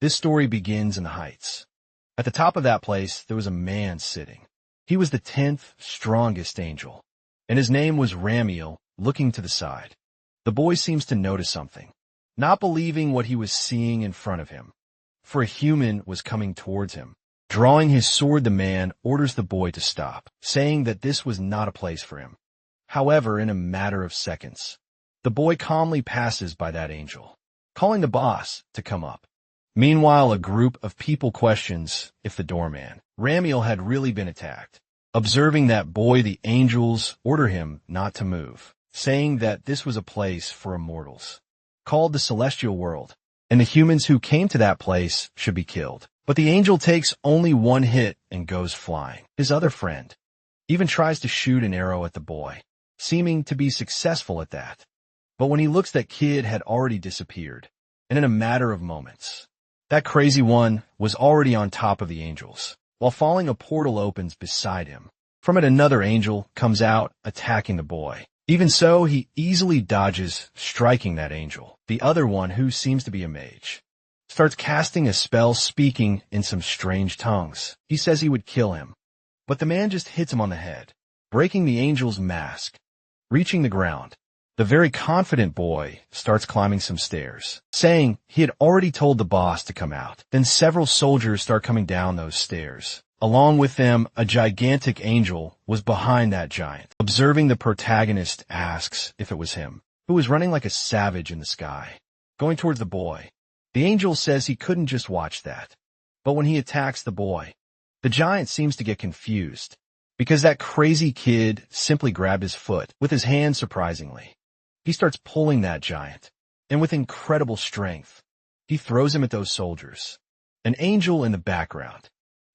This story begins in the heights. At the top of that place, there was a man sitting. He was the 10th strongest angel, and his name was Ramiel, looking to the side. The boy seems to notice something, not believing what he was seeing in front of him, for a human was coming towards him. Drawing his sword, the man orders the boy to stop, saying that this was not a place for him. However, in a matter of seconds, the boy calmly passes by that angel, calling the boss to come up. Meanwhile, a group of people questions if the doorman, Ramiel, had really been attacked. Observing that boy, the angels order him not to move, saying that this was a place for immortals, called the celestial world, and the humans who came to that place should be killed. But the angel takes only one hit and goes flying. His other friend even tries to shoot an arrow at the boy, seeming to be successful at that. But when he looks, that kid had already disappeared, and in a matter of moments, that crazy one was already on top of the angels. While falling, a portal opens beside him. From it, another angel comes out, attacking the boy. Even so, he easily dodges, striking that angel. The other one, who seems to be a mage, starts casting a spell, speaking in some strange tongues. He says he would kill him, but the man just hits him on the head, breaking the angel's mask. Reaching the ground, the very confident boy starts climbing some stairs, saying he had already told the boss to come out. Then several soldiers start coming down those stairs. Along with them, a gigantic angel was behind that giant. Observing, the protagonist asks if it was him, who was running like a savage in the sky, going towards the boy. The angel says he couldn't just watch that. But when he attacks the boy, the giant seems to get confused, because that crazy kid simply grabbed his foot with his hand surprisingly. He starts pulling that giant, and with incredible strength, he throws him at those soldiers. An angel in the background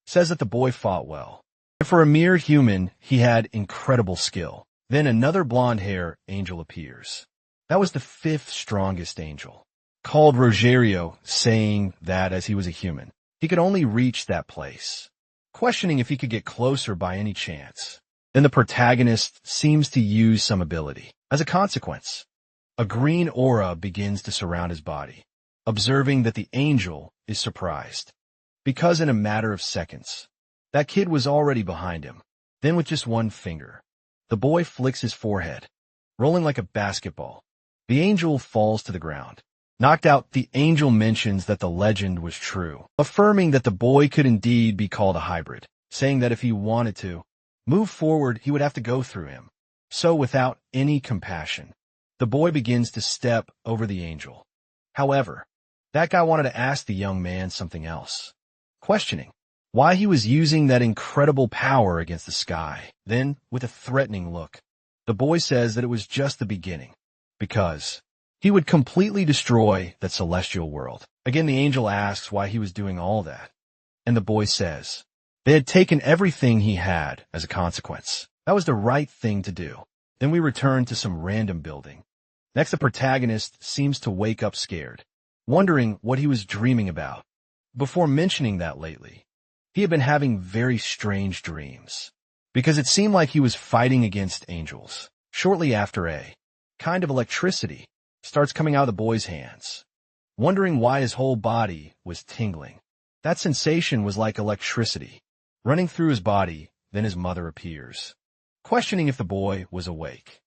says that the boy fought well, and for a mere human, he had incredible skill. Then another blonde-hair angel appears. That was the 5th strongest angel, called Rogerio, saying that as he was a human, he could only reach that place, questioning if he could get closer by any chance. Then the protagonist seems to use some ability. As a consequence, a green aura begins to surround his body, observing that the angel is surprised, because in a matter of seconds, that kid was already behind him. Then with just one finger, the boy flicks his forehead, rolling like a basketball. The angel falls to the ground. Knocked out, the angel mentions that the legend was true, affirming that the boy could indeed be called a hybrid, saying that if he wanted to move forward, he would have to go through him. So without any compassion, the boy begins to step over the angel. However, that guy wanted to ask the young man something else, questioning why he was using that incredible power against the sky. Then, with a threatening look, the boy says that it was just the beginning, because he would completely destroy that celestial world. Again, the angel asks why he was doing all that, and the boy says they had taken everything he had as a consequence. That was the right thing to do. Then we return to some random building. Next, the protagonist seems to wake up scared, wondering what he was dreaming about. Before mentioning that lately, he had been having very strange dreams, because it seemed like he was fighting against angels. Shortly after, a kind of electricity starts coming out of the boy's hands, wondering why his whole body was tingling. That sensation was like electricity running through his body. Then his mother appears, questioning if the boy was awake,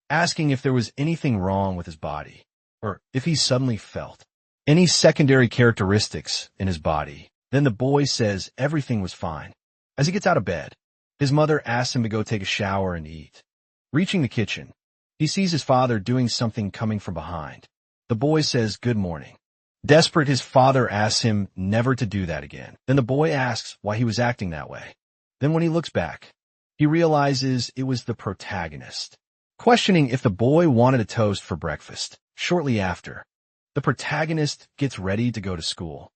asking if there was anything wrong with his body, or if he suddenly felt any secondary characteristics in his body. Then the boy says everything was fine. As he gets out of bed, his mother asks him to go take a shower and eat. Reaching the kitchen, he sees his father doing something coming from behind. The boy says, "Good morning." Desperate, his father asks him never to do that again. Then the boy asks why he was acting that way. Then when he looks back, he realizes it was the protagonist, questioning if the boy wanted a toast for breakfast. Shortly after, the protagonist gets ready to go to school.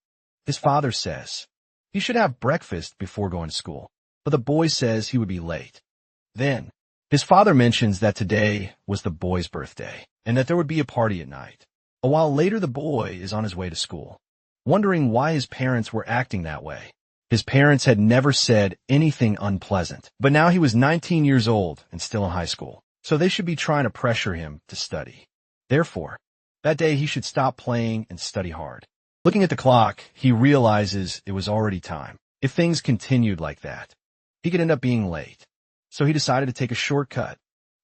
His father says he should have breakfast before going to school, but the boy says he would be late. Then, his father mentions that today was the boy's birthday, and that there would be a party at night. A while later, the boy is on his way to school, wondering why his parents were acting that way. His parents had never said anything unpleasant, but now he was 19 years old and still in high school, so they should be trying to pressure him to study. Therefore, that day he should stop playing and study hard. Looking at the clock, he realizes it was already time. If things continued like that, he could end up being late. So he decided to take a shortcut,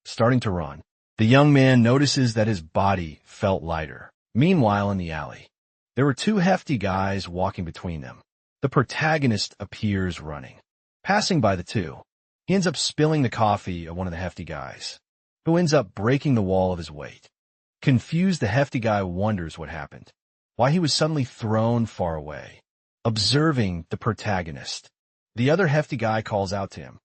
starting to run. The young man notices that his body felt lighter. Meanwhile, in the alley, there were two hefty guys walking between them. The protagonist appears running. Passing by the two, he ends up spilling the coffee of one of the hefty guys, who ends up breaking the wall of his weight. Confused, the hefty guy wonders what happened, why he was suddenly thrown far away. Observing the protagonist, the other hefty guy calls out to him,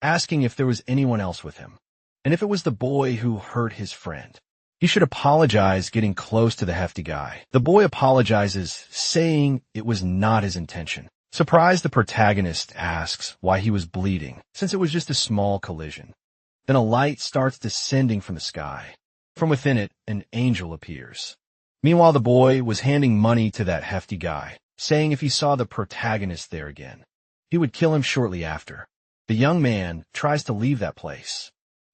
asking if there was anyone else with him, and if it was the boy who hurt his friend. He should apologize, getting close to the hefty guy. The boy apologizes, saying it was not his intention. Surprised, the protagonist asks why he was bleeding, since it was just a small collision. Then a light starts descending from the sky. From within it, an angel appears. Meanwhile, the boy was handing money to that hefty guy, saying if he saw the protagonist there again, he would kill him shortly after. The young man tries to leave that place,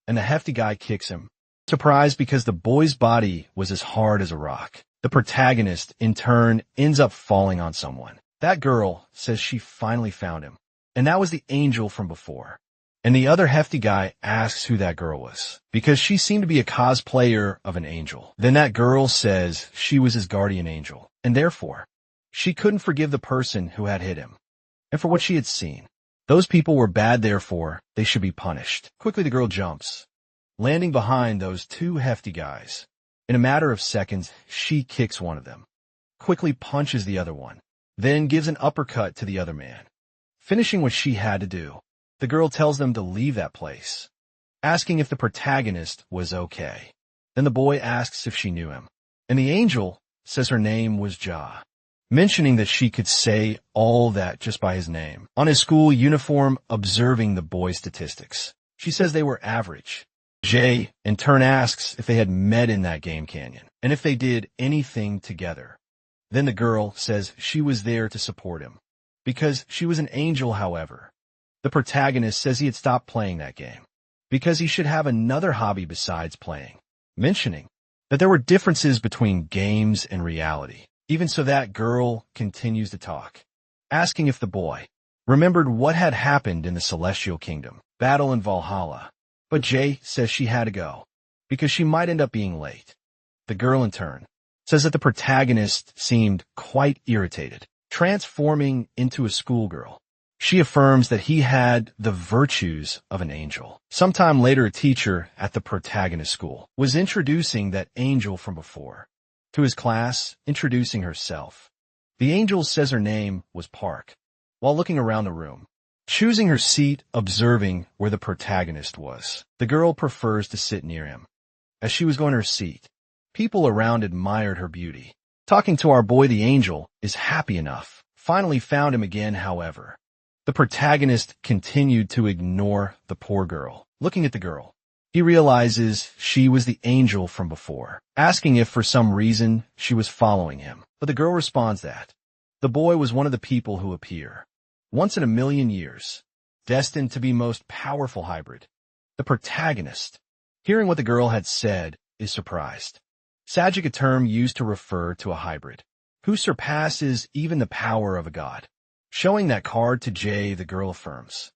and the hefty guy kicks him. Surprised because the boy's body was as hard as a rock. The protagonist, in turn, ends up falling on someone. That girl says she finally found him, and that was the angel from before. And the other hefty guy asks who that girl was, because she seemed to be a cosplayer of an angel. Then that girl says she was his guardian angel, and therefore, she couldn't forgive the person who had hit him, and for what she had seen. Those people were bad, therefore they should be punished. Quickly the girl jumps, landing behind those two hefty guys. In a matter of seconds, she kicks one of them, quickly punches the other one, then gives an uppercut to the other man. Finishing what she had to do, the girl tells them to leave that place, asking if the protagonist was okay. Then the boy asks if she knew him, and the angel says her name was Ja, mentioning that she could say all that just by his name. On his school uniform, observing the boy's statistics, she says they were average. Jay, in turn, asks if they had met in that game canyon, and if they did anything together. Then the girl says she was there to support him, because she was an angel. However, the protagonist says he had stopped playing that game, because he should have another hobby besides playing, mentioning that there were differences between games and reality. Even so, that girl continues to talk, asking if the boy remembered what had happened in the Celestial Kingdom, battle in Valhalla. But Jay says she had to go, because she might end up being late. The girl, in turn, says that the protagonist seemed quite irritated, transforming into a schoolgirl. She affirms that he had the virtues of an angel. Sometime later, a teacher at the protagonist school was introducing that angel from before to his class, introducing herself. The angel says her name was Park, while looking around the room, choosing her seat, observing where the protagonist was. The girl prefers to sit near him. As she was going to her seat, people around admired her beauty. Talking to our boy, the angel is happy enough. Finally found him again, however. The protagonist continued to ignore the poor girl. Looking at the girl, he realizes she was the angel from before, asking if for some reason she was following him. But the girl responds that the boy was one of the people who appear once in a million years, destined to be most powerful hybrid. The protagonist, hearing what the girl had said, is surprised. Sagic, a term used to refer to a hybrid, who surpasses even the power of a god. Showing that card to Jay, the girl affirms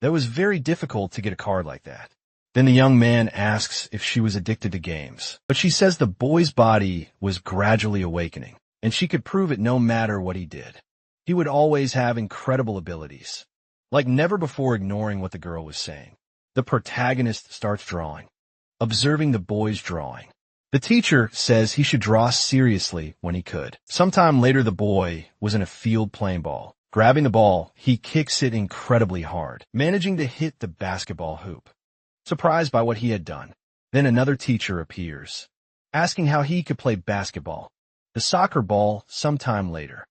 that it was very difficult to get a card like that. Then the young man asks if she was addicted to games, but she says the boy's body was gradually awakening, and she could prove it no matter what he did. He would always have incredible abilities. Like never before, ignoring what the girl was saying, the protagonist starts drawing, observing the boy's drawing. The teacher says he should draw seriously when he could. Sometime later, the boy was in a field playing ball. Grabbing the ball, he kicks it incredibly hard, managing to hit the basketball hoop. Surprised by what he had done, then another teacher appears, asking how he could play basketball, the soccer ball, sometime later.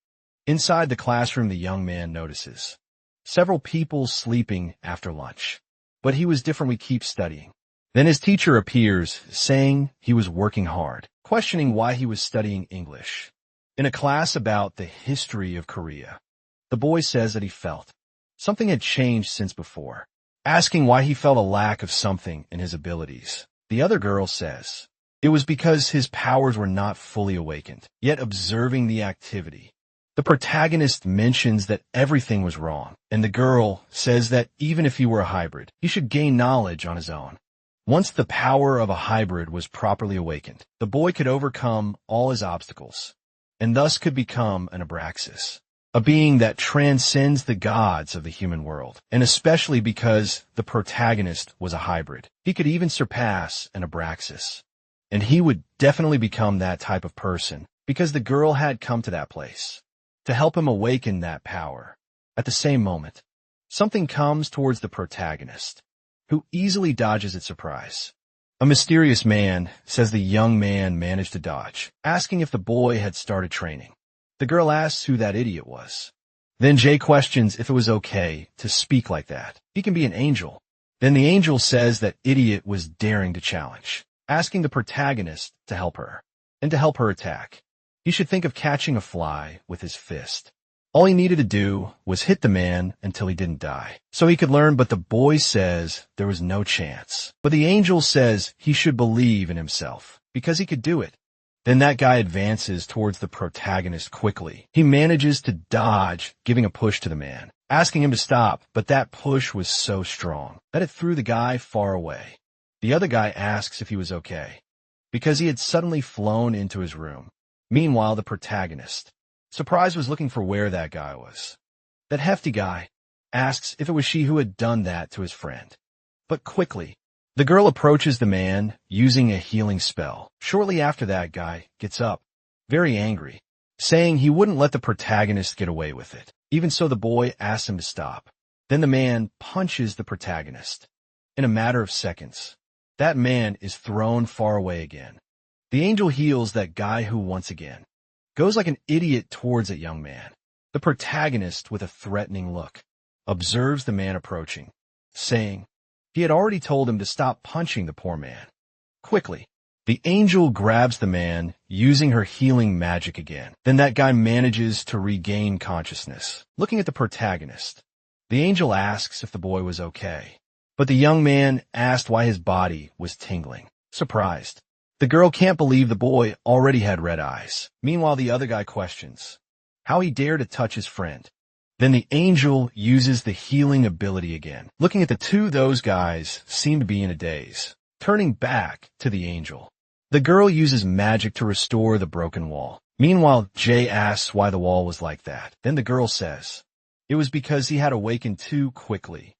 Inside the classroom, the young man notices several people sleeping after lunch, but he was different. We keep studying. Then his teacher appears, saying he was working hard, questioning why he was studying English. In a class about the history of Korea, the boy says that he felt something had changed since before, asking why he felt a lack of something in his abilities. The other girl says it was because his powers were not fully awakened, yet observing the activity, The protagonist mentions that everything was wrong, and the girl says that even if he were a hybrid, he should gain knowledge on his own. Once the power of a hybrid was properly awakened, the boy could overcome all his obstacles, and thus could become an Abraxas, a being that transcends the gods of the human world, and especially because the protagonist was a hybrid. He could even surpass an Abraxas, and he would definitely become that type of person because the girl had come to that place to help him awaken that power. At the same moment, something comes towards the protagonist, who easily dodges its surprise. A mysterious man says the young man managed to dodge, asking if the boy had started training. The girl asks who that idiot was. Then Jay questions if it was okay to speak like that. He can be an angel. Then the angel says that idiot was daring to challenge, asking the protagonist to help her, and to help her attack. He should think of catching a fly with his fist. All he needed to do was hit the man until he didn't die, so he could learn, but the boy says there was no chance. But the angel says he should believe in himself, because he could do it. Then that guy advances towards the protagonist quickly. He manages to dodge, giving a push to the man, asking him to stop, but that push was so strong that it threw the guy far away. The other guy asks if he was okay, because he had suddenly flown into his room. Meanwhile, the protagonist, surprised, was looking for where that guy was. That hefty guy asks if it was she who had done that to his friend. But quickly, the girl approaches the man using a healing spell. Shortly after, that guy gets up, very angry, saying he wouldn't let the protagonist get away with it. Even so, the boy asks him to stop. Then the man punches the protagonist. In a matter of seconds, that man is thrown far away again. The angel heals that guy, who once again goes like an idiot towards a young man. The protagonist, with a threatening look, observes the man approaching, saying he had already told him to stop punching the poor man. Quickly, the angel grabs the man, using her healing magic again. Then that guy manages to regain consciousness. Looking at the protagonist, the angel asks if the boy was okay, but the young man asked why his body was tingling. Surprised, the girl can't believe the boy already had red eyes. Meanwhile, the other guy questions how he dared to touch his friend. Then the angel uses the healing ability again. Looking at the two, those guys seem to be in a daze. Turning back to the angel, the girl uses magic to restore the broken wall. Meanwhile, Jay asks why the wall was like that. Then the girl says it was because he had awakened too quickly.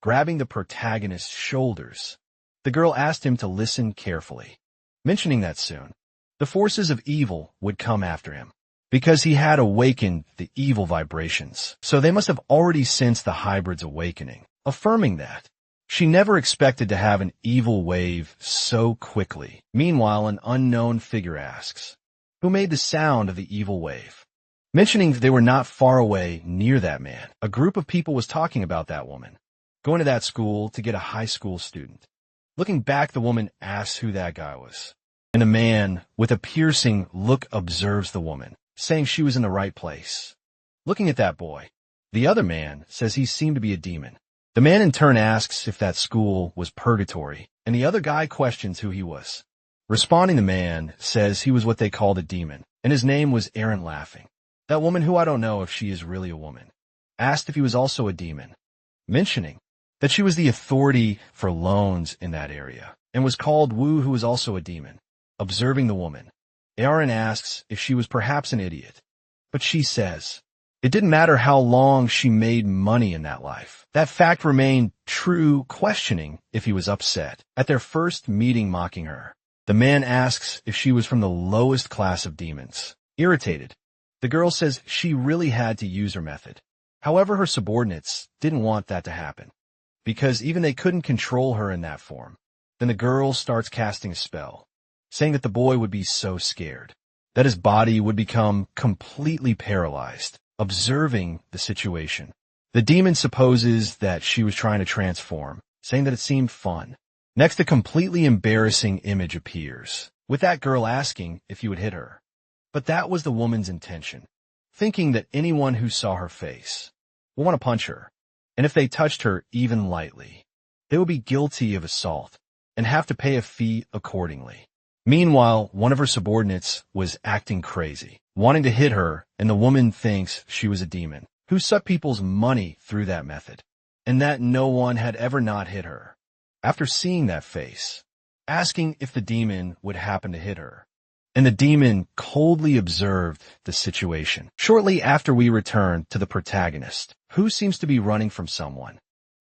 Grabbing the protagonist's shoulders, the girl asked him to listen carefully, mentioning that soon the forces of evil would come after him, because he had awakened the evil vibrations. So they must have already sensed the hybrid's awakening, affirming that she never expected to have an evil wave so quickly. Meanwhile, an unknown figure asks who made the sound of the evil wave, mentioning that they were not far away near that man. A group of people was talking about that woman going to that school to get a high school student. Looking back, the woman asks who that guy was, and a man with a piercing look observes the woman, saying she was in the right place. Looking at that boy, the other man says he seemed to be a demon. The man in turn asks if that school was purgatory, and the other guy questions who he was. Responding, the man says he was what they called a demon, and his name was Aaron. Laughing, that woman, who I don't know if she is really a woman, asked if he was also a demon, mentioning that she was the authority for loans in that area, and was called Wu, who was also a demon. Observing the woman, Aaron asks if she was perhaps an idiot, but she says it didn't matter how long she made money in that life. That fact remained true, questioning if he was upset at their first meeting, mocking her. The man asks if she was from the lowest class of demons. Irritated, the girl says she really had to use her method. However, her subordinates didn't want that to happen, because even they couldn't control her in that form. Then the girl starts casting a spell, saying that the boy would be so scared that his body would become completely paralyzed. Observing the situation, the demon supposes that she was trying to transform, saying that it seemed fun. Next, a completely embarrassing image appears, with that girl asking if he would hit her. But that was the woman's intention, thinking that anyone who saw her face would want to punch her, and if they touched her even lightly, they would be guilty of assault and have to pay a fee accordingly. Meanwhile, one of her subordinates was acting crazy, wanting to hit her, and the woman thinks she was a demon who sucked people's money through that method, and that no one had ever not hit her. After seeing that face, asking if the demon would happen to hit her, and the demon coldly observed the situation. Shortly after, we return to the protagonist, who seems to be running from someone.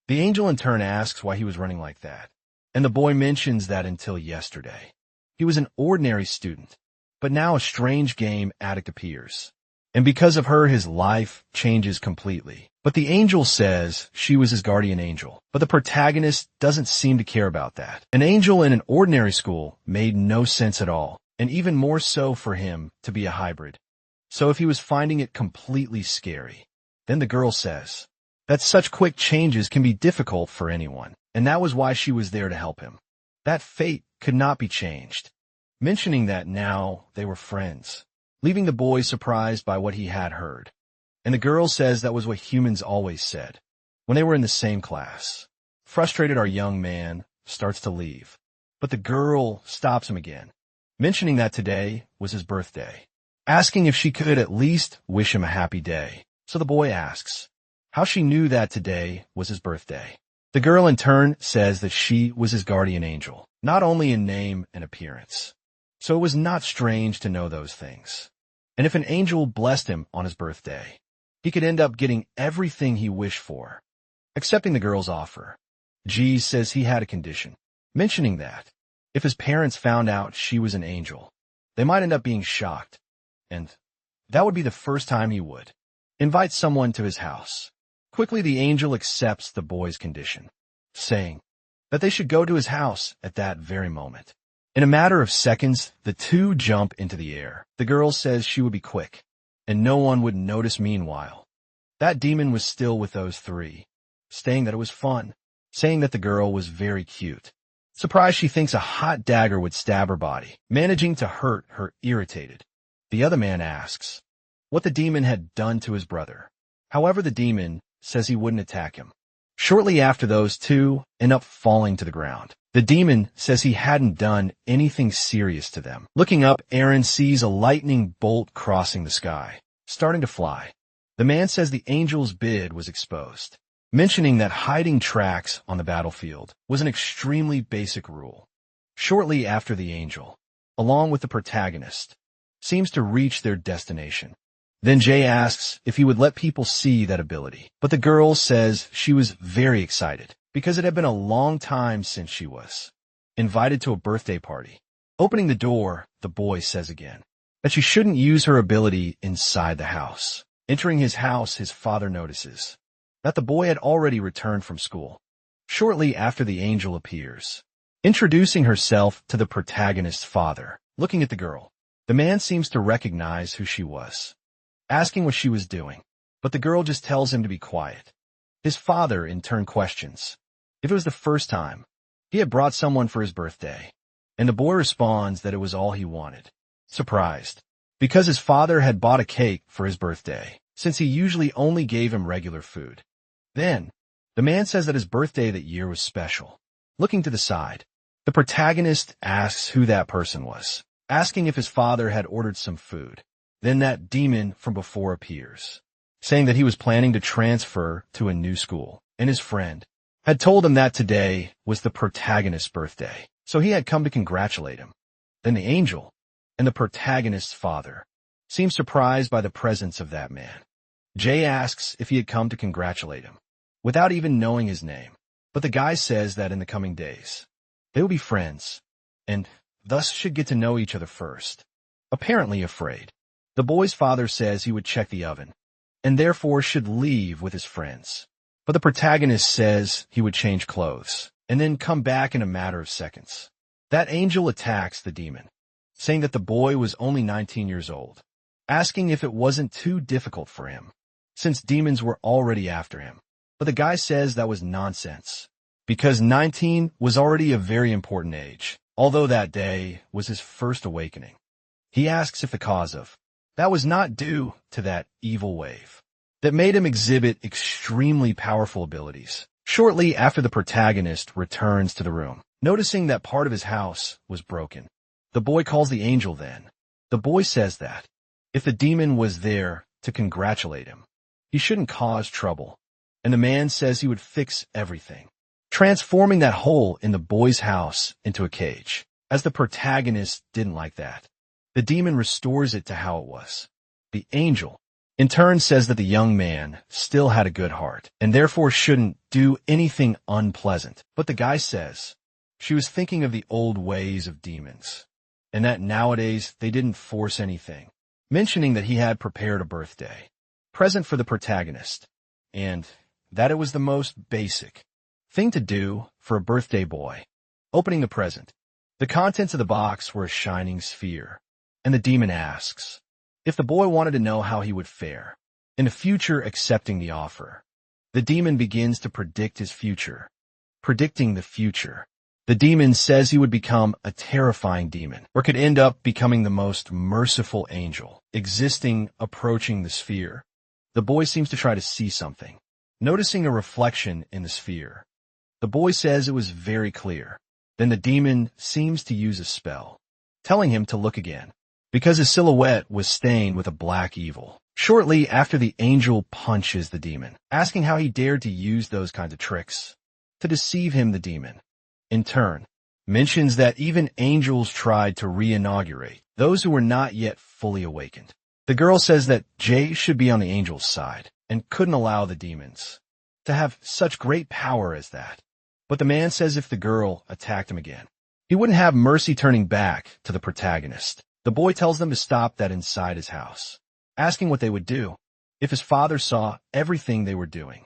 The angel in turn asks why he was running like that, and the boy mentions that until yesterday, he was an ordinary student, but now a strange game addict appears, and because of her, his life changes completely. But the angel says she was his guardian angel, but the protagonist doesn't seem to care about that. An angel in an ordinary school made no sense at all, and even more so for him to be a hybrid. So if he was finding it completely scary, then the girl says that such quick changes can be difficult for anyone, and that was why she was there to help him. That fate could not be changed, mentioning that now they were friends, leaving the boy surprised by what he had heard. And the girl says that was what humans always said when they were in the same class. Frustrated, our young man starts to leave, but the girl stops him again, mentioning that today was his birthday, asking if she could at least wish him a happy day. So the boy asks how she knew that today was his birthday. The girl in turn says that she was his guardian angel, not only in name and appearance. So it was not strange to know those things. And if an angel blessed him on his birthday, he could end up getting everything he wished for. Accepting the girl's offer, G says he had a condition, mentioning that if his parents found out she was an angel, they might end up being shocked, and that would be the first time he would invite someone to his house. Quickly, the angel accepts the boy's condition, saying that they should go to his house at that very moment. In a matter of seconds, the two jump into the air. The girl says she would be quick, and no one would notice. Meanwhile, that demon was still with those three, saying that it was fun, saying that the girl was very cute. Surprised, she thinks a hot dagger would stab her body, managing to hurt her irritated. The other man asks what the demon had done to his brother. However, the demon says he wouldn't attack him. Shortly after, those two end up falling to the ground. The demon says he hadn't done anything serious to them. Looking up, Aaron sees a lightning bolt crossing the sky, starting to fly. The man says the angel's bid was exposed, mentioning that hiding tracks on the battlefield was an extremely basic rule. Shortly after, the angel, along with the protagonist, seems to reach their destination. Then Jay asks if he would let people see that ability, but the girl says she was very excited because it had been a long time since she was invited to a birthday party. Opening the door, the boy says again that she shouldn't use her ability inside the house. Entering his house, his father notices that the boy had already returned from school. Shortly after, the angel appears, introducing herself to the protagonist's father. Looking at the girl, the man seems to recognize who she was, asking what she was doing, but the girl just tells him to be quiet. His father in turn questions if it was the first time he had brought someone for his birthday, and the boy responds that it was all he wanted. Surprised, because his father had bought a cake for his birthday, since he usually only gave him regular food. Then, the man says that his birthday that year was special. Looking to the side, the protagonist asks who that person was, asking if his father had ordered some food. Then that demon from before appears, saying that he was planning to transfer to a new school, and his friend had told him that today was the protagonist's birthday, so he had come to congratulate him. Then the angel and the protagonist's father seem surprised by the presence of that man. Jay asks if he had come to congratulate him, without even knowing his name, but the guy says that in the coming days, they will be friends, and thus should get to know each other first. Apparently afraid, the boy's father says he would check the oven, and therefore should leave with his friends. But the protagonist says he would change clothes, and then come back in a matter of seconds. That angel attacks the demon, saying that the boy was only 19 years old, asking if it wasn't too difficult for him, since demons were already after him. But the guy says that was nonsense, because 19 was already a very important age, although that day was his first awakening. He asks if the cause of that was not due to that evil wave that made him exhibit extremely powerful abilities. Shortly after, the protagonist returns to the room, noticing that part of his house was broken. The boy calls the angel then. The boy says that if the demon was there to congratulate him. He shouldn't cause trouble, and the man says he would fix everything, transforming that hole in the boy's house into a cage. As the protagonist didn't like that, the demon restores it to how it was. The angel, in turn, says that the young man still had a good heart and therefore shouldn't do anything unpleasant. But the guy says she was thinking of the old ways of demons and that nowadays they didn't force anything, mentioning that he had prepared a birthday present for the protagonist and that it was the most basic thing to do for a birthday boy. Opening the present, the contents of the box were a shining sphere, and the demon asks if the boy wanted to know how he would fare in the future accepting the offer. The demon begins to predict his future. Predicting the future, the demon says he would become a terrifying demon, or could end up becoming the most merciful angel, existing approaching the sphere. The boy seems to try to see something, noticing a reflection in the sphere. The boy says it was very clear. Then the demon seems to use a spell, telling him to look again, because his silhouette was stained with a black evil. Shortly after, the angel punches the demon, asking how he dared to use those kinds of tricks to deceive him. The demon, in turn, mentions that even angels tried to re-inaugurate those who were not yet fully awakened. The girl says that Jay should be on the angel's side and couldn't allow the demons to have such great power as that. But the man says if the girl attacked him again, he wouldn't have mercy, turning back to the protagonist. The boy tells them to stop that inside his house, asking what they would do if his father saw everything they were doing.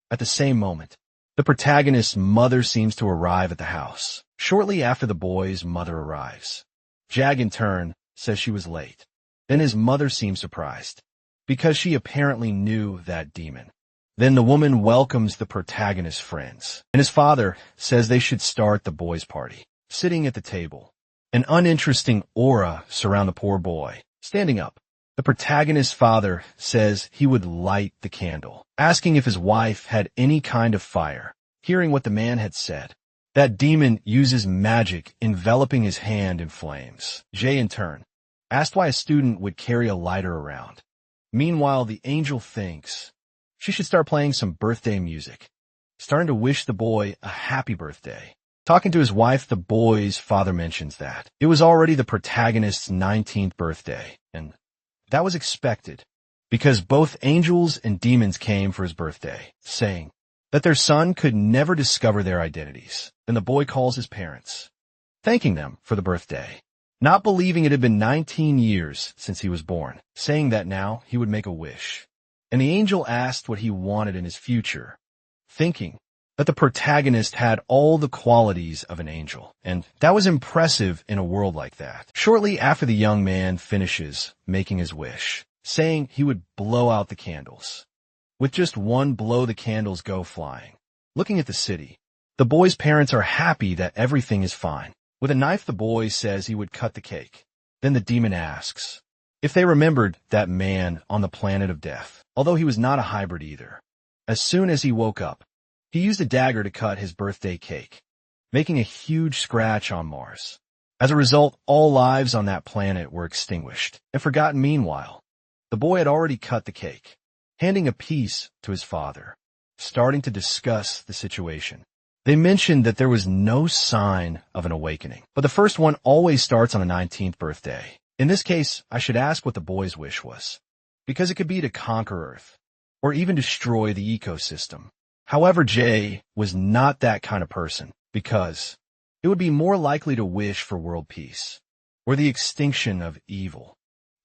At the same moment, the protagonist's mother seems to arrive at the house. Shortly after, the boy's mother arrives. Jag, in turn, says she was late. Then his mother seems surprised, because she apparently knew that demon. Then the woman welcomes the protagonist's friends, and his father says they should start the boy's party. Sitting at the table, an uninteresting aura surrounds the poor boy. Standing up, the protagonist's father says he would light the candle, asking if his wife had any kind of fire. Hearing what the man had said, that demon uses magic, enveloping his hand in flames. Jay, in turn, asked why a student would carry a lighter around. Meanwhile, the angel thinks she should start playing some birthday music, starting to wish the boy a happy birthday. Talking to his wife, the boy's father mentions that it was already the protagonist's 19th birthday, and that was expected because both angels and demons came for his birthday, saying that their son could never discover their identities. Then the boy calls his parents, thanking them for the birthday, not believing it had been 19 years since he was born, saying that now he would make a wish. And the angel asked what he wanted in his future, thinking that the protagonist had all the qualities of an angel, and that was impressive in a world like that. Shortly after, the young man finishes making his wish, saying he would blow out the candles. With just one blow, the candles go flying. Looking at the city, the boy's parents are happy that everything is fine. With a knife, the boy says he would cut the cake. Then the demon asks if they remembered that man on the planet of death, although he was not a hybrid either. As soon as he woke up, he used a dagger to cut his birthday cake, making a huge scratch on Mars. As a result, all lives on that planet were extinguished and forgotten. Meanwhile, the boy had already cut the cake, handing a piece to his father, starting to discuss the situation. They mentioned that there was no sign of an awakening, but the first one always starts on the 19th birthday. In this case, I should ask what the boy's wish was, because it could be to conquer Earth, or even destroy the ecosystem. However, Jay was not that kind of person, because it would be more likely to wish for world peace, or the extinction of evil.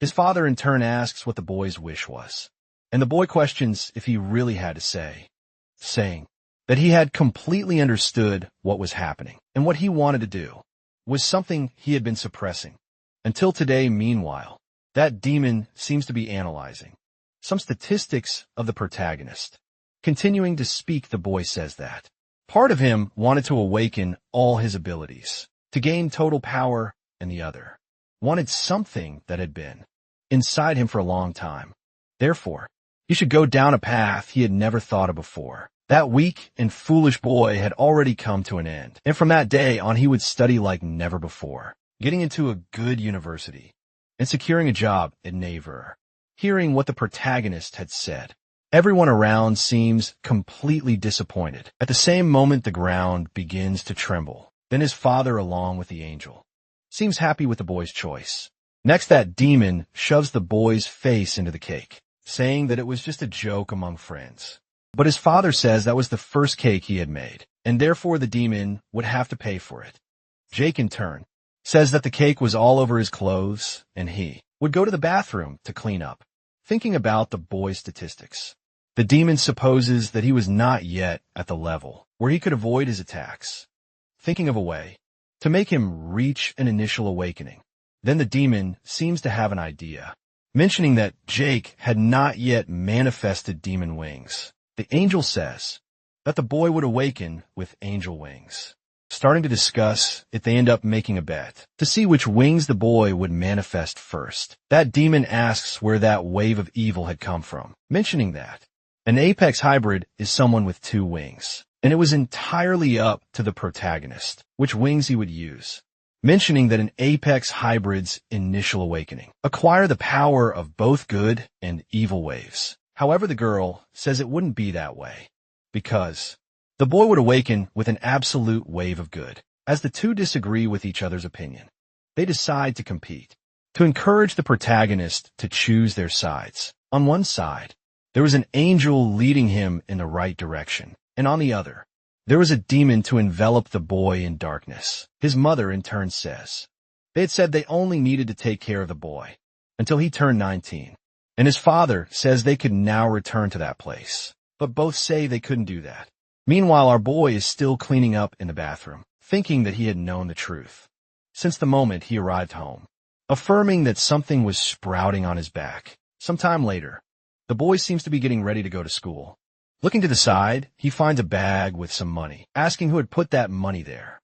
His father in turn asks what the boy's wish was, and the boy questions if he really had to say, saying that he had completely understood what was happening, and what he wanted to do was something he had been suppressing until today. Meanwhile, that demon seems to be analyzing some statistics of the protagonist. Continuing to speak, the boy says that part of him wanted to awaken all his abilities, to gain total power, and the other wanted something that had been inside him for a long time. Therefore, he should go down a path he had never thought of before. That weak and foolish boy had already come to an end, and from that day on he would study like never before, getting into a good university, and securing a job at Naver. Hearing what the protagonist had said, everyone around seems completely disappointed. At the same moment, the ground begins to tremble. Then his father, along with the angel, seems happy with the boy's choice. Next, that demon shoves the boy's face into the cake, saying that it was just a joke among friends. But his father says that was the first cake he had made, and therefore the demon would have to pay for it. Jake, in turn, says that the cake was all over his clothes, and he would go to the bathroom to clean up. Thinking about the boy's statistics, the demon supposes that he was not yet at the level where he could avoid his attacks. Thinking of a way to make him reach an initial awakening, then the demon seems to have an idea, mentioning that Jake had not yet manifested demon wings. The angel says that the boy would awaken with angel wings. Starting to discuss it, they end up making a bet to see which wings the boy would manifest first. That demon asks where that wave of evil had come from, mentioning that an apex hybrid is someone with 2 wings, and it was entirely up to the protagonist which wings he would use, mentioning that an apex hybrid's initial awakening acquire the power of both good and evil waves. However, the girl says it wouldn't be that way, because the boy would awaken with an absolute wave of good. As the two disagree with each other's opinion, they decide to compete, to encourage the protagonist to choose their sides. On one side, there was an angel leading him in the right direction, and on the other, there was a demon to envelop the boy in darkness. His mother, in turn, says they had said they only needed to take care of the boy until he turned 19, and his father says they could now return to that place, but both say they couldn't do that. Meanwhile, our boy is still cleaning up in the bathroom, thinking that he had known the truth since the moment he arrived home, affirming that something was sprouting on his back. Sometime later, the boy seems to be getting ready to go to school. Looking to the side, he finds a bag with some money, asking who had put that money there,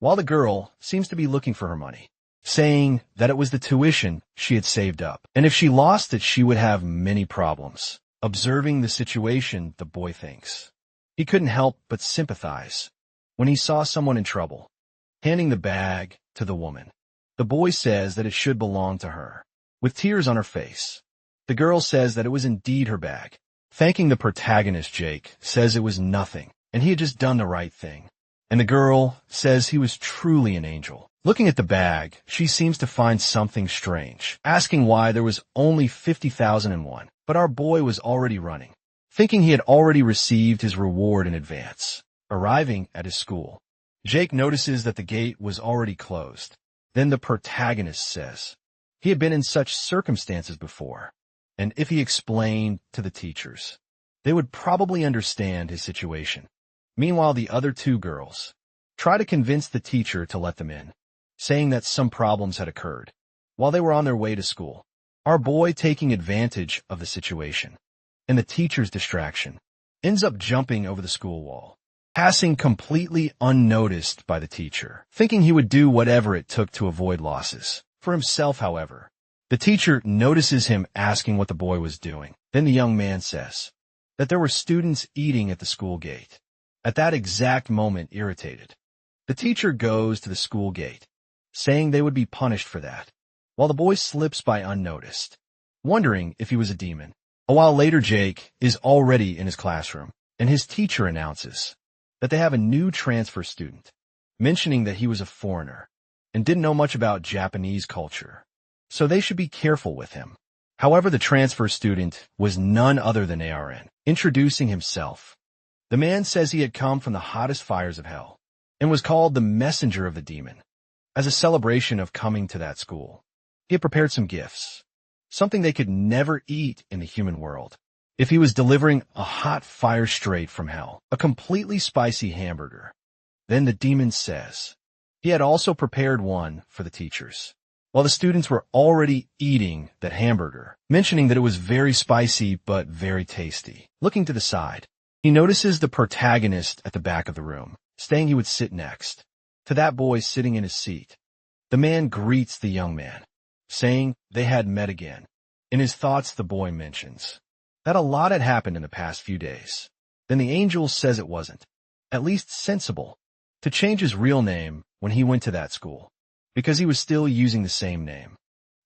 while the girl seems to be looking for her money, saying that it was the tuition she had saved up, and if she lost it, she would have many problems. Observing the situation, the boy thinks he couldn't help but sympathize when he saw someone in trouble. Handing the bag to the woman, the boy says that it should belong to her. With tears on her face, the girl says that it was indeed her bag. Thanking the protagonist, Jake says it was nothing, and he had just done the right thing. And the girl says he was truly an angel. Looking at the bag, she seems to find something strange, asking why there was only 50,001, but our boy was already running, thinking he had already received his reward in advance. Arriving at his school, Jake notices that the gate was already closed. Then the protagonist says he had been in such circumstances before, and if he explained to the teachers, they would probably understand his situation. Meanwhile, the other 2 girls try to convince the teacher to let them in, saying that some problems had occurred while they were on their way to school. Our boy, taking advantage of the situation and the teacher's distraction, ends up jumping over the school wall, passing completely unnoticed by the teacher, thinking he would do whatever it took to avoid losses. For himself, however, the teacher notices him asking what the boy was doing. Then the young man says that there were students eating at the school gate. At that exact moment, irritated, the teacher goes to the school gate, saying they would be punished for that, while the boy slips by unnoticed, wondering if he was a demon. A while later, Jake is already in his classroom, and his teacher announces that they have a new transfer student, mentioning that he was a foreigner and didn't know much about Japanese culture, so they should be careful with him. However, the transfer student was none other than ARN. Introducing himself, the man says he had come from the hottest fires of hell and was called the messenger of the demon. As a celebration of coming to that school, he had prepared some gifts, something they could never eat in the human world. If he was delivering a hot fire straight from hell, a completely spicy hamburger, then the demon says he had also prepared one for the teachers, while the students were already eating that hamburger, mentioning that it was very spicy but very tasty. Looking to the side, he notices the protagonist at the back of the room, saying he would sit next to that boy sitting in his seat. The man greets the young man, saying they had met again. In his thoughts, the boy mentions that a lot had happened in the past few days. Then the angel says it wasn't, at least sensible, to change his real name when he went to that school, because he was still using the same name.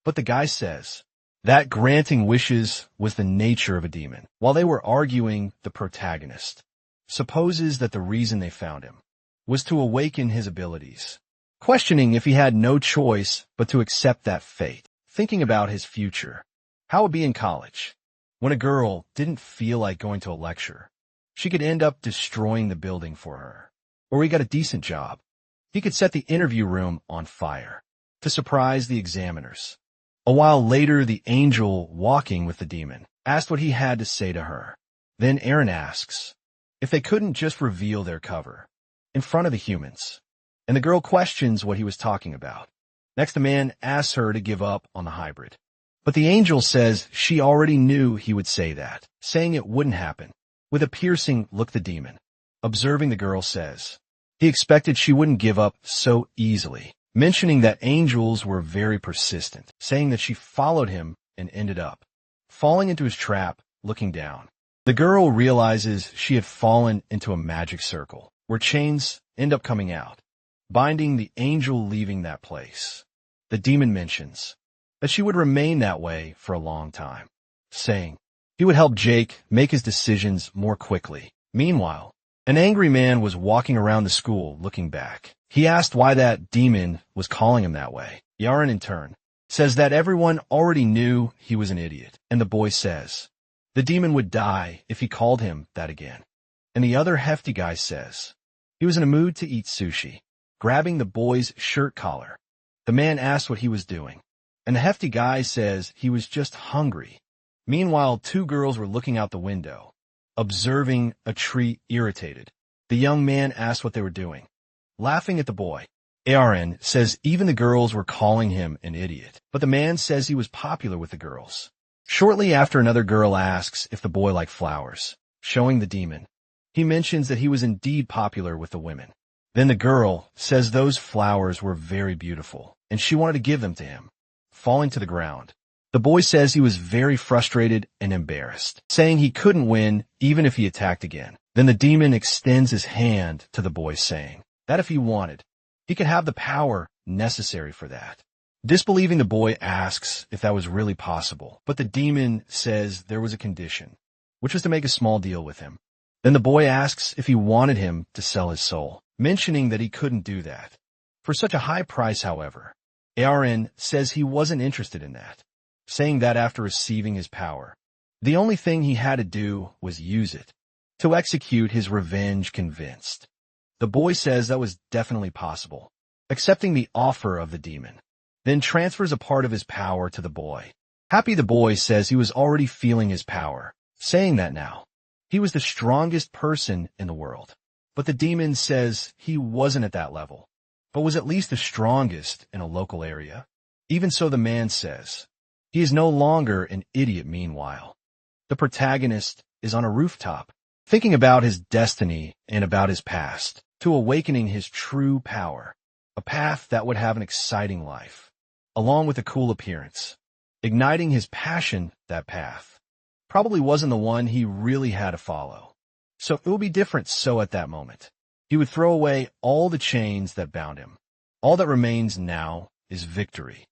But the guy says that granting wishes was the nature of a demon. While they were arguing, the protagonist supposes that the reason they found him was to awaken his abilities, questioning if he had no choice but to accept that fate, thinking about his future. How it would be in college, when a girl didn't feel like going to a lecture. She could end up destroying the building for her. Or he got a decent job. He could set the interview room on fire to surprise the examiners. A while later, the angel walking with the demon asked what he had to say to her. Then Aaron asks if they couldn't just reveal their cover in front of the humans. And the girl questions what he was talking about. Next, the man asks her to give up on the hybrid. But the angel says she already knew he would say that, saying it wouldn't happen. With a piercing look, the demon, observing the girl, says he expected she wouldn't give up so easily, mentioning that angels were very persistent, saying that she followed him and ended up falling into his trap, looking down. The girl realizes she had fallen into a magic circle, where chains end up coming out, binding the angel, leaving that place. The demon mentions that she would remain that way for a long time, saying he would help Jake make his decisions more quickly. Meanwhile, an angry man was walking around the school looking back. He asked why that demon was calling him that way. Yaren, in turn, says that everyone already knew he was an idiot, and the boy says the demon would die if he called him that again. And the other hefty guy says he was in a mood to eat sushi, grabbing the boy's shirt collar. The man asks what he was doing, and the hefty guy says he was just hungry. Meanwhile, two girls were looking out the window, observing a tree, irritated. The young man asked what they were doing, laughing at the boy. Aaron says even the girls were calling him an idiot, but the man says he was popular with the girls. Shortly after, another girl asks if the boy liked flowers, showing the demon. He mentions that he was indeed popular with the women. Then the girl says those flowers were very beautiful, and she wanted to give them to him, falling to the ground. The boy says he was very frustrated and embarrassed, saying he couldn't win even if he attacked again. Then the demon extends his hand to the boy, saying that if he wanted, he could have the power necessary for that. Disbelieving, the boy asks if that was really possible, but the demon says there was a condition, which was to make a small deal with him. Then the boy asks if he wanted him to sell his soul, mentioning that he couldn't do that for such a high price. However, Aaron says he wasn't interested in that, saying that after receiving his power, the only thing he had to do was use it to execute his revenge. Convinced, the boy says that was definitely possible, accepting the offer of the demon, then transfers a part of his power to the boy. Happy, the boy says he was already feeling his power, saying that now he was the strongest person in the world. But the demon says he wasn't at that level, but was at least the strongest in a local area. Even so, the man says he is no longer an idiot. Meanwhile, the protagonist is on a rooftop, thinking about his destiny and about his past, to awakening his true power, a path that would have an exciting life, along with a cool appearance. Igniting his passion, that path probably wasn't the one he really had to follow. So it will be different. So at that moment, he would throw away all the chains that bound him. All that remains now is victory.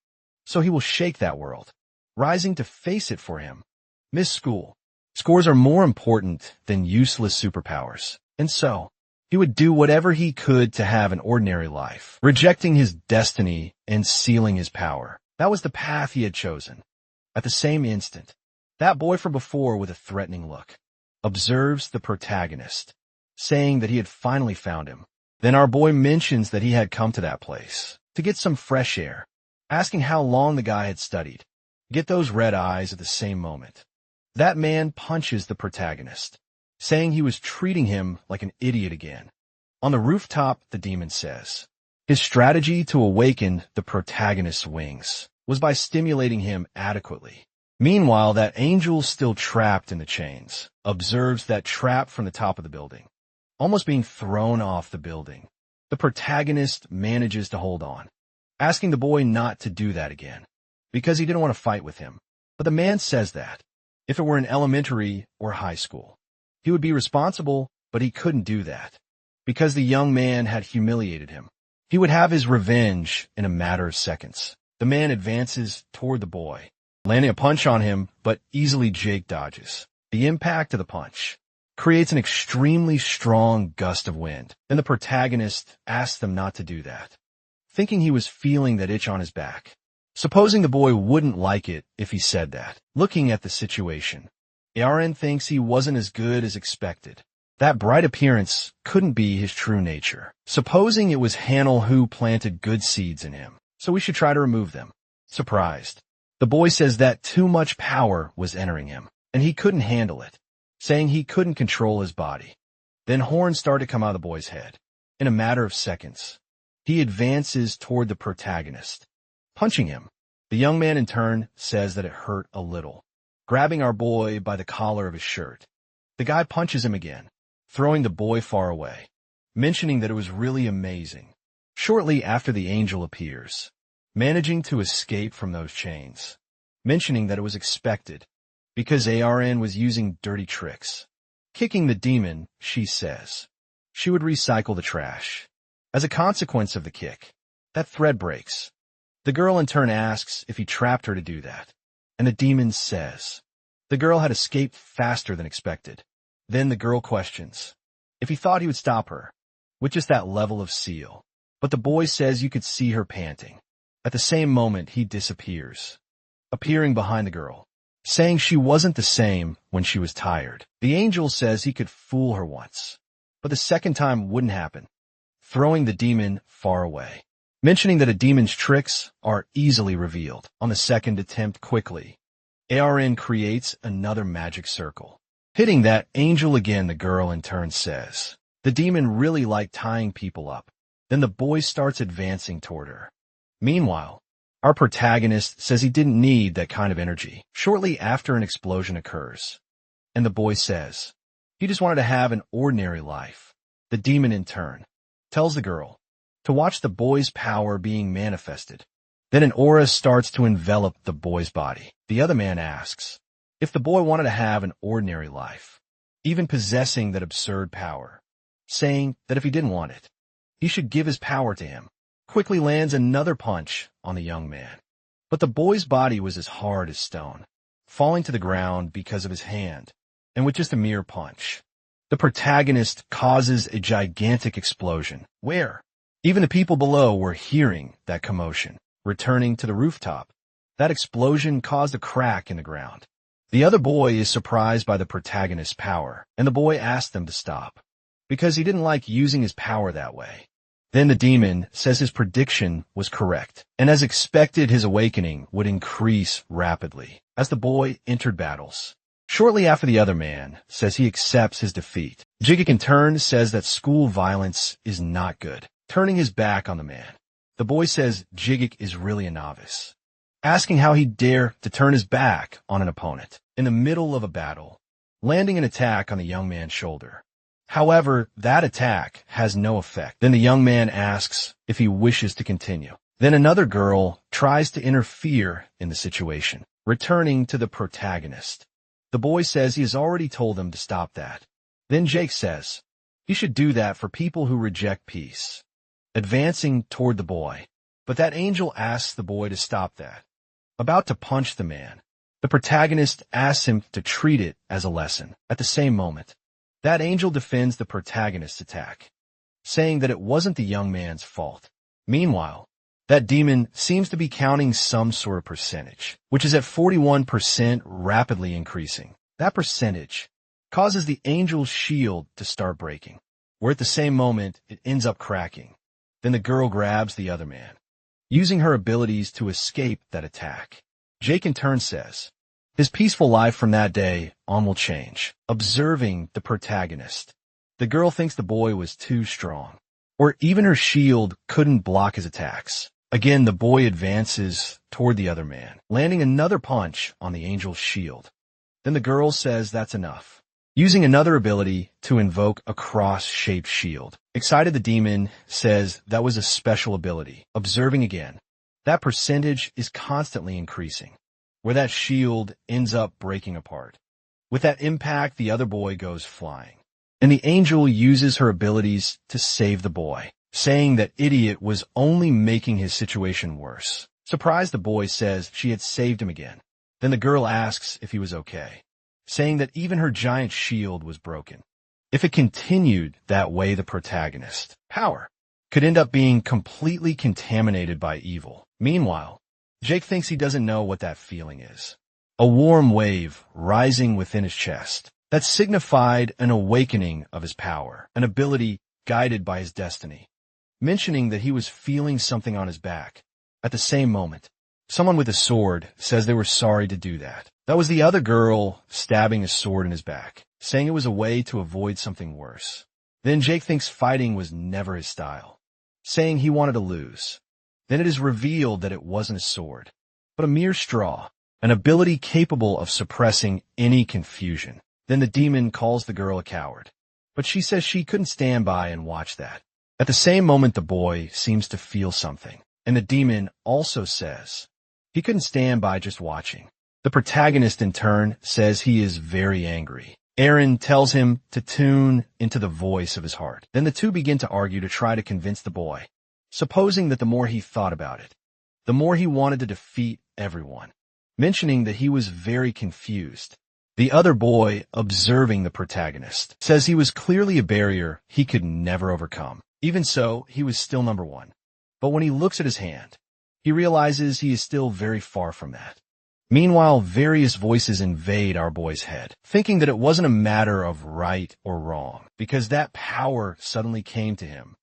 So he will shake that world, rising to face it for him. Miss School. Scores are more important than useless superpowers. And so he would do whatever he could to have an ordinary life, rejecting his destiny and sealing his power. That was the path he had chosen. At the same instant, that boy from before, with a threatening look, observes the protagonist, saying that he had finally found him. Then our boy mentions that he had come to that place to get some fresh air, asking how long the guy had studied. Get those red eyes. At the same moment, that man punches the protagonist, saying he was treating him like an idiot again. On the rooftop, the demon says his strategy to awaken the protagonist's wings was by stimulating him adequately. Meanwhile, that angel, still trapped in the chains, observes that trap from the top of the building, almost being thrown off the building. The protagonist manages to hold on, asking the boy not to do that again, because he didn't want to fight with him. But the man says that if it were in elementary or high school, he would be responsible, but he couldn't do that, because the young man had humiliated him. He would have his revenge in a matter of seconds. The man advances toward the boy, landing a punch on him, but easily Jake dodges. The impact of the punch creates an extremely strong gust of wind, and the protagonist asks them not to do that, thinking he was feeling that itch on his back. Supposing the boy wouldn't like it if he said that. Looking at the situation, Aaron thinks he wasn't as good as expected. That bright appearance couldn't be his true nature. Supposing it was Hanel who planted good seeds in him, so we should try to remove them. Surprised, the boy says that too much power was entering him, and he couldn't handle it, saying he couldn't control his body. Then horns start to come out of the boy's head. In a matter of seconds, he advances toward the protagonist, punching him. The young man in turn says that it hurt a little, grabbing our boy by the collar of his shirt. The guy punches him again, throwing the boy far away, mentioning that it was really amazing. Shortly after, the angel appears, managing to escape from those chains, mentioning that it was expected because ARN was using dirty tricks. Kicking the demon, she says she would recycle the trash. As a consequence of the kick, that thread breaks. The girl in turn asks if he trapped her to do that, and the demon says the girl had escaped faster than expected. Then the girl questions if he thought he would stop her with just that level of seal, but the boy says you could see her panting. At the same moment, he disappears, appearing behind the girl, saying she wasn't the same when she was tired. The angel says he could fool her once, but the second time wouldn't happen, throwing the demon far away, mentioning that a demon's tricks are easily revealed. On the second attempt, quickly, ARN creates another magic circle, hitting that angel again. The girl in turn says the demon really liked tying people up. Then the boy starts advancing toward her. Meanwhile, our protagonist says he didn't need that kind of energy. Shortly after, an explosion occurs, and the boy says he just wanted to have an ordinary life. The demon in turn tells the girl to watch the boy's power being manifested. Then an aura starts to envelop the boy's body. The other man asks if the boy wanted to have an ordinary life, even possessing that absurd power, saying that if he didn't want it, he should give his power to him. Quickly lands another punch on the young man, but the boy's body was as hard as stone, falling to the ground because of his hand, and with just a mere punch, the protagonist causes a gigantic explosion, where even the people below were hearing that commotion. Returning to the rooftop, that explosion caused a crack in the ground. The other boy is surprised by the protagonist's power, and the boy asks them to stop, because he didn't like using his power that way. Then the demon says his prediction was correct, and as expected, his awakening would increase rapidly as the boy entered battles. Shortly after, the other man says he accepts his defeat. Jigik in turn says that school violence is not good, turning his back on the man. The boy says Jigik is really a novice, asking how he'd dare to turn his back on an opponent in the middle of a battle, landing an attack on the young man's shoulder. However, that attack has no effect. Then the young man asks if he wishes to continue. Then another girl tries to interfere in the situation, returning to the protagonist. The boy says he has already told them to stop that. Then Jake says he should do that for people who reject peace, advancing toward the boy. But that angel asks the boy to stop that. About to punch the man, the protagonist asks him to treat it as a lesson. At the same moment, that angel defends the protagonist's attack, saying that it wasn't the young man's fault. Meanwhile, that demon seems to be counting some sort of percentage, which is at 41%, rapidly increasing. That percentage causes the angel's shield to start breaking, where at the same moment it ends up cracking. Then the girl grabs the other man, using her abilities to escape that attack. Jake in turn says his peaceful life from that day on will change. Observing the protagonist, the girl thinks the boy was too strong, or even her shield couldn't block his attacks. Again, the boy advances toward the other man, landing another punch on the angel's shield. Then the girl says that's enough, using another ability to invoke a cross-shaped shield. Excited, the demon says that was a special ability. Observing again, that percentage is constantly increasing, where that shield ends up breaking apart. With that impact, the other boy goes flying, and the angel uses her abilities to save the boy, saying that idiot was only making his situation worse. Surprised, the boy says she had saved him again. Then the girl asks if he was okay, saying that even her giant shield was broken. If it continued that way, the protagonist, power, could end up being completely contaminated by evil. Meanwhile, Jake thinks he doesn't know what that feeling is. A warm wave rising within his chest that signified an awakening of his power, an ability guided by his destiny, mentioning that he was feeling something on his back. At the same moment, someone with a sword says they were sorry to do that. That was the other girl stabbing a sword in his back, saying it was a way to avoid something worse. Then Jake thinks fighting was never his style, saying he wanted to lose. Then it is revealed that it wasn't a sword, but a mere straw, an ability capable of suppressing any confusion. Then the demon calls the girl a coward, but she says she couldn't stand by and watch that. At the same moment, the boy seems to feel something, and the demon also says he couldn't stand by just watching. The protagonist, in turn, says he is very angry. Aaron tells him to tune into the voice of his heart. Then the two begin to argue to try to convince the boy, supposing that the more he thought about it, the more he wanted to defeat everyone, mentioning that he was very confused. The other boy, observing the protagonist, says he was clearly a barrier he could never overcome. Even so, he was still number one. But when he looks at his hand, he realizes he is still very far from that. Meanwhile, various voices invade our boy's head, thinking that it wasn't a matter of right or wrong, because that power suddenly came to him.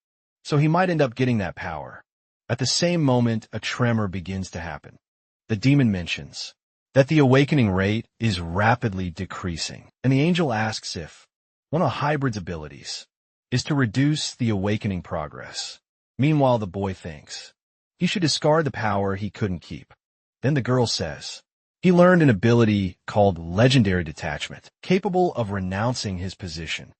So he might end up getting that power. At the same moment, a tremor begins to happen. The demon mentions that the awakening rate is rapidly decreasing, and the angel asks if one of Hybrid's abilities is to reduce the awakening progress. Meanwhile, the boy thinks he should discard the power he couldn't keep. Then the girl says he learned an ability called Legendary Detachment, capable of renouncing his position.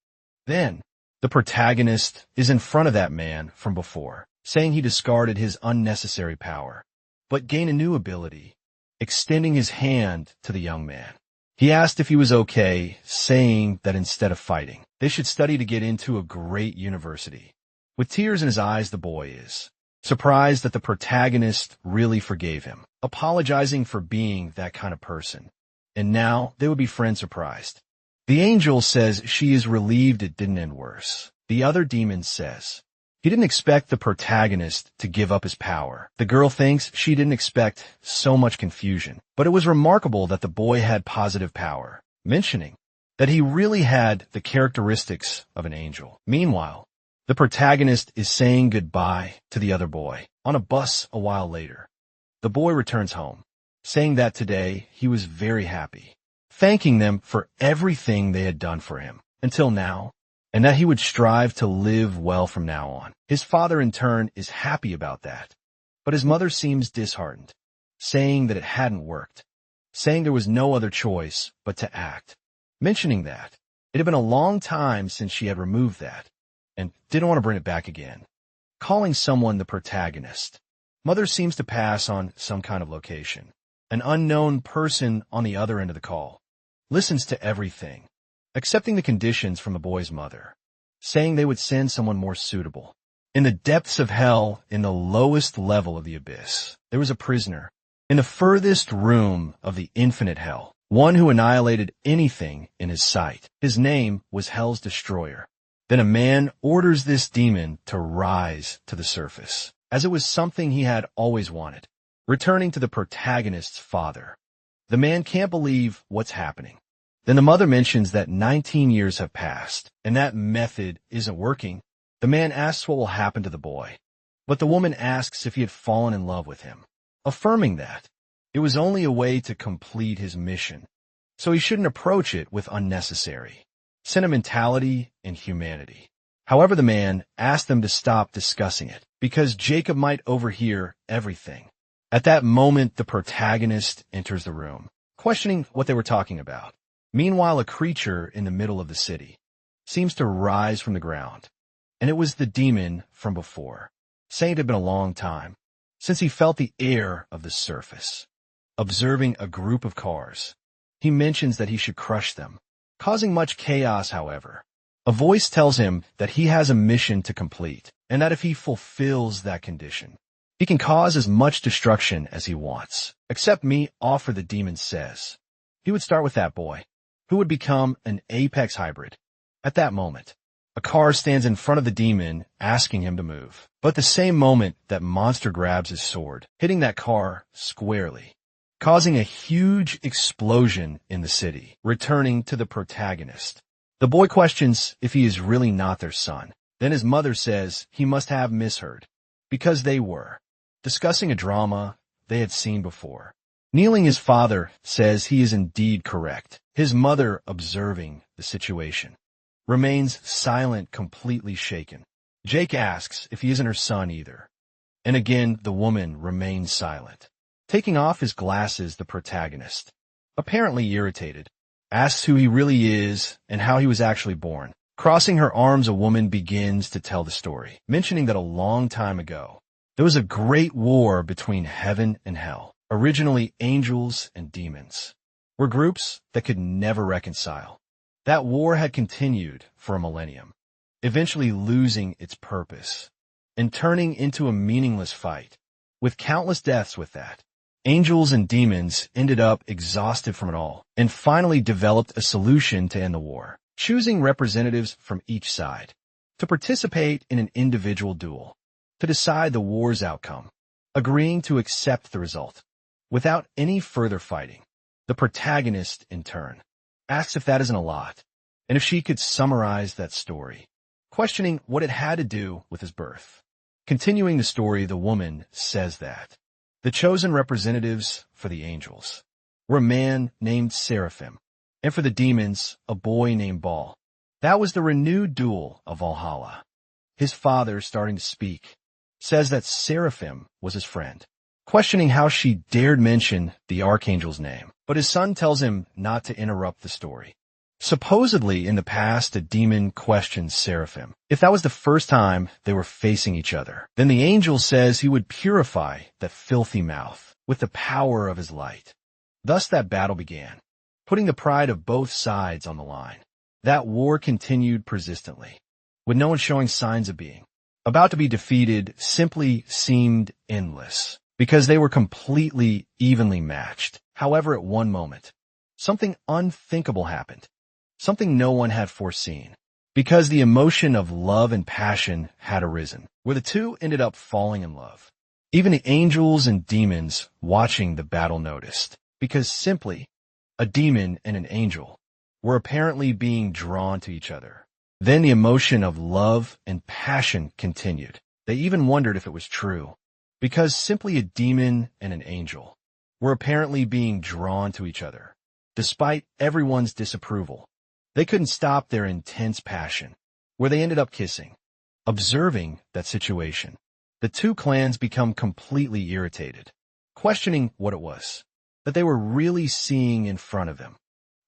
Then the protagonist is in front of that man from before, saying he discarded his unnecessary power, but gained a new ability, extending his hand to the young man. He asked if he was okay, saying that instead of fighting, they should study to get into a great university. With tears in his eyes, the boy is surprised that the protagonist really forgave him, apologizing for being that kind of person. And now they would be friends, surprised. The angel says she is relieved it didn't end worse. The other demon says he didn't expect the protagonist to give up his power. The girl thinks she didn't expect so much confusion, but it was remarkable that the boy had positive power, mentioning that he really had the characteristics of an angel. Meanwhile, the protagonist is saying goodbye to the other boy on a bus a while later. The boy returns home, saying that today he was very happy, thanking them for everything they had done for him until now, and that he would strive to live well from now on. His father, in turn, is happy about that, but his mother seems disheartened, saying that it hadn't worked, saying there was no other choice but to act, mentioning that it had been a long time since she had removed that, and didn't want to bring it back again. Calling someone the protagonist, mother seems to pass on some kind of location. An unknown person on the other end of the call listens to everything, accepting the conditions from the boy's mother, saying they would send someone more suitable. In the depths of hell, in the lowest level of the abyss, there was a prisoner. In the furthest room of the infinite hell, one who annihilated anything in his sight. His name was Hell's Destroyer. Then a man orders this demon to rise to the surface, as it was something he had always wanted, returning to the protagonist's father. The man can't believe what's happening. Then the mother mentions that 19 years have passed, and that method isn't working. The man asks what will happen to the boy, but the woman asks if he had fallen in love with him, affirming that it was only a way to complete his mission, so he shouldn't approach it with unnecessary sentimentality and humanity. However, the man asked them to stop discussing it, because Jacob might overhear everything. At that moment, the protagonist enters the room, questioning what they were talking about. Meanwhile, a creature in the middle of the city seems to rise from the ground, and it was the demon from before, saying it had been a long time since he felt the air of the surface. Observing a group of cars, he mentions that he should crush them, causing much chaos. However, a voice tells him that he has a mission to complete, and that if he fulfills that condition, He can cause as much destruction as he wants. Accept me, offer, the demon says. He would start with that boy, who would become an apex hybrid. At that moment, a car stands in front of the demon, asking him to move. But at the same moment, that monster grabs his sword, hitting that car squarely, causing a huge explosion in the city, returning to the protagonist. The boy questions if he is really not their son. Then his mother says he must have misheard, because they were discussing a drama they had seen before. Kneeling, his father says he is indeed correct. His mother, observing the situation, remains silent, completely shaken. Jake asks if he isn't her son either. And again, the woman remains silent. Taking off his glasses, the protagonist, apparently irritated, asks who he really is and how he was actually born. Crossing her arms, a woman begins to tell the story, mentioning that a long time ago, there was a great war between heaven and hell. Originally, angels and demons were groups that could never reconcile. That war had continued for a millennium, eventually losing its purpose and turning into a meaningless fight, with countless deaths with that. Angels and demons ended up exhausted from it all and finally developed a solution to end the war, choosing representatives from each side to participate in an individual duel to decide the war's outcome, agreeing to accept the result without any further fighting. The protagonist, in turn, asks if that isn't a lot, and if she could summarize that story, questioning what it had to do with his birth. Continuing the story, the woman says that the chosen representatives for the angels were a man named Seraphim, and for the demons, a boy named Baal. That was the renewed duel of Valhalla. His father, starting to speak, says that Seraphim was his friend, questioning how she dared mention the archangel's name. But his son tells him not to interrupt the story. Supposedly, in the past, a demon questions Seraphim if that was the first time they were facing each other. Then the angel says he would purify that filthy mouth with the power of his light. Thus that battle began, putting the pride of both sides on the line. That war continued persistently, with no one showing signs of being about to be defeated. Simply seemed endless, because they were completely evenly matched. However, at one moment, something unthinkable happened, something no one had foreseen, because the emotion of love and passion had arisen, where the two ended up falling in love. Even the angels and demons watching the battle noticed, because simply a demon and an angel were apparently being drawn to each other. Then the emotion of love and passion continued. They even wondered if it was true, because simply a demon and an angel were apparently being drawn to each other. Despite everyone's disapproval, they couldn't stop their intense passion, where they ended up kissing. Observing that situation, the two clans become completely irritated, questioning what it was that they were really seeing in front of them.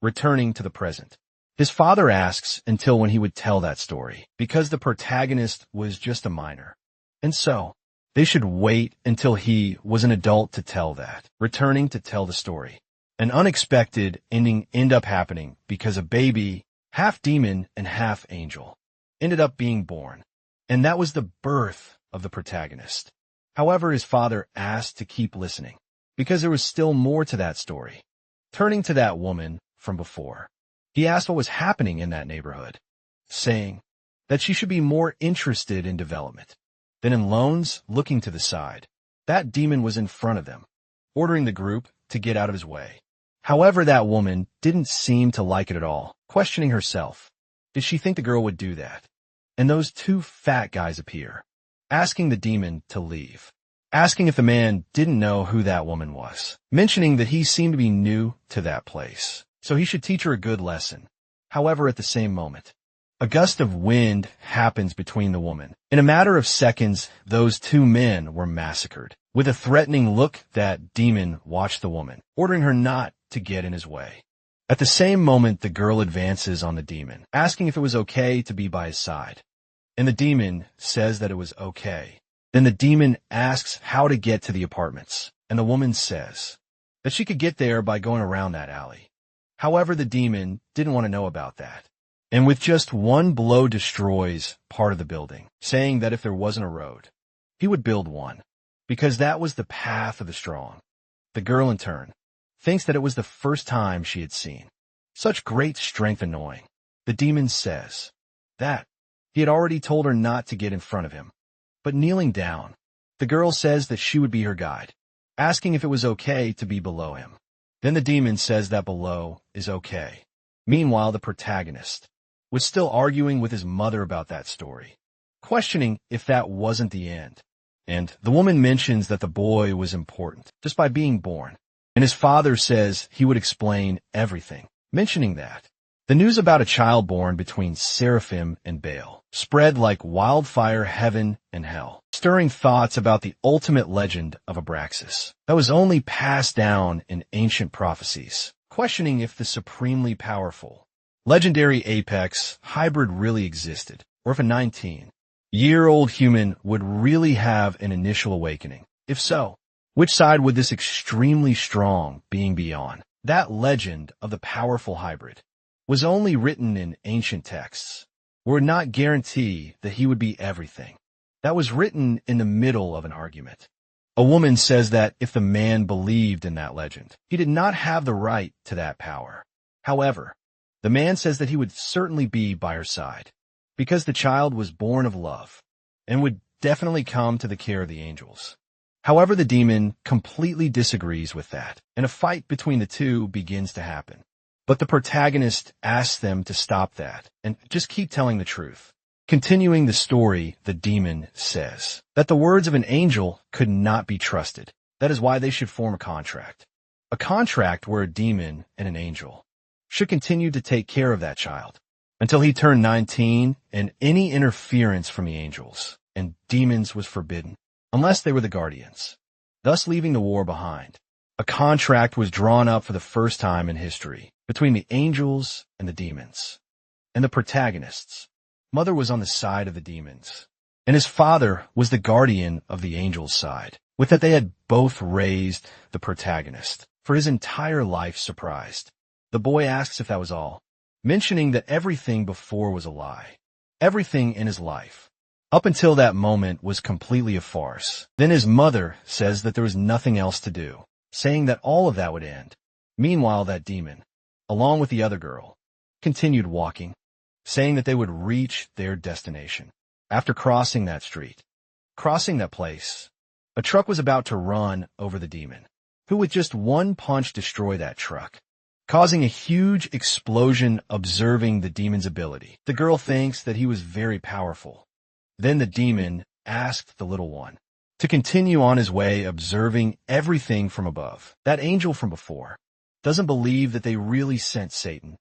Returning to the present, his father asks until when he would tell that story, because the protagonist was just a minor, and so they should wait until he was an adult to tell that. Returning to tell the story, an unexpected ending ended up happening because a baby, half demon and half angel, ended up being born, and that was the birth of the protagonist. However, his father asked to keep listening, because there was still more to that story. Turning to that woman from before, he asked what was happening in that neighborhood, saying that she should be more interested in development than in loans. Looking to the side, that demon was in front of them, ordering the group to get out of his way. However, that woman didn't seem to like it at all, questioning herself. Did she think the girl would do that? And those two fat guys appear, asking the demon to leave, asking if the man didn't know who that woman was, mentioning that he seemed to be new to that place, so he should teach her a good lesson. However, at the same moment, a gust of wind happens between the woman. In a matter of seconds, those two men were massacred. With a threatening look, that demon watched the woman, ordering her not to get in his way. At the same moment, the girl advances on the demon, asking if it was okay to be by his side. And the demon says that it was okay. Then the demon asks how to get to the apartments, and the woman says that she could get there by going around that alley. However, the demon didn't want to know about that, and with just one blow destroys part of the building, saying that if there wasn't a road, he would build one. because that was the path of the strong. The girl, in turn, thinks that it was the first time she had seen such great strength annoying. The demon says that he had already told her not to get in front of him. But kneeling down, the girl says that she would be her guide, asking if it was okay to be below him. Then the demon says that below is okay. Meanwhile, the protagonist was still arguing with his mother about that story, questioning if that wasn't the end. And the woman mentions that the boy was important just by being born, and his father says he would explain everything, mentioning that the news about a child born between Seraphim and Baal spread like wildfire heaven and hell, stirring thoughts about the ultimate legend of Abraxas that was only passed down in ancient prophecies, questioning if the supremely powerful, legendary apex hybrid really existed, or if a 19-year-old human would really have an initial awakening. If so, which side would this extremely strong being be on? That legend of the powerful hybrid was only written in ancient texts, would not guarantee that he would be everything. That was written in the middle of an argument. A woman says that if the man believed in that legend, he did not have the right to that power. However, the man says that he would certainly be by her side, because the child was born of love, and would definitely come to the care of the angels. However, the demon completely disagrees with that, and a fight between the two begins to happen. But the protagonist asks them to stop that and just keep telling the truth. Continuing the story, the demon says that the words of an angel could not be trusted. That is why they should form a contract. A contract where a demon and an angel should continue to take care of that child until he turned 19, and any interference from the angels and demons was forbidden, unless they were the guardians, thus leaving the war behind. A contract was drawn up for the first time in history between the angels and the demons. And the protagonist's mother was on the side of the demons, and his father was the guardian of the angels' side, with that they had both raised the protagonist for his entire life surprised. The boy asks if that was all, mentioning that everything before was a lie. Everything in his life, up until that moment, was completely a farce. Then his mother says that there was nothing else to do, saying that all of that would end. Meanwhile, that demon, along with the other girl, continued walking, saying that they would reach their destination. After crossing that street, crossing that place, a truck was about to run over the demon, who with just one punch destroyed that truck, causing a huge explosion. Observing the demon's ability, the girl thinks that he was very powerful. Then the demon asked the little one to continue on his way, observing everything from above. That angel from before doesn't believe that they really sent Satan.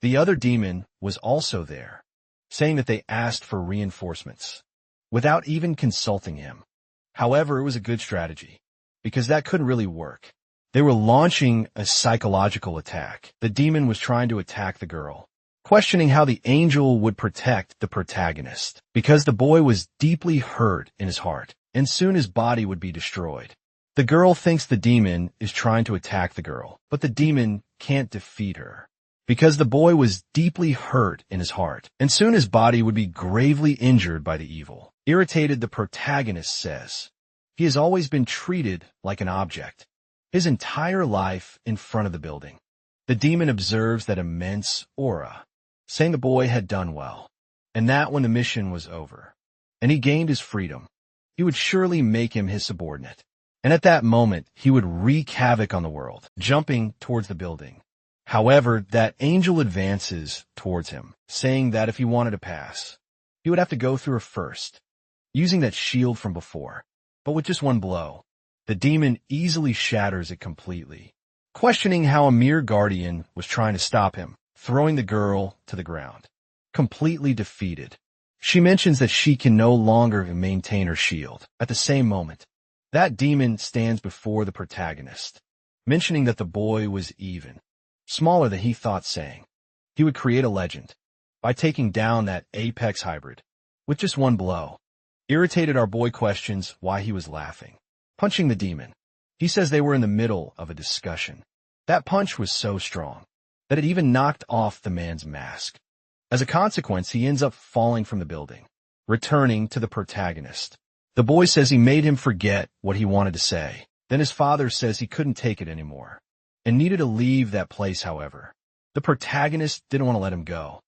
The other demon was also there, saying that they asked for reinforcements without even consulting him. However, it was a good strategy, because that couldn't really work. They were launching a psychological attack. The demon was trying to attack the girl, questioning how the angel would protect the protagonist, because the boy was deeply hurt in his heart, and soon his body would be destroyed. The girl thinks the demon is trying to attack the girl, but the demon can't defeat her, because the boy was deeply hurt in his heart, and soon his body would be gravely injured by the evil. Irritated, the protagonist says he has always been treated like an object, his entire life in front of the building. The demon observes that immense aura, saying the boy had done well, and that when the mission was over, and he gained his freedom, he would surely make him his subordinate. And at that moment, he would wreak havoc on the world, jumping towards the building. However, that angel advances towards him, saying that if he wanted to pass, he would have to go through her first, using that shield from before. But with just one blow, the demon easily shatters it completely, questioning how a mere guardian was trying to stop him, throwing the girl to the ground. Completely defeated, she mentions that she can no longer maintain her shield. At the same moment, that demon stands before the protagonist, mentioning that the boy was even smaller than he thought, saying he would create a legend by taking down that apex hybrid with just one blow. Irritated, our boy questions why he was laughing, punching the demon. He says they were in the middle of a discussion. That punch was so strong that it even knocked off the man's mask. As a consequence, he ends up falling from the building, returning to the protagonist, The boy says he made him forget what he wanted to say. Then his father says he couldn't take it anymore and needed to leave that place, however. The protagonist didn't want to let him go,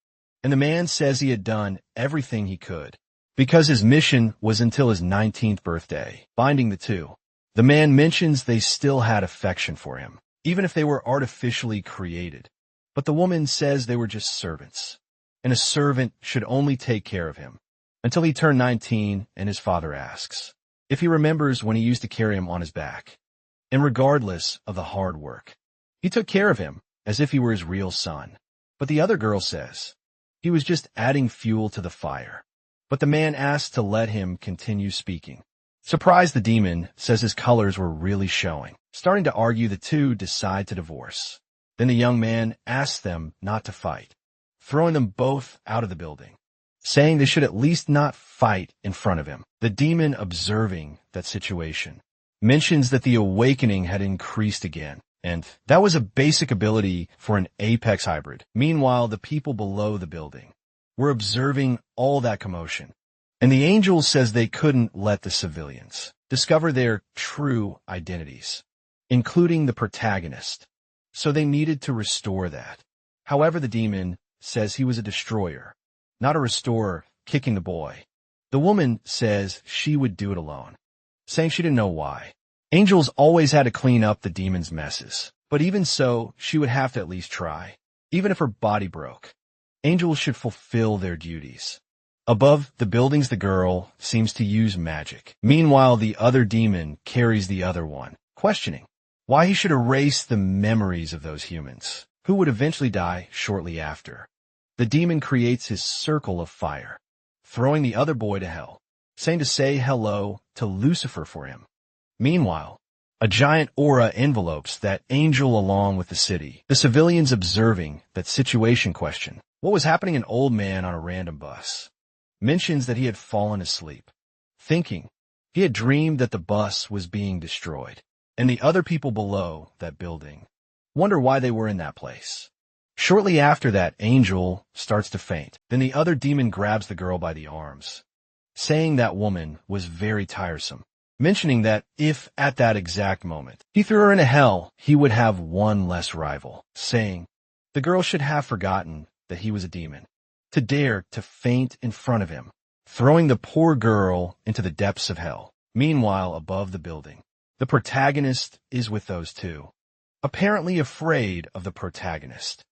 and the man says he had done everything he could because his mission was until his 19th birthday, binding the two. The man mentions they still had affection for him, even if they were artificially created. But the woman says they were just servants, and a servant should only take care of him until he turned 19, and his father asks if he remembers when he used to carry him on his back. And regardless of the hard work, he took care of him as if he were his real son. But the other girl says he was just adding fuel to the fire. But the man asks to let him continue speaking. Surprised, the demon says his colors were really showing. Starting to argue, the two decide to divorce. Then the young man asks them not to fight, throwing them both out of the building, saying they should at least not fight in front of him. The demon, observing that situation, mentions that the awakening had increased again, and that was a basic ability for an apex hybrid. Meanwhile, the people below the building were observing all that commotion, and the angel says they couldn't let the civilians discover their true identities, including the protagonist, so they needed to restore that. However, the demon says he was a destroyer, not a restorer, kicking the boy. The woman says she would do it alone, saying she didn't know why. Angels always had to clean up the demon's messes, but even so, she would have to at least try. Even if her body broke, angels should fulfill their duties. Above the buildings, the girl seems to use magic. Meanwhile, the other demon carries the other one, questioning why he should erase the memories of those humans, who would eventually die shortly after. The demon creates his circle of fire, throwing the other boy to hell, saying to say hello to Lucifer for him. Meanwhile, a giant aura envelopes that angel along with the city. The civilians, observing that situation, question what was happening. An old man on a random bus mentions that he had fallen asleep, thinking he had dreamed that the bus was being destroyed, and the other people below that building wonder why they were in that place. Shortly after that, angel starts to faint. Then the other demon grabs the girl by the arms, saying that woman was very tiresome, mentioning that if at that exact moment he threw her into hell, he would have one less rival, saying the girl should have forgotten that he was a demon to dare to faint in front of him, throwing the poor girl into the depths of hell. Meanwhile, above the building, the protagonist is with those two, apparently afraid of the protagonist.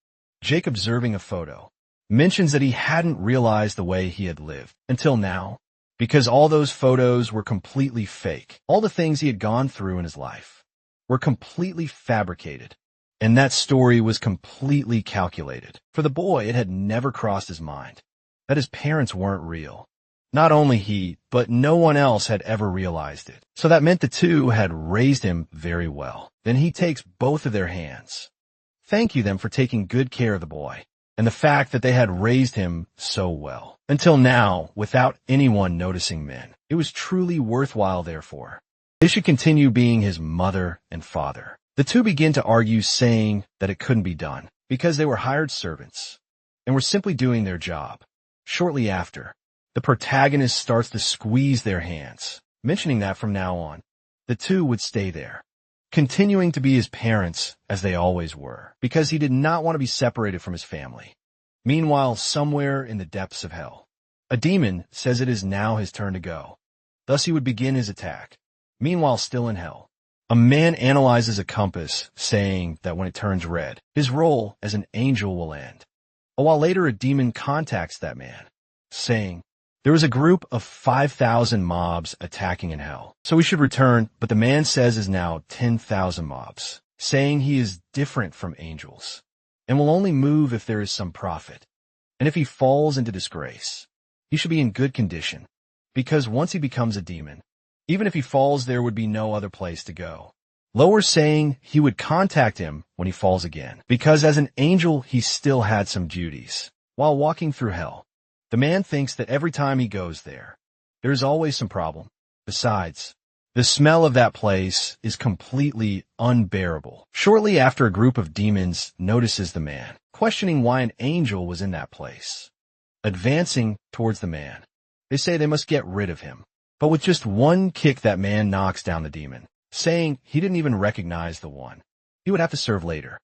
Jake, observing a photo, mentions that he hadn't realized the way he had lived until now, because all those photos were completely fake. All the things he had gone through in his life were completely fabricated, and that story was completely calculated. For the boy, it had never crossed his mind that his parents weren't real. Not only he, but no one else had ever realized it. So that meant the two had raised him very well. Then he takes both of their hands, thank you them for taking good care of the boy, and the fact that they had raised him so well. Until now, without anyone noticing men. It was truly worthwhile, therefore. They should continue being his mother and father. The two begin to argue, saying that it couldn't be done, because they were hired servants, and were simply doing their job. Shortly after, the protagonist starts to squeeze their hands, mentioning that from now on, the two would stay there, continuing to be his parents as they always were, because he did not want to be separated from his family. Meanwhile, somewhere in the depths of hell, a demon says it is now his turn to go. Thus he would begin his attack. Meanwhile, still in hell, a man analyzes a compass, saying that when it turns red, his role as an angel will end. A while later, a demon contacts that man, saying there was a group of 5,000 mobs attacking in hell, so he should return, but the man says is now 10,000 mobs, saying he is different from angels, and will only move if there is some profit. And if he falls into disgrace, he should be in good condition, because once he becomes a demon, even if he falls, there would be no other place to go. Lower, saying he would contact him when he falls again, because as an angel he still had some duties. While walking through hell, the man thinks that every time he goes there, there's always some problem. Besides, the smell of that place is completely unbearable. Shortly after, a group of demons notices the man, questioning why an angel was in that place. Advancing towards the man, they say they must get rid of him. But with just one kick, that man knocks down the demon, saying he didn't even recognize the one he would have to serve later.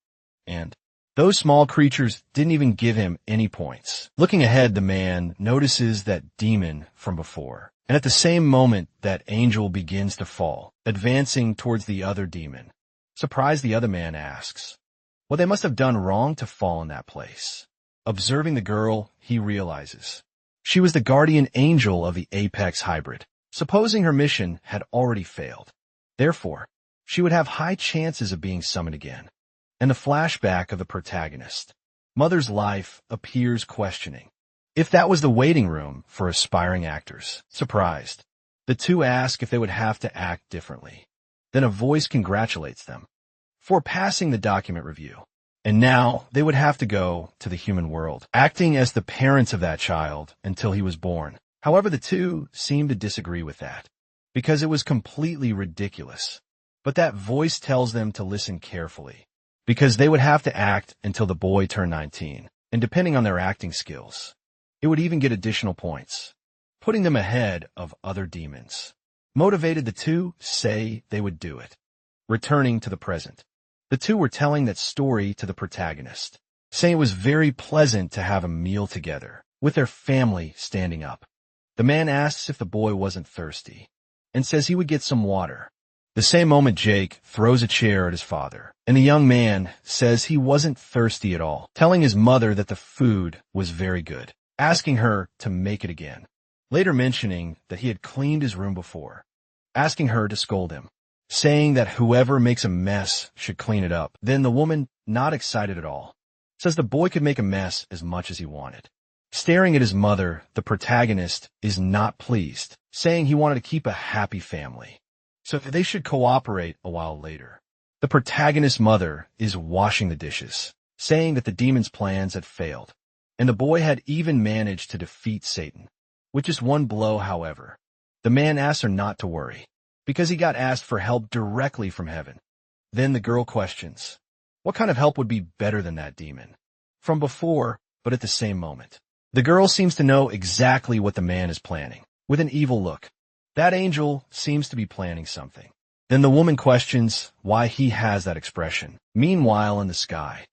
And those small creatures didn't even give him any points. Looking ahead, the man notices that demon from before. And at the same moment, that angel begins to fall, advancing towards the other demon. Surprised, the other man asks what they must have done wrong to fall in that place. Observing the girl, he realizes she was the guardian angel of the Apex hybrid, supposing her mission had already failed. Therefore, she would have high chances of being summoned again. And the flashback of the protagonist. Mother's life appears questioning if that was the waiting room for aspiring actors. Surprised, the two ask if they would have to act differently. Then a voice congratulates them for passing the document review. And now they would have to go to the human world, acting as the parents of that child until he was born. However, the two seem to disagree with that, because it was completely ridiculous. But that voice tells them to listen carefully, because they would have to act until the boy turned 19, and depending on their acting skills, it would even get additional points, putting them ahead of other demons. Motivated, the two say they would do it. Returning to the present, the two were telling that story to the protagonist, saying it was very pleasant to have a meal together, with their family standing up. The man asks if the boy wasn't thirsty, and says he would get some water. The same moment, Jake throws a chair at his father, and the young man says he wasn't thirsty at all, telling his mother that the food was very good, asking her to make it again. Later mentioning that he had cleaned his room before, asking her to scold him, saying that whoever makes a mess should clean it up. Then the woman, not excited at all, says the boy could make a mess as much as he wanted. Staring at his mother, the protagonist is not pleased, saying he wanted to keep a happy family, so they should cooperate. A while later, the protagonist's mother is washing the dishes, saying that the demon's plans had failed, and the boy had even managed to defeat Satan. With just one blow, however, the man asks her not to worry, because he got asked for help directly from heaven. Then the girl questions, what kind of help would be better than that demon from before, but at the same moment, the girl seems to know exactly what the man is planning. With an evil look, that angel seems to be planning something. Then the woman questions why he has that expression. Meanwhile, in the sky,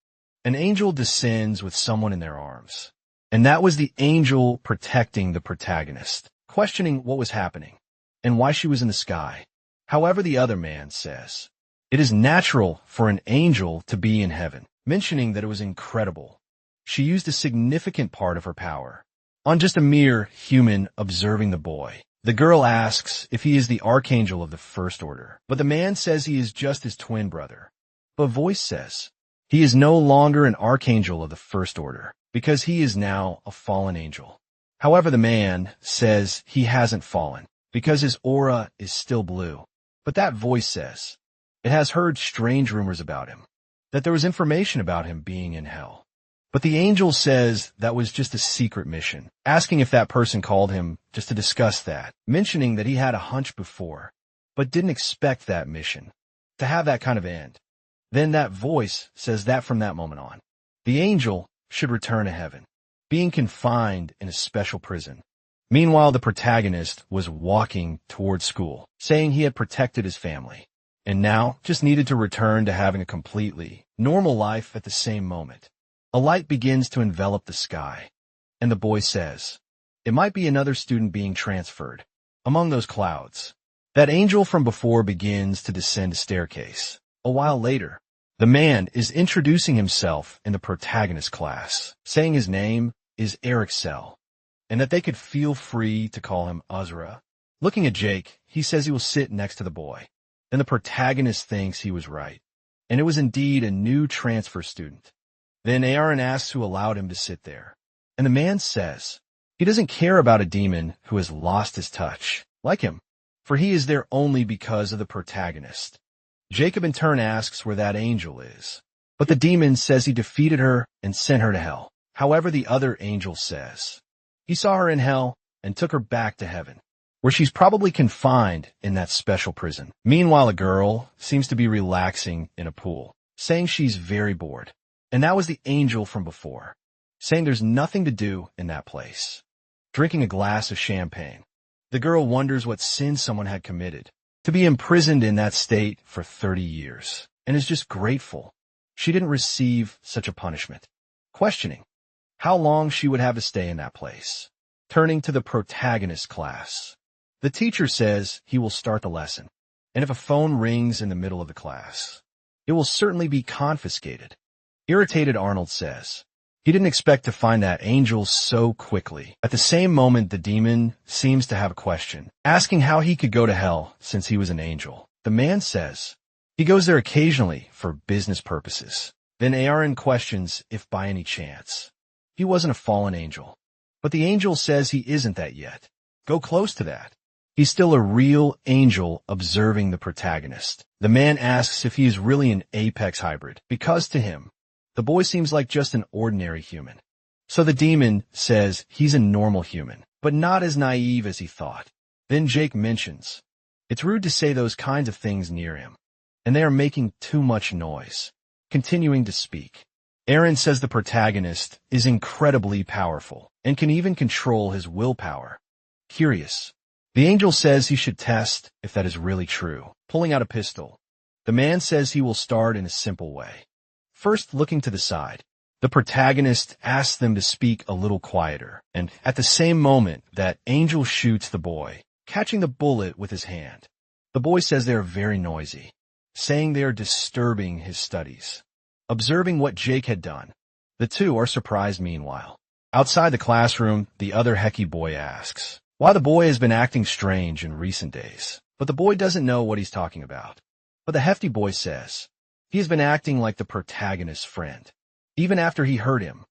an angel descends with someone in their arms. And that was the angel protecting the protagonist, questioning what was happening and why she was in the sky. However, the other man says, it is natural for an angel to be in heaven, mentioning that it was incredible. She used a significant part of her power on just a mere human observing the boy. The girl asks if he is the archangel of the first order, but the man says he is just his twin brother. But a voice says he is no longer an archangel of the first order, because he is now a fallen angel. However, the man says he hasn't fallen, because his aura is still blue. But that voice says it has heard strange rumors about him, that there was information about him being in hell. But the angel says that was just a secret mission, asking if that person called him just to discuss that, mentioning that he had a hunch before, but didn't expect that mission to have that kind of end. Then that voice says that from that moment on, the angel should return to heaven, being confined in a special prison. Meanwhile, the protagonist was walking towards school, saying he had protected his family, and now just needed to return to having a completely normal life. At the same moment, a light begins to envelop the sky, and the boy says, it might be another student being transferred. Among those clouds, that angel from before begins to descend a staircase. A while later, the man is introducing himself in the protagonist class, saying his name is Eric Sell, and that they could feel free to call him Uzra. Looking at Jake, he says he will sit next to the boy, and the protagonist thinks he was right, and it was indeed a new transfer student. Then Aaron asks who allowed him to sit there, and the man says he doesn't care about a demon who has lost his touch, like him, for he is there only because of the protagonist. Jacob in turn asks where that angel is, but the demon says he defeated her and sent her to hell. However, the other angel says he saw her in hell and took her back to heaven, where she's probably confined in that special prison. Meanwhile, a girl seems to be relaxing in a pool, saying she's very bored. And that was the angel from before, saying there's nothing to do in that place, drinking a glass of champagne. The girl wonders what sin someone had committed to be imprisoned in that state for 30 years, and is just grateful she didn't receive such a punishment, questioning how long she would have to stay in that place. Turning to the protagonist class, the teacher says he will start the lesson, and if a phone rings in the middle of the class, it will certainly be confiscated. Irritated Arnold says he didn't expect to find that angel so quickly. At the same moment, the demon seems to have a question, asking how he could go to hell since he was an angel. The man says he goes there occasionally for business purposes. Then Aaron questions if by any chance he wasn't a fallen angel. But the angel says he isn't that yet. Go close to that. He's still a real angel observing the protagonist. The man asks if he is really an apex hybrid, because to him, the boy seems like just an ordinary human. So the demon says he's a normal human, but not as naive as he thought. Then Jake mentions it's rude to say those kinds of things near him, and they are making too much noise. Continuing to speak, Aaron says the protagonist is incredibly powerful and can even control his willpower. Curious, the angel says he should test if that is really true, pulling out a pistol. The man says he will start in a simple way. First, looking to the side, the protagonist asks them to speak a little quieter, and at the same moment, that angel shoots the boy, catching the bullet with his hand. The boy says they are very noisy, saying they are disturbing his studies. Observing what Jake had done, the two are surprised meanwhile. Outside the classroom, the other Hecky boy asks why the boy has been acting strange in recent days, but the boy doesn't know what he's talking about. But the hefty boy says he has been acting like the protagonist's friend, even after he hurt him.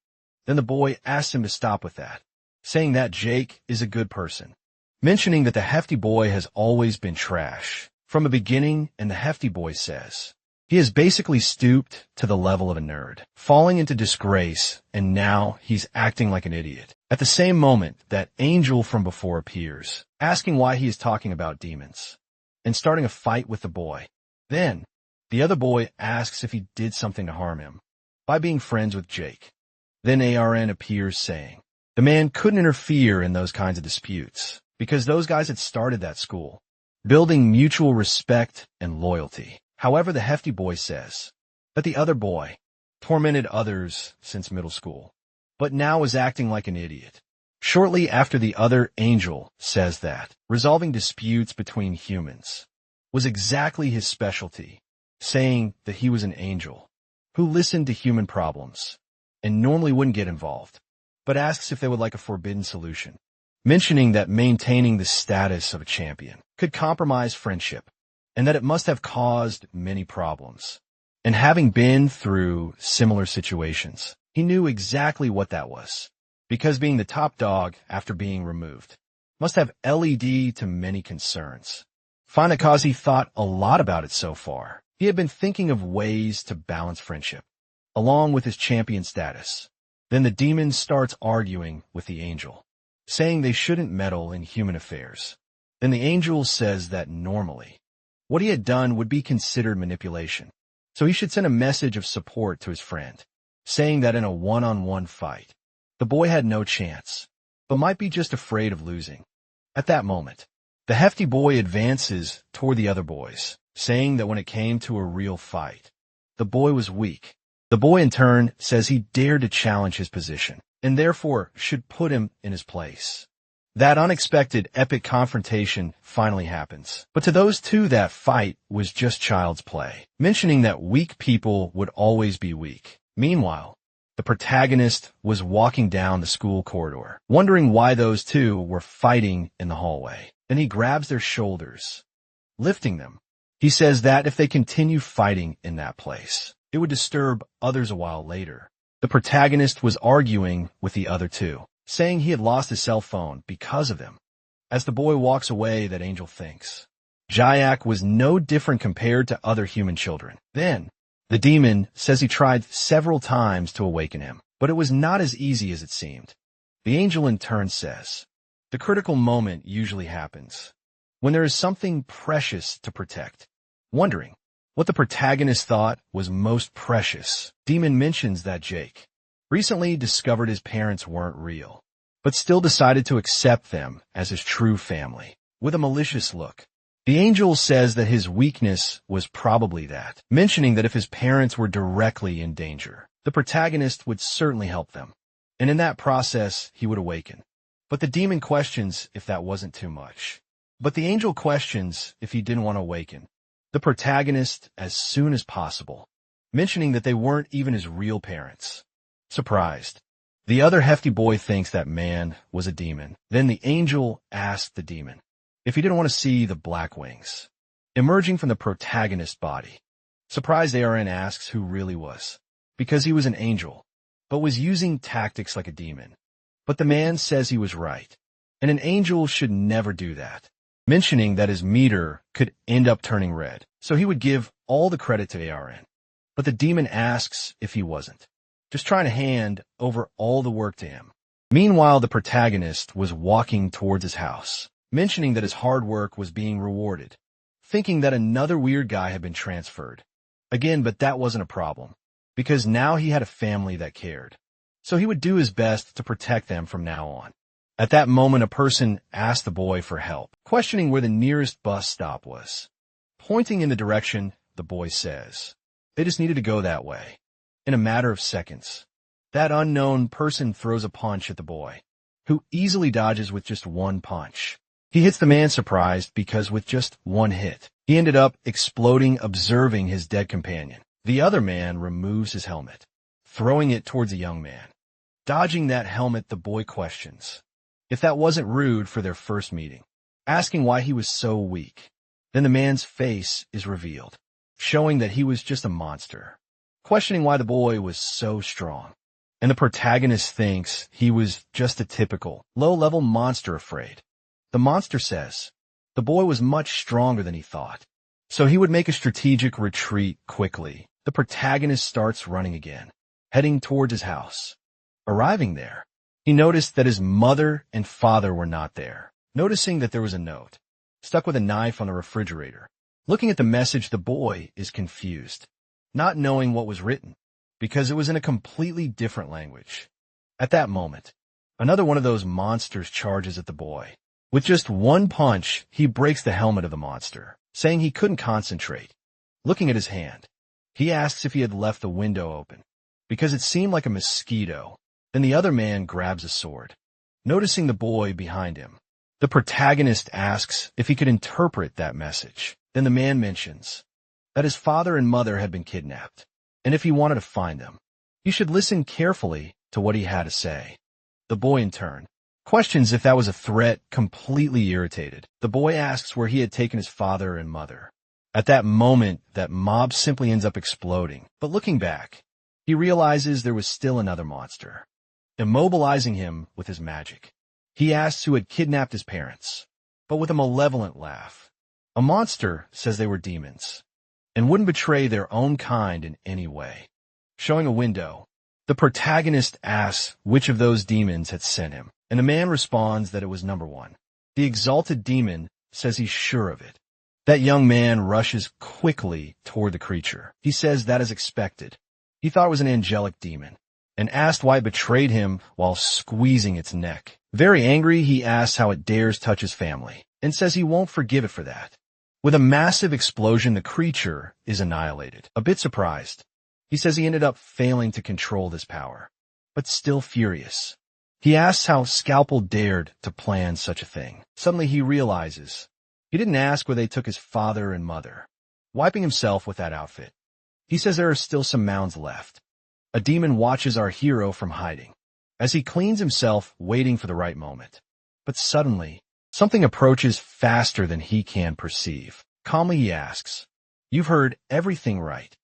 Then the boy asks him to stop with that, saying that Jake is a good person, mentioning that the hefty boy has always been trash from the beginning, and the hefty boy says he has basically stooped to the level of a nerd, falling into disgrace, and now he's acting like an idiot. At the same moment, that angel from before appears, asking why he is talking about demons, and starting a fight with the boy. Then, the other boy asks if he did something to harm him by being friends with Jake. Then ARN appears saying the man couldn't interfere in those kinds of disputes because those guys had started that school, building mutual respect and loyalty. However, the hefty boy says that the other boy tormented others since middle school, but now is acting like an idiot. Shortly after, the other angel says that resolving disputes between humans was exactly his specialty, saying that he was an angel who listened to human problems and normally wouldn't get involved, but asks if they would like a forbidden solution, mentioning that maintaining the status of a champion could compromise friendship and that it must have caused many problems. And having been through similar situations, he knew exactly what that was, because being the top dog after being removed must have led to many concerns. Fanakazi thought a lot about it so far. He had been thinking of ways to balance friendship, along with his champion status. Then the demon starts arguing with the angel, saying they shouldn't meddle in human affairs. Then the angel says that normally, what he had done would be considered manipulation, so he should send a message of support to his friend, saying that in a one-on-one fight, the boy had no chance, but might be just afraid of losing. At that moment, the hefty boy advances toward the other boys, saying that when it came to a real fight, the boy was weak. The boy in turn says he dared to challenge his position, and therefore should put him in his place. That unexpected epic confrontation finally happens, but to those two that fight was just child's play, mentioning that weak people would always be weak. Meanwhile, the protagonist was walking down the school corridor, wondering why those two were fighting in the hallway. Then he grabs their shoulders, lifting them. He says that if they continue fighting in that place, it would disturb others a while later. The protagonist was arguing with the other two, saying he had lost his cell phone because of them. As the boy walks away, that angel thinks Jayak was no different compared to other human children. Then, the demon says he tried several times to awaken him, but it was not as easy as it seemed. The angel in turn says the critical moment usually happens when there is something precious to protect. Wondering what the protagonist thought was most precious, demon mentions that Jake recently discovered his parents weren't real, but still decided to accept them as his true family. with a malicious look. The angel says that his weakness was probably that, mentioning that if his parents were directly in danger, the protagonist would certainly help them, and in that process, he would awaken. But the demon questions if that wasn't too much. But the angel questions if he didn't want to awaken the protagonist as soon as possible, mentioning that they weren't even his real parents. Surprised, the other hefty boy thinks that man was a demon. Then the angel asked the demon if he didn't want to see the black wings emerging from the protagonist's body. Surprised, ARN asks who really was, because he was an angel, but was using tactics like a demon. But the man says he was right, and an angel should never do that, mentioning that his meter could end up turning red, so he would give all the credit to ARN. But the demon asks if he wasn't, just trying to hand over all the work to him. Meanwhile, the protagonist was walking towards his house, mentioning that his hard work was being rewarded, thinking that another weird guy had been transferred. Again, but that wasn't a problem, because now he had a family that cared. So he would do his best to protect them from now on. At that moment, a person asked the boy for help, questioning where the nearest bus stop was. Pointing in the direction, the boy says they just needed to go that way. In a matter of seconds, that unknown person throws a punch at the boy, who easily dodges with just one punch. He hits the man, surprised because with just one hit, he ended up exploding, observing his dead companion. The other man removes his helmet, throwing it towards the young man. Dodging that helmet, the boy questions if that wasn't rude for their first meeting, asking why he was so weak. Then the man's face is revealed, showing that he was just a monster, questioning why the boy was so strong. And the protagonist thinks he was just a typical, low-level monster afraid. The monster says the boy was much stronger than he thought, so he would make a strategic retreat quickly. The protagonist starts running again, heading towards his house. Arriving there, he noticed that his mother and father were not there. Noticing that there was a note stuck with a knife on the refrigerator. Looking at the message, the boy is confused, not knowing what was written, because it was in a completely different language. At that moment, another one of those monsters charges at the boy. With just one punch, he breaks the helmet of the monster, saying he couldn't concentrate. Looking at his hand, he asks if he had left the window open, because it seemed like a mosquito. Then the other man grabs a sword. Noticing the boy behind him, the protagonist asks if he could interpret that message. Then the man mentions that his father and mother had been kidnapped, and if he wanted to find them, he should listen carefully to what he had to say. The boy, in turn, questions if that was a threat. Completely irritated, the boy asks where he had taken his father and mother. At that moment, that mob simply ends up exploding. But looking back, he realizes there was still another monster, immobilizing him with his magic. He asks who had kidnapped his parents, but with a malevolent laugh. A monster says they were demons, and wouldn't betray their own kind in any way. Showing a window, the protagonist asks which of those demons had sent him, and the man responds that it was number one. The exalted demon says he's sure of it. That young man rushes quickly toward the creature. He says that is expected. He thought it was an angelic demon, and asked why it betrayed him while squeezing its neck. Very angry, he asks how it dares touch his family, and says he won't forgive it for that. With a massive explosion, the creature is annihilated. A bit surprised, he says he ended up failing to control this power, but still furious. He asks how Scalpel dared to plan such a thing. Suddenly he realizes he didn't ask where they took his father and mother. Wiping himself with that outfit, he says there are still some mounds left. A demon watches our hero from hiding as he cleans himself, waiting for the right moment. But suddenly, something approaches faster than he can perceive. Calmly he asks, "You've heard everything right."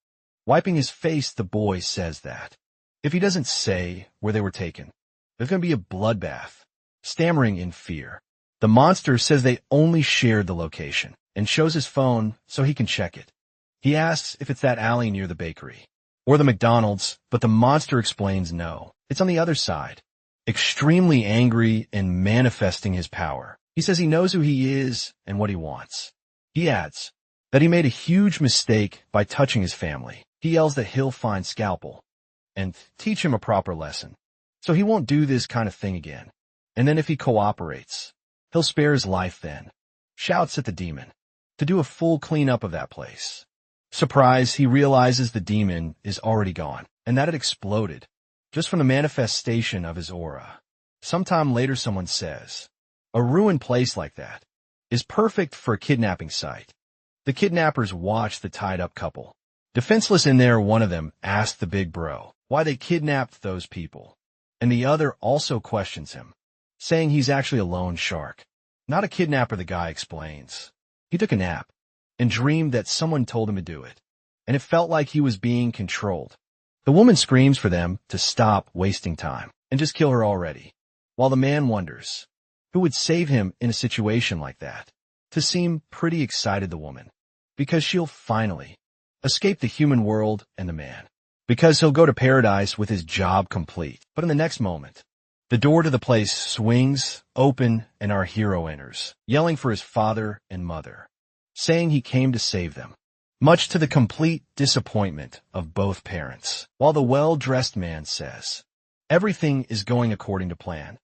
Wiping his face, the boy says that if he doesn't say where they were taken, there's going to be a bloodbath. Stammering in fear, the monster says they only shared the location and shows his phone so he can check it. He asks if it's that alley near the bakery or the McDonald's, but the monster explains no, it's on the other side. Extremely angry and manifesting his power, he says he knows who he is and what he wants. He adds that he made a huge mistake by touching his family. He yells that he'll find Scalpel and teach him a proper lesson, so he won't do this kind of thing again. And then if he cooperates, he'll spare his life then. shouts at the demon to do a full cleanup of that place. Surprised, he realizes the demon is already gone and that it exploded just from the manifestation of his aura. Sometime later, someone says, a ruined place like that is perfect for a kidnapping site. The kidnappers watch the tied-up couple. Defenseless in there, one of them asks the big bro why they kidnapped those people, and the other also questions him, saying he's actually a loan shark. Not a kidnapper, the guy explains. He took a nap and dreamed that someone told him to do it, and it felt like he was being controlled. The woman screams for them to stop wasting time and just kill her already, while the man wonders who would save him in a situation like that. To seem pretty excited, the woman, because she'll finally escape the human world, and the man, because he'll go to paradise with his job complete. But in the next moment, the door to the place swings open and our hero enters, yelling for his father and mother, saying he came to save them, much to the complete disappointment of both parents. While the well-dressed man says, everything is going according to plan.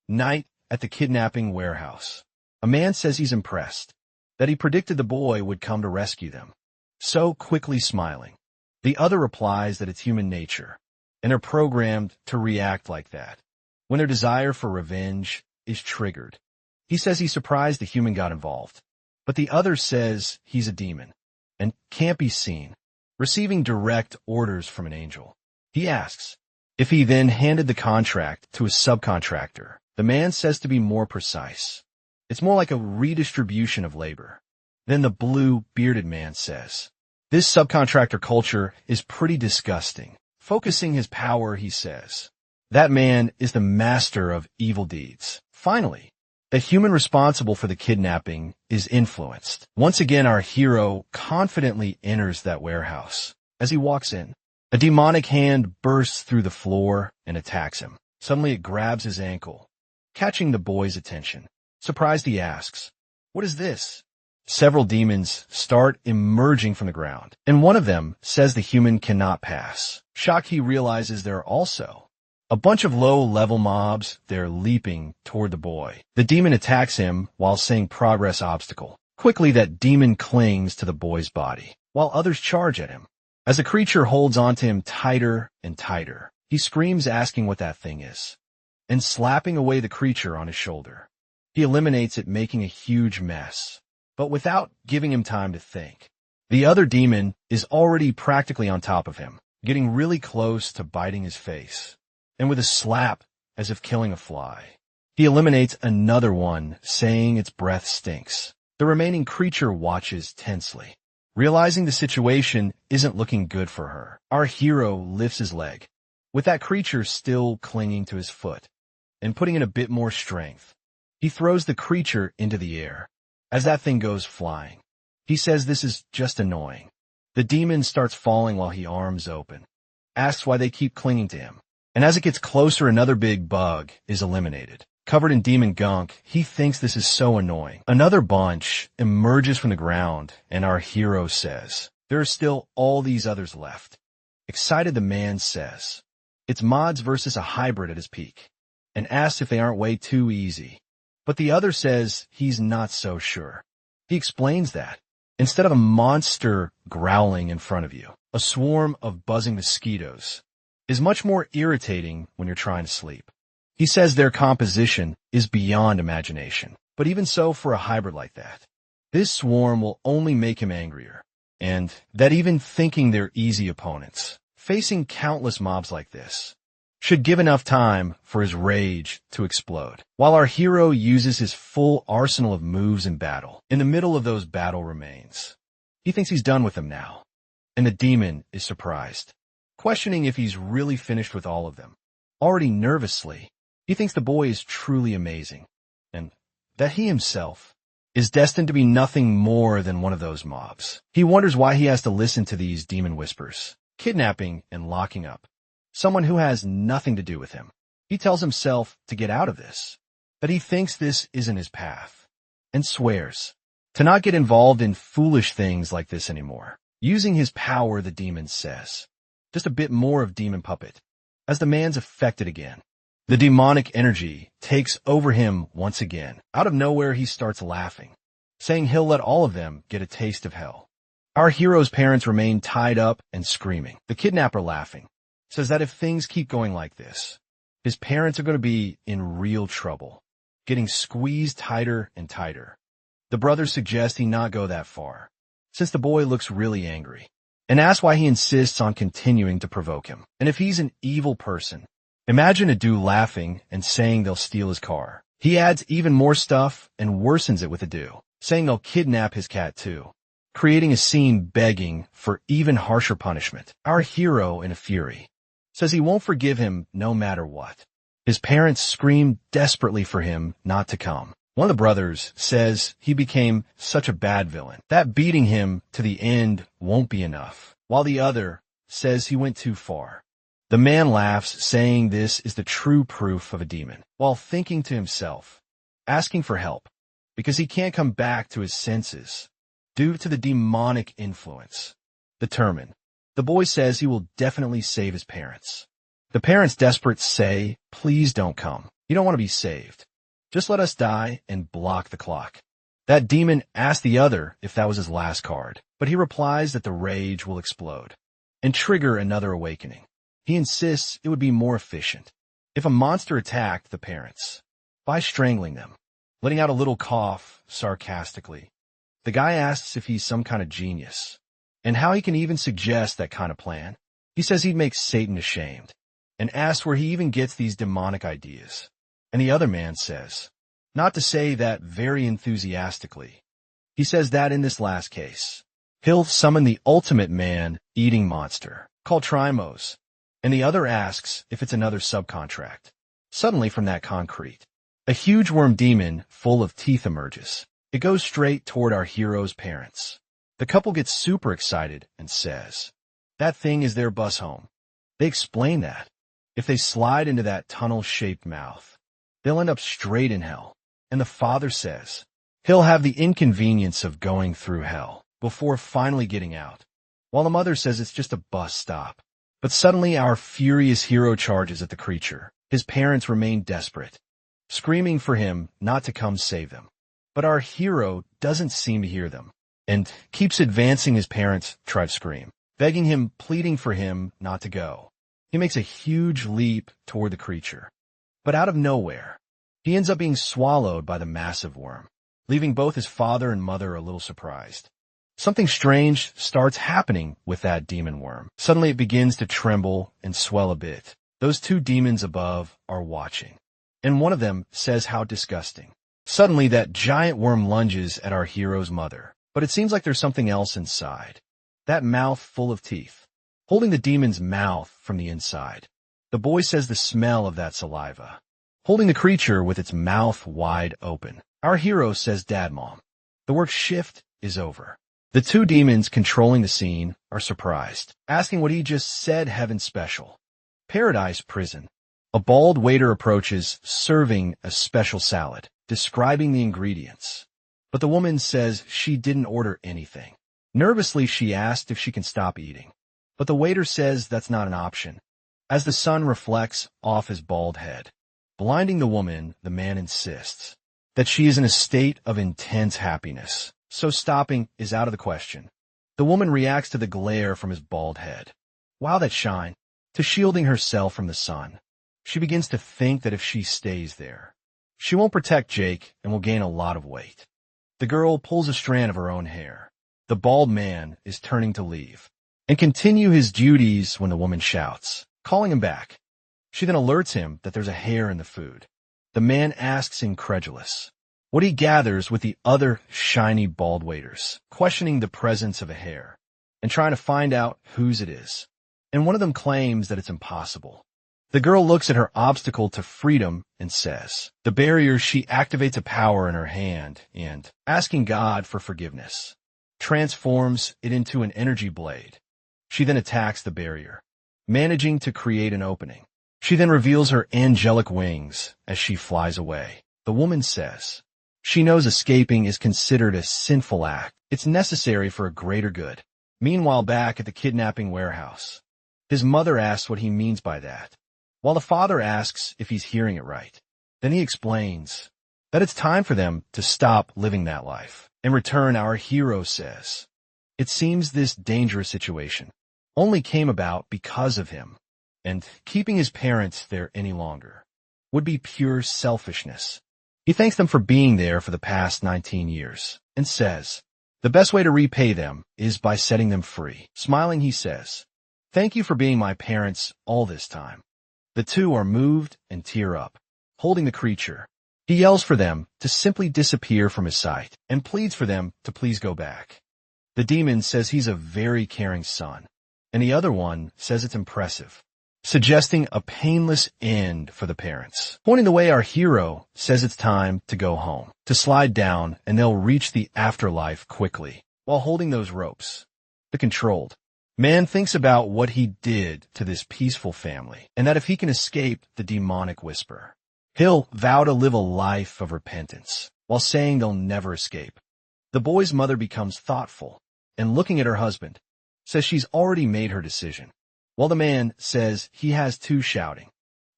Night at the kidnapping warehouse. A man says he's impressed, that he predicted the boy would come to rescue them. So quickly smiling. The other replies that it's human nature, and they're programmed to react like that when their desire for revenge is triggered. He says he's surprised the human got involved, but the other says he's a demon and can't be seen, receiving direct orders from an angel. He asks if he then handed the contract to a subcontractor. The man says to be more precise, it's more like a redistribution of labor. Then the blue, bearded man says, this subcontractor culture is pretty disgusting. Focusing his power, he says, that man is the master of evil deeds. Finally, the human responsible for the kidnapping is influenced. Once again, our hero confidently enters that warehouse. As he walks in, a demonic hand bursts through the floor and attacks him. Suddenly, it grabs his ankle, catching the boy's attention. Surprised, he asks, what is this? Several demons start emerging from the ground, and one of them says the human cannot pass. Shocked, he realizes there are also a bunch of low-level mobs. They're leaping toward the boy. The demon attacks him while saying progress obstacle. Quickly, that demon clings to the boy's body, while others charge at him. As the creature holds onto him tighter and tighter, he screams, asking what that thing is, and slapping away the creature on his shoulder. He eliminates it, making a huge mess, but without giving him time to think. The other demon is already practically on top of him, getting really close to biting his face, and with a slap, as if killing a fly, he eliminates another one, saying its breath stinks. The remaining creature watches tensely, realizing the situation isn't looking good for her. Our hero lifts his leg, with that creature still clinging to his foot, and putting in a bit more strength. He throws the creature into the air. As that thing goes flying, he says this is just annoying. The demon starts falling while he arms open, asks why they keep clinging to him. And as it gets closer, another big bug is eliminated. Covered in demon gunk, he thinks this is so annoying. Another bunch emerges from the ground, and our hero says, there are still all these others left. Excited, the man says, it's mods versus a hybrid at his peak, and asks if they aren't way too easy. But the other says he's not so sure. He explains that instead of a monster growling in front of you, a swarm of buzzing mosquitoes is much more irritating when you're trying to sleep. He says their composition is beyond imagination. But even so, for a hybrid like that, this swarm will only make him angrier. And that even thinking they're easy opponents, facing countless mobs like this, should give enough time for his rage to explode. While our hero uses his full arsenal of moves in battle, in the middle of those battle remains, he thinks he's done with them now, and the demon is surprised, questioning if he's really finished with all of them. Already nervously, he thinks the boy is truly amazing, and that he himself is destined to be nothing more than one of those mobs. He wonders why he has to listen to these demon whispers, kidnapping and locking up someone who has nothing to do with him. He tells himself to get out of this, that he thinks this isn't his path, and swears to not get involved in foolish things like this anymore. Using his power, the demon says, just a bit more of demon puppet. As the man's affected again, the demonic energy takes over him once again. Out of nowhere, he starts laughing, saying he'll let all of them get a taste of hell. Our hero's parents remain tied up and screaming. The kidnapper, laughing, says that if things keep going like this, his parents are going to be in real trouble, getting squeezed tighter and tighter. The brothers suggest he not go that far, since the boy looks really angry, and asks why he insists on continuing to provoke him. And if he's an evil person, imagine a dude laughing and saying they'll steal his car. He adds even more stuff and worsens it with a dude, saying they'll kidnap his cat too, creating a scene begging for even harsher punishment. Our hero, in a fury, says he won't forgive him no matter what. His parents scream desperately for him not to come. One of the brothers says he became such a bad villain that beating him to the end won't be enough, while the other says he went too far. The man laughs, saying this is the true proof of a demon, while thinking to himself, asking for help, because he can't come back to his senses due to the demonic influence. Determined, the boy says he will definitely save his parents. The parents, desperate, say, please don't come. You don't want to be saved. Just let us die and block the clock. That demon asks the other if that was his last card, but he replies that the rage will explode and trigger another awakening. He insists it would be more efficient if a monster attacked the parents by strangling them, letting out a little cough sarcastically. The guy asks if he's some kind of genius and how he can even suggest that kind of plan. He says he'd make Satan ashamed and asks where he even gets these demonic ideas. And the other man says, not to say that very enthusiastically. He says that in this last case, he'll summon the ultimate man-eating monster, called Trimos, and the other asks if it's another subcontract. Suddenly from that concrete, a huge worm demon full of teeth emerges. It goes straight toward our hero's parents. The couple gets super excited and says, that thing is their bus home. They explain that if they slide into that tunnel-shaped mouth, they'll end up straight in hell. And the father says he'll have the inconvenience of going through hell before finally getting out, while the mother says it's just a bus stop. But suddenly our furious hero charges at the creature. His parents remain desperate, screaming for him not to come save them. But our hero doesn't seem to hear them and keeps advancing. His parents try to scream, begging him, pleading for him not to go. He makes a huge leap toward the creature, but out of nowhere, he ends up being swallowed by the massive worm, leaving both his father and mother a little surprised. Something strange starts happening with that demon worm. Suddenly it begins to tremble and swell a bit. Those two demons above are watching, and one of them says how disgusting. Suddenly that giant worm lunges at our hero's mother, but it seems like there's something else inside. That mouth full of teeth, holding the demon's mouth from the inside. The boy says the smell of that saliva, holding the creature with its mouth wide open. Our hero says, Dad, Mom, the work shift is over. The two demons controlling the scene are surprised, asking what he just said. Heaven special. Paradise prison. A bald waiter approaches, serving a special salad, describing the ingredients. But the woman says she didn't order anything. Nervously, she asked if she can stop eating. But the waiter says that's not an option, as the sun reflects off his bald head. Blinding the woman, the man insists that she is in a state of intense happiness, so stopping is out of the question. The woman reacts to the glare from his bald head. Wow, that shine! To shielding herself from the sun. She begins to think that if she stays there, she won't protect Jake and will gain a lot of weight. The girl pulls a strand of her own hair. The bald man is turning to leave and continue his duties when the woman shouts, calling him back. She then alerts him that there's a hair in the food. The man asks, incredulous, what he gathers with the other shiny bald waiters, questioning the presence of a hair and trying to find out whose it is. And one of them claims that it's impossible. The girl looks at her obstacle to freedom and says, the barrier. She activates a power in her hand and, asking God for forgiveness, transforms it into an energy blade. She then attacks the barrier, managing to create an opening. She then reveals her angelic wings as she flies away. The woman says she knows escaping is considered a sinful act. It's necessary for a greater good. Meanwhile, back at the kidnapping warehouse, his mother asks what he means by that, while the father asks if he's hearing it right. Then he explains that it's time for them to stop living that life. In return, our hero says, it seems this dangerous situation only came about because of him, and keeping his parents there any longer would be pure selfishness. He thanks them for being there for the past 19 years and says, the best way to repay them is by setting them free. Smiling, he says, thank you for being my parents all this time. The two are moved and tear up, holding the creature. He yells for them to simply disappear from his sight and pleads for them to please go back. The demon says he's a very caring son, and the other one says it's impressive, suggesting a painless end for the parents. Pointing the way, our hero says it's time to go home, to slide down, and they'll reach the afterlife quickly, while holding those ropes. The controlled man thinks about what he did to this peaceful family, and that if he can escape the demonic whisper, he'll vow to live a life of repentance, while saying they'll never escape. The boy's mother becomes thoughtful, and looking at her husband, says she's already made her decision, while the man says he has two shouting.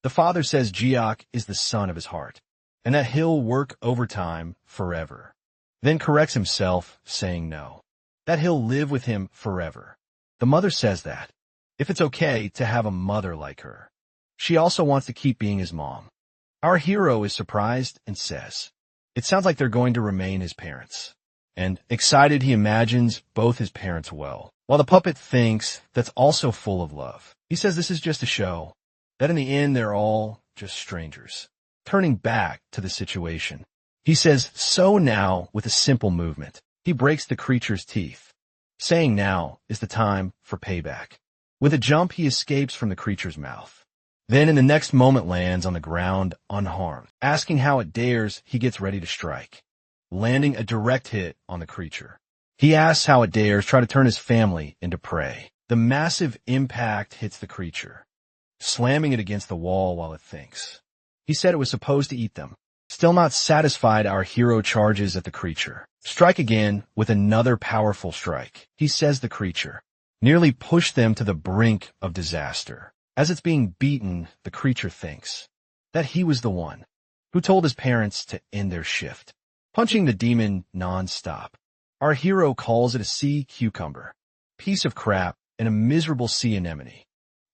The father says Jiok is the son of his heart, and that he'll work overtime forever. Then corrects himself, saying no, that he'll live with him forever. The mother says that, if it's okay to have a mother like her, she also wants to keep being his mom. Our hero is surprised and says, it sounds like they're going to remain his parents. And excited, he imagines both his parents well, while the puppet thinks that's also full of love. He says this is just a show, that in the end they're all just strangers. Turning back to the situation, he says, so now with a simple movement, he breaks the creature's teeth, saying now is the time for payback. With a jump, he escapes from the creature's mouth. Then in the next moment lands on the ground unharmed. Asking how it dares, he gets ready to strike, landing a direct hit on the creature. He asks how it dares try to turn his family into prey. The massive impact hits the creature, slamming it against the wall while it thinks. He said it was supposed to eat them. Still not satisfied, our hero charges at the creature. Strike again with another powerful strike. He says the creature nearly pushed them to the brink of disaster. As it's being beaten, the creature thinks that he was the one who told his parents to end their shift, punching the demon non-stop. Our hero calls it a sea cucumber, piece of crap, and a miserable sea anemone.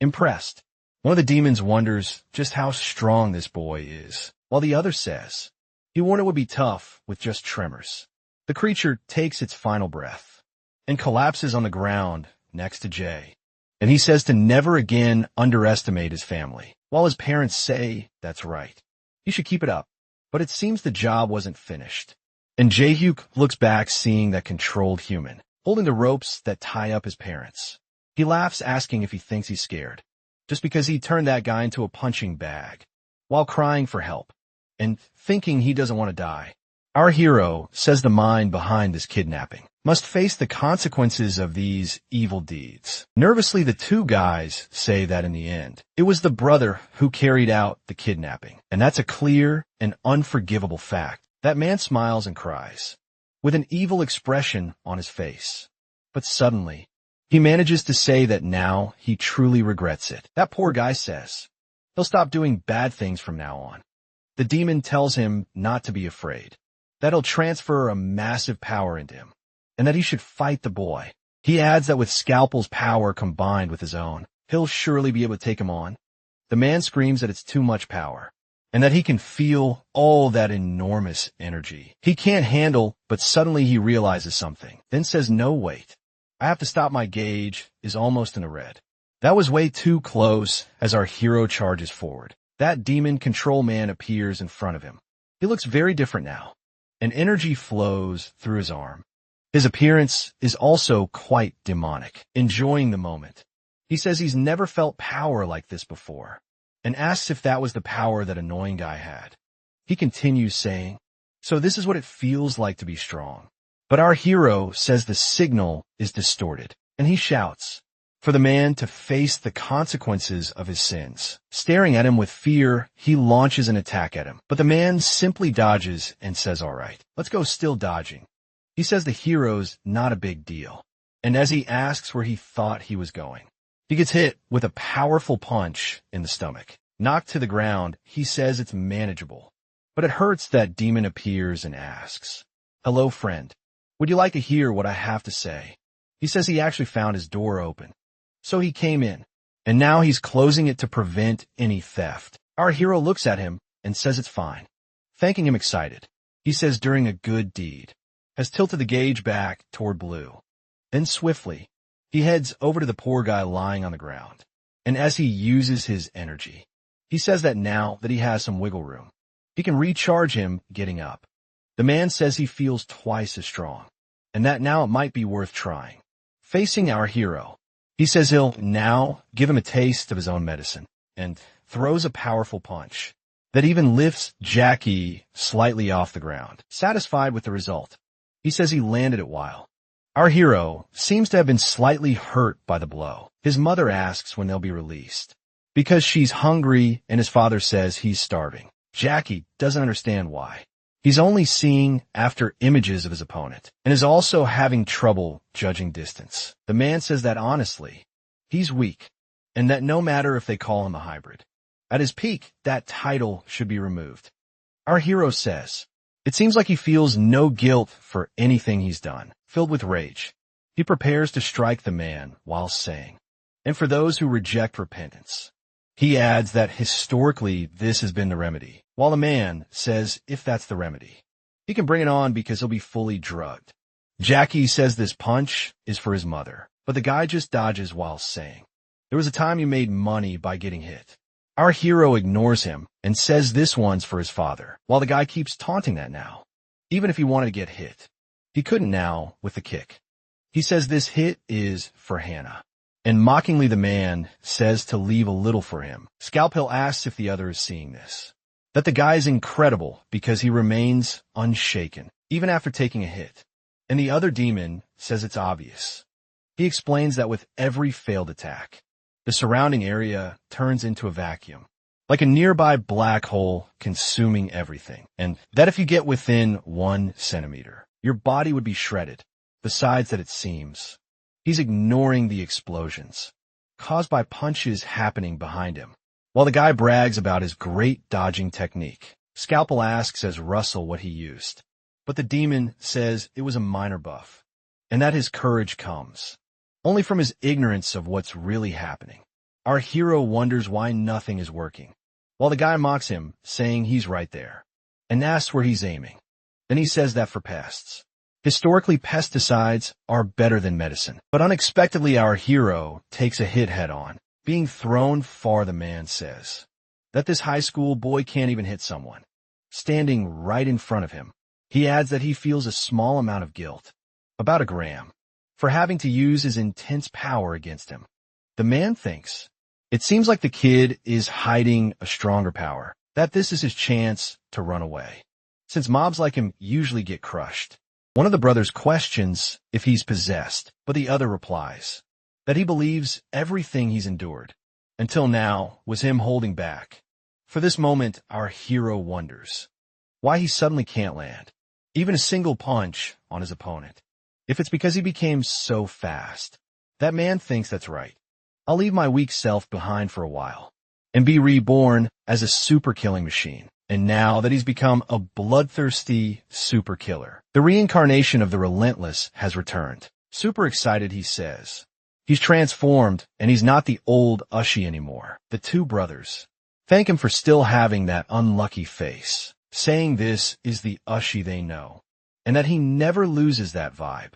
Impressed, one of the demons wonders just how strong this boy is, while the other says he warned it would be tough with just tremors. The creature takes its final breath and collapses on the ground next to Jay. And he says to never again underestimate his family, while his parents say that's right. He should keep it up. But it seems the job wasn't finished. And Jae-hyuk looks back, seeing that controlled human, holding the ropes that tie up his parents. He laughs, asking if he thinks he's scared, just because he turned that guy into a punching bag, while crying for help, and thinking he doesn't want to die. Our hero says the mind behind this kidnapping must face the consequences of these evil deeds. Nervously, the two guys say that in the end, it was the brother who carried out the kidnapping, and that's a clear and unforgivable fact. That man smiles and cries, with an evil expression on his face. But suddenly, he manages to say that now he truly regrets it. That poor guy says he'll stop doing bad things from now on. The demon tells him not to be afraid, that he'll transfer a massive power into him, and that he should fight the boy. He adds that with Scalpel's power combined with his own, he'll surely be able to take him on. The man screams that it's too much power, and that he can feel all that enormous energy he can't handle, but suddenly he realizes something, then says, no, wait. I have to stop, my gauge is almost in the red. That was way too close. As our hero charges forward, that demon control man appears in front of him. He looks very different now, and energy flows through his arm. His appearance is also quite demonic, enjoying the moment. He says he's never felt power like this before, and asks if that was the power that annoying guy had. He continues saying, so this is what it feels like to be strong. But our hero says the signal is distorted, and he shouts for the man to face the consequences of his sins. Staring at him with fear, he launches an attack at him, but the man simply dodges and says, all right, let's go. Still dodging, he says the hero's not a big deal, and as he asks where he thought he was going, he gets hit with a powerful punch in the stomach. Knocked to the ground, he says it's manageable, But it hurts that demon appears and asks, "Hello, friend. Would you like to hear what I have to say?" He says he actually found his door open. So he came in, and now he's closing it to prevent any theft. Our hero looks at him and says it's fine, thanking him excited. He says during a good deed, has tilted the gauge back toward blue. Then swiftly, he heads over to the poor guy lying on the ground. And as he uses his energy, he says that now that he has some wiggle room, he can recharge him getting up. The man says he feels twice as strong, and that now it might be worth trying. Facing our hero, he says he'll now give him a taste of his own medicine, and throws a powerful punch that even lifts Jackie slightly off the ground. Satisfied with the result, he says he landed it well. Our hero seems to have been slightly hurt by the blow. His mother asks when they'll be released, because she's hungry and his father says he's starving. Jackie doesn't understand why. He's only seeing after images of his opponent and is also having trouble judging distance. The man says that honestly, he's weak, and that no matter if they call him a hybrid, at his peak, that title should be removed. Our hero says, it seems like he feels no guilt for anything he's done. Filled with rage, he prepares to strike the man while saying, and for those who reject repentance. He adds that historically this has been the remedy, while the man says if that's the remedy, he can bring it on because he'll be fully drugged. Jackie says this punch is for his mother, but the guy just dodges while saying, there was a time you made money by getting hit. Our hero ignores him and says this one's for his father, while the guy keeps taunting that now. Even if he wanted to get hit, he couldn't now with the kick. He says this hit is for Hannah. And mockingly the man says to leave a little for him. Scalpel asks if the other is seeing this. That the guy is incredible because he remains unshaken, even after taking a hit. And the other demon says it's obvious. He explains that with every failed attack, the surrounding area turns into a vacuum, like a nearby black hole consuming everything. And that if you get within 1 centimeter, your body would be shredded. Besides that it seems, he's ignoring the explosions caused by punches happening behind him. While the guy brags about his great dodging technique, Scalpel asks as Russell what he used. But the demon says it was a minor buff, and that his courage comes only from his ignorance of what's really happening. Our hero wonders why nothing is working, while the guy mocks him, saying he's right there, and asks where he's aiming. Then he says that for pests, historically pesticides are better than medicine. But unexpectedly our hero takes a hit head-on, being thrown far. The man says that this high school boy can't even hit someone standing right in front of him. He adds that he feels a small amount of guilt, about a gram, for having to use his intense power against him. The man thinks it seems like the kid is hiding a stronger power, that this is his chance to run away, since mobs like him usually get crushed. One of the brothers questions if he's possessed, but the other replies that he believes everything he's endured until now was him holding back. For this moment, our hero wonders why he suddenly can't land even a single punch on his opponent. If it's because he became so fast, that man thinks that's right. I'll leave my weak self behind for a while and be reborn as a super killing machine. And now that he's become a bloodthirsty super killer, the reincarnation of the relentless has returned. Super excited, he says he's transformed and he's not the old Ushi anymore. The two brothers thank him for still having that unlucky face, saying this is the Ushi they know, and that he never loses that vibe.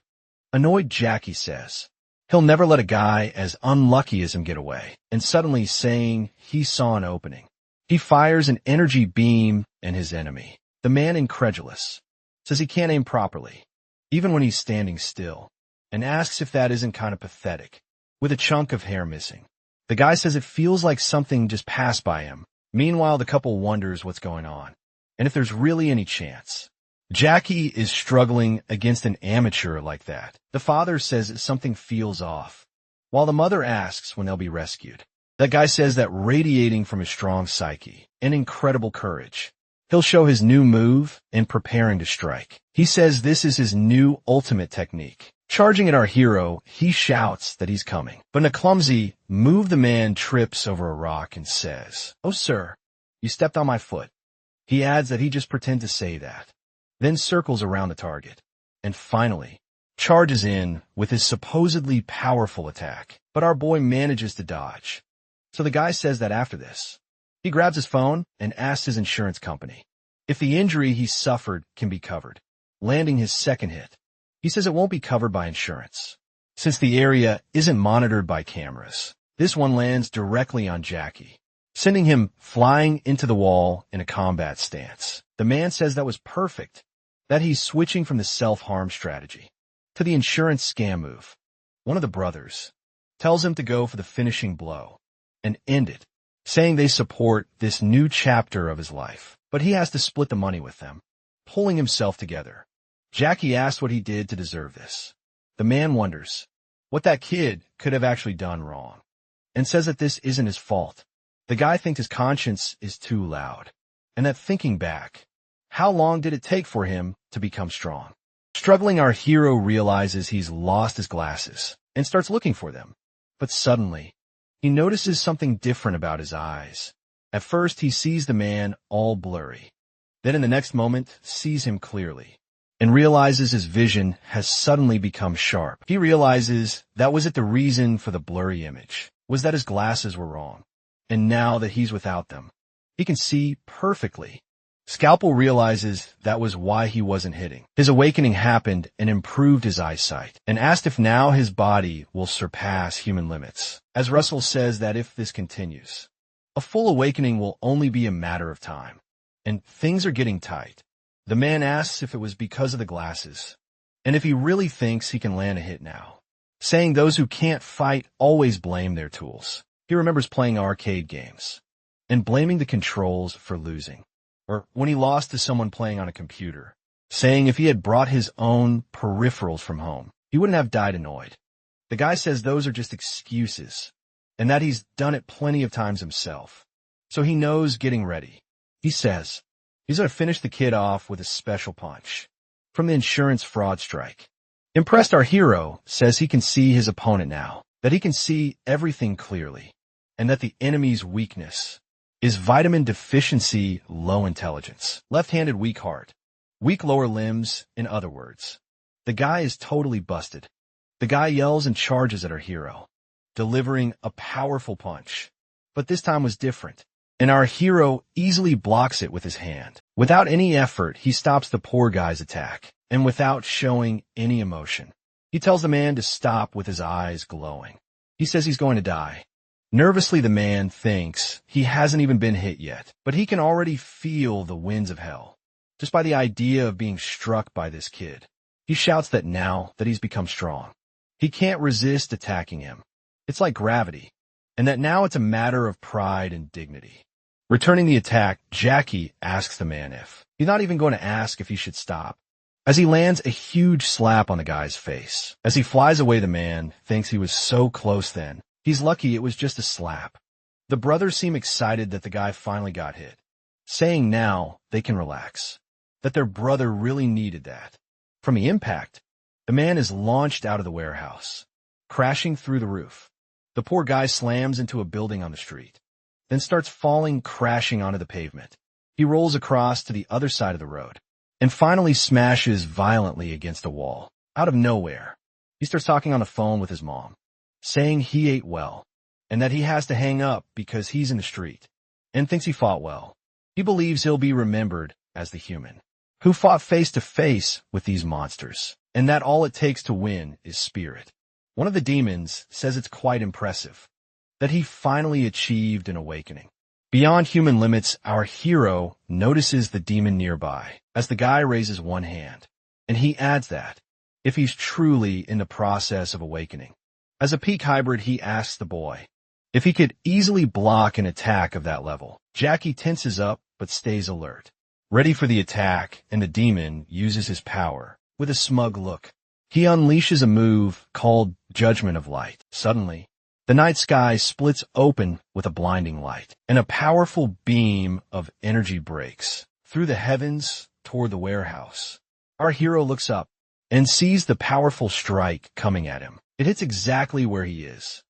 Annoyed, Jackie says he'll never let a guy as unlucky as him get away, and suddenly saying he saw an opening. He fires an energy beam at his enemy. The man, incredulous, says he can't aim properly, even when he's standing still, and asks if that isn't kind of pathetic, with a chunk of hair missing. The guy says it feels like something just passed by him. Meanwhile, the couple wonders what's going on, and if there's really any chance. Jackie is struggling against an amateur like that. The father says something feels off, while the mother asks when they'll be rescued. That guy says that radiating from his strong psyche and incredible courage, he'll show his new move in preparing to strike. He says this is his new ultimate technique. Charging at our hero, he shouts that he's coming. But in a clumsy move, the man trips over a rock and says, "Oh, sir, you stepped on my foot." He adds that he just pretends to say that, then circles around the target, and finally charges in with his supposedly powerful attack. But our boy manages to dodge. So the guy says that after this, he grabs his phone and asks his insurance company if the injury he suffered can be covered. Landing his second hit, he says it won't be covered by insurance, since the area isn't monitored by cameras. This one lands directly on Jackie, sending him flying into the wall in a combat stance. The man says that was perfect, that he's switching from the self-harm strategy to the insurance scam move. One of the brothers tells him to go for the finishing blow and end it, saying they support this new chapter of his life, but he has to split the money with them. Pulling himself together, Jackie asks what he did to deserve this. The man wonders what that kid could have actually done wrong and says that this isn't his fault. The guy thinks his conscience is too loud and that thinking back, how long did it take for him to become strong? Struggling, our hero realizes he's lost his glasses and starts looking for them. But suddenly, he notices something different about his eyes. At first, he sees the man all blurry. Then in the next moment, sees him clearly and realizes his vision has suddenly become sharp. He realizes that was it, the reason for the blurry image was that his glasses were wrong. And now that he's without them, he can see perfectly. Scalpel realizes that was why he wasn't hitting. His awakening happened and improved his eyesight, and asked if now his body will surpass human limits. As Russell says that if this continues, a full awakening will only be a matter of time. And things are getting tight. The man asks if it was because of the glasses, and if he really thinks he can land a hit now, saying those who can't fight always blame their tools. He remembers playing arcade games and blaming the controls for losing, or when he lost to someone playing on a computer, saying if he had brought his own peripherals from home, he wouldn't have died annoyed. The guy says those are just excuses, and that he's done it plenty of times himself, so he knows getting ready. He says he's going to finish the kid off with a special punch from the insurance fraud strike. Impressed, our hero says he can see his opponent now, that he can see everything clearly, and that the enemy's weakness is vitamin deficiency, low intelligence, left-handed, weak heart, weak lower limbs, in other words. The guy is totally busted. The guy yells and charges at our hero, delivering a powerful punch, but this time was different. And our hero easily blocks it with his hand. Without any effort, he stops the poor guy's attack, and without showing any emotion, he tells the man to stop with his eyes glowing. He says he's going to die. Nervously, the man thinks he hasn't even been hit yet, but he can already feel the winds of hell, just by the idea of being struck by this kid. He shouts that now that he's become strong, he can't resist attacking him. It's like gravity, and that now it's a matter of pride and dignity. Returning the attack, Jackie asks the man if he's not even going to ask if he should stop, as he lands a huge slap on the guy's face. As he flies away, the man thinks he was so close then. He's lucky it was just a slap. The brothers seem excited that the guy finally got hit, saying now they can relax, that their brother really needed that. From the impact, the man is launched out of the warehouse, crashing through the roof. The poor guy slams into a building on the street, then starts falling, crashing onto the pavement. He rolls across to the other side of the road, and finally smashes violently against a wall. Out of nowhere, he starts talking on the phone with his mom, saying he ate well, and that he has to hang up because he's in the street, and thinks he fought well. He believes he'll be remembered as the human who fought face to face with these monsters, and that all it takes to win is spirit. One of the demons says it's quite impressive that he finally achieved an awakening. Beyond human limits, our hero notices the demon nearby as the guy raises one hand, and he adds that if he's truly in the process of awakening. As a peak hybrid, he asks the boy if he could easily block an attack of that level. Jackie tenses up but stays alert, ready for the attack, and the demon uses his power. With a smug look, he unleashes a move called Judgment of Light. Suddenly, the night sky splits open with a blinding light, and a powerful beam of energy breaks through the heavens toward the warehouse. Our hero looks up and sees the powerful strike coming at him. It hits exactly where he is,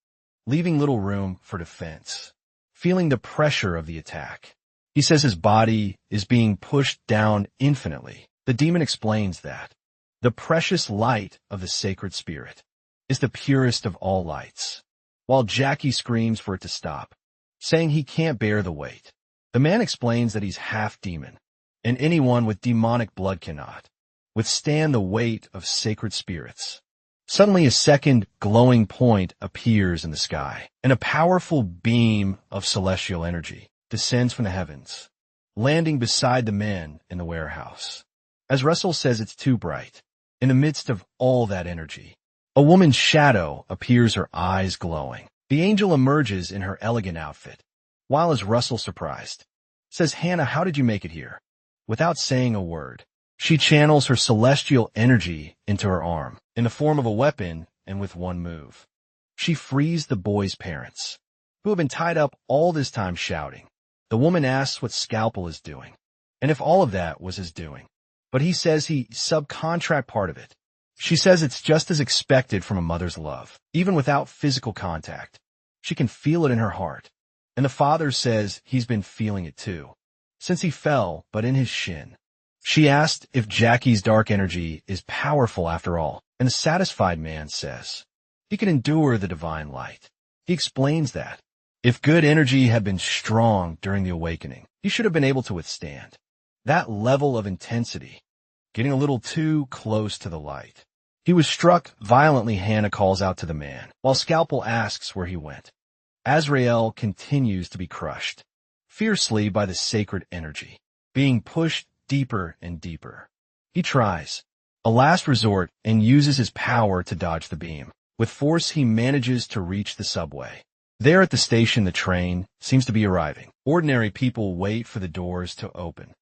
leaving little room for defense. Feeling the pressure of the attack, He says his body is being pushed down infinitely. The demon explains that the precious light of the sacred spirit is the purest of all lights, while Jackie screams for it to stop, saying he can't bear the weight. The man explains that he's half demon, and anyone with demonic blood cannot withstand the weight of sacred spirits. Suddenly a second glowing point appears in the sky, and a powerful beam of celestial energy descends from the heavens, landing beside the man in the warehouse. As Russell says, it's too bright. In the midst of all that energy, a woman's shadow appears, her eyes glowing. The angel emerges in her elegant outfit, while as Russell, surprised, says, "Hannah, how did you make it here?" Without saying a word, she channels her celestial energy into her arm, in the form of a weapon, and with one move, she frees the boy's parents, who have been tied up all this time shouting. The woman asks what Scalpel is doing, and if all of that was his doing. But he says he subcontract part of it. She says it's just as expected from a mother's love, even without physical contact. She can feel it in her heart. And the father says he's been feeling it too, since he fell, but in his shin. She asked if Jackie's dark energy is powerful after all, and the satisfied man says he can endure the divine light. He explains that if good energy had been strong during the awakening, he should have been able to withstand that level of intensity, getting a little too close to the light. He was struck violently, Hannah calls out to the man, while Scalpel asks where he went. Azrael continues to be crushed fiercely by the sacred energy, being pushed deeper and deeper. He tries a last resort and uses his power to dodge the beam. With force, he manages to reach the subway. There at the station, the train seems to be arriving. Ordinary people wait for the doors to open,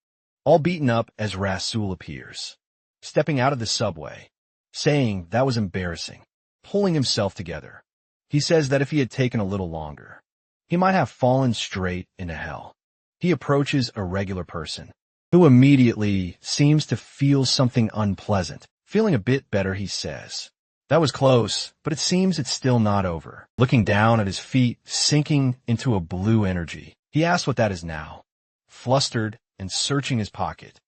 all beaten up, as Rasul appears, stepping out of the subway, saying that was embarrassing, pulling himself together. He says that if he had taken a little longer, he might have fallen straight into hell. He approaches a regular person, who immediately seems to feel something unpleasant. Feeling a bit better, he says, "That was close, but it seems it's still not over." Looking down at his feet, sinking into a blue energy, he asks what that is now. Flustered and searching his pocket,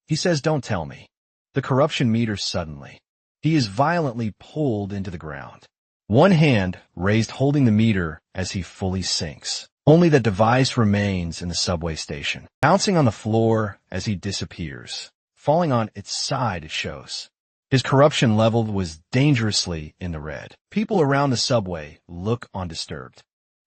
he says, "Don't tell me." The corruption meter suddenly. He is violently pulled into the ground, one hand raised holding the meter as he fully sinks. Only the device remains in the subway station, bouncing on the floor as he disappears. Falling on its side, it shows. His corruption level was dangerously in the red. People around the subway look undisturbed.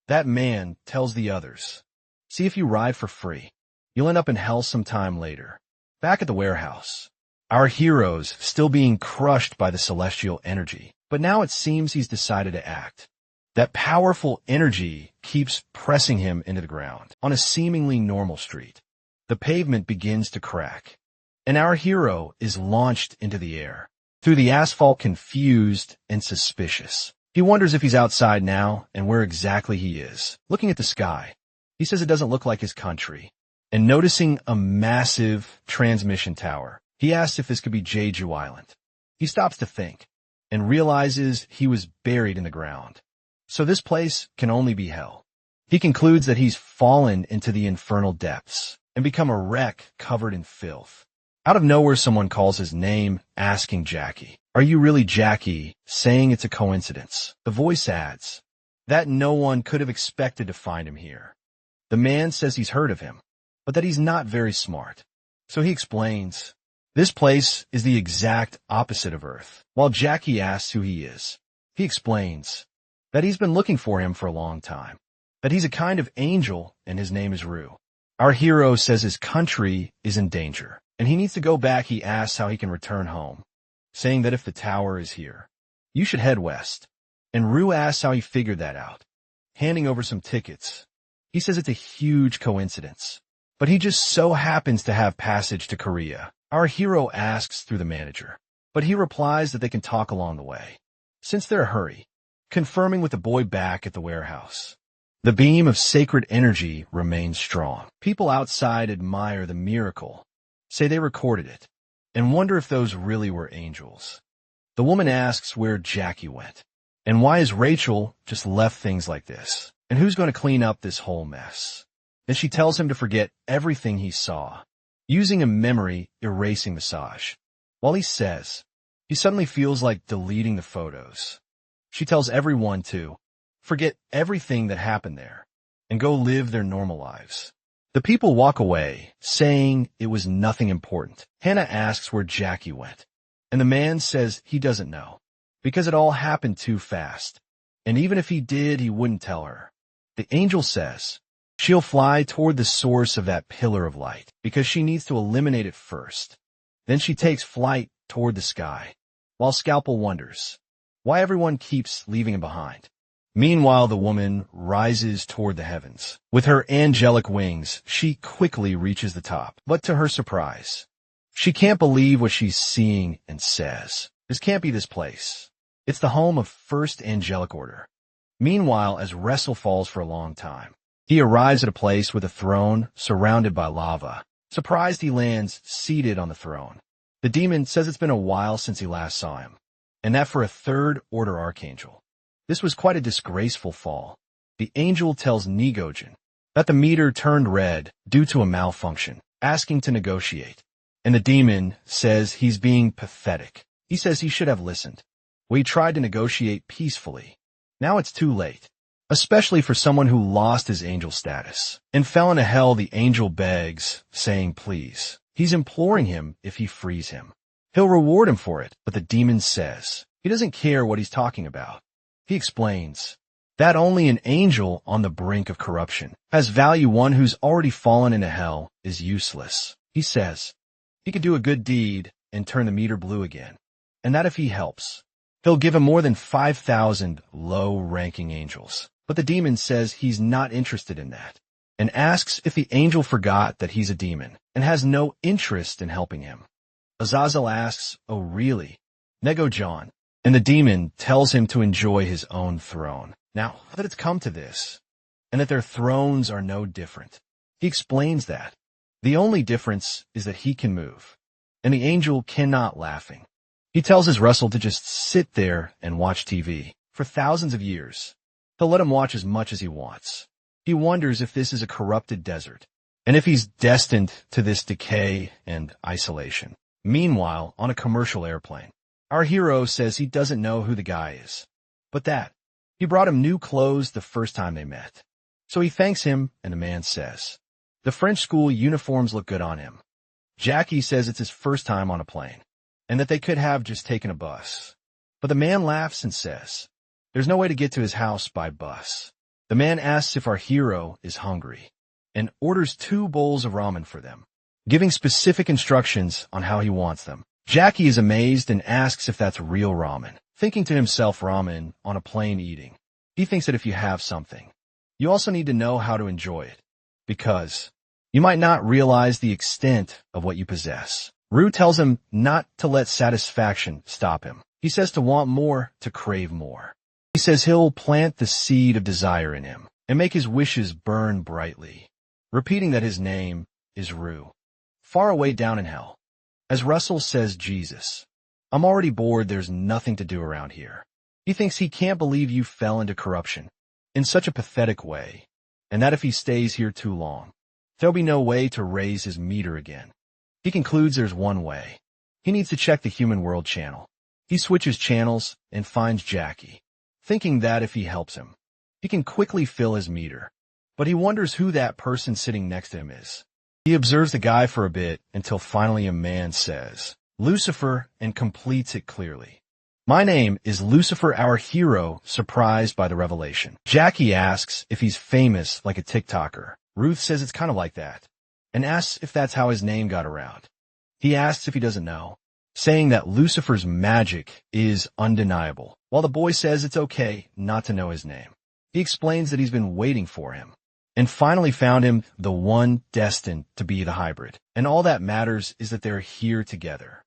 That man tells the others, "See if you ride for free, you'll end up in hell sometime later." Back at the warehouse, our hero's still being crushed by the celestial energy, but now it seems he's decided to act. That powerful energy keeps pressing him into the ground. On a seemingly normal street, the pavement begins to crack, and our hero is launched into the air, through the asphalt, confused and suspicious. He wonders if he's outside now and where exactly he is. Looking at the sky, he says it doesn't look like his country, and noticing a massive transmission tower, he asks if this could be Jeju Island. He stops to think, and realizes he was buried in the ground. So this place can only be hell. He concludes that he's fallen into the infernal depths and become a wreck covered in filth. Out of nowhere, someone calls his name, asking Jackie, "Are you really Jackie?" saying it's a coincidence. The voice adds that no one could have expected to find him here. The man says he's heard of him, but that he's not very smart. So he explains, this place is the exact opposite of Earth. While Jackie asks who he is, he explains that he's been looking for him for a long time, that he's a kind of angel and his name is Rue. Our hero says his country is in danger, and he needs to go back. He asks how he can return home, saying that if the tower is here, you should head west. And Rue asks how he figured that out, handing over some tickets. He says it's a huge coincidence, but he just so happens to have passage to Korea. Our hero asks through the manager, but he replies that they can talk along the way, since they're in a hurry, confirming with the boy back at the warehouse. The beam of sacred energy remains strong. People outside admire the miracle, say they recorded it, and wonder if those really were angels. The woman asks where Jackie went, and why is Rachel just left things like this, and who's going to clean up this whole mess. Then she tells him to forget everything he saw, using a memory erasing massage. While he says, he suddenly feels like deleting the photos. She tells everyone to forget everything that happened there and go live their normal lives. The people walk away, saying it was nothing important. Hannah asks where Jackie went, and the man says he doesn't know, because it all happened too fast, and even if he did, he wouldn't tell her. The angel says she'll fly toward the source of that pillar of light, because she needs to eliminate it first. Then she takes flight toward the sky, while Scalpel wonders why everyone keeps leaving him behind. Meanwhile, the woman rises toward the heavens. With her angelic wings, she quickly reaches the top. But to her surprise, she can't believe what she's seeing and says, "This can't be this place. It's the home of First Angelic Order." Meanwhile, as Wrestle falls for a long time, he arrives at a place with a throne surrounded by lava. Surprised, he lands seated on the throne. The demon says it's been a while since he last saw him, and that for a Third Order Archangel, this was quite a disgraceful fall. The angel tells Negojin that the meter turned red due to a malfunction, asking to negotiate. And the demon says he's being pathetic. He says he should have listened. We tried to negotiate peacefully. Now it's too late, especially for someone who lost his angel status and fell into hell. The angel begs, saying please. He's imploring him if he frees him, he'll reward him for it. But the demon says he doesn't care what he's talking about. He explains that only an angel on the brink of corruption has value. One who's already fallen into hell is useless. He says he could do a good deed and turn the meter blue again, and that if he helps, he'll give him more than 5,000 low-ranking angels. But the demon says he's not interested in that, and asks if the angel forgot that he's a demon and has no interest in helping him. Azazel asks, "Oh really, Nego-John?" And the demon tells him to enjoy his own throne. Now that it's come to this, and that their thrones are no different, he explains that the only difference is that he can move, and the angel cannot, laughing. He tells his Russell to just sit there and watch TV for thousands of years. He'll let him watch as much as he wants. He wonders if this is a corrupted desert, and if he's destined to this decay and isolation. Meanwhile, on a commercial airplane, our hero says he doesn't know who the guy is, but that he brought him new clothes the first time they met. So he thanks him, and the man says the French school uniforms look good on him. Jackie says it's his first time on a plane, and that they could have just taken a bus. But the man laughs and says there's no way to get to his house by bus. The man asks if our hero is hungry, and orders 2 bowls of ramen for them, giving specific instructions on how he wants them. Jackie is amazed and asks if that's real ramen, thinking to himself, ramen on a plane eating. He thinks that if you have something, you also need to know how to enjoy it, because you might not realize the extent of what you possess. Rue tells him not to let satisfaction stop him. He says to want more, to crave more. He says he'll plant the seed of desire in him and make his wishes burn brightly, repeating that his name is Rue. Far away down in hell, as Russell says, Jesus, I'm already bored, there's nothing to do around here. He thinks he can't believe you fell into corruption in such a pathetic way, and that if he stays here too long, there'll be no way to raise his meter again. He concludes there's one way. He needs to check the Human World channel. He switches channels and finds Jackie, thinking that if he helps him, he can quickly fill his meter. But he wonders who that person sitting next to him is. He observes the guy for a bit until finally a man says, Lucifer, and completes it clearly. My name is Lucifer, our hero, surprised by the revelation. Jackie asks if he's famous like a TikToker. Ruth says it's kind of like that, and asks if that's how his name got around. He asks if he doesn't know, saying that Lucifer's magic is undeniable, while the boy says it's okay not to know his name. He explains that he's been waiting for him, and finally found him, the one destined to be the hybrid. And all that matters is that they're here together.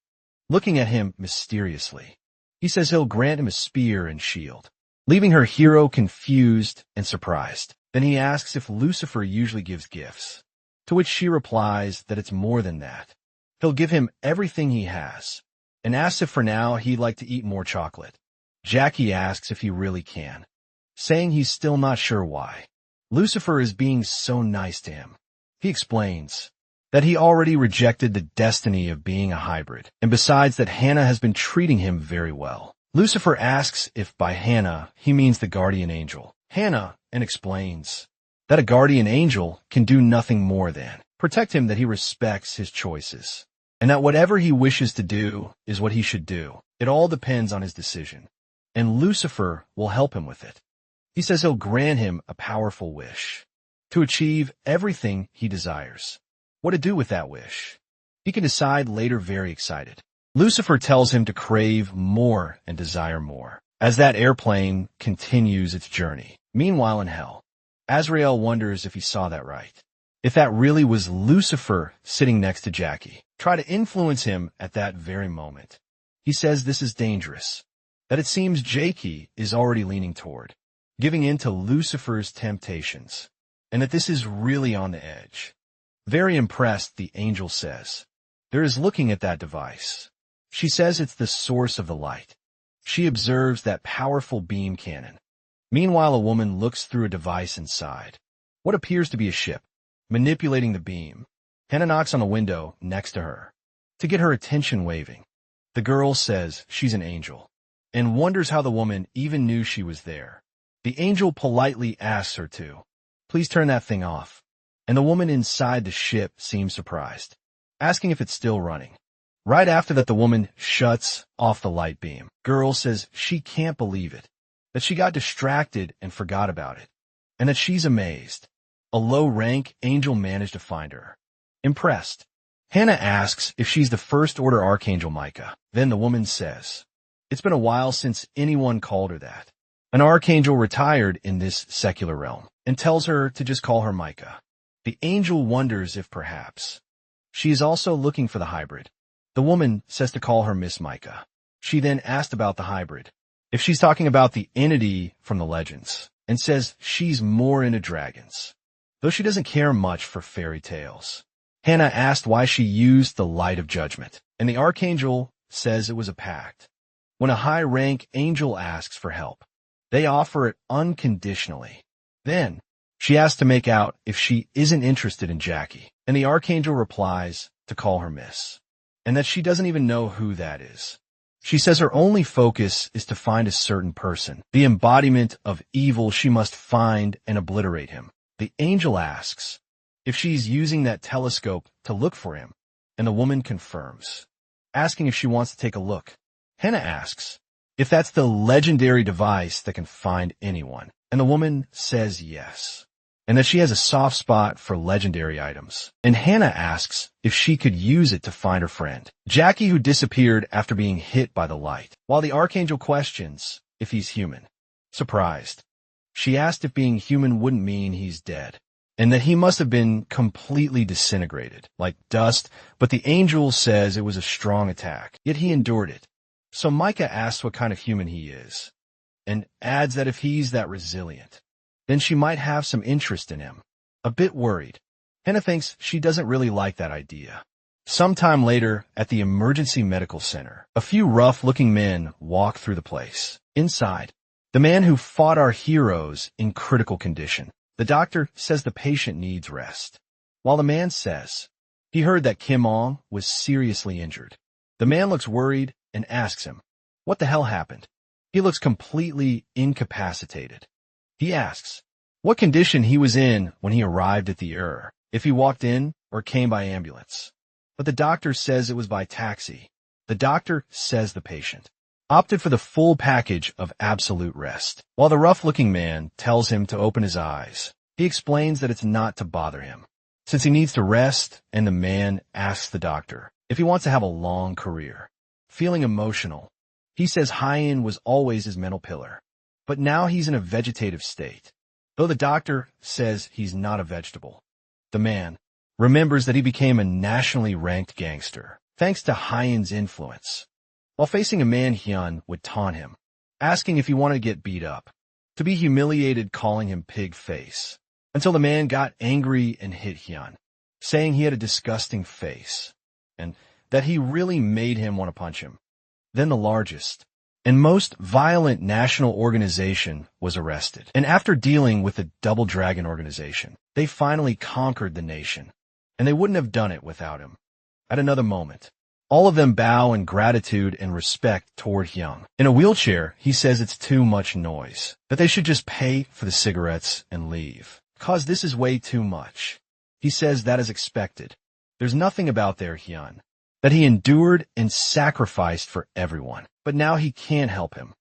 Looking at him mysteriously, he says he'll grant him a spear and shield, leaving her hero confused and surprised. Then he asks if Lucifer usually gives gifts, to which she replies that it's more than that. He'll give him everything he has, and asks if for now he'd like to eat more chocolate. Jackie asks if he really can, saying he's still not sure why. Lucifer is being so nice to him. He explains that he already rejected the destiny of being a hybrid, and besides that Hannah has been treating him very well. Lucifer asks if by Hannah he means the guardian angel. Hannah explains that a guardian angel can do nothing more than protect him, that he respects his choices, and that whatever he wishes to do is what he should do. It all depends on his decision, and Lucifer will help him with it. He says he'll grant him a powerful wish to achieve everything he desires. What to do with that wish, he can decide later, very excited. Lucifer tells him to crave more and desire more as that airplane continues its journey. Meanwhile in hell, Azrael wonders if he saw that right. If that really was Lucifer sitting next to Jackie, try to influence him at that very moment. He says this is dangerous, that it seems Jackie is already leaning toward giving in to Lucifer's temptations, and that this is really on the edge. Very impressed, the angel says there is looking at that device. She says it's the source of the light. She observes that powerful beam cannon. Meanwhile, a woman looks through a device inside what appears to be a ship, manipulating the beam. Hannah knocks on a window next to her to get her attention, waving. The girl says she's an angel and wonders how the woman even knew she was there. The angel politely asks her to please turn that thing off, and the woman inside the ship seems surprised, asking if it's still running. Right after that, the woman shuts off the light beam. Girl says she can't believe it, that she got distracted and forgot about it, and that she's amazed. A low-rank angel managed to find her. Impressed, Hannah asks if she's the First Order Archangel Micah. Then the woman says it's been a while since anyone called her that. An archangel retired in this secular realm, and tells her to just call her Micah. The angel wonders if perhaps she is also looking for the hybrid. The woman says to call her Miss Micah. She then asked about the hybrid, if she's talking about the entity from the legends, and says she's more into dragons, though she doesn't care much for fairy tales. Hannah asked why she used the light of judgment, and the archangel says it was a pact. When a high-rank angel asks for help, they offer it unconditionally. Then she asks to make out if she isn't interested in Jackie, and the archangel replies to call her Miss, and that she doesn't even know who that is. She says her only focus is to find a certain person, the embodiment of evil. She must find and obliterate him. The angel asks if she's using that telescope to look for him, and the woman confirms, asking if she wants to take a look. Hannah asks if that's the legendary device that can find anyone, and the woman says yes, and that she has a soft spot for legendary items. And Hannah asks if she could use it to find her friend, Jackie, who disappeared after being hit by the light, while the archangel questions if he's human. Surprised, she asked if being human wouldn't mean he's dead, and that he must have been completely disintegrated, like dust, but the angel says it was a strong attack, yet he endured it. So Micah asks what kind of human he is, and adds that if he's that resilient, then she might have some interest in him. A bit worried, Hannah thinks she doesn't really like that idea. Sometime later, at the emergency medical center, a few rough-looking men walk through the place. Inside, the man who fought our heroes in critical condition. The doctor says the patient needs rest, while the man says he heard that Kim Ong was seriously injured. The man looks worried and asks him what the hell happened. He looks completely incapacitated. He asks what condition he was in when he arrived at the ER, if he walked in or came by ambulance. But the doctor says it was by taxi. The doctor says the patient opted for the full package of absolute rest. While the rough-looking man tells him to open his eyes, he explains that it's not to bother him, since he needs to rest, and the man asks the doctor if he wants to have a long career. Feeling emotional, he says Hyen was always his mental pillar, but now he's in a vegetative state, though the doctor says he's not a vegetable. The man remembers that he became a nationally ranked gangster, thanks to Hyen's influence. While facing a man, Hyun would taunt him, asking if he wanted to get beat up, to be humiliated, calling him pig face, until the man got angry and hit Hyun, saying he had a disgusting face, and that he really made him want to punch him. Then the largest, and most violent national organization was arrested. And after dealing with the Double Dragon organization, they finally conquered the nation, and they wouldn't have done it without him. At another moment, all of them bow in gratitude and respect toward Hyung. In a wheelchair, he says it's too much noise, that they should just pay for the cigarettes and leave, because this is way too much. He says that is expected. There's nothing about their Hyun, that he endured and sacrificed for everyone, but now he can't help him.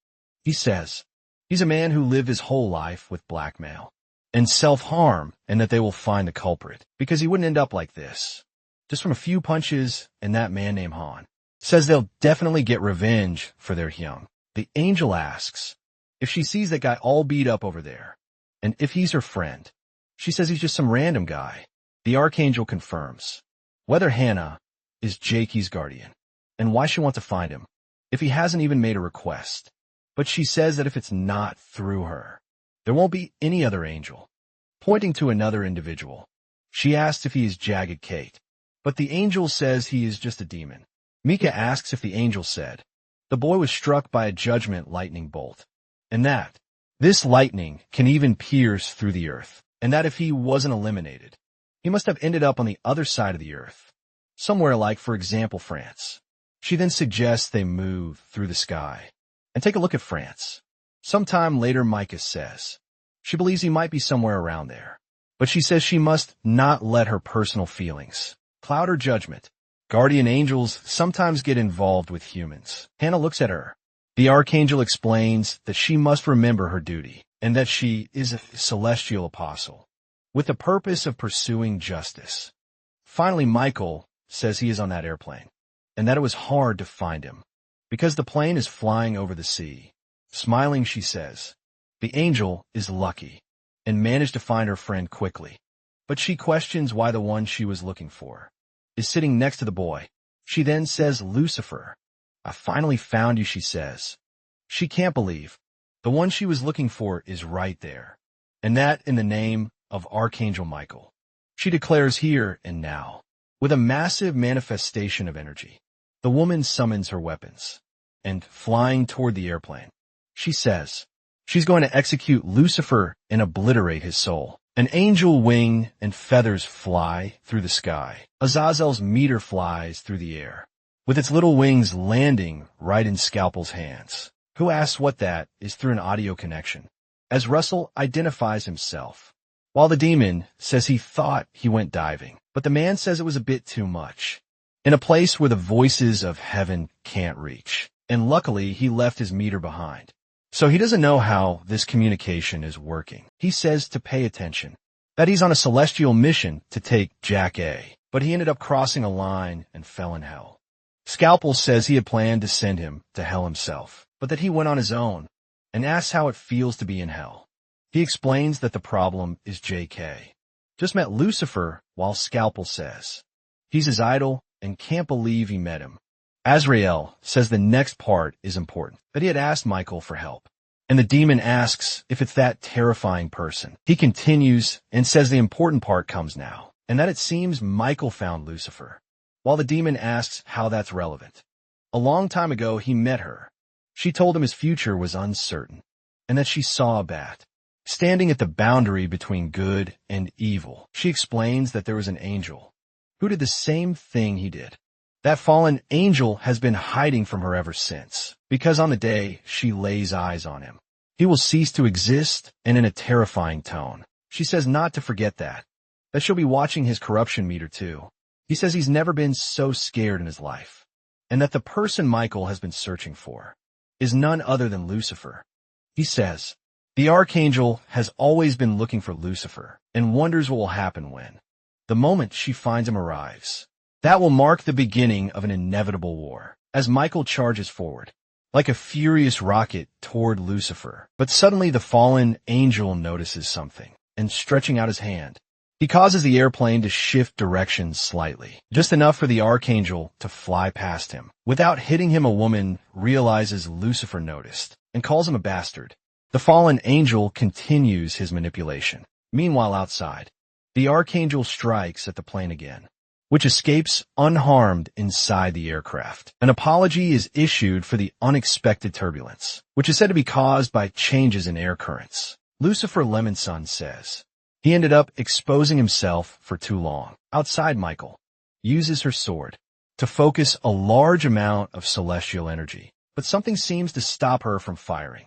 He says he's a man who lived his whole life with blackmail and self-harm, and that they will find the culprit, because he wouldn't end up like this. Just from a few punches, and that man named Han says they'll definitely get revenge for their Hyung. The angel asks if she sees that guy all beat up over there, and if he's her friend. She says he's just some random guy. The archangel confirms whether Hannah is Jakey's guardian, and why she wants to find him, if he hasn't even made a request. But she says that if it's not through her, there won't be any other angel. Pointing to another individual, she asks if he is Jagged Kate, but the angel says he is just a demon. Mika asks if the angel said the boy was struck by a judgment lightning bolt, and that this lightning can even pierce through the earth, and that if he wasn't eliminated, he must have ended up on the other side of the earth, somewhere like, for example, France. She then suggests they move through the sky and take a look at France. Sometime later, Micah says she believes he might be somewhere around there, but she says she must not let her personal feelings cloud her judgment. Guardian angels sometimes get involved with humans. Hannah looks at her. The archangel explains that she must remember her duty and that she is a celestial apostle with the purpose of pursuing justice. Finally, Michael says he is on that airplane and that it was hard to find him because the plane is flying over the sea. Smiling, she says the angel is lucky and managed to find her friend quickly, but she questions why the one she was looking for is sitting next to the boy. She then says, Lucifer, I finally found you, she says. She can't believe the one she was looking for is right there, and that in the name of Archangel Michael. She declares here and now, with a massive manifestation of energy, the woman summons her weapons, and flying toward the airplane, she says she's going to execute Lucifer and obliterate his soul. An angel wing and feathers fly through the sky. Azazel's meter flies through the air, with its little wings landing right in Scalpel's hands, who asks what that is through an audio connection, as Russell identifies himself, while the demon says he thought he went diving, but the man says it was a bit too much, in a place where the voices of heaven can't reach, and luckily he left his meter behind. So he doesn't know how this communication is working. He says to pay attention, that he's on a celestial mission to take Jack A, but he ended up crossing a line and fell in hell. Scalpel says he had planned to send him to hell himself, but that he went on his own and asks how it feels to be in hell. He explains that the problem is JK. Just met Lucifer, while Scalpel says he's his idol and can't believe he met him. Azrael says the next part is important, that he had asked Michael for help, and the demon asks if it's that terrifying person. He continues and says the important part comes now, and that it seems Michael found Lucifer, while the demon asks how that's relevant. A long time ago, he met her. She told him his future was uncertain, and that she saw a bat standing at the boundary between good and evil. She explains that there was an angel who did the same thing he did. That fallen angel has been hiding from her ever since, because on the day she lays eyes on him, he will cease to exist, and in a terrifying tone, she says not to forget that she'll be watching his corruption meter too. He says he's never been so scared in his life, and that the person Michael has been searching for is none other than Lucifer. He says the archangel has always been looking for Lucifer and wonders what will happen when the moment she finds him arrives. That will mark the beginning of an inevitable war, as Michael charges forward, like a furious rocket toward Lucifer. But suddenly the fallen angel notices something, and stretching out his hand, he causes the airplane to shift direction slightly, just enough for the archangel to fly past him. Without hitting him, a woman realizes Lucifer noticed, and calls him a bastard. The fallen angel continues his manipulation. Meanwhile, outside, the archangel strikes at the plane again, which escapes unharmed inside the aircraft. An apology is issued for the unexpected turbulence, which is said to be caused by changes in air currents. Lucifer Lemonson says, he ended up exposing himself for too long. Outside, Michael uses her sword to focus a large amount of celestial energy, but something seems to stop her from firing.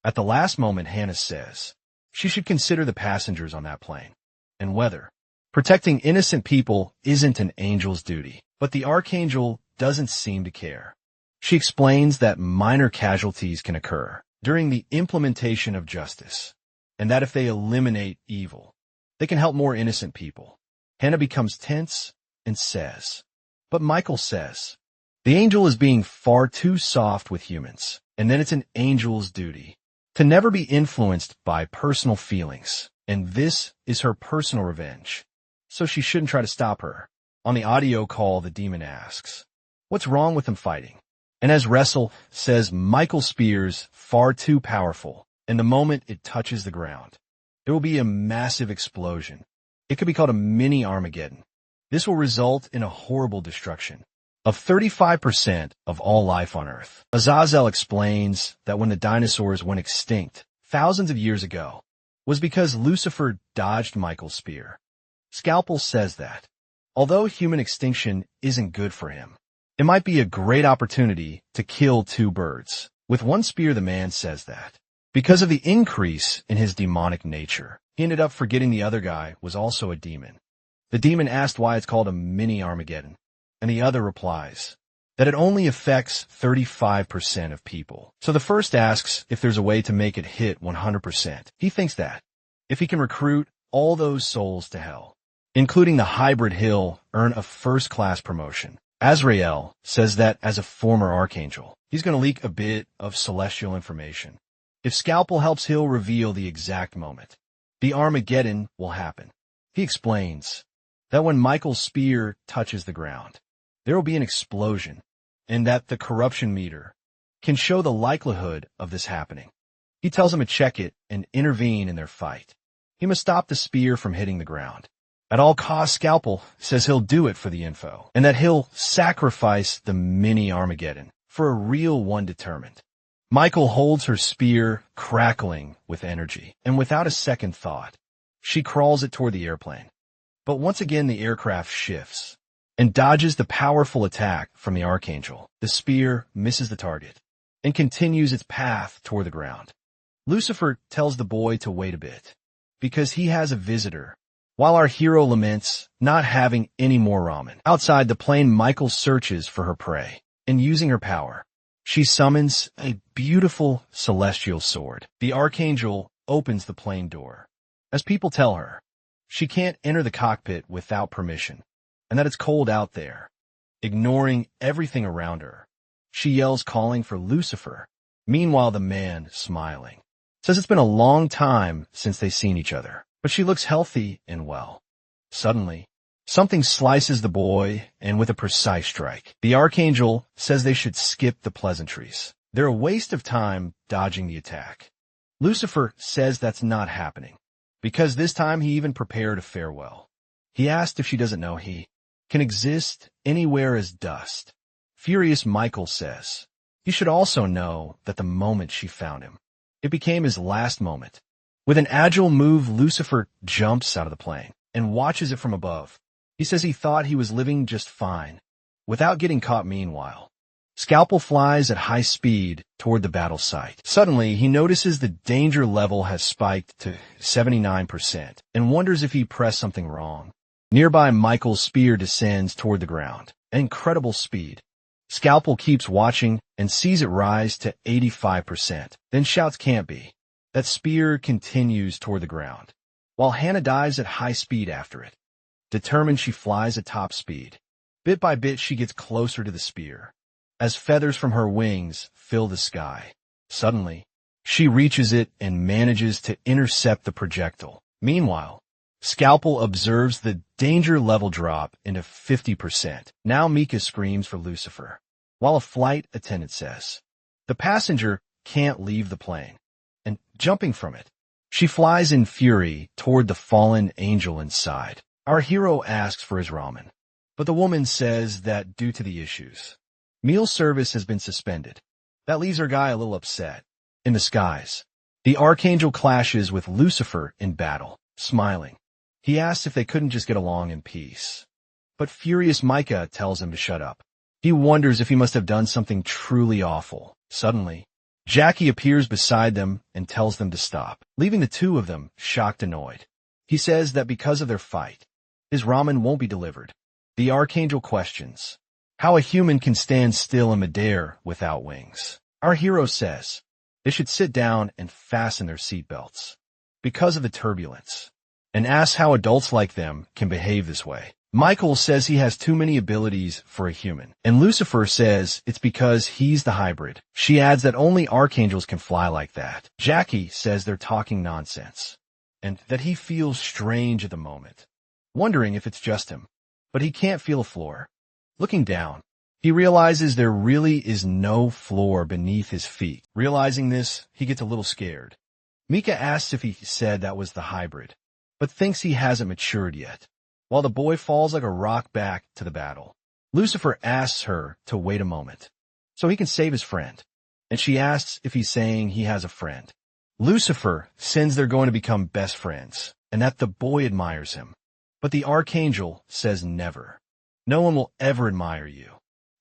At the last moment, Hannah says she should consider the passengers on that plane and whether protecting innocent people isn't an angel's duty. But the archangel doesn't seem to care. She explains that minor casualties can occur during the implementation of justice, and that if they eliminate evil, they can help more innocent people. Hannah becomes tense and says, but Michael says, the angel is being far too soft with humans, and then it's an angel's duty to never be influenced by personal feelings, and this is her personal revenge, so she shouldn't try to stop her. On the audio call, the demon asks, what's wrong with them fighting? And as Wrestle says, Michael's spear's far too powerful, and the moment it touches the ground, there will be a massive explosion. It could be called a mini Armageddon. This will result in a horrible destruction of 35% of all life on Earth. Azazel explains that when the dinosaurs went extinct thousands of years ago was because Lucifer dodged Michael's spear. Scalpel says that, although human extinction isn't good for him, it might be a great opportunity to kill two birds with one spear. The man says that because of the increase in his demonic nature, he ended up forgetting the other guy was also a demon. The demon asked why it's called a mini Armageddon, and the other replies that it only affects 35% of people. So the first asks if there's a way to make it hit 100%. He thinks that if he can recruit all those souls to hell, including the hybrid, he'll earn a first-class promotion. Azrael says that as a former archangel, he's going to leak a bit of celestial information. If Scalpel helps, he'll reveal the exact moment the Armageddon will happen. He explains that when Michael's spear touches the ground, there will be an explosion, and that the corruption meter can show the likelihood of this happening. He tells him to check it and intervene in their fight. He must stop the spear from hitting the ground. At all costs, Scalpel says he'll do it for the info, and that he'll sacrifice the mini Armageddon for a real one determined. Michael holds her spear, crackling with energy, and without a second thought, she crawls it toward the airplane. But once again, the aircraft shifts and dodges the powerful attack from the archangel. The spear misses the target and continues its path toward the ground. Lucifer tells the boy to wait a bit because he has a visitor, while our hero laments not having any more ramen. Outside the plane, Michael searches for her prey, and using her power, she summons a beautiful celestial sword. The archangel opens the plane door. As people tell her, she can't enter the cockpit without permission, and that it's cold out there. Ignoring everything around her, she yells, calling for Lucifer. Meanwhile, the man, smiling, says it's been a long time since they've seen each other, but she looks healthy and well. Suddenly, something slices the boy, and with a precise strike, the archangel says they should skip the pleasantries. They're a waste of time dodging the attack. Lucifer says that's not happening, because this time he even prepared a farewell. He asked if she doesn't know he can exist anywhere as dust. Furious, Michael says he should also know that the moment she found him, it became his last moment. With an agile move, Lucifer jumps out of the plane and watches it from above. He says he thought he was living just fine, without getting caught. Meanwhile, Scalpel flies at high speed toward the battle site. Suddenly, he notices the danger level has spiked to 79% and wonders if he pressed something wrong. Nearby, Michael's spear descends toward the ground at incredible speed. Scalpel keeps watching and sees it rise to 85%, then shouts, "Can't be." That spear continues toward the ground, while Hannah dives at high speed after it. Determined, she flies at top speed. Bit by bit, she gets closer to the spear, as feathers from her wings fill the sky. Suddenly, she reaches it and manages to intercept the projectile. Meanwhile, Scalpel observes the danger level drop into 50%. Now Mika screams for Lucifer, while a flight attendant says the passenger can't leave the plane, and jumping from it, she flies in fury toward the fallen angel inside. Our hero asks for his ramen, But the woman says that due to the issues, meal service has been suspended. That leaves our guy a little upset. In the skies, the Archangel clashes with Lucifer in battle, smiling. He asks if they couldn't just get along in peace. But furious Micah tells him to shut up. He wonders if he must have done something truly awful. Suddenly, Jackie appears beside them and tells them to stop, leaving the two of them shocked and annoyed. He says that because of their fight, his ramen won't be delivered. The Archangel questions how a human can stand still in midair without wings. Our hero says they should sit down and fasten their seatbelts because of the turbulence, and asks how adults like them can behave this way. Michael says he has too many abilities for a human, and Lucifer says it's because he's the hybrid. She adds that only archangels can fly like that. Jackie says they're talking nonsense, and that he feels strange at the moment, wondering if it's just him. But he can't feel a floor. Looking down, he realizes there really is no floor beneath his feet. Realizing this, he gets a little scared. Mika asks if he said that was the hybrid, but thinks he hasn't matured yet. While the boy falls like a rock back to the battle, Lucifer asks her to wait a moment so he can save his friend, and she asks if he's saying he has a friend. Lucifer says they're going to become best friends and that the boy admires him, but the Archangel says never. No one will ever admire you.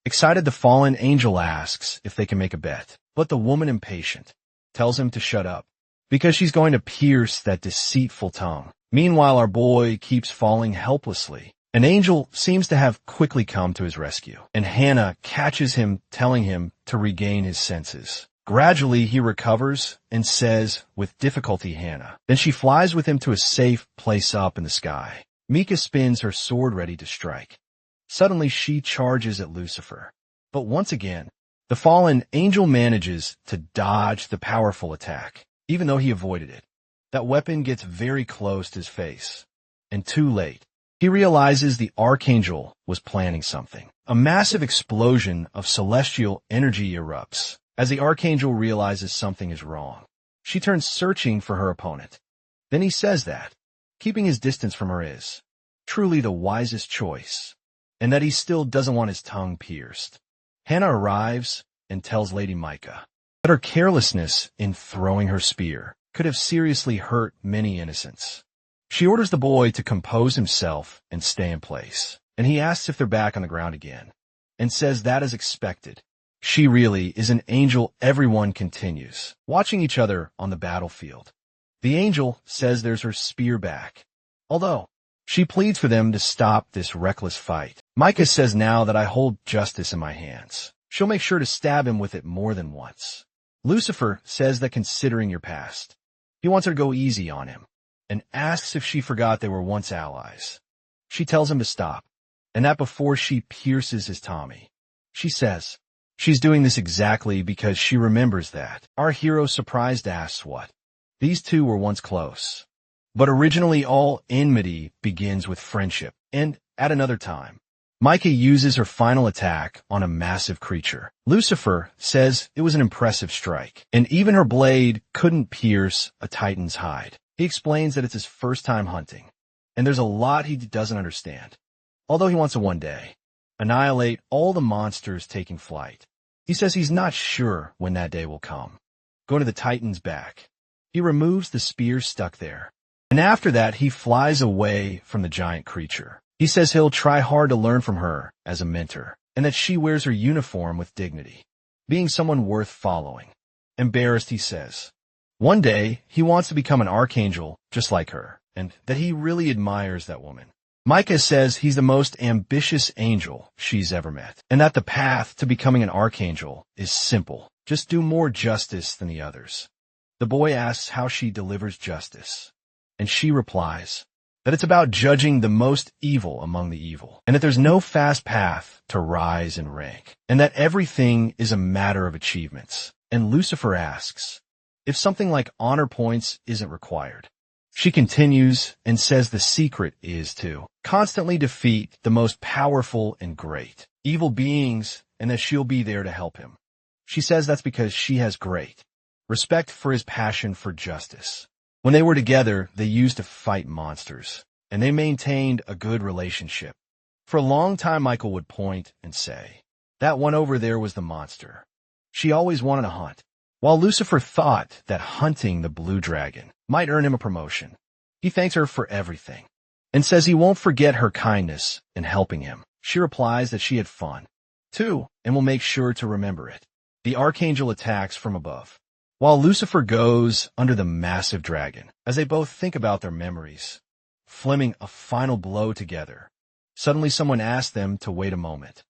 Excited, the fallen angel asks if they can make a bet, but the woman, impatient, tells him to shut up because she's going to pierce that deceitful tongue. Meanwhile, our boy keeps falling helplessly. An angel seems to have quickly come to his rescue, and Hannah catches him, telling him to regain his senses. Gradually, he recovers and says, with difficulty, Hannah. Then she flies with him to a safe place up in the sky. Mika spins her sword ready to strike. Suddenly, she charges at Lucifer. But once again, the fallen angel manages to dodge the powerful attack, even though he avoided it. That weapon gets very close to his face, and too late, he realizes the Archangel was planning something. A massive explosion of celestial energy erupts as the Archangel realizes something is wrong. She turns searching for her opponent. Then he says that keeping his distance from her is truly the wisest choice, and that he still doesn't want his tongue pierced. Hannah arrives and tells Lady Micah that her carelessness in throwing her spear could have seriously hurt many innocents. She orders the boy to compose himself and stay in place, and he asks if they're back on the ground again, and says that is expected. She really is an angel. Everyone continues, watching each other on the battlefield. The angel says there's her spear back, although she pleads for them to stop this reckless fight. Micah says now that I hold justice in my hands, she'll make sure to stab him with it more than once. Lucifer says that considering your past, he wants her to go easy on him, and asks if she forgot they were once allies. She tells him to stop, and that before she pierces his tummy. She says she's doing this exactly because she remembers that. Our hero, surprised, asks what. These two were once close, but originally all enmity begins with friendship, and at another time, Micah uses her final attack on a massive creature. Lucifer says it was an impressive strike, and even her blade couldn't pierce a titan's hide. He explains that it's his first time hunting, and there's a lot he doesn't understand, although he wants to one day annihilate all the monsters taking flight. He says he's not sure when that day will come. Going to the titan's back, he removes the spear stuck there, and after that he flies away from the giant creature. He says he'll try hard to learn from her as a mentor, and that she wears her uniform with dignity, being someone worth following. Embarrassed, he says one day he wants to become an archangel just like her, and that he really admires that woman. Micah says he's the most ambitious angel she's ever met, and that the path to becoming an archangel is simple. Just do more justice than the others. The boy asks how she delivers justice, and she replies that it's about judging the most evil among the evil, and that there's no fast path to rise in rank, and that everything is a matter of achievements. And Lucifer asks if something like honor points isn't required. She continues and says the secret is to constantly defeat the most powerful and great evil beings, and that she'll be there to help him. She says that's because she has great respect for his passion for justice. When they were together, they used to fight monsters, and they maintained a good relationship For a long time, Michael would point and say, "That one over there was the monster. She always wanted to hunt." While Lucifer thought that hunting the blue dragon might earn him a promotion, he thanks her for everything and says he won't forget her kindness in helping him. She replies that she had fun, too, and will make sure to remember it. The archangel attacks from above, while Lucifer goes under the massive dragon. As they both think about their memories, flaming a final blow together, suddenly someone asks them to wait a moment.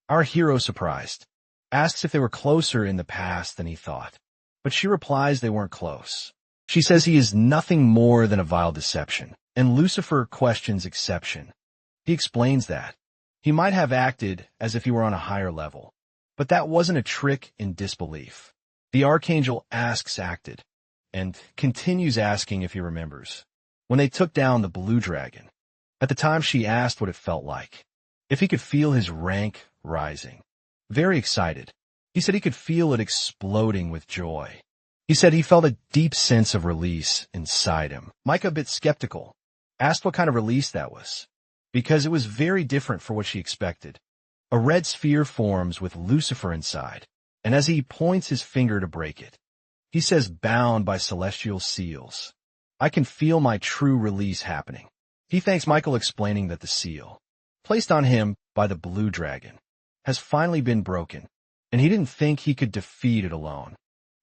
Our hero, surprised, asks if they were closer in the past than he thought, but she replies they weren't close. She says he is nothing more than a vile deception, and Lucifer questions exception. He explains that he might have acted as if he were on a higher level, but that wasn't a trick in disbelief. The archangel asks acted, and continues asking if he remembers when they took down the blue dragon. At the time, she asked what it felt like, if he could feel his rank rising. Very excited, he said he could feel it exploding with joy. He said he felt a deep sense of release inside him. Micah, a bit skeptical, asked what kind of release that was, because it was very different for what she expected. A red sphere forms with Lucifer inside, and as he points his finger to break it, he says, "Bound by celestial seals, I can feel my true release happening." He thanks Michael, explaining that the seal, placed on him by the blue dragon, has finally been broken, and he didn't think he could defeat it alone.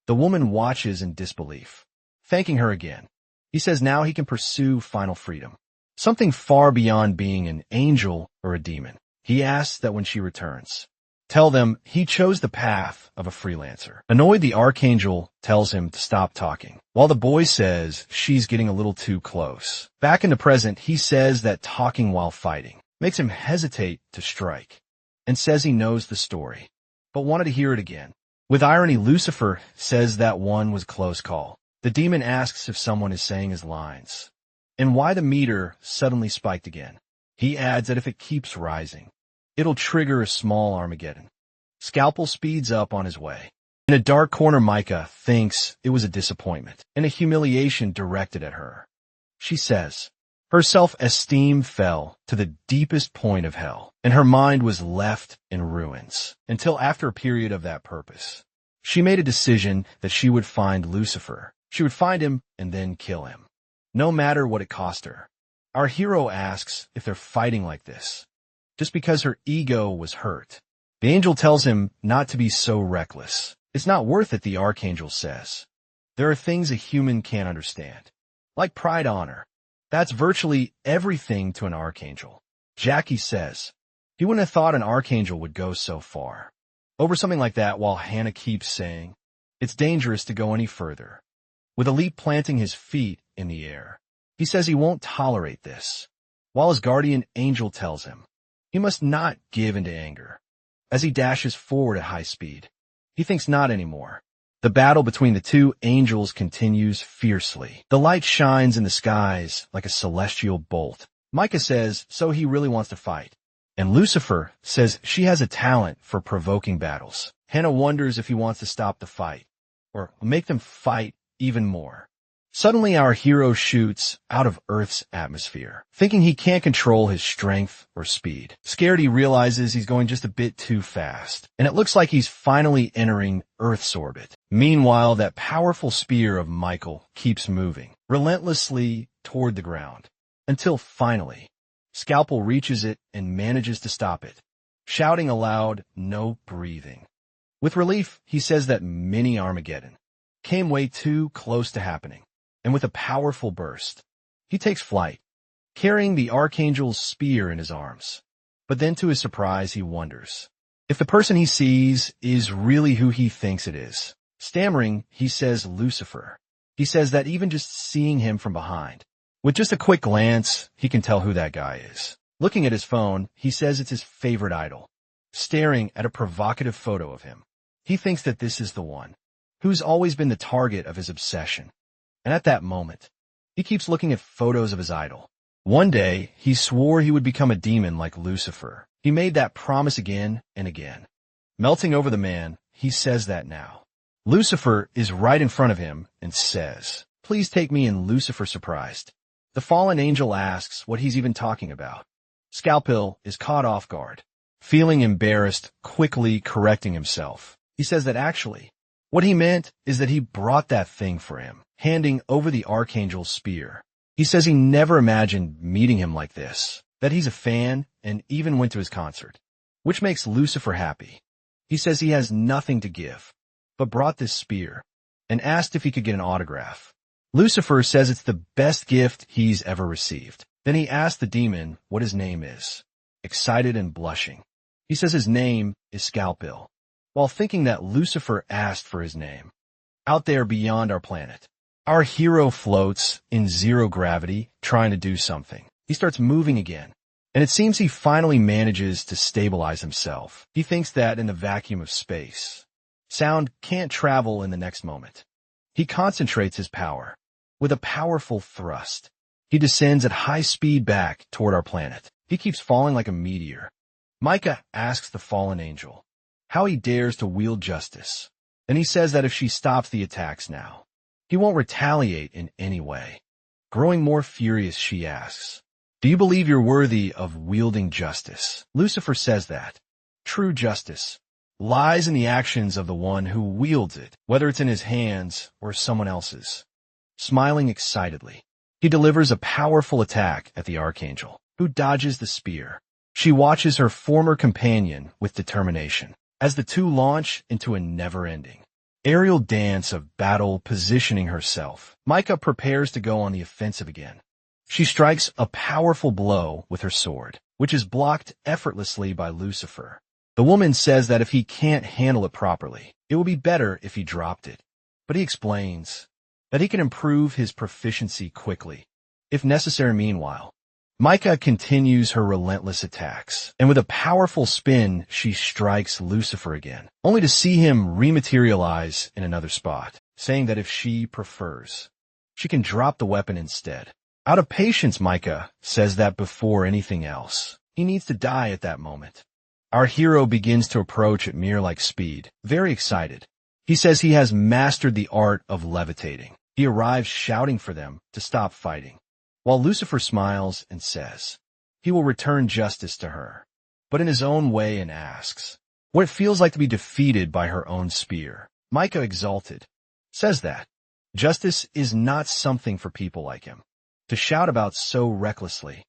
The woman watches in disbelief, thanking her again. He says now he can pursue final freedom, something far beyond being an angel or a demon. He asks that when she returns, tell them he chose the path of a freelancer. Annoyed, the archangel tells him to stop talking, while the boy says she's getting a little too close. Back in the present, he says that talking while fighting makes him hesitate to strike, and says he knows the story, but wanted to hear it again. With irony, Lucifer says that one was a close call. The demon asks if someone is saying his lines, and why the meter suddenly spiked again. He adds that if it keeps rising, it'll trigger a small Armageddon. Scalpel speeds up on his way. In a dark corner, Micah thinks it was a disappointment and a humiliation directed at her. She says her self-esteem fell to the deepest point of hell, and her mind was left in ruins until after a period of that purpose. She made a decision that she would find Lucifer. She would find him and then kill him, no matter what it cost her. Our hero asks if they're fighting like this just because her ego was hurt. The angel tells him not to be so reckless. It's not worth it, the archangel says. There are things a human can't understand, like pride, honor. That's virtually everything to an archangel. Jackie says he wouldn't have thought an archangel would go so far over something like that, while Hannah keeps saying it's dangerous to go any further. With a leap planting his feet in the air, he says he won't tolerate this, while his guardian angel tells him he must not give into anger. As he dashes forward at high speed, he thinks not anymore. The battle between the two angels continues fiercely. The light shines in the skies like a celestial bolt. Micah says so he really wants to fight, and Lucifer says she has a talent for provoking battles. Hannah wonders if he wants to stop the fight or make them fight even more. Suddenly, our hero shoots out of Earth's atmosphere, thinking he can't control his strength or speed. Scared, he realizes he's going just a bit too fast, and it looks like he's finally entering Earth's orbit. Meanwhile, that powerful spear of Michael keeps moving relentlessly toward the ground, until finally, Scalpel reaches it and manages to stop it, shouting aloud, "No breathing." With relief, he says that mini Armageddon came way too close to happening. And with a powerful burst, he takes flight, carrying the archangel's spear in his arms. But then to his surprise, he wonders if the person he sees is really who he thinks it is. Stammering, he says Lucifer. He says that even just seeing him from behind, with just a quick glance, he can tell who that guy is. Looking at his phone, he says it's his favorite idol, staring at a provocative photo of him. He thinks that this is the one who's always been the target of his obsession. And at that moment, he keeps looking at photos of his idol. One day, he swore he would become a demon like Lucifer. He made that promise again and again. Melting over the man, he says that now. Lucifer is right in front of him and says, "Please take me in." Lucifer, surprised, the fallen angel asks what he's even talking about. Scalpel is caught off guard. Feeling embarrassed, quickly correcting himself, he says that actually, what he meant is that he brought that thing for him, handing over the Archangel's spear. He says he never imagined meeting him like this, that he's a fan and even went to his concert, which makes Lucifer happy. He says he has nothing to give, but brought this spear, and asked if he could get an autograph. Lucifer says it's the best gift he's ever received. Then he asks the demon what his name is, excited and blushing. He says his name is Scalpel, while thinking that Lucifer asked for his name. Out there beyond our planet, our hero floats in zero gravity, trying to do something. He starts moving again, and it seems he finally manages to stabilize himself. He thinks that in the vacuum of space, sound can't travel in the next moment. He concentrates his power. With a powerful thrust, he descends at high speed back toward our planet. He keeps falling like a meteor. Micah asks the fallen angel how he dares to wield justice, and he says that if she stops the attacks now, he won't retaliate in any way. Growing more furious, she asks, "Do you believe you're worthy of wielding justice?" Lucifer says that true justice lies in the actions of the one who wields it, whether it's in his hands or someone else's. Smiling excitedly, he delivers a powerful attack at the Archangel, who dodges the spear. She watches her former companion with determination as the two launch into a never-ending aerial dance of battle, positioning herself. Micah prepares to go on the offensive again. She strikes a powerful blow with her sword, which is blocked effortlessly by Lucifer. The woman says that if he can't handle it properly, it would be better if he dropped it. But he explains that he can improve his proficiency quickly, if necessary. Meanwhile, Micah continues her relentless attacks, and with a powerful spin, she strikes Lucifer again, only to see him rematerialize in another spot, saying that if she prefers, she can drop the weapon instead. Out of patience, Micah says that before anything else, he needs to die at that moment. Our hero begins to approach at mirror-like speed, very excited. He says he has mastered the art of levitating. He arrives shouting for them to stop fighting, while Lucifer smiles and says he will return justice to her, but in his own way, and asks what it feels like to be defeated by her own spear. Micah, exalted, says that justice is not something for people like him to shout about so recklessly.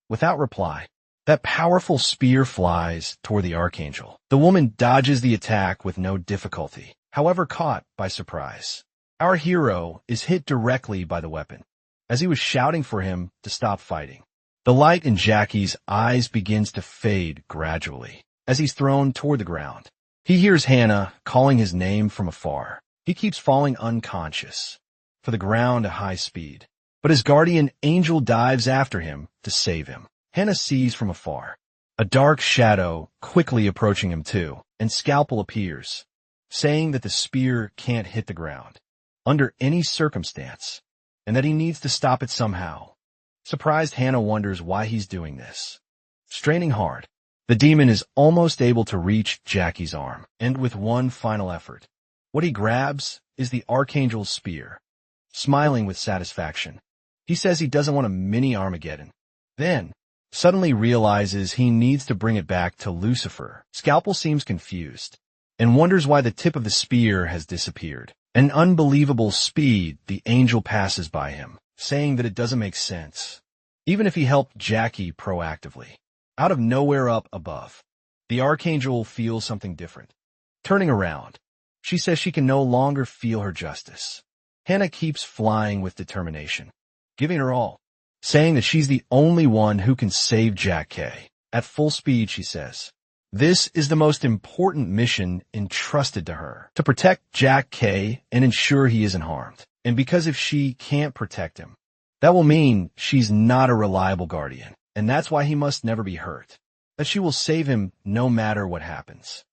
Without reply, that powerful spear flies toward the Archangel. The woman dodges the attack with no difficulty, however caught by surprise. Our hero is hit directly by the weapon, as he was shouting for him to stop fighting. The light in Jackie's eyes begins to fade gradually as he's thrown toward the ground. He hears Hannah calling his name from afar. He keeps falling unconscious for the ground at high speed, but his guardian angel dives after him to save him. Hannah sees from afar a dark shadow quickly approaching him too, and Scalpel appears, saying that the spear can't hit the ground under any circumstance, and that he needs to stop it somehow. Surprised, Hannah wonders why he's doing this. Straining hard, the demon is almost able to reach Jackie's arm, and with one final effort, what he grabs is the Archangel's spear. Smiling with satisfaction, he says he doesn't want a mini Armageddon. Then, suddenly realizes he needs to bring it back to Lucifer. Scalpel seems confused, and wonders why the tip of the spear has disappeared. An unbelievable speed, the angel passes by him, saying that it doesn't make sense, even if he helped Jackie proactively. Out of nowhere up above, the Archangel feels something different. Turning around, she says she can no longer feel her justice. Hannah keeps flying with determination, giving her all, saying that she's the only one who can save Jack K. At full speed, she says, this is the most important mission entrusted to her, to protect Jack K and ensure he isn't harmed. And because if she can't protect him, that will mean she's not a reliable guardian, and that's why he must never be hurt, that she will save him no matter what happens.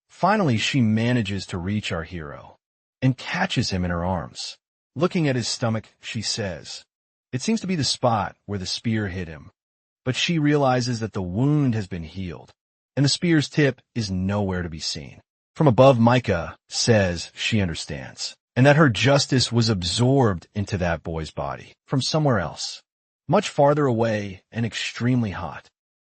Finally, she manages to reach our hero and catches him in her arms. Looking at his stomach, she says, it seems to be the spot where the spear hit him, but she realizes that the wound has been healed, and the spear's tip is nowhere to be seen. From above, Micah says she understands, and that her justice was absorbed into that boy's body from somewhere else, much farther away and extremely hot.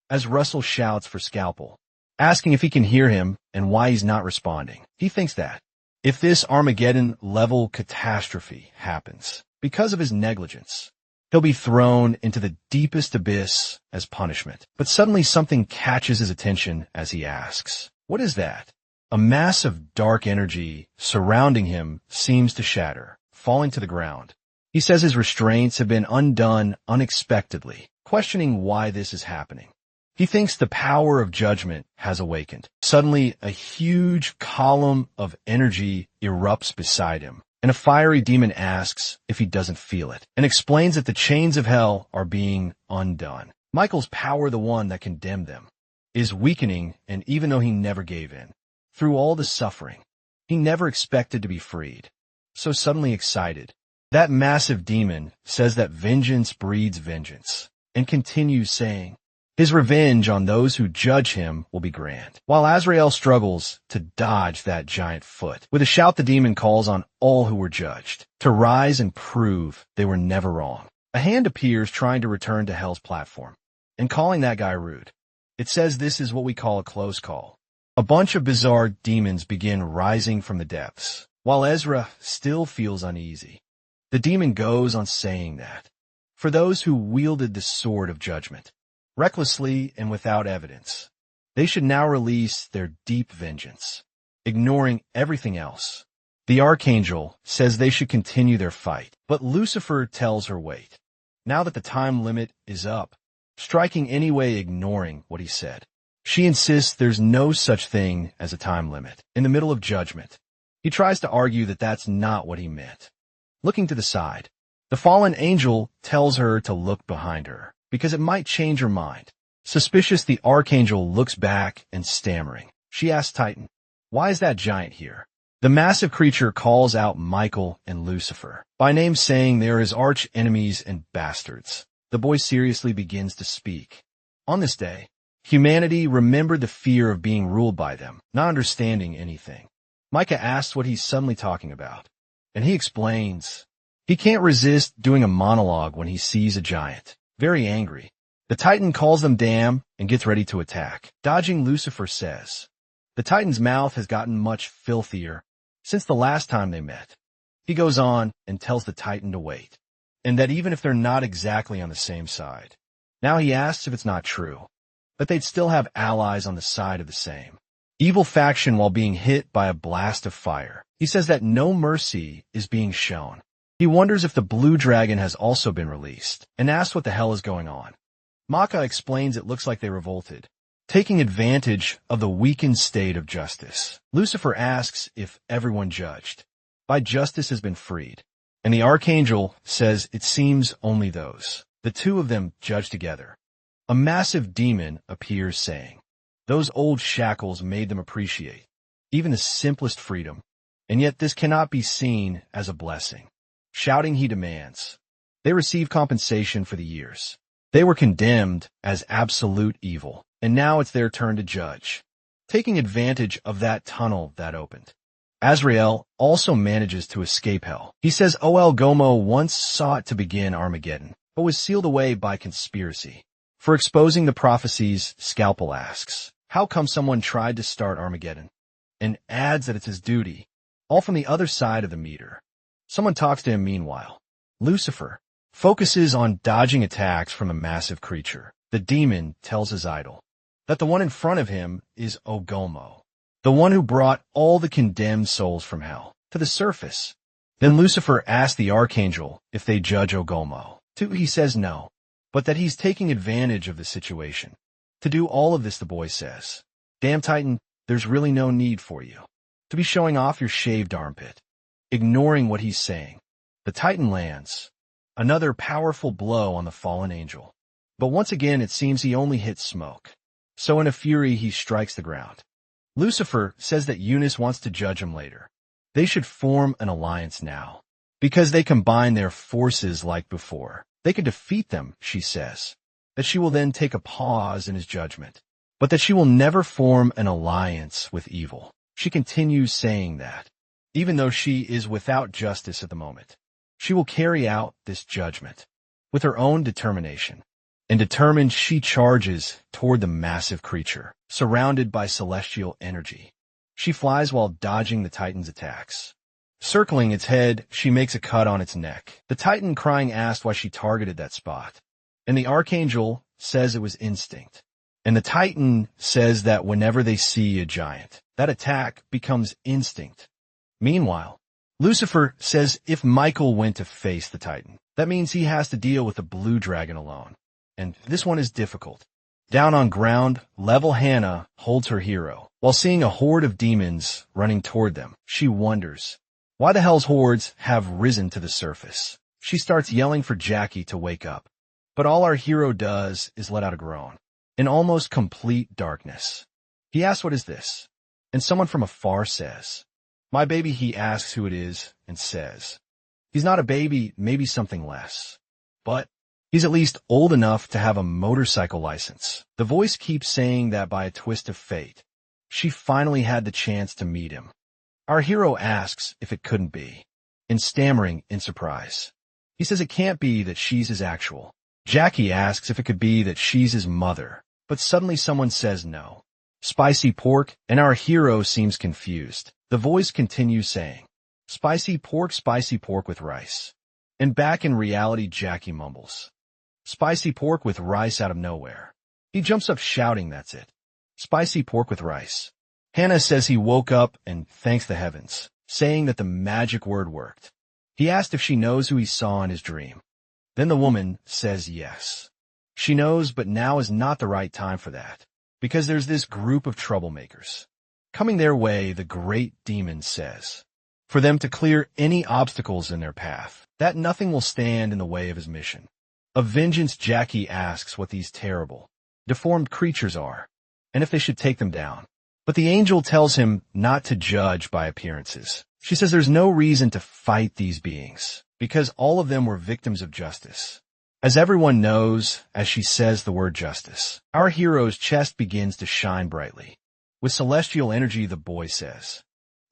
as Russell shouts for Scalpel, asking if he can hear him and why he's not responding. He thinks that if this Armageddon-level catastrophe happens because of his negligence, he'll be thrown into the deepest abyss as punishment. But suddenly something catches his attention as he asks, "What is that?" A mass of dark energy surrounding him seems to shatter, falling to the ground. He says his restraints have been undone unexpectedly, questioning why this is happening. He thinks the power of judgment has awakened. Suddenly, a huge column of energy erupts beside him, and a fiery demon asks if he doesn't feel it, and explains that the chains of hell are being undone. Michael's power, the one that condemned them, is weakening, and even though he never gave in, through all the suffering, he never expected to be freed. So suddenly excited, that massive demon says that vengeance breeds vengeance, and continues saying, his revenge on those who judge him will be grand. While Azrael struggles to dodge that giant foot, with a shout the demon calls on all who were judged to rise and prove they were never wrong. A hand appears trying to return to Hell's platform, and calling that guy rude. It says this is what we call a close call. A bunch of bizarre demons begin rising from the depths, while Ezra still feels uneasy. The demon goes on saying that, for those who wielded the sword of judgment, recklessly and without evidence, they should now release their deep vengeance, ignoring everything else. The archangel says they should continue their fight, but Lucifer tells her wait, now that the time limit is up, striking anyway, ignoring what he said. She insists there's no such thing as a time limit. In the middle of judgment, he tries to argue that that's not what he meant. Looking to the side, the fallen angel tells her to look behind her, because it might change her mind. Suspicious, the archangel looks back and stammering. She asks Titan, why is that giant here? The massive creature calls out Michael and Lucifer by name, saying they are his arch enemies and bastards. The boy seriously begins to speak. On this day, humanity remembered the fear of being ruled by them, not understanding anything. Micah asks what he's suddenly talking about, and he explains he can't resist doing a monologue when he sees a giant. Very angry, the Titan calls them damn and gets ready to attack. Dodging, Lucifer says, the Titan's mouth has gotten much filthier since the last time they met. He goes on and tells the Titan to wait, and that even if they're not exactly on the same side, now he asks if it's not true, but they'd still have allies on the side of the same evil faction while being hit by a blast of fire. He says that no mercy is being shown. He wonders if the blue dragon has also been released, and asks what the hell is going on. Maka explains it looks like they revolted, taking advantage of the weakened state of justice. Lucifer asks if everyone judged by justice has been freed, and the archangel says it seems only those. The two of them judge together. A massive demon appears saying, those old shackles made them appreciate even the simplest freedom, and yet this cannot be seen as a blessing. Shouting, he demands they receive compensation for the years they were condemned as absolute evil, and now it's their turn to judge, taking advantage of that tunnel that opened. Azrael also manages to escape hell. He says Ol Gomo once sought to begin Armageddon, but was sealed away by conspiracy. For exposing the prophecies, Scalpel asks, how come someone tried to start Armageddon? And adds that it's his duty, all from the other side of the meter. Someone talks to him meanwhile. Lucifer focuses on dodging attacks from a massive creature. The demon tells his idol that the one in front of him is Ogomo, the one who brought all the condemned souls from hell to the surface. Then Lucifer asks the archangel if they judge Ogomo. He says no, but that he's taking advantage of the situation. To do all of this, the boy says, damn Titan, there's really no need for you to be showing off your shaved armpit. Ignoring what he's saying, the Titan lands another powerful blow on the fallen angel. But once again, it seems he only hits smoke. So in a fury, he strikes the ground. Lucifer says that Eunice wants to judge him later. They should form an alliance now, because they combine their forces like before. They could defeat them, she says. That she will then take a pause in his judgment, but that she will never form an alliance with evil. She continues saying that, even though she is without justice at the moment, she will carry out this judgment with her own determination. and determined she charges toward the massive creature, surrounded by celestial energy. She flies while dodging the Titan's attacks. Circling its head, she makes a cut on its neck. The Titan, crying, asked why she targeted that spot. And the Archangel says it was instinct. And the Titan says that whenever they see a giant, that attack becomes instinct. Meanwhile, Lucifer says if Michael went to face the Titan, that means he has to deal with the blue dragon alone. And this one is difficult. Down on ground level, Hannah holds her hero. While seeing a horde of demons running toward them, she wonders, why the hell's hordes have risen to the surface? She starts yelling for Jackie to wake up. But all our hero does is let out a groan. In almost complete darkness. He asks, what is this? And someone from afar says, my baby. He asks who it is and says, he's not a baby, maybe something less. But he's at least old enough to have a motorcycle license. The voice keeps saying that by a twist of fate, she finally had the chance to meet him. Our hero asks if it couldn't be, and stammering in surprise. He says it can't be that she's his actual. Jackie asks if it could be that she's his mother, but suddenly someone says no. Spicy pork, and our hero seems confused. The voice continues saying, spicy pork with rice. And back in reality, Jackie mumbles, spicy pork with rice out of nowhere. He jumps up shouting, that's it. Spicy pork with rice. Hannah says he woke up and thanks the heavens, saying that the magic word worked. He asked if she knows who he saw in his dream. Then the woman says yes. She knows, but now is not the right time for that, because there's this group of troublemakers. Coming their way, the great demon says, for them to clear any obstacles in their path, that nothing will stand in the way of his mission. Of vengeance, Jackie asks what these terrible, deformed creatures are, and if they should take them down. But the angel tells him not to judge by appearances. She says there's no reason to fight these beings, because all of them were victims of justice. As everyone knows, as she says the word justice, our hero's chest begins to shine brightly. With celestial energy, the boy says,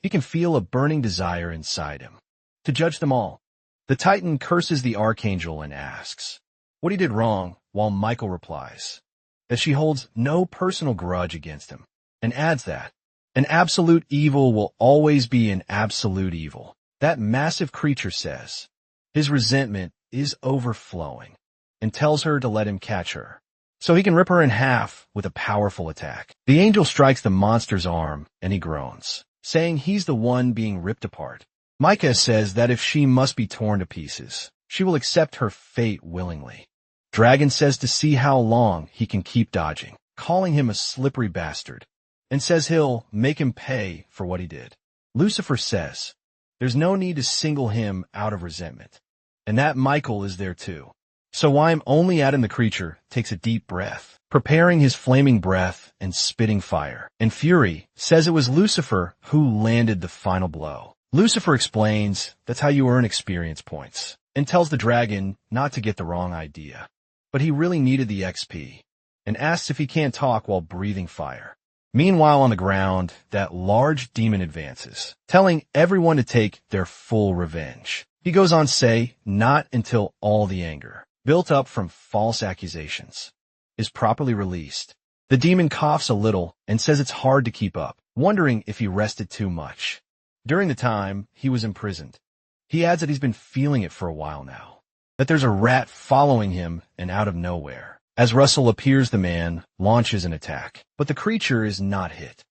he can feel a burning desire inside him to judge them all. The Titan curses the Archangel and asks what he did wrong, while Michael replies that she holds no personal grudge against him, and adds that an absolute evil will always be an absolute evil. That massive creature says his resentment is overflowing and tells her to let him catch her, so he can rip her in half with a powerful attack. The angel strikes the monster's arm, and he groans, saying he's the one being ripped apart. Micah says that if she must be torn to pieces, she will accept her fate willingly. Dragon says to see how long he can keep dodging, calling him a slippery bastard, and says he'll make him pay for what he did. Lucifer says there's no need to single him out of resentment, and that Michael is there too. So I'm only adding the creature takes a deep breath, preparing his flaming breath and spitting fire. And Fury says it was Lucifer who landed the final blow. Lucifer explains that's how you earn experience points, and tells the dragon not to get the wrong idea. But he really needed the XP, and asks if he can't talk while breathing fire. Meanwhile, on the ground, that large demon advances, telling everyone to take their full revenge. He goes on to say, not until all the anger, built up from false accusations, is properly released. The demon coughs a little and says it's hard to keep up, wondering if he rested too much during the time he was imprisoned. He adds that he's been feeling it for a while now, that there's a rat following him, and out of nowhere, as Russell appears, the man launches an attack, but the creature is not hit.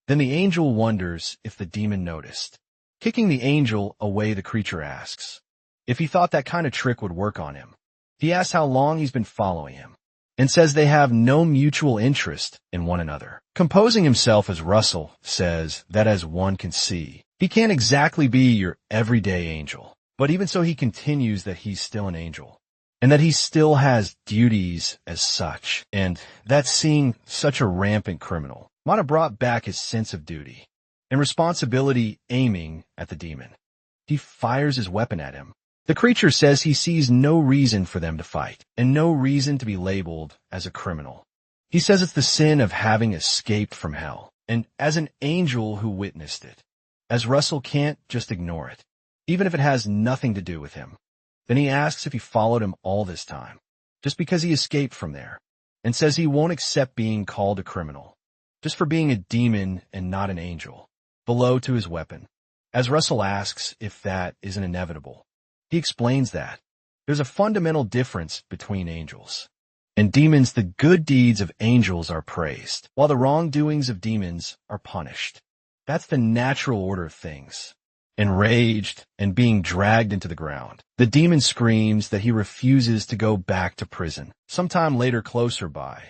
Then the angel wonders if the demon noticed. Kicking the angel away, the creature asks if he thought that kind of trick would work on him. He asks how long he's been following him, and says they have no mutual interest in one another. Composing himself as Russell says that as one can see, he can't exactly be your everyday angel. But even so, he continues that he's still an angel, and that he still has duties as such, and that seeing such a rampant criminal might have brought back his sense of duty and responsibility. Aiming at the demon, he fires his weapon at him. The creature says he sees no reason for them to fight, and no reason to be labeled as a criminal. He says it's the sin of having escaped from hell, and as an angel who witnessed it, as Russell can't just ignore it, even if it has nothing to do with him. Then he asks if he followed him all this time, just because he escaped from there, and says he won't accept being called a criminal, just for being a demon and not an angel, below to his weapon. As Russell asks if that isn't inevitable, he explains that there's a fundamental difference between angels and demons. The good deeds of angels are praised, while the wrongdoings of demons are punished. That's the natural order of things. Enraged and being dragged into the ground, the demon screams that he refuses to go back to prison. Sometime later, closer by,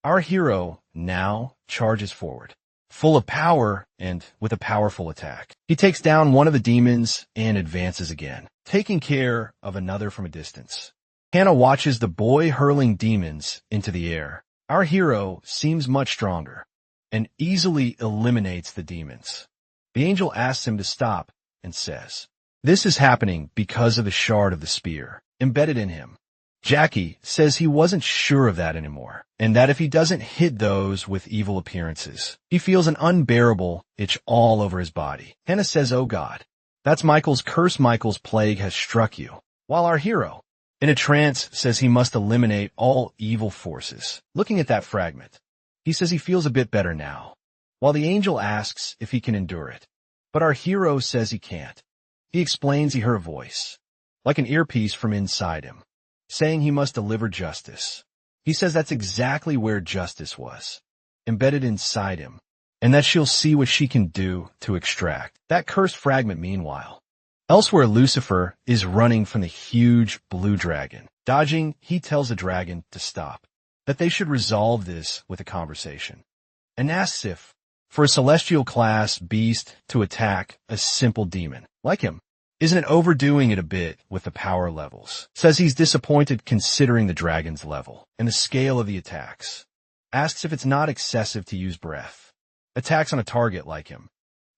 our hero now charges forward, full of power and with a powerful attack. He takes down one of the demons and advances again, taking care of another from a distance. Hannah watches the boy hurling demons into the air. Our hero seems much stronger and easily eliminates the demons. The angel asks him to stop and says, "This is happening because of the shard of the spear embedded in him." Jackie says he wasn't sure of that anymore, and that if he doesn't hit those with evil appearances, he feels an unbearable itch all over his body. Hannah says, "Oh God, that's Michael's curse. Michael's plague has struck you." While our hero, in a trance, says he must eliminate all evil forces. Looking at that fragment, he says he feels a bit better now, while the angel asks if he can endure it. But our hero says he can't. He explains he heard a voice, like an earpiece from inside him, saying he must deliver justice. He says that's exactly where justice was, embedded inside him, and that she'll see what she can do to extract that cursed fragment. Meanwhile, elsewhere, Lucifer is running from the huge blue dragon. Dodging, he tells the dragon to stop, that they should resolve this with a conversation, and asks if, for a celestial class beast to attack a simple demon like him, isn't it overdoing it a bit with the power levels? Says he's disappointed considering the dragon's level and the scale of the attacks. Asks if it's not excessive to use breath. Attacks on a target like him.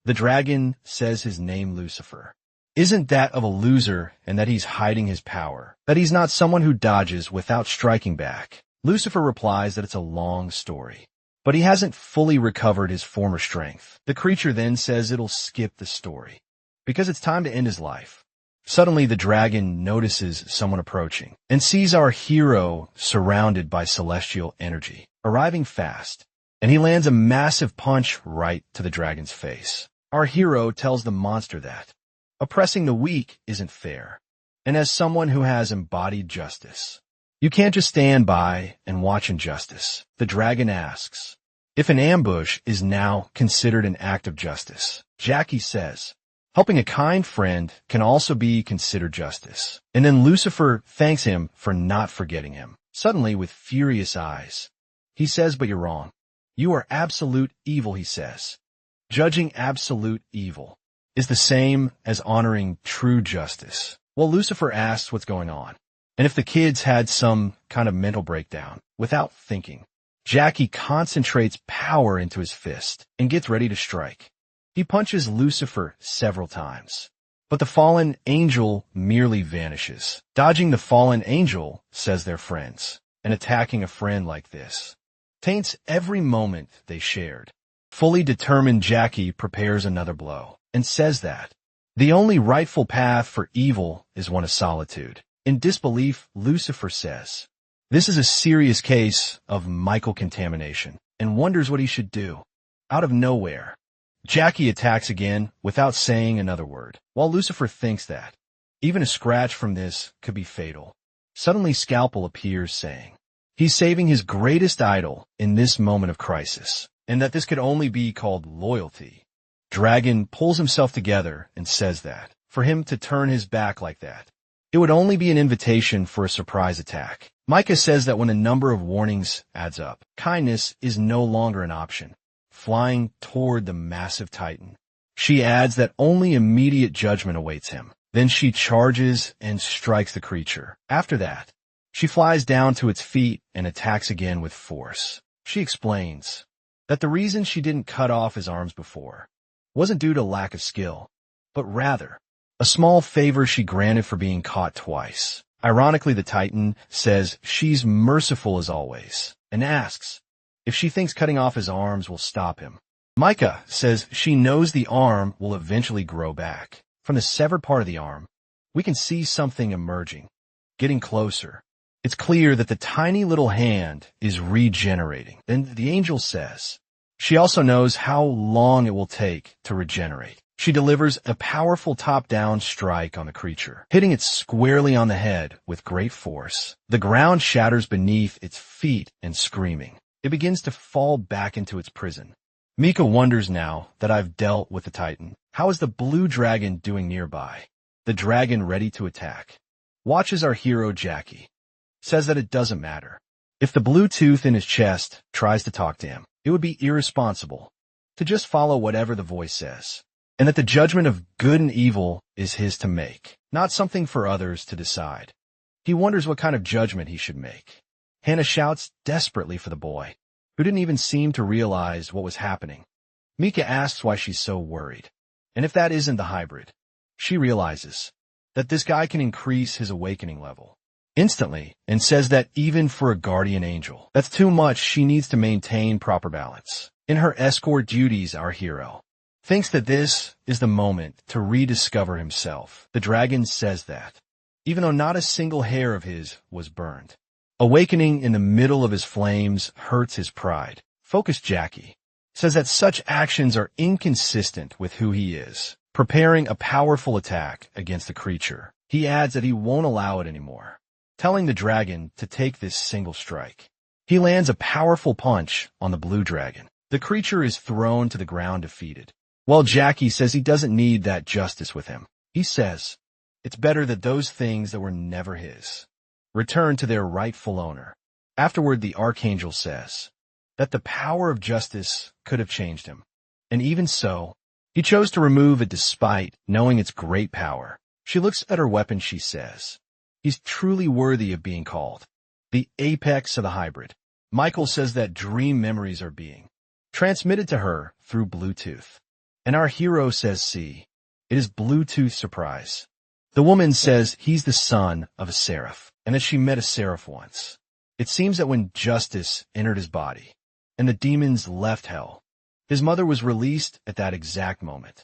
The dragon says his name, Lucifer, isn't that of a loser and that he's hiding his power, that he's not someone who dodges without striking back. Lucifer replies that it's a long story, but he hasn't fully recovered his former strength. The creature then says it'll skip the story, because it's time to end his life. Suddenly, the dragon notices someone approaching, and sees our hero surrounded by celestial energy, arriving fast, and he lands a massive punch right to the dragon's face. Our hero tells the monster that oppressing the weak isn't fair, and as someone who has embodied justice, you can't just stand by and watch injustice. The dragon asks if an ambush is now considered an act of justice. Jackie says, helping a kind friend can also be considered justice. And then Lucifer thanks him for not forgetting him. Suddenly, with furious eyes, he says, "But you're wrong. You are absolute evil," he says. Judging absolute evil is the same as honoring true justice. Well, Lucifer asks what's going on, and if the kids had some kind of mental breakdown. Without thinking, Jackie concentrates power into his fist and gets ready to strike. He punches Lucifer several times, but the fallen angel merely vanishes. Dodging the fallen angel, says they're friends, and attacking a friend like this taints every moment they shared. Fully determined, Jackie prepares another blow and says that the only rightful path for evil is one of solitude. In disbelief, Lucifer says this is a serious case of Michael contamination and wonders what he should do. Out of nowhere, Jackie attacks again without saying another word, while Lucifer thinks that even a scratch from this could be fatal. Suddenly, Scalpel appears, saying he's saving his greatest idol in this moment of crisis, and that this could only be called loyalty. Dragon pulls himself together and says that for him to turn his back like that, it would only be an invitation for a surprise attack. Micah says that when a number of warnings adds up, kindness is no longer an option, flying toward the massive titan. She adds that only immediate judgment awaits him. Then she charges and strikes the creature. After that, she flies down to its feet and attacks again with force. She explains that the reason she didn't cut off his arms before wasn't due to lack of skill, but rather a small favor she granted for being caught twice. Ironically, the Titan says she's merciful as always, and asks if she thinks cutting off his arms will stop him. Micah says she knows the arm will eventually grow back. From the severed part of the arm, we can see something emerging, getting closer, It's clear that the tiny little hand is regenerating. Then the angel says, she also knows how long it will take to regenerate. She delivers a powerful top-down strike on the creature, hitting it squarely on the head with great force. The ground shatters beneath its feet and screaming. It begins to fall back into its prison. Mika wonders now that I've dealt with the Titan. How is the blue dragon doing nearby? The dragon ready to attack. Watches our hero Jackie. Says that it doesn't matter. If the blue tooth in his chest tries to talk to him, it would be irresponsible to just follow whatever the voice says, and that the judgment of good and evil is his to make, not something for others to decide. He wonders what kind of judgment he should make. Hannah shouts desperately for the boy, who didn't even seem to realize what was happening. Mika asks why she's so worried, and if that isn't the hybrid. She realizes that this guy can increase his awakening level instantly, and says that even for a guardian angel, that's too much. She needs to maintain proper balance. In her escort duties, our hero thinks that this is the moment to rediscover himself. The dragon says that, even though not a single hair of his was burned. Awakening in the middle of his flames hurts his pride. Focused Jackie says that such actions are inconsistent with who he is, preparing a powerful attack against the creature. He adds that he won't allow it anymore, telling the dragon to take this single strike. He lands a powerful punch on the blue dragon. The creature is thrown to the ground defeated. While Jackie says he doesn't need that justice with him, he says it's better that those things that were never his return to their rightful owner. Afterward, the archangel says that the power of justice could have changed him, and even so, he chose to remove it despite knowing its great power. She looks at her weapon. She says, he's truly worthy of being called the apex of the hybrid. Michael says that dream memories are being transmitted to her through Bluetooth. And our hero says, see, it is Bluetooth surprise. The woman says he's the son of a seraph, and that she met a seraph once. It seems that when justice entered his body, and the demons left hell, his mother was released at that exact moment.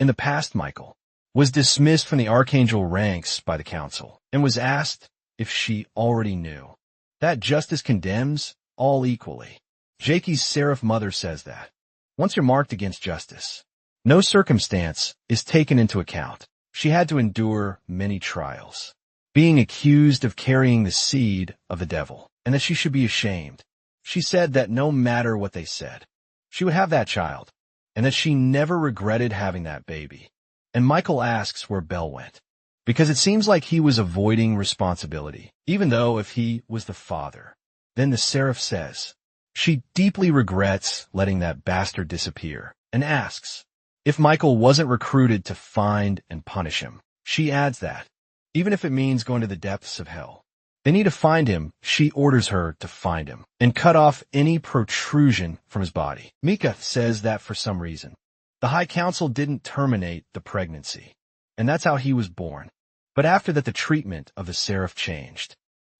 In the past, Michael was dismissed from the archangel ranks by the council, and was asked if she already knew that justice condemns all equally. Jakey's seraph mother says that once you're marked against justice, no circumstance is taken into account. She had to endure many trials, being accused of carrying the seed of the devil, and that she should be ashamed. She said that no matter what they said, she would have that child, and that she never regretted having that baby. And Michael asks where Belle went, because it seems like he was avoiding responsibility, even though if he was the father. Then the seraph says she deeply regrets letting that bastard disappear, and asks if Michael wasn't recruited to find and punish him. She adds that, even if it means going to the depths of hell, they need to find him. She orders her to find him and cut off any protrusion from his body. Mika says that for some reason, the High Council didn't terminate the pregnancy, and that's how he was born. But after that, the treatment of the seraph changed.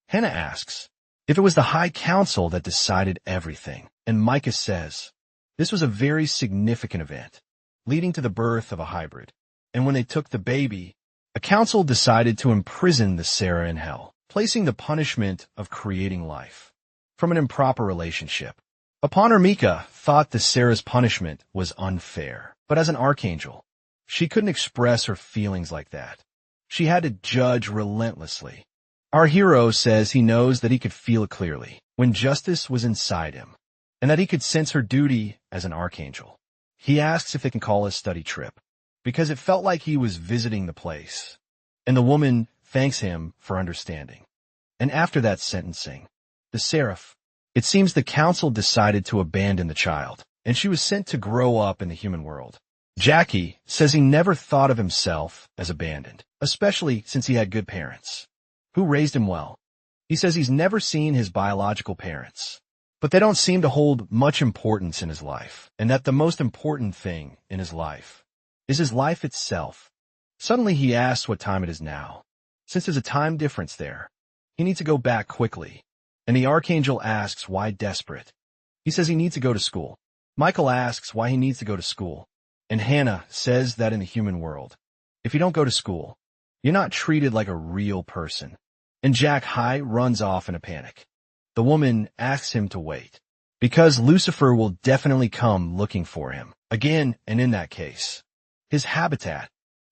Hannah asks if it was the High Council that decided everything, and Micah says this was a very significant event, leading to the birth of a hybrid. And when they took the baby, a council decided to imprison the Sarah in hell, placing the punishment of creating life from an improper relationship. Upon her, Mika thought the Sarah's punishment was unfair, but as an archangel, she couldn't express her feelings like that. She had to judge relentlessly. Our hero says he knows that he could feel it clearly when justice was inside him, and that he could sense her duty as an archangel. He asks if they can call a study trip, because it felt like he was visiting the place, and the woman thanks him for understanding. And after that sentencing, the seraph, it seems the council decided to abandon the child, and she was sent to grow up in the human world. Jackie says he never thought of himself as abandoned, especially since he had good parents who raised him well. He says he's never seen his biological parents, but they don't seem to hold much importance in his life, and that the most important thing in his life is his life itself. Suddenly he asks what time it is now. Since there's a time difference there, he needs to go back quickly, and the archangel asks why desperate. He says he needs to go to school. Michael asks why he needs to go to school, and Hannah says that in the human world, if you don't go to school, you're not treated like a real person, and Jack High runs off in a panic. The woman asks him to wait, because Lucifer will definitely come looking for him again, and in that case, his habitat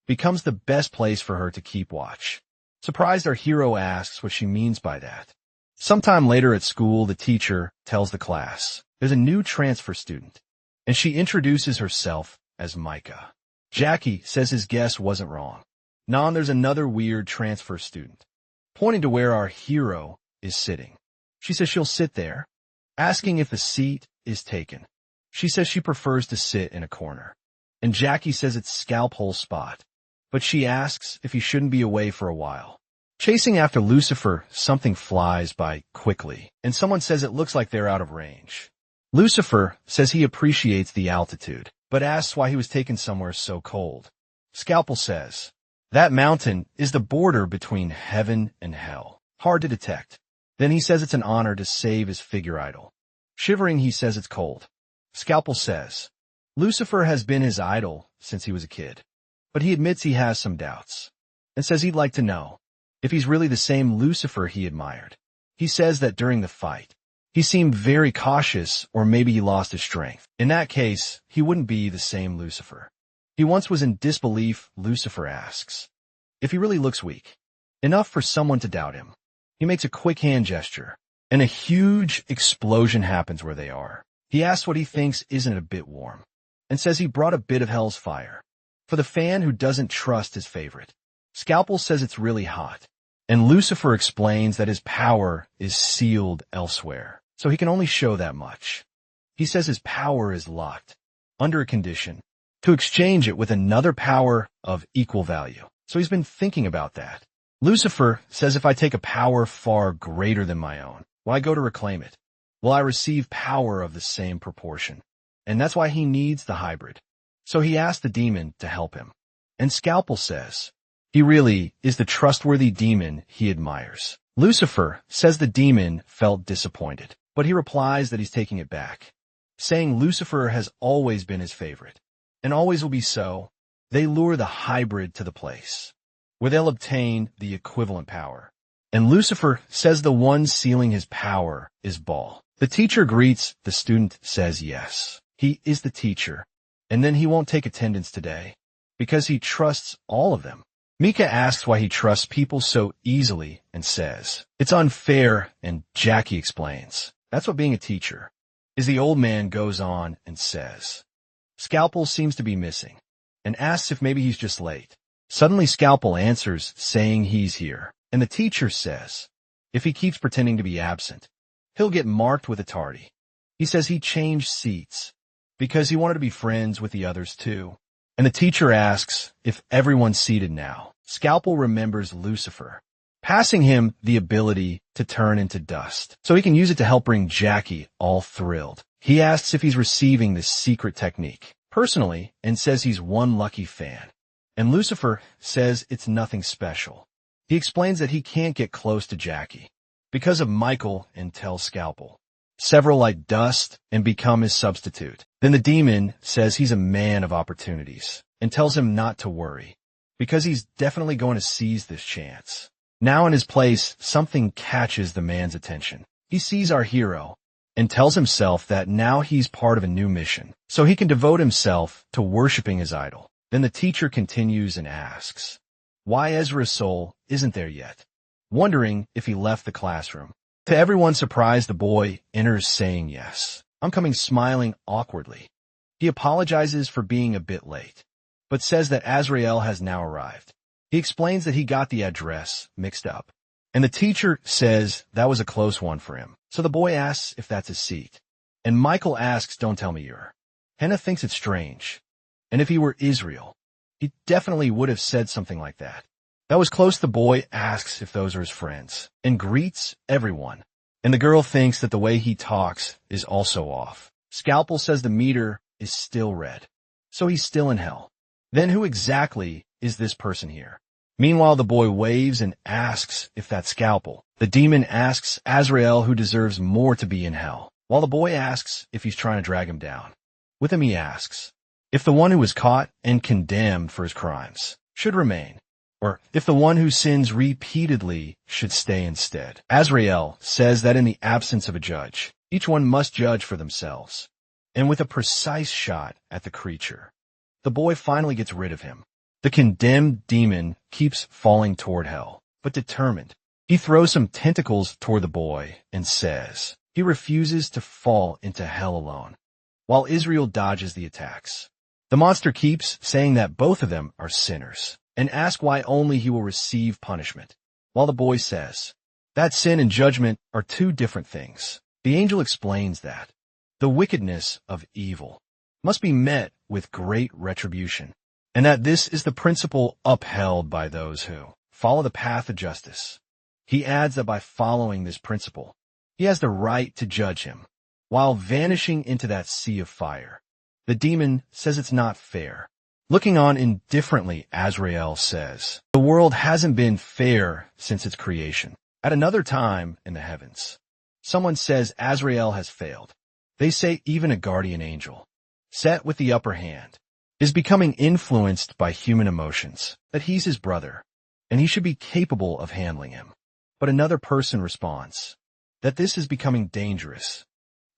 becomes the best place for her to keep watch. Surprised, our hero asks what she means by that. Sometime later at school, the teacher tells the class there's a new transfer student, and she introduces herself as Micah. Jackie says his guess wasn't wrong. Non, there's another weird transfer student, pointing to where our hero is sitting. She says she'll sit there, asking if the seat is taken. She says she prefers to sit in a corner, and Jackie says it's scalp hole spot, but she asks if he shouldn't be away for a while. Chasing after Lucifer, something flies by quickly, and someone says it looks like they're out of range. Lucifer says he appreciates the altitude, but asks why he was taken somewhere so cold. Scalpel says, that mountain is the border between heaven and hell. Hard to detect. Then he says it's an honor to save his figure idol. Shivering, he says it's cold. Scalpel says, Lucifer has been his idol since he was a kid, but he admits he has some doubts, and says he'd like to know if he's really the same Lucifer he admired. He says that during the fight, he seemed very cautious, or maybe he lost his strength. In that case, he wouldn't be the same Lucifer. He once was in disbelief. Lucifer asks if he really looks weak, enough for someone to doubt him. He makes a quick hand gesture, and a huge explosion happens where they are. He asks what he thinks isn't a bit warm, and says he brought a bit of hell's fire for the fan who doesn't trust his favorite. Scalpel says it's really hot, and Lucifer explains that his power is sealed elsewhere, so he can only show that much. He says his power is locked, under a condition, to exchange it with another power of equal value. So he's been thinking about that. Lucifer says if I take a power far greater than my own, why go to reclaim it? Will I receive power of the same proportion? And that's why he needs the hybrid. So he asks the demon to help him. And Scalpel says he really is the trustworthy demon he admires. Lucifer says the demon felt disappointed, but he replies that he's taking it back, saying Lucifer has always been his favorite, and always will be so. They lure the hybrid to the place where they'll obtain the equivalent power. And Lucifer says the one sealing his power is Baal. The teacher greets, the student says yes, he is the teacher, and then he won't take attendance today, because he trusts all of them. Mika asks why he trusts people so easily and says, it's unfair, and Jackie explains, that's what being a teacher is. The old man goes on and says, Scalpel seems to be missing, and asks if maybe he's just late. Suddenly Scalpel answers, saying he's here, and the teacher says, if he keeps pretending to be absent, he'll get marked with a tardy. He says he changed seats because he wanted to be friends with the others too. And the teacher asks if everyone's seated now. Scalpel remembers Lucifer, passing him the ability to turn into dust, so he can use it to help bring Jackie all thrilled. He asks if he's receiving this secret technique personally, and says he's one lucky fan. And Lucifer says it's nothing special. He explains that he can't get close to Jackie because of Michael, and tells Scalpel several like dust and become his substitute. Then the demon says he's a man of opportunities and tells him not to worry because he's definitely going to seize this chance. Now in his place, something catches the man's attention. He sees our hero and tells himself that now he's part of a new mission, so he can devote himself to worshiping his idol. Then the teacher continues and asks why Ezra's soul isn't there yet, wondering if he left the classroom. To everyone's surprise, the boy enters saying yes. I'm coming, smiling awkwardly. He apologizes for being a bit late, but says that Azrael has now arrived. He explains that he got the address mixed up, and the teacher says that was a close one for him. So the boy asks if that's his seat, and Michael asks, don't tell me you're. Hannah thinks it's strange, and if he were Israel, he definitely would have said something like that. That was close. The boy asks if those are his friends, and greets everyone, and the girl thinks that the way he talks is also off. Scalpel says the meter is still red, so he's still in hell. Then who exactly is this person here? Meanwhile, the boy waves and asks if that's Scalpel. The demon asks Azrael who deserves more to be in hell, while the boy asks if he's trying to drag him down. With him he asks if the one who was caught and condemned for his crimes should remain. or if the one who sins repeatedly should stay instead. Azrael says that in the absence of a judge, each one must judge for themselves. And with a precise shot at the creature, the boy finally gets rid of him. The condemned demon keeps falling toward hell, but determined. He throws some tentacles toward the boy and says he refuses to fall into hell alone, while Israel dodges the attacks. The monster keeps saying that both of them are sinners and asks why only he will receive punishment, while the boy says that sin and judgment are two different things. The angel explains that the wickedness of evil must be met with great retribution, and that this is the principle upheld by those who follow the path of justice. He adds that by following this principle, he has the right to judge him, while vanishing into that sea of fire. The demon says it's not fair. Looking on indifferently, Azrael says, the world hasn't been fair since its creation. At another time in the heavens, someone says Azrael has failed. They say even a guardian angel, set with the upper hand, is becoming influenced by human emotions, that he's his brother, and he should be capable of handling him. But another person responds that this is becoming dangerous.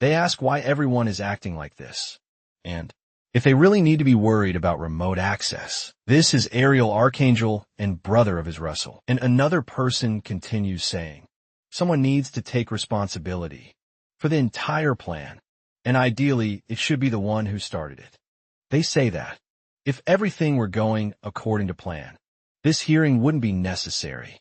They ask why everyone is acting like this, and if they really need to be worried about remote access. This is Ariel, archangel and brother of his Russell. And another person continues saying, someone needs to take responsibility for the entire plan, and ideally it should be the one who started it. They say that if everything were going according to plan, this hearing wouldn't be necessary.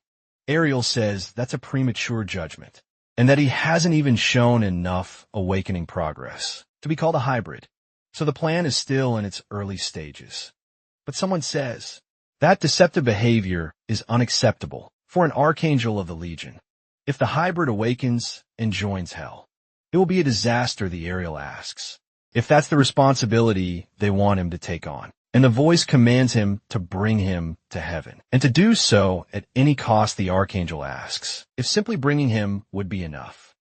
Ariel says that's a premature judgment, and that he hasn't even shown enough awakening progress to be called a hybrid. So the plan is still in its early stages. But someone says that deceptive behavior is unacceptable for an archangel of the Legion. If the hybrid awakens and joins hell, it will be a disaster, the Ariel asks, if that's the responsibility they want him to take on. And the voice commands him to bring him to heaven, and to do so at any cost, the archangel asks if simply bringing him would be enough.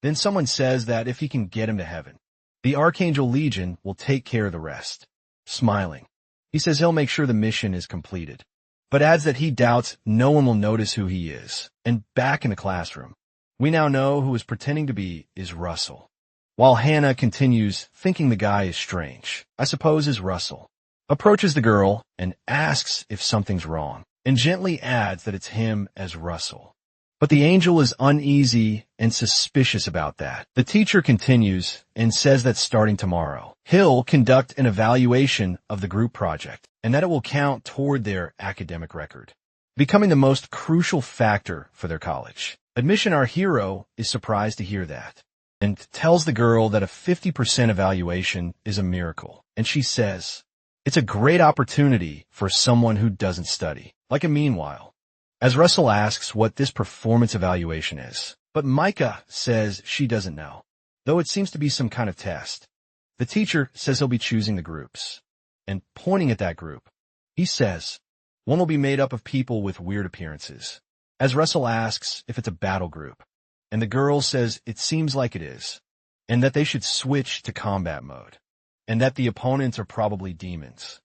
Then someone says that if he can get him to heaven, the Archangel Legion will take care of the rest. Smiling, he says he'll make sure the mission is completed, but adds that he doubts no one will notice who he is. And back in the classroom, we now know who is pretending to be is Russell, while Hannah continues thinking the guy is strange. I suppose is Russell. Approaches the girl and asks if something's wrong, and gently adds that it's him as Russell. But the angel is uneasy and suspicious about that. The teacher continues and says that starting tomorrow, he'll conduct an evaluation of the group project, and that it will count toward their academic record, becoming the most crucial factor for their college admission. Our hero is surprised to hear that, and tells the girl that a 50% evaluation is a miracle, and she says, it's a great opportunity for someone who doesn't study. Like a meanwhile, as Russell asks what this performance evaluation is, but Micah says she doesn't know, though it seems to be some kind of test. The teacher says he'll be choosing the groups, and pointing at that group, he says one will be made up of people with weird appearances. As Russell asks if it's a battle group, and the girl says it seems like it is, and that they should switch to combat mode, and that the opponents are probably demons.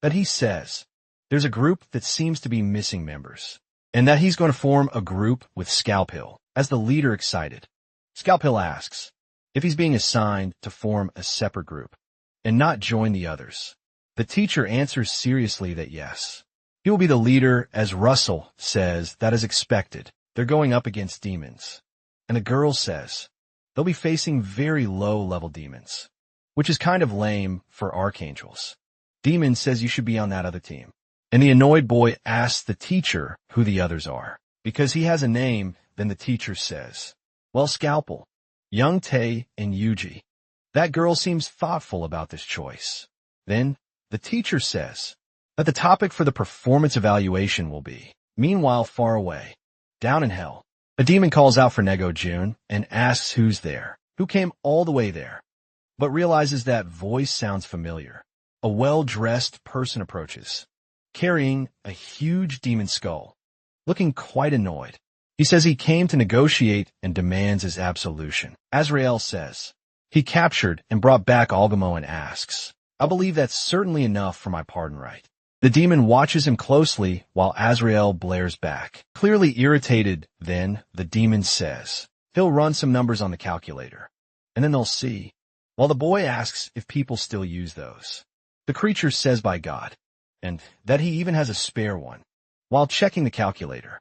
That he says there's a group that seems to be missing members, and that he's going to form a group with Scalpel as the leader. Excited, Scalpel asks if he's being assigned to form a separate group and not join the others. The teacher answers seriously that yes, he will be the leader, as Russell says that is expected. They're going up against demons. And the girl says they'll be facing very low-level demons, which is kind of lame for archangels. Demon says you should be on that other team. And the annoyed boy asks the teacher who the others are. Because he has a name, then the teacher says, well, Scalpel, Young Tae, and Yuji. That girl seems thoughtful about this choice. Then the teacher says that the topic for the performance evaluation will be, meanwhile, far away, down in hell. A demon calls out for Nego June and asks who's there, who came all the way there, but realizes that voice sounds familiar. A well-dressed person approaches, carrying a huge demon skull, looking quite annoyed. He says he came to negotiate and demands his absolution. Azrael says he captured and brought back Algamo and asks, I believe that's certainly enough for my pardon, right? The demon watches him closely while Azrael blares back. Clearly irritated, then, the demon says, he'll run some numbers on the calculator, and then they'll see. While the boy asks if people still use those, the creature says by God, and that he even has a spare one. While checking the calculator,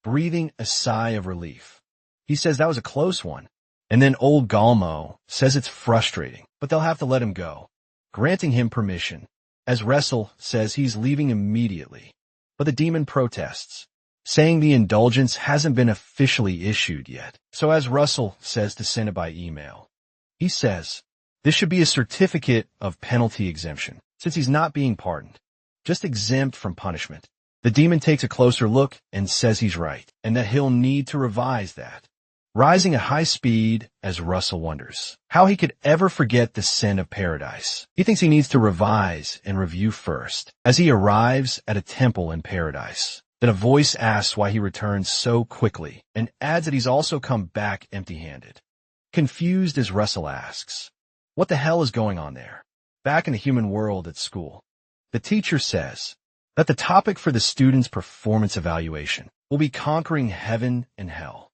breathing a sigh of relief, he says that was a close one. And then old Galmo says it's frustrating, but they'll have to let him go, granting him permission, as Wrestle says he's leaving immediately. But the demon protests, saying the indulgence hasn't been officially issued yet. So as Russell says to send it by email, he says, this should be a certificate of penalty exemption, since he's not being pardoned, just exempt from punishment. The demon takes a closer look and says he's right, and that he'll need to revise that. Rising at high speed as Russell wonders how he could ever forget the sin of paradise. He thinks he needs to revise and review first. As he arrives at a temple in paradise, then a voice asks why he returns so quickly and adds that he's also come back empty-handed. Confused as Russell asks, what the hell is going on there? Back in the human world at school, the teacher says that the topic for the student's performance evaluation will be conquering heaven and hell.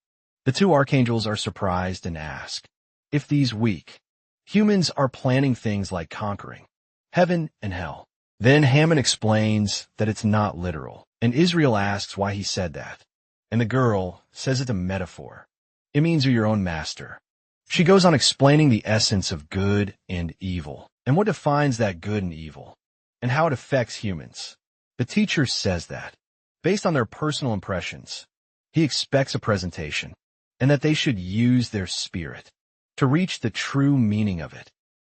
The two archangels are surprised and ask if these weak humans are planning things like conquering heaven and hell. Then Hammond explains that it's not literal, and Israel asks why he said that. And the girl says it's a metaphor. It means you're your own master. She goes on explaining the essence of good and evil, and what defines that good and evil, and how it affects humans. The teacher says that, based on their personal impressions, he expects a presentation, and that they should use their spirit to reach the true meaning of it.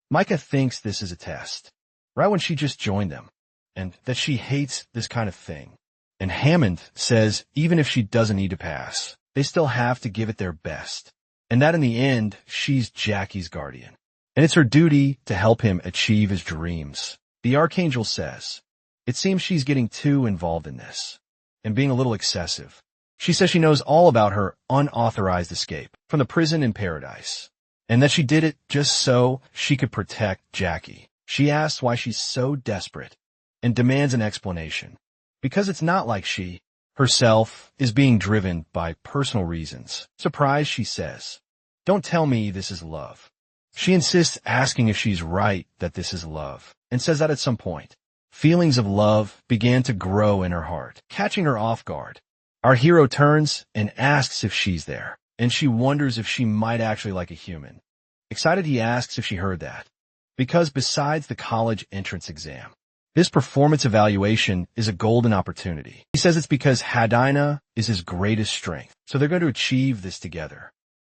Micah thinks this is a test, right when she just joined them, and that she hates this kind of thing. And Hammond says even if she doesn't need to pass, they still have to give it their best, and that in the end, she's Jackie's guardian, and it's her duty to help him achieve his dreams. The archangel says, it seems she's getting too involved in this, and being a little excessive. She says she knows all about her unauthorized escape from the prison in paradise, and that she did it just so she could protect Jackie. She asks why she's so desperate and demands an explanation, because it's not like she herself is being driven by personal reasons. Surprised, she says, don't tell me this is love. She insists, asking if she's right that this is love, and says that at some point, feelings of love began to grow in her heart, catching her off guard. Our hero turns and asks if she's there, and she wonders if she might actually like a human. Excited, he asks if she heard that, because besides the college entrance exam, this performance evaluation is a golden opportunity. He says it's because Hadina is his greatest strength, so they're going to achieve this together.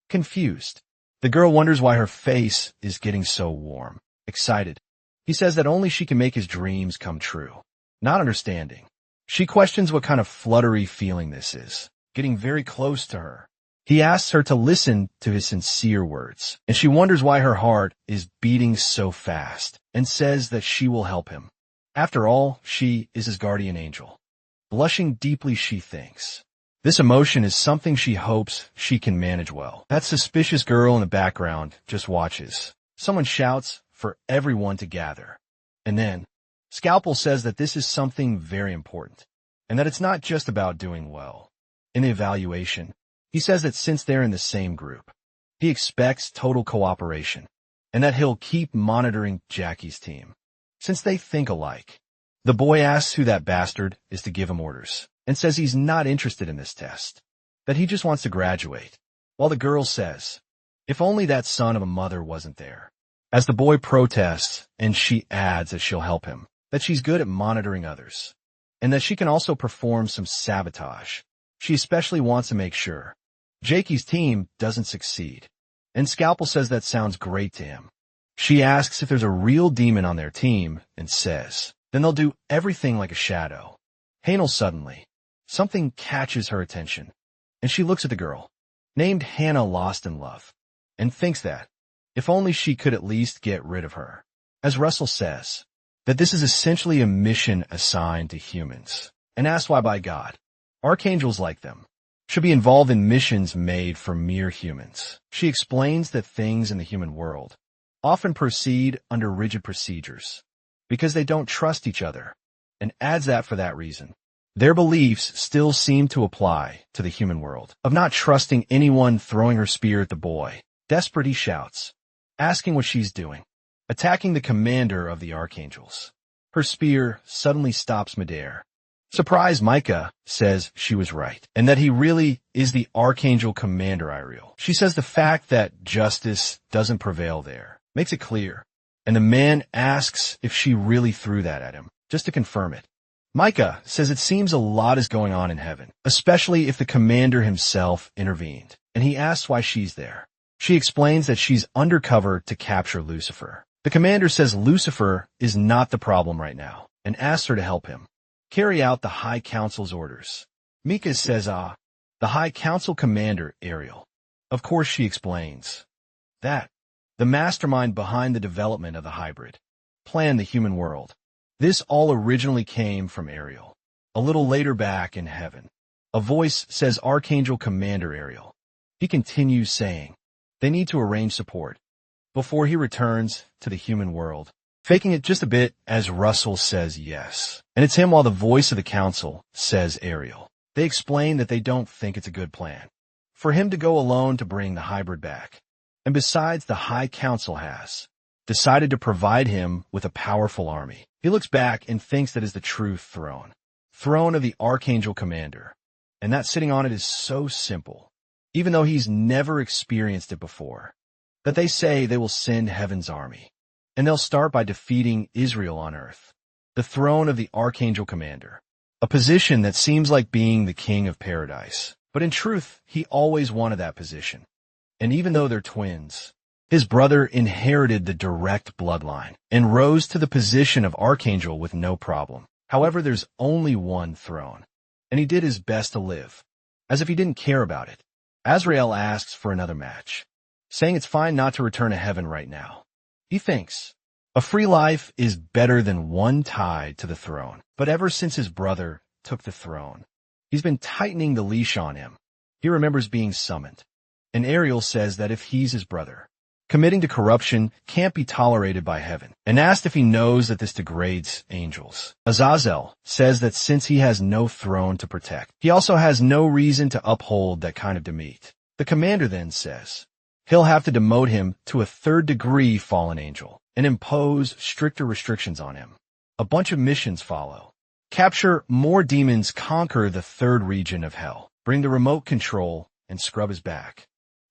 Confused, the girl wonders why her face is getting so warm. Excited, he says that only she can make his dreams come true. Not understanding, she questions what kind of fluttery feeling this is, getting very close to her. He asks her to listen to his sincere words, and she wonders why her heart is beating so fast, and says that she will help him. After all, she is his guardian angel. Blushing deeply, she thinks this emotion is something she hopes she can manage well. That suspicious girl in the background just watches. Someone shouts for everyone to gather, and then Scalpel says that this is something very important, and that it's not just about doing well. In the evaluation, he says that since they're in the same group, he expects total cooperation, and that he'll keep monitoring Jackie's team, since they think alike. The boy asks who that bastard is to give him orders, and says he's not interested in this test, that he just wants to graduate, while the girl says, if only that son of a mother wasn't there. As the boy protests, and she adds that she'll help him, that she's good at monitoring others, and that she can also perform some sabotage. She especially wants to make sure Jakey's team doesn't succeed, and Scalpel says that sounds great to him. She asks if there's a real demon on their team, and says, then they'll do everything like a shadow. Hanel suddenly, something catches her attention, and she looks at the girl, named Hannah Lost in Love, and thinks that, if only she could at least get rid of her. As Russell says, that this is essentially a mission assigned to humans, and asks why by God, archangels like them should be involved in missions made for mere humans. She explains that things in the human world often proceed under rigid procedures, because they don't trust each other, and adds that for that reason. Their beliefs still seem to apply to the human world, of not trusting anyone throwing her spear at the boy. Desperate, he shouts, asking what she's doing, attacking the commander of the archangels. Her spear suddenly stops midair. Surprised, Micah says she was right, and that he really is the archangel commander Ariel. She says the fact that justice doesn't prevail there makes it clear, and the man asks if she really threw that at him, just to confirm it. Micah says it seems a lot is going on in heaven, especially if the commander himself intervened, and he asks why she's there. She explains that she's undercover to capture Lucifer. The commander says Lucifer is not the problem right now, and asks her to help him carry out the High Council's orders. Mika says, the High Council commander, Ariel. Of course, she explains that the mastermind behind the development of the hybrid planned the human world. This all originally came from Ariel. A little later back in heaven, a voice says Archangel Commander Ariel. He continues saying they need to arrange support before he returns to the human world, faking it just a bit as Russell says yes. And it's him while the voice of the council says Ariel. They explain that they don't think it's a good plan for him to go alone to bring the hybrid back. And besides, the High Council has decided to provide him with a powerful army. He looks back and thinks that is the true throne of the Archangel Commander. And that sitting on it is so simple, even though he's never experienced it before, that they say they will send heaven's army. And they'll start by defeating Israel on earth, the throne of the Archangel Commander, a position that seems like being the king of paradise. But in truth, he always wanted that position. And even though they're twins, his brother inherited the direct bloodline and rose to the position of Archangel with no problem. However, there's only one throne, and he did his best to live, as if he didn't care about it. Azrael asks for another match, saying it's fine not to return to heaven right now. He thinks a free life is better than one tied to the throne. But ever since his brother took the throne, he's been tightening the leash on him. He remembers being summoned, and Ariel says that if he's his brother, committing to corruption can't be tolerated by heaven, and asked if he knows that this degrades angels. Azazel says that since he has no throne to protect, he also has no reason to uphold that kind of demeat. The commander then says he'll have to demote him to a third-degree fallen angel and impose stricter restrictions on him. A bunch of missions follow. Capture more demons, conquer the third region of hell, bring the remote control, and scrub his back.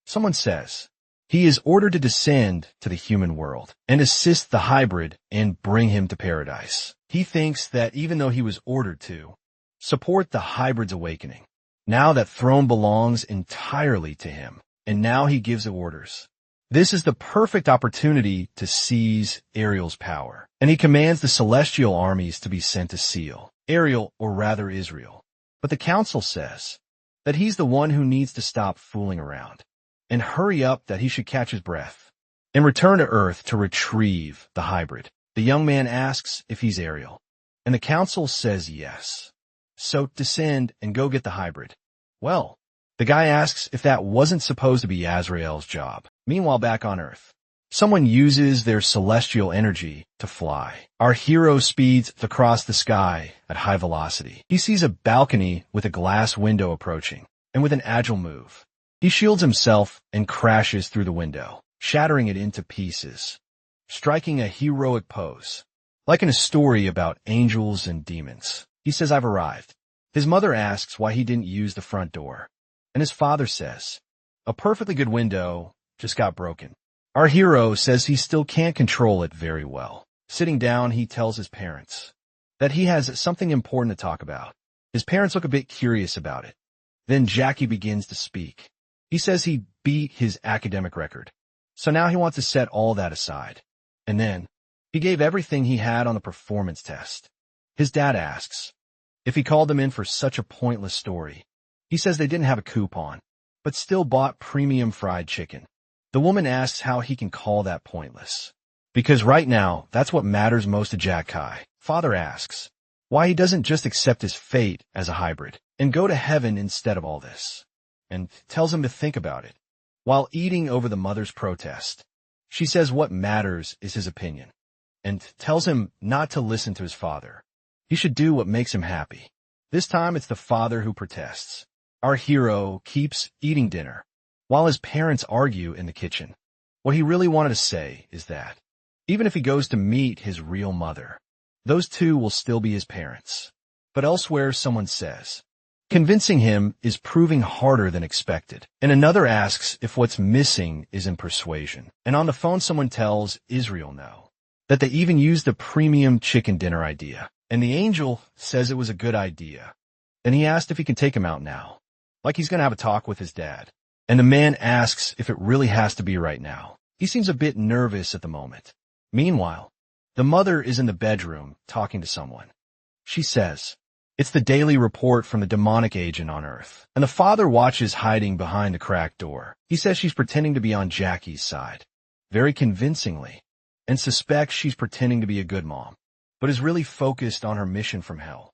Someone says he is ordered to descend to the human world and assist the hybrid and bring him to paradise. He thinks that even though he was ordered to support the hybrid's awakening, now that throne belongs entirely to him, and now he gives orders. This is the perfect opportunity to seize Ariel's power, and he commands the celestial armies to be sent to seal Ariel, or rather Israel. But the council says that he's the one who needs to stop fooling around and hurry up, that he should catch his breath and return to Earth to retrieve the hybrid. The young man asks if he's Ariel, and the council says yes. So descend and go get the hybrid. Well, the guy asks if that wasn't supposed to be Azrael's job. Meanwhile, back on Earth, someone uses their celestial energy to fly. Our hero speeds across the sky at high velocity. He sees a balcony with a glass window approaching, and with an agile move, he shields himself and crashes through the window, shattering it into pieces, striking a heroic pose, like in a story about angels and demons. He says, "I've arrived." His mother asks why he didn't use the front door, and his father says, "A perfectly good window just got broken." Our hero says he still can't control it very well. Sitting down, he tells his parents that he has something important to talk about. His parents look a bit curious about it. Then Jackie begins to speak. He says he beat his academic record, so now he wants to set all that aside. And then he gave everything he had on the performance test. His dad asks if he called them in for such a pointless story. He says they didn't have a coupon, but still bought premium fried chicken. The woman asks how he can call that pointless, because right now, that's what matters most to Jack Kai. Father asks why he doesn't just accept his fate as a hybrid and go to heaven instead of all this, and tells him to think about it. While eating over the mother's protest, she says what matters is his opinion, and tells him not to listen to his father. He should do what makes him happy. This time it's the father who protests. Our hero keeps eating dinner, while his parents argue in the kitchen. What he really wanted to say is that, even if he goes to meet his real mother, those two will still be his parents. But elsewhere someone says, convincing him is proving harder than expected. And another asks if what's missing is in persuasion. And on the phone someone tells Israel no, that they even used a premium chicken dinner idea. And the angel says it was a good idea. And he asked if he can take him out now, like he's going to have a talk with his dad. And the man asks if it really has to be right now. He seems a bit nervous at the moment. Meanwhile, the mother is in the bedroom talking to someone. She says, it's the daily report from the demonic agent on Earth. And the father watches hiding behind the cracked door. He says she's pretending to be on Jackie's side, very convincingly, and suspects she's pretending to be a good mom, but is really focused on her mission from hell.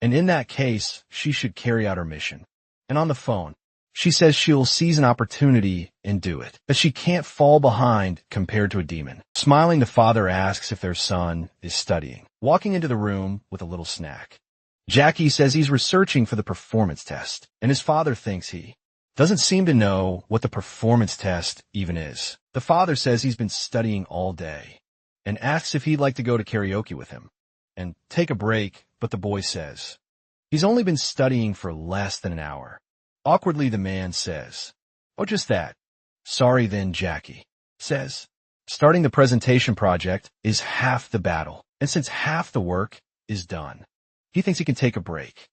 And in that case, she should carry out her mission. And on the phone, she says she'll seize an opportunity and do it, that she can't fall behind compared to a demon. Smiling, the father asks if their son is studying, walking into the room with a little snack. Jackie says he's researching for the performance test, and his father thinks he doesn't seem to know what the performance test even is. The father says he's been studying all day, and asks if he'd like to go to karaoke with him and take a break, but the boy says he's only been studying for less than an hour. Awkwardly, the man says, oh, just that. Sorry then, Jackie says. Starting the presentation project is half the battle, and since half the work is done, he thinks he can take a break.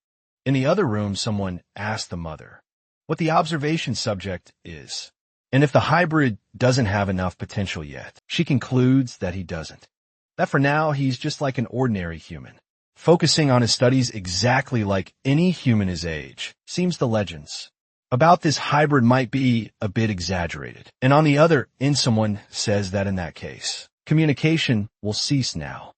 In the other room, someone asks the mother what the observation subject is, and if the hybrid doesn't have enough potential yet. She concludes that he doesn't, that for now he's just like an ordinary human, focusing on his studies exactly like any human his age. Seems the legends about this hybrid might be a bit exaggerated. And on the other end, someone says that in that case, communication will cease now.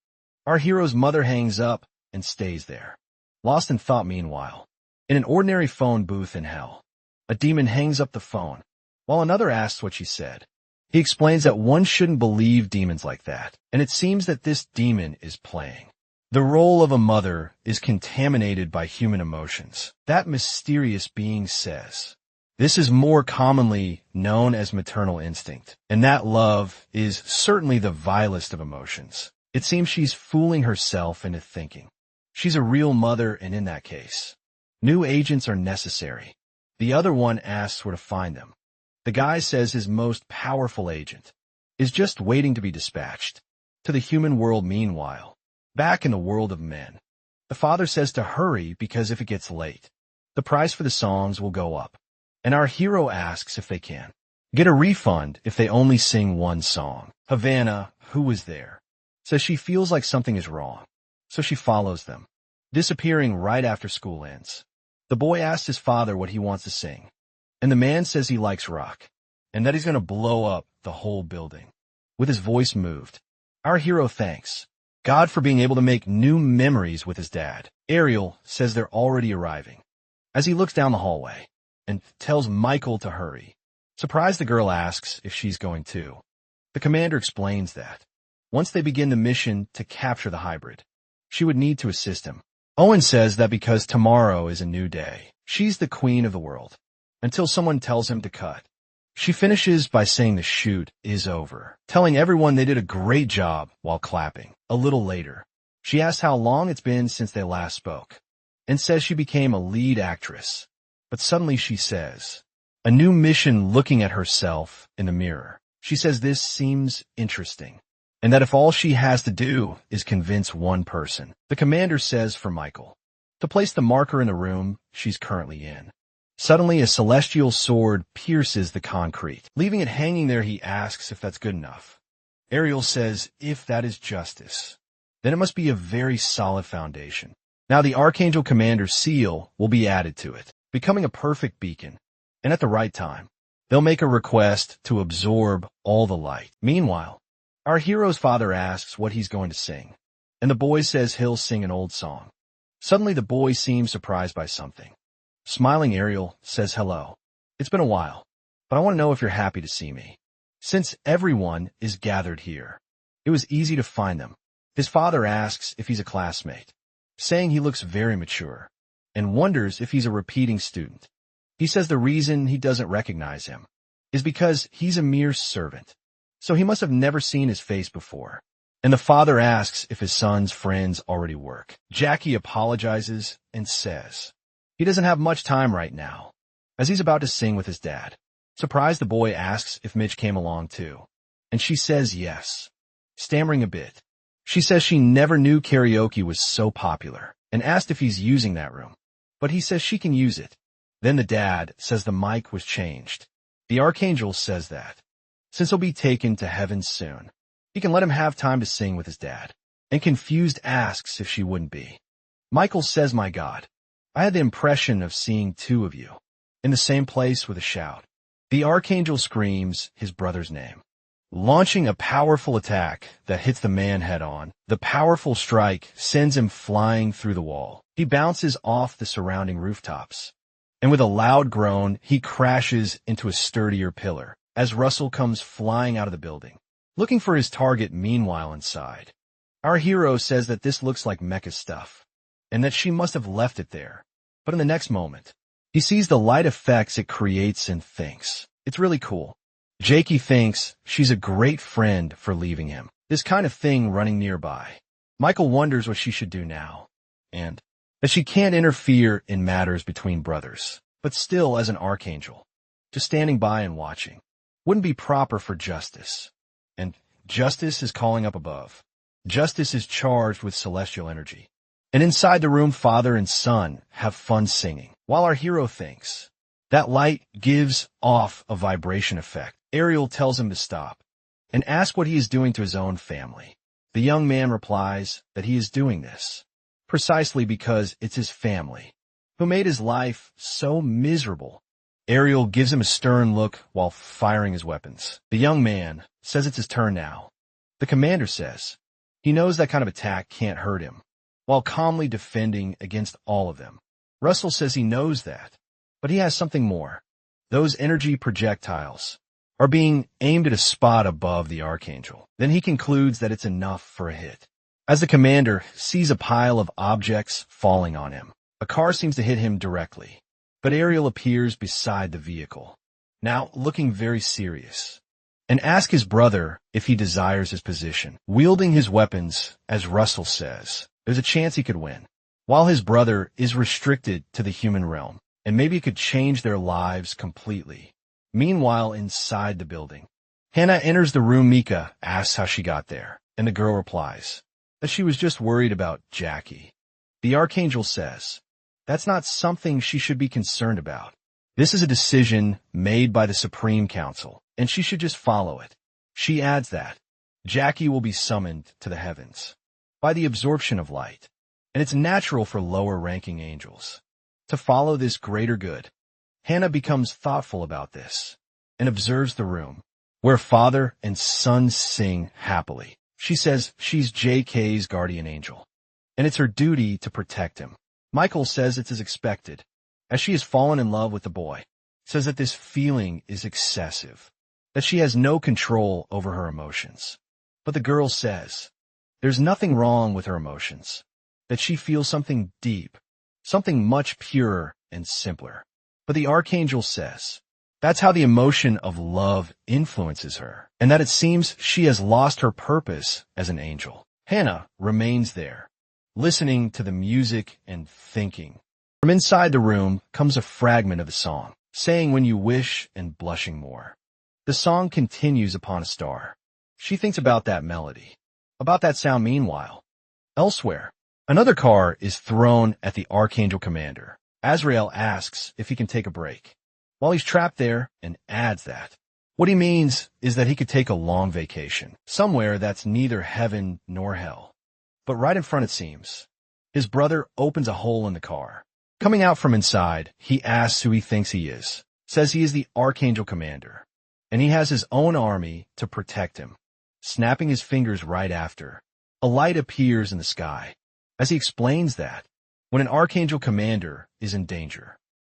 Our hero's mother hangs up and stays there, lost in thought. Meanwhile, in an ordinary phone booth in hell, a demon hangs up the phone, while another asks what she said. He explains that one shouldn't believe demons like that, and it seems that this demon is playing the role of a mother is contaminated by human emotions. That mysterious being says, this is more commonly known as maternal instinct, and that love is certainly the vilest of emotions. It seems she's fooling herself into thinking she's a real mother, and in that case, new agents are necessary. The other one asks where to find them. The guy says his most powerful agent is just waiting to be dispatched to the human world. Meanwhile, back in the world of men, the father says to hurry because if it gets late, the price for the songs will go up. And our hero asks if they can get a refund if they only sing one song. Havana, who was there, says she feels like something is wrong, so she follows them, disappearing right after school ends. The boy asks his father what he wants to sing, and the man says he likes rock, and that he's going to blow up the whole building. With his voice moved, our hero thanks God for being able to make new memories with his dad. Ariel says they're already arriving, as he looks down the hallway and tells Michael to hurry. Surprised, the girl asks if she's going too. The commander explains that once they begin the mission to capture the hybrid, she would need to assist him. Owen says that because tomorrow is a new day, she's the queen of the world, until someone tells him to cut. She finishes by saying the shoot is over, telling everyone they did a great job while clapping. A little later, she asks how long it's been since they last spoke, and says she became a lead actress. But suddenly she says, a new mission, looking at herself in the mirror. She says this seems interesting, and that if all she has to do is convince one person. The commander says for Michael to place the marker in the room she's currently in. Suddenly, a celestial sword pierces the concrete. Leaving it hanging there, he asks if that's good enough. Ariel says if that is justice, then it must be a very solid foundation. Now the Archangel Commander's seal will be added to it, becoming a perfect beacon. And at the right time, they'll make a request to absorb all the light. Meanwhile, our hero's father asks what he's going to sing, and the boy says he'll sing an old song. Suddenly, the boy seems surprised by something. Smiling, Ariel says hello. It's been a while, but I want to know if you're happy to see me. Since everyone is gathered here, it was easy to find them. His father asks if he's a classmate, saying he looks very mature, and wonders if he's a repeating student. He says the reason he doesn't recognize him is because he's a mere servant, so he must have never seen his face before. And the father asks if his son's friends already work. Jackie apologizes and says he doesn't have much time right now, as he's about to sing with his dad. Surprised, the boy asks if Mitch came along too, and she says yes, stammering a bit. She says she never knew karaoke was so popular, and asked if he's using that room, but he says she can use it. Then the dad says the mic was changed. The archangel says that, since he'll be taken to heaven soon, he can let him have time to sing with his dad, and confused asks if she wouldn't be. Michael says, "My God, I had the impression of seeing two of you in the same place," with a shout. The archangel screams his brother's name, launching a powerful attack that hits the man head on. The powerful strike sends him flying through the wall. He bounces off the surrounding rooftops, and with a loud groan, he crashes into a sturdier pillar as Russell comes flying out of the building, looking for his target. Meanwhile, inside, our hero says that this looks like Mecha's stuff, and that she must have left it there. But in the next moment, he sees the light effects it creates and thinks it's really cool. Jakey thinks she's a great friend for leaving him this kind of thing running nearby. Michael wonders what she should do now, and that she can't interfere in matters between brothers, but still, as an archangel, just standing by and watching wouldn't be proper for Justice. And Justice is calling up above. Justice is charged with celestial energy. And inside the room, father and son have fun singing, while our hero thinks that light gives off a vibration effect. Ariel tells him to stop and ask what he is doing to his own family. The young man replies that he is doing this precisely because it's his family who made his life so miserable. Ariel gives him a stern look while firing his weapons. The young man says it's his turn now. The commander says he knows that kind of attack can't hurt him, while calmly defending against all of them. Russell says he knows that, but he has something more. Those energy projectiles are being aimed at a spot above the archangel. Then he concludes that it's enough for a hit. As the commander sees a pile of objects falling on him, a car seems to hit him directly, but Ariel appears beside the vehicle, now looking very serious, and asks his brother if he desires his position. Wielding his weapons, as Russell says, there's a chance he could win, while his brother is restricted to the human realm, and maybe it could change their lives completely. Meanwhile, inside the building, Hannah enters the room. Mika asks how she got there, and the girl replies that she was just worried about Jackie. The archangel says that's not something she should be concerned about. This is a decision made by the Supreme Council, and she should just follow it. She adds that Jackie will be summoned to the heavens by the absorption of light, and it's natural for lower-ranking angels to follow this greater good. Hannah becomes thoughtful about this and observes the room where father and son sing happily. She says she's JK's guardian angel, and it's her duty to protect him. Michael says it's as expected, as she has fallen in love with the boy, says that this feeling is excessive, that she has no control over her emotions. But the girl says there's nothing wrong with her emotions, that she feels something deep, something much purer and simpler. But the archangel says that's how the emotion of love influences her, and that it seems she has lost her purpose as an angel. Hannah remains there, listening to the music and thinking. From inside the room comes a fragment of the song, saying when you wish and blushing more. The song continues upon a star. She thinks about that melody, about that sound. Meanwhile, elsewhere, another car is thrown at the archangel commander. Azrael asks if he can take a break while he's trapped there, and adds that what he means is that he could take a long vacation, somewhere that's neither heaven nor hell. But right in front, it seems, his brother opens a hole in the car. Coming out from inside, he asks who he thinks he is, says he is the archangel commander, and he has his own army to protect him. Snapping his fingers right after, a light appears in the sky, as he explains that when an archangel commander is in danger,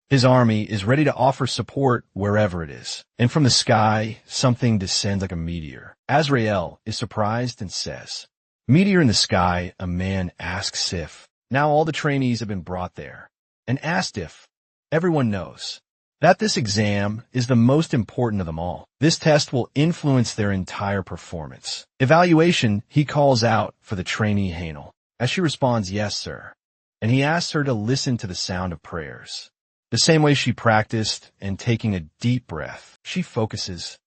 his army is ready to offer support wherever it is. And from the sky, something descends like a meteor. Azrael is surprised and says, "Meteor in the sky." A man asks if Now all the trainees have been brought there and asked if everyone knows that this exam is the most important of them all. This test will influence their entire performance. Evaluation, he calls out for the trainee Hanel, as she responds, "Yes, sir." And he asks her to listen to the sound of prayers. The same way she practiced, and taking a deep breath, she focuses.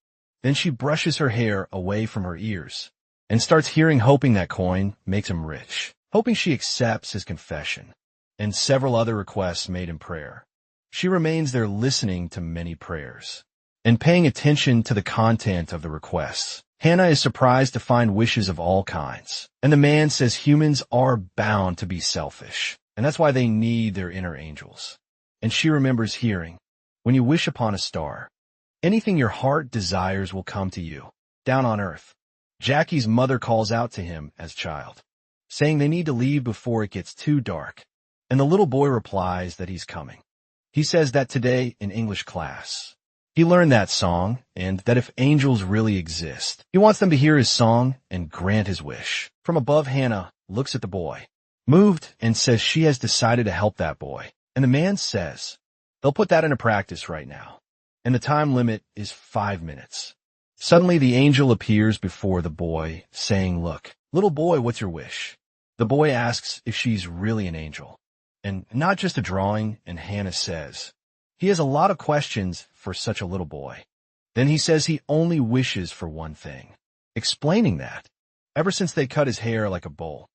Then she brushes her hair away from her ears and starts hearing, hoping that coin makes him rich, hoping she accepts his confession, and several other requests made in prayer. She remains there listening to many prayers and paying attention to the content of the requests. Hannah is surprised to find wishes of all kinds, and the man says humans are bound to be selfish, and that's why they need their inner angels. And she remembers hearing, when you wish upon a star, anything your heart desires will come to you, down on earth. Jackie's mother calls out to him as child, saying they need to leave before it gets too dark, and the little boy replies that he's coming. He says that today in English class, he learned that song, and that if angels really exist, he wants them to hear his song and grant his wish. From above, Hannah looks at the boy, moved, and says she has decided to help that boy. And the man says, they'll put that into practice right now, and the time limit is 5 minutes. Suddenly the angel appears before the boy, saying, "Look, little boy, what's your wish?" The boy asks if she's really an angel, and not just a drawing, and Hannah says, he has a lot of questions for such a little boy. Then he says he only wishes for one thing, explaining that, ever since they cut his hair like a bowl,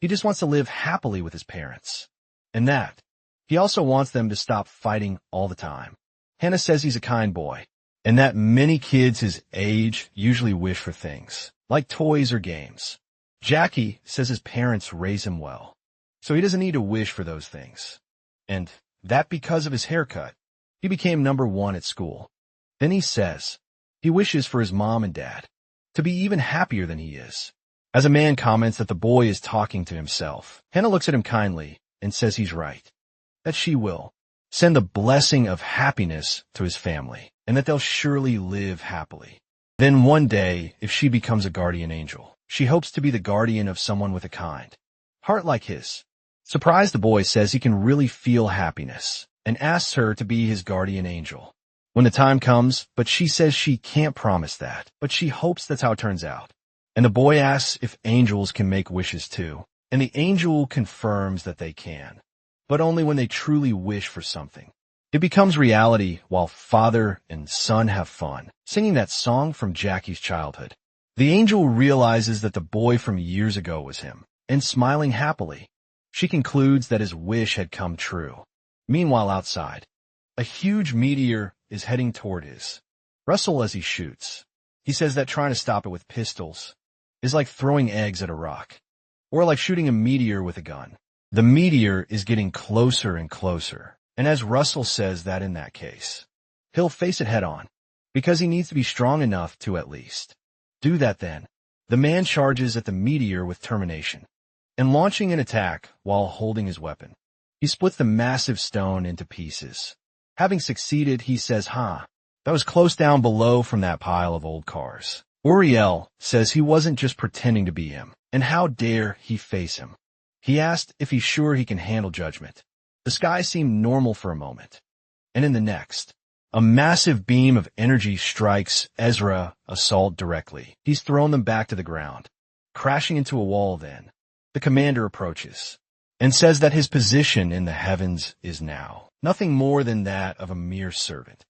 he just wants to live happily with his parents, and that he also wants them to stop fighting all the time. Hannah says he's a kind boy, and that many kids his age usually wish for things, like toys or games. Jackie says his parents raise him well, so he doesn't need to wish for those things, and that because of his haircut, he became number 1 at school. Then he says he wishes for his mom and dad to be even happier than he is. As a man comments that the boy is talking to himself, Hannah looks at him kindly and says he's right, that she will send the blessing of happiness to his family, and that they'll surely live happily. Then one day, if she becomes a guardian angel, she hopes to be the guardian of someone with a kind heart like his. Surprised, the boy says he can really feel happiness and asks her to be his guardian angel when the time comes, but she says she can't promise that, but she hopes that's how it turns out. And the boy asks if angels can make wishes too, and the angel confirms that they can, but only when they truly wish for something. It becomes reality while father and son have fun, singing that song from Jackie's childhood. The angel realizes that the boy from years ago was him, and smiling happily, she concludes that his wish had come true. Meanwhile, outside, a huge meteor is heading toward Russell as he shoots. He says that trying to stop it with pistols is like throwing eggs at a rock, or like shooting a meteor with a gun. The meteor is getting closer and closer, and as Russell says that in that case, he'll face it head on, because he needs to be strong enough to at least do that. Then the man charges at the meteor with determination, and launching an attack while holding his weapon. He splits the massive stone into pieces. Having succeeded, he says, that was close down below from that pile of old cars. Uriel says he wasn't just pretending to be him, and how dare he face him. He asked if he's sure he can handle judgment. The sky seemed normal for a moment, and in the next, a massive beam of energy strikes Ezra Assault directly. He's thrown them back to the ground, crashing into a wall. Then the commander approaches and says that his position in the heavens is now nothing more than that of a mere servant.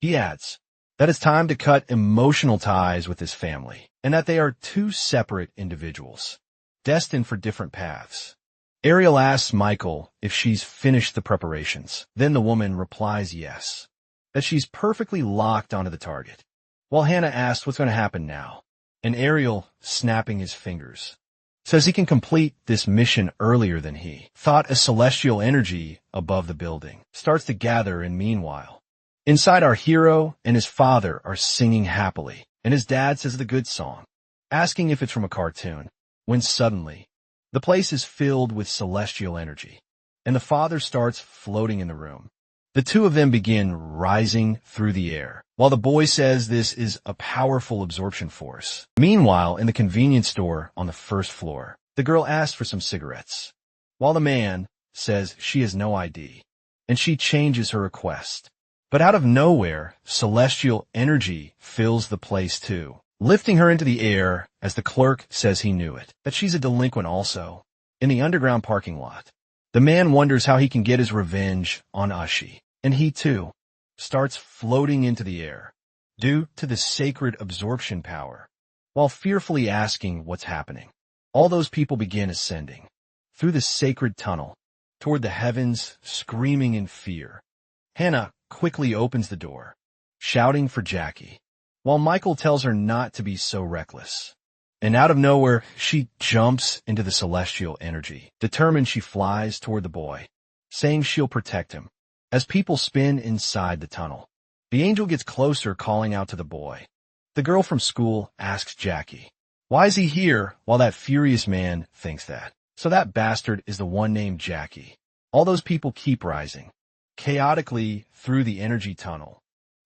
He adds that it's time to cut emotional ties with his family, and that they are 2 separate individuals, destined for different paths. Ariel asks Michael if she's finished the preparations. Then the woman replies yes, that she's perfectly locked onto the target, while Hannah asks what's going to happen now, and Ariel, snapping his fingers, says he can complete this mission earlier than he thought. A celestial energy above the building starts to gather, and meanwhile, inside, our hero and his father are singing happily, and his dad says the good song, asking if it's from a cartoon, when suddenly, the place is filled with celestial energy, and the father starts floating in the room. The 2 of them begin rising through the air, while the boy says this is a powerful absorption force. Meanwhile, in the convenience store on the 1st floor, the girl asks for some cigarettes, while the man says she has no ID, and she changes her request. But out of nowhere, celestial energy fills the place too, lifting her into the air as the clerk says he knew it, that she's a delinquent also. In the underground parking lot, the man wonders how he can get his revenge on Ashi, and he too starts floating into the air due to the sacred absorption power. While fearfully asking what's happening, all those people begin ascending through the sacred tunnel toward the heavens, screaming in fear. Hannah quickly opens the door, shouting for Jackie, while Michael tells her not to be so reckless. And out of nowhere, she jumps into the celestial energy. Determined, she flies toward the boy, saying she'll protect him. As people spin inside the tunnel, the angel gets closer, calling out to the boy. The girl from school asks Jackie, why is he here, while that furious man thinks that. So that bastard is the one named Jackie. All those people keep rising chaotically through the energy tunnel.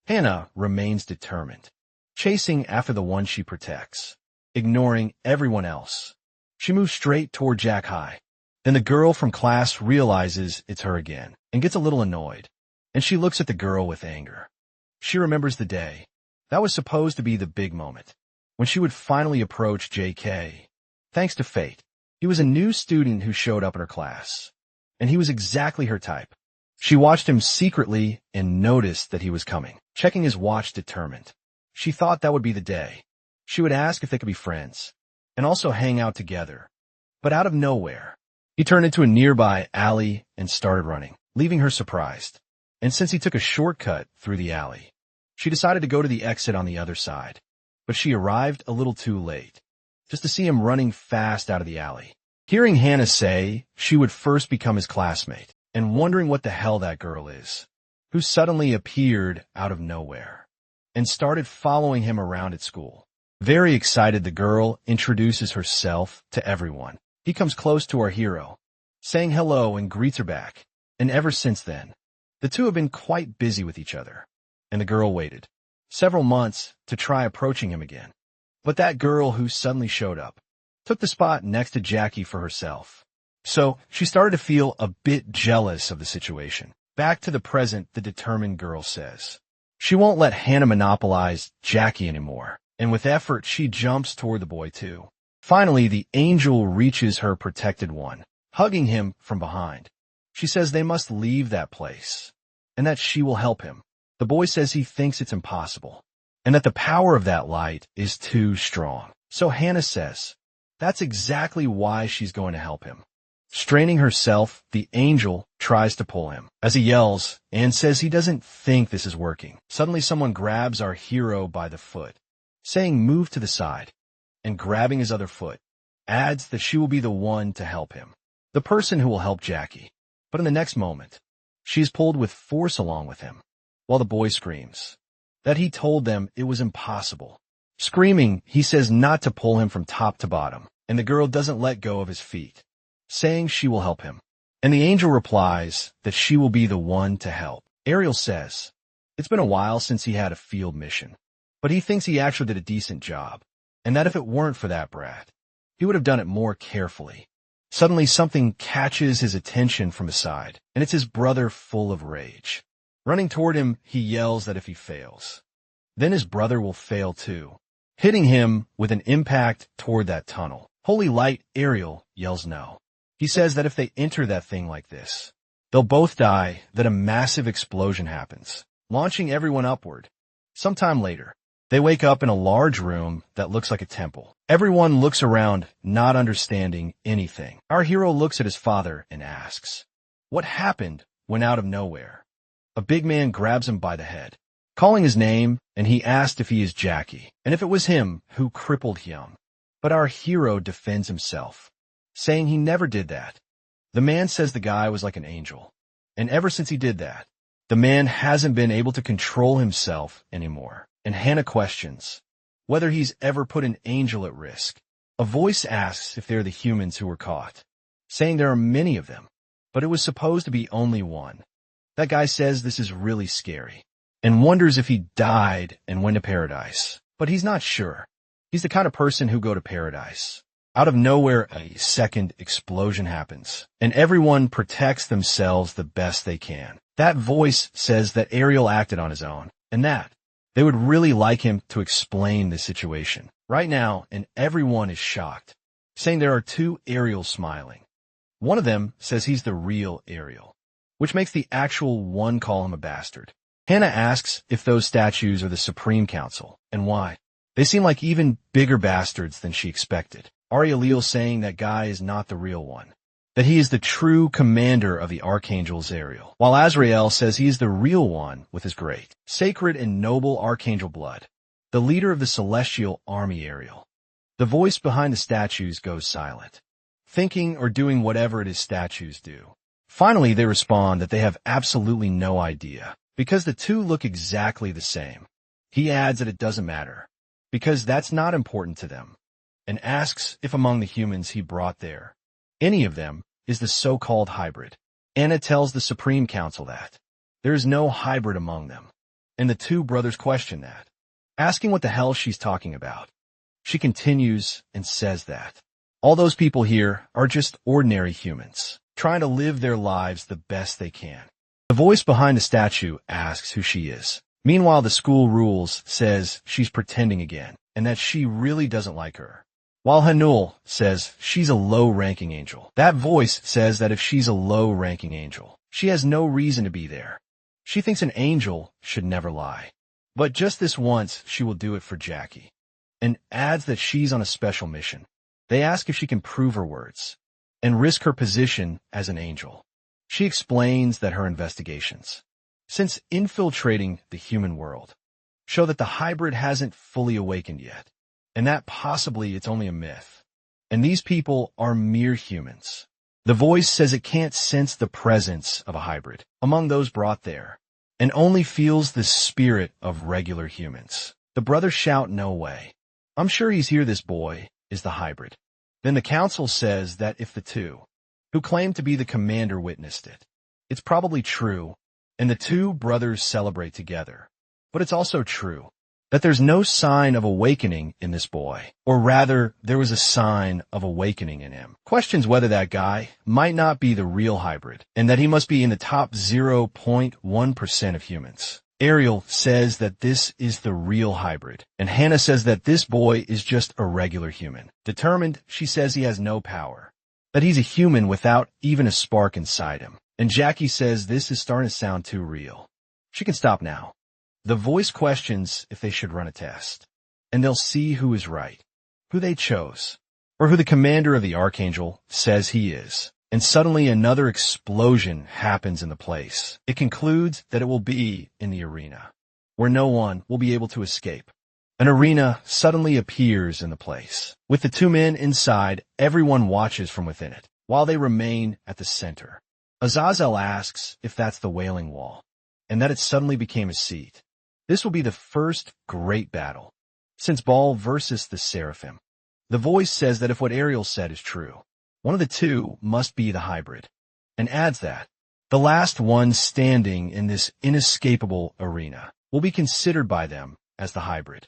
Hannah remains determined, chasing after the one she protects, ignoring everyone else. She moves straight toward Jack High. Then the girl from class realizes it's her again and gets a little annoyed, and she looks at the girl with anger. She remembers the day that was supposed to be the big moment, when she would finally approach JK. Thanks to fate, he was a new student who showed up in her class, and he was exactly her type. She watched him secretly and noticed that he was coming, checking his watch determined. She thought that would be the day. She would ask if they could be friends, and also hang out together. But out of nowhere, he turned into a nearby alley and started running, leaving her surprised. And since he took a shortcut through the alley, she decided to go to the exit on the other side. But she arrived a little too late, just to see him running fast out of the alley. Hearing Hannah say she would first become his classmate, and wondering what the hell that girl is, who suddenly appeared out of nowhere, and started following him around at school. Very excited, the girl introduces herself to everyone. He comes close to our hero, saying hello and greets her back. And ever since then, the two have been quite busy with each other, and the girl waited several months to try approaching him again. But that girl who suddenly showed up took the spot next to Jackie for herself. So she started to feel a bit jealous of the situation. Back to the present, the determined girl says she won't let Hannah monopolize Jackie anymore, and with effort she jumps toward the boy too. Finally, the angel reaches her protected one, hugging him from behind. She says they must leave that place, and that she will help him. The boy says he thinks it's impossible, and that the power of that light is too strong. So Hannah says that's exactly why she's going to help him. Straining herself, the angel tries to pull him, as he yells and says he doesn't think this is working. Suddenly someone grabs our hero by the foot, saying move to the side, and grabbing his other foot, adds that she will be the one to help him, the person who will help Jackie. But in the next moment, she is pulled with force along with him, while the boy screams that he told them it was impossible. Screaming, he says not to pull him from top to bottom, and the girl doesn't let go of his feet, saying she will help him. And the angel replies that she will be the one to help. Ariel says it's been a while since he had a field mission, but he thinks he actually did a decent job, and that if it weren't for that brat, he would have done it more carefully. Suddenly something catches his attention from his side, and it's his brother, full of rage. Running toward him, he yells that if he fails, then his brother will fail too, hitting him with an impact toward that tunnel. Holy light, Ariel yells no. He says that if they enter that thing like this, they'll both die, that a massive explosion happens, launching everyone upward. Sometime later, they wake up in a large room that looks like a temple. Everyone looks around, not understanding anything. Our hero looks at his father and asks what happened when out of nowhere a big man grabs him by the head, calling his name, and he asked if he is Jackie, and if it was him who crippled him. But our hero defends himself, saying he never did that. The man says the guy was like an angel, and ever since he did that, the man hasn't been able to control himself anymore. And Hannah questions whether he's ever put an angel at risk. A voice asks if they're the humans who were caught, saying there are many of them, but it was supposed to be only one. That guy says this is really scary, and wonders if he died and went to paradise, but he's not sure. He's the kind of person who go to paradise, Out of nowhere, a second explosion happens, and everyone protects themselves the best they can. That voice says that Ariel acted on his own, and that they would really like him to explain the situation right now, and everyone is shocked, saying there are two Ariels smiling. One of them says he's the real Ariel, which makes the actual one call him a bastard. Hannah asks if those statues are the Supreme Council, and why. They seem like even bigger bastards than she expected. Ariel saying that Guy is not the real one, that he is the true commander of the Archangels Ariel, while Azrael says he is the real one with his great, sacred and noble Archangel blood, the leader of the celestial army Ariel. The voice behind the statues goes silent, thinking or doing whatever it is statues do. Finally, they respond that they have absolutely no idea, because the two look exactly the same. He adds that it doesn't matter, because that's not important to them, and asks if among the humans he brought there, any of them is the so-called hybrid. Anna tells the Supreme Council that there is no hybrid among them, and the two brothers question that, asking what the hell she's talking about. She continues and says that all those people here are just ordinary humans, trying to live their lives the best they can. The voice behind the statue asks who she is. Meanwhile, the school rules says she's pretending again, and that she really doesn't like her. While Hanul says she's a low-ranking angel. That voice says that if she's a low-ranking angel, she has no reason to be there. She thinks an angel should never lie. But just this once, she will do it for Jackie, and adds that she's on a special mission. They ask if she can prove her words and risk her position as an angel. She explains that her investigations, since infiltrating the human world, show that the hybrid hasn't fully awakened yet, and that possibly it's only a myth, and these people are mere humans. The voice says it can't sense the presence of a hybrid among those brought there, and only feels the spirit of regular humans. The brothers shout, "No way. I'm sure he's here, this boy is the hybrid." Then the council says that if the two, who claim to be the commander, witnessed it, it's probably true, and the two brothers celebrate together. But it's also true that there's no sign of awakening in this boy, or rather, there was a sign of awakening in him. Questions whether that guy might not be the real hybrid, and that he must be in the top 0.1% of humans. Ariel says that this is the real hybrid, and Hannah says that this boy is just a regular human. Determined, she says he has no power, that he's a human without even a spark inside him. And Jackie says this is starting to sound too real. She can stop now. The voice questions if they should run a test, and they'll see who is right, who they chose, or who the commander of the Archangel says he is. And suddenly another explosion happens in the place. It concludes that it will be in the arena, where no one will be able to escape. An arena suddenly appears in the place. With the two men inside, everyone watches from within it, while they remain at the center. Azazel asks if that's the Wailing Wall, and that it suddenly became a seat. This will be the first great battle since Baal versus the Seraphim. The voice says that if what Ariel said is true, one of the two must be the hybrid, and adds that the last one standing in this inescapable arena will be considered by them as the hybrid.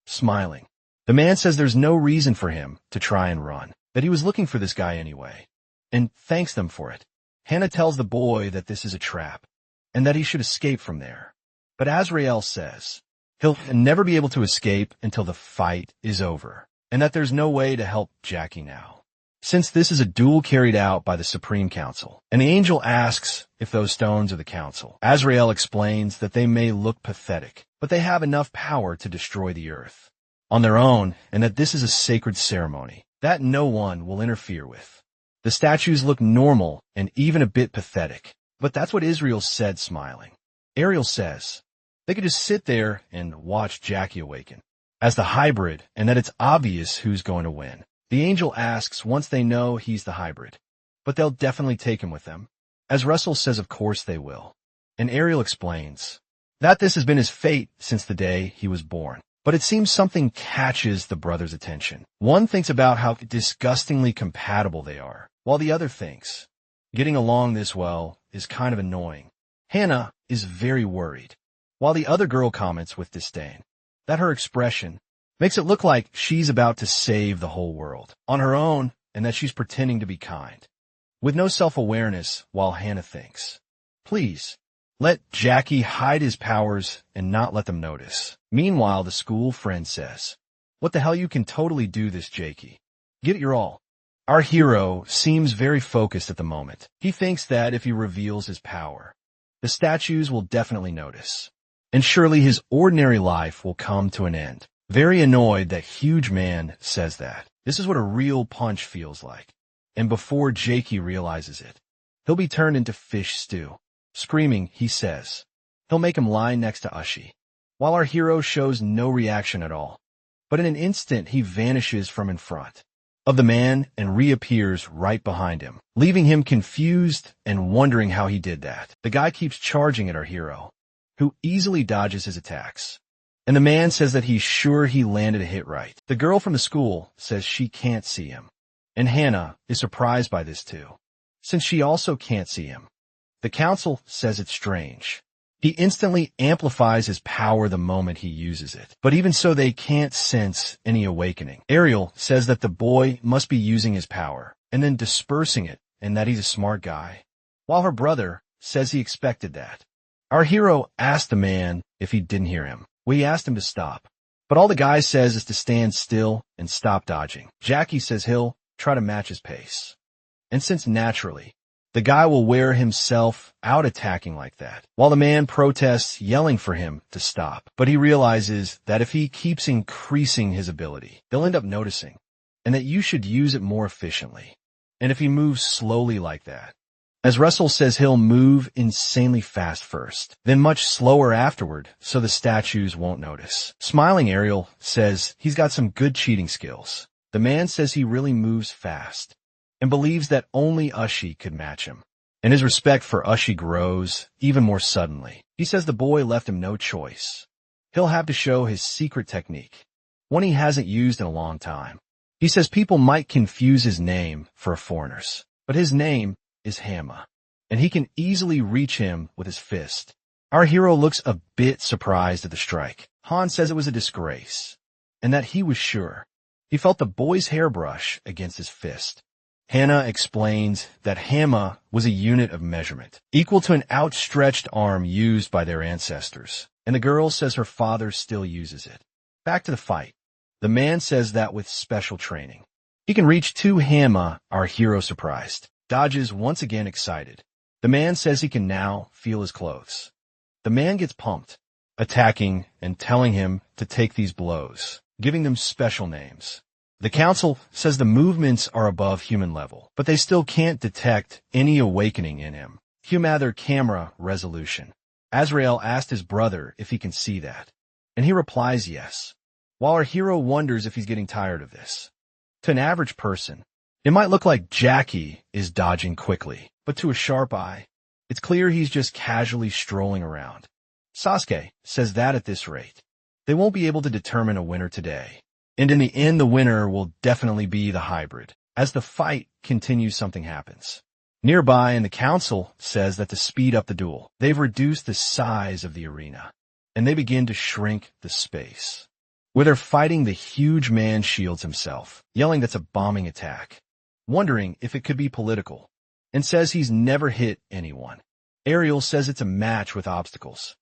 Smiling, the man says there's no reason for him to try and run, that he was looking for this guy anyway, and thanks them for it. Hannah tells the boy that this is a trap, and that he should escape from there. But Azrael says he'll never be able to escape until the fight is over, and that there's no way to help Jackie now, since this is a duel carried out by the Supreme Council. And the angel asks if those stones are the council. Azrael explains that they may look pathetic, but they have enough power to destroy the earth on their own, and that this is a sacred ceremony that no one will interfere with. The statues look normal and even a bit pathetic, but that's what Israel said, smiling. Ariel says they could just sit there and watch Jackie awaken as the hybrid, and that it's obvious who's going to win. The angel asks once they know he's the hybrid, but they'll definitely take him with them. As Russell says, of course they will. And Ariel explains that this has been his fate since the day he was born. But it seems something catches the brothers' attention. One thinks about how disgustingly compatible they are, while the other thinks getting along this well is kind of annoying. Hannah is very worried, while the other girl comments with disdain that her expression, Makes it look like she's about to save the whole world on her own and that she's pretending to be kind. With no self-awareness while Hannah thinks, please, let Jackie hide his powers and not let them notice. Meanwhile, the school friend says, what the hell, you can totally do this, Jakey. Give it your all. Our hero seems very focused at the moment. He thinks that if he reveals his power, the statues will definitely notice, and surely his ordinary life will come to an end. Very annoyed that huge man says that. This is what a real punch feels like. And before Jakey realizes it, he'll be turned into fish stew. Screaming, he says, he'll make him lie next to Ushi, while our hero shows no reaction at all. But in an instant, he vanishes from in front of the man and reappears right behind him, leaving him confused and wondering how he did that. The guy keeps charging at our hero, who easily dodges his attacks. And the man says that he's sure he landed a hit right. The girl from the school says she can't see him. And Hannah is surprised by this too, since she also can't see him. The council says it's strange. He instantly amplifies his power the moment he uses it. But even so, they can't sense any awakening. Ariel says that the boy must be using his power and then dispersing it and that he's a smart guy, while her brother says he expected that. Our hero asked the man if he didn't hear him. Well, he asked him to stop. But all the guy says is to stand still and stop dodging. Jackie says he'll try to match his pace. And since naturally, the guy will wear himself out attacking like that, while the man protests, yelling for him to stop. But he realizes that if he keeps increasing his ability, they'll end up noticing, and that you should use it more efficiently. And if he moves slowly like that, as Russell says, he'll move insanely fast first, then much slower afterward, so the statues won't notice. Smiling Ariel says he's got some good cheating skills. The man says he really moves fast, and believes that only Ushi could match him. And his respect for Ushi grows even more suddenly. He says the boy left him no choice. He'll have to show his secret technique, one he hasn't used in a long time. He says people might confuse his name for a foreigner's, but his name is Hama, and he can easily reach him with his fist. Our hero looks a bit surprised at the strike. Han says it was a disgrace, and that he was sure. He felt the boy's hairbrush against his fist. Hannah explains that Hama was a unit of measurement, equal to an outstretched arm used by their ancestors, and the girl says her father still uses it. Back to the fight. The man says that with special training, he can reach 2 Hama. Our hero surprised, dodges once again excited. The man says he can now feel his clothes. The man gets pumped, attacking and telling him to take these blows, giving them special names. The council says the movements are above human level, but they still can't detect any awakening in him. Humather camera resolution. Azrael asked his brother if he can see that, and he replies yes, while our hero wonders if he's getting tired of this. To an average person, it might look like Jackie is dodging quickly, but to a sharp eye, it's clear he's just casually strolling around. Sasuke says that at this rate, they won't be able to determine a winner today. And in the end, the winner will definitely be the hybrid. As the fight continues, something happens nearby, and the council says that to speed up the duel, they've reduced the size of the arena, and they begin to shrink the space. Where they're fighting, the huge man shields himself, yelling that's a bombing attack, wondering if it could be political, and says he's never hit anyone. Ariel says it's a match with obstacles,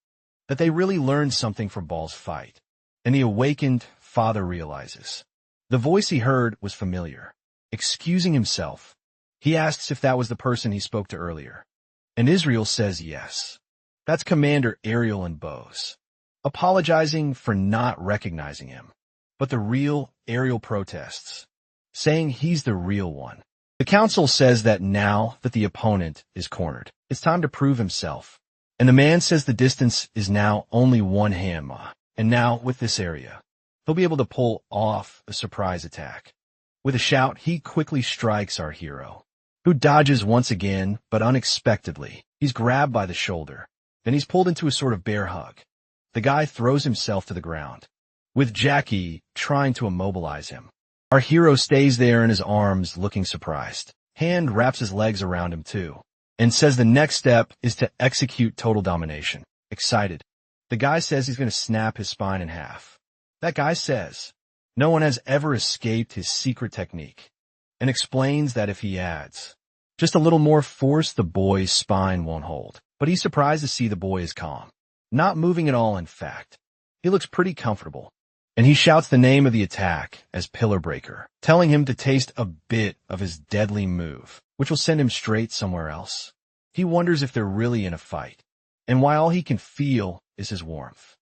that they really learned something from Ball's fight, and the awakened father realizes. The voice he heard was familiar. Excusing himself, he asks if that was the person he spoke to earlier, and Israel says yes. That's Commander Ariel and Bose, apologizing for not recognizing him. But the real Ariel protests, saying he's the real one. The council says that now that the opponent is cornered, it's time to prove himself. And the man says the distance is now only 1 Hama, and now with this area, he'll be able to pull off a surprise attack. With a shout, he quickly strikes our hero, who dodges once again, but unexpectedly. He's grabbed by the shoulder. Then he's pulled into a sort of bear hug. The guy throws himself to the ground, with Jackie trying to immobilize him. Our hero stays there in his arms, looking surprised. Hand wraps his legs around him too, and says the next step is to execute total domination. Excited, the guy says he's going to snap his spine in half. That guy says, No one has ever escaped his secret technique, and explains that if he adds just a little more force, the boy's spine won't hold. But he's surprised to see the boy is calm, not moving at all in fact. He looks pretty comfortable, and he shouts the name of the attack as Pillar Breaker, telling him to taste a bit of his deadly move, which will send him straight somewhere else. He wonders if they're really in a fight, and why all he can feel is his warmth.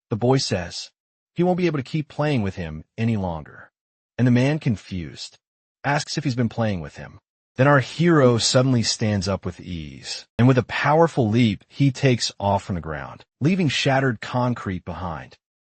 The boy says he won't be able to keep playing with him any longer, and the man, confused, asks if he's been playing with him. Then our hero suddenly stands up with ease, and with a powerful leap, he takes off from the ground, leaving shattered concrete behind.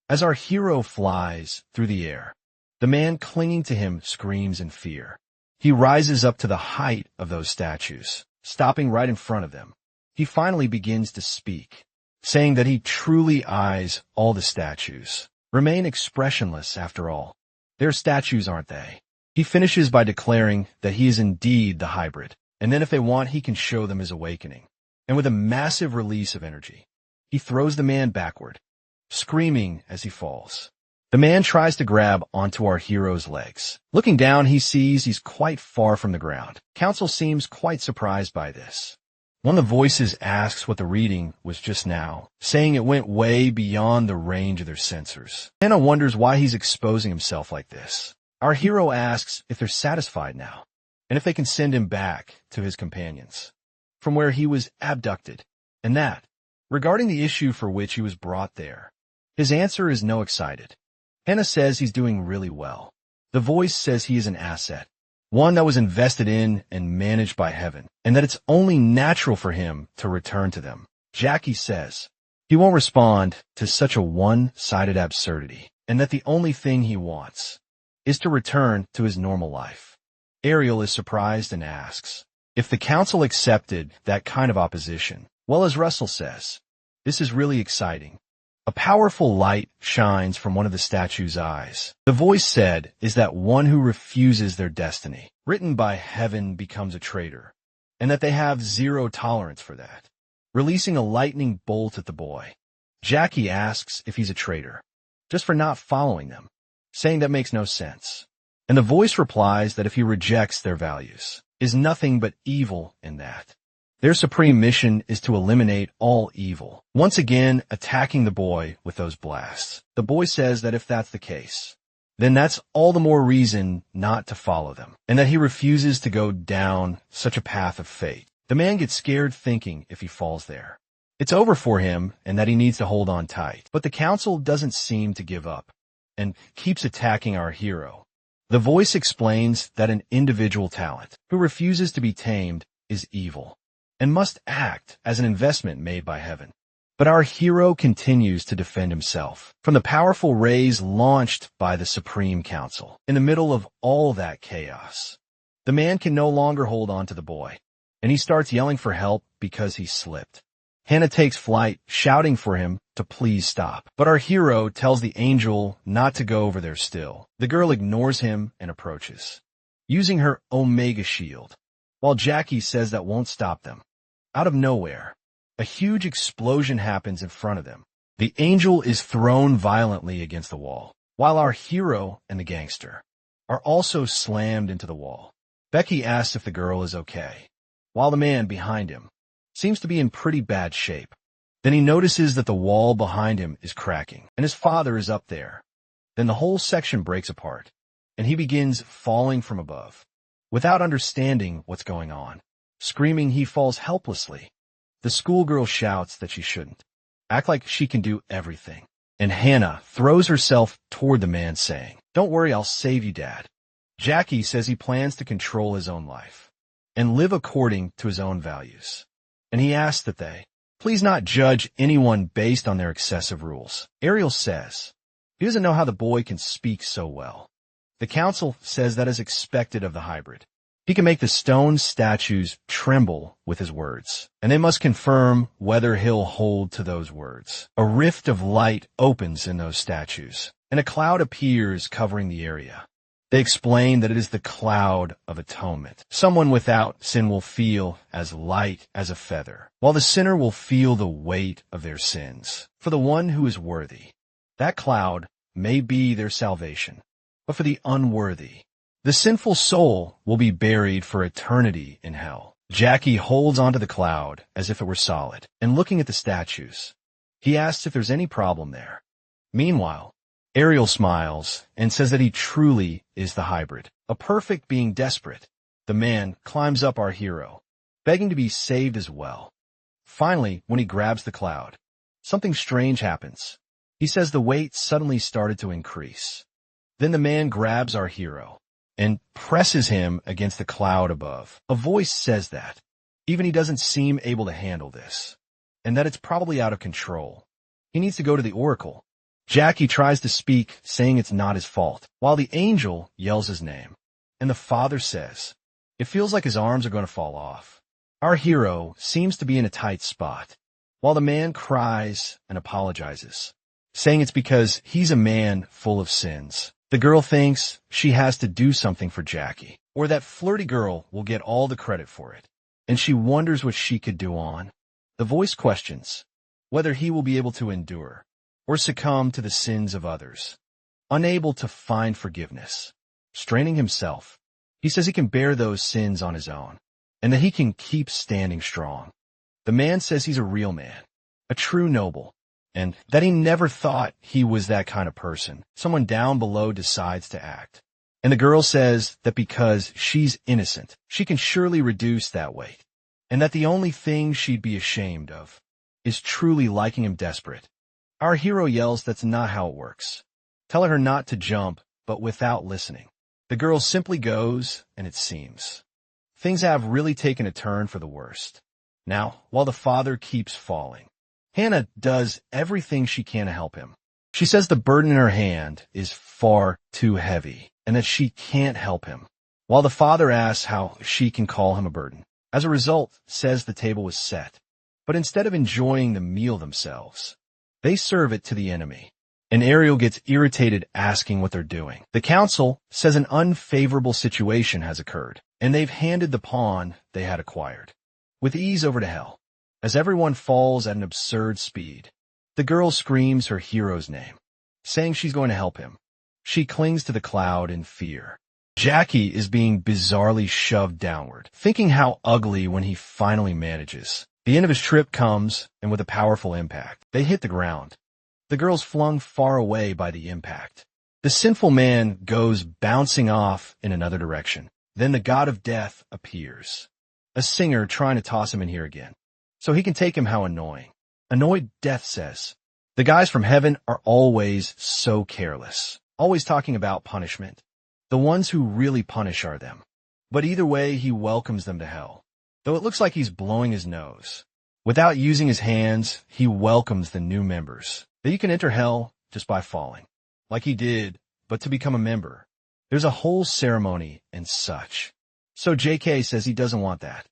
As our hero flies through the air, the man clinging to him screams in fear. He rises up to the height of those statues, stopping right in front of them. He finally begins to speak, saying that he truly eyes all the statues. Remain expressionless after all. They're statues, aren't they? He finishes by declaring that he is indeed the hybrid, and then if they want, he can show them his awakening. And with a massive release of energy, he throws the man backward, screaming as he falls. The man tries to grab onto our hero's legs. Looking down, he sees he's quite far from the ground. Council seems quite surprised by this. One of the voices asks what the reading was just now, saying it went way beyond the range of their sensors. Hannah wonders why he's exposing himself like this. Our hero asks if they're satisfied now, and if they can send him back to his companions, from where he was abducted, and that, regarding the issue for which he was brought there. His answer is no excited. Hannah says he's doing really well. The voice says he is an asset, one that was invested in and managed by heaven, and that it's only natural for him to return to them. Jackie says he won't respond to such a one-sided absurdity, and that the only thing he wants is to return to his normal life. Ariel is surprised and asks if the council accepted that kind of opposition. Well, as Russell says, this is really exciting. A powerful light shines from one of the statue's eyes. The voice said is that one who refuses their destiny, written by heaven, becomes a traitor, and that they have zero tolerance for that, releasing a lightning bolt at the boy. Jackie asks if he's a traitor, just for not following them, saying that makes no sense. And the voice replies that if he rejects their values, is nothing but evil in that. Their supreme mission is to eliminate all evil, once again attacking the boy with those blasts. The boy says that if that's the case, then that's all the more reason not to follow them, and that he refuses to go down such a path of fate. The man gets scared, thinking if he falls there, it's over for him and that he needs to hold on tight. But the council doesn't seem to give up, and keeps attacking our hero. The voice explains that an individual talent who refuses to be tamed is evil, and must act as an investment made by heaven. But our hero continues to defend himself from the powerful rays launched by the Supreme Council. In the middle of all that chaos, the man can no longer hold on to the boy, and he starts yelling for help because he slipped. Hannah takes flight, shouting for him to please stop. But our hero tells the angel not to go over there still. The girl ignores him and approaches, using her Omega shield, while Jackie says that won't stop them. Out of nowhere, a huge explosion happens in front of them. The angel is thrown violently against the wall, while our hero and the gangster are also slammed into the wall. Becky asks if the girl is okay, while the man behind him seems to be in pretty bad shape. Then he notices that the wall behind him is cracking, and his father is up there. Then the whole section breaks apart, and he begins falling from above, without understanding what's going on. Screaming, he falls helplessly. The schoolgirl shouts that she shouldn't act like she can do everything, and Hannah throws herself toward the man, saying, "Don't worry, I'll save you, Dad." Jackie says he plans to control his own life and live according to his own values, and he asks that they please not judge anyone based on their excessive rules. Ariel says he doesn't know how the boy can speak so well. The council says that is expected of the hybrid. He can make the stone statues tremble with his words, and they must confirm whether he'll hold to those words. A rift of light opens in those statues, and a cloud appears covering the area. They explain that it is the cloud of atonement. Someone without sin will feel as light as a feather, while the sinner will feel the weight of their sins. For the one who is worthy, that cloud may be their salvation. but for the unworthy. The sinful soul will be buried for eternity in hell. Jackie holds onto the cloud as if it were solid, and looking at the statues, he asks if there's any problem there. Meanwhile, Ariel smiles and says that he truly is the hybrid, a perfect being desperate. The man climbs up our hero, begging to be saved as well. Finally, when he grabs the cloud, something strange happens. He says the weight suddenly started to increase. Then the man grabs our hero and presses him against the cloud above. A voice says that even he doesn't seem able to handle this, and that it's probably out of control. He needs to go to the oracle. Jackie tries to speak, saying it's not his fault, while the angel yells his name. And the father says, it feels like his arms are going to fall off. Our hero seems to be in a tight spot, while the man cries and apologizes, saying it's because he's a man full of sins. The girl thinks she has to do something for Jackie, or that flirty girl will get all the credit for it, and she wonders what she could do on. The voice questions whether he will be able to endure or succumb to the sins of others. Unable to find forgiveness, straining himself, he says he can bear those sins on his own, and that he can keep standing strong. The man says he's a real man, a true noble, and that he never thought he was that kind of person. Someone down below decides to act. And the girl says that because she's innocent, she can surely reduce that weight, and that the only thing she'd be ashamed of is truly liking him desperate. Our hero yells that's not how it works, telling her not to jump, but without listening. The girl simply goes, and it seems things have really taken a turn for the worst. Now, while the father keeps falling, Hannah does everything she can to help him. She says the burden in her hand is far too heavy, and that she can't help him, while the father asks how she can call him a burden. As a result, says the table was set, but instead of enjoying the meal themselves, they serve it to the enemy, and Ariel gets irritated asking what they're doing. The council says an unfavorable situation has occurred, and they've handed the pawn they had acquired with ease over to hell. As everyone falls at an absurd speed, the girl screams her hero's name, saying she's going to help him. She clings to the cloud in fear. Jackie is being bizarrely shoved downward, thinking how ugly when he finally manages. The end of his trip comes, and with a powerful impact, they hit the ground. The girl's flung far away by the impact. The sinful man goes bouncing off in another direction. Then the god of death appears, a singer trying to toss him in here again, so he can take him. How annoying. Annoyed Death says, the guys from heaven are always so careless, always talking about punishment. The ones who really punish are them. But either way, he welcomes them to hell, though it looks like he's blowing his nose. Without using his hands, he welcomes the new members, that you can enter hell just by falling, like he did, but to become a member. There's a whole ceremony and such. So JK says he doesn't want that.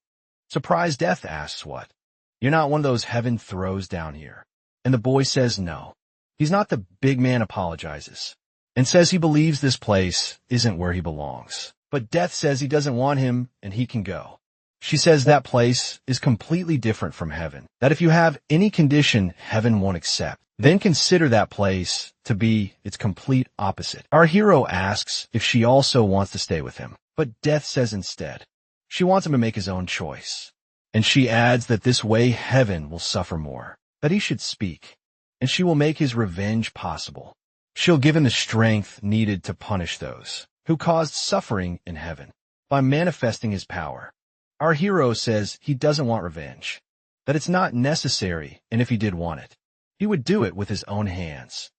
Surprised Death asks what? You're not one of those heaven throws down here. And the boy says no. He's not. The big man apologizes and says he believes this place isn't where he belongs. But Death says he doesn't want him and he can go. She says that place is completely different from heaven, that if you have any condition heaven won't accept, then consider that place to be its complete opposite. Our hero asks if she also wants to stay with him, but Death says instead she wants him to make his own choice. And she adds that this way heaven will suffer more, that he should speak, and she will make his revenge possible. She'll give him the strength needed to punish those who caused suffering in heaven by manifesting his power. Our hero says he doesn't want revenge, that it's not necessary, and if he did want it, he would do it with his own hands.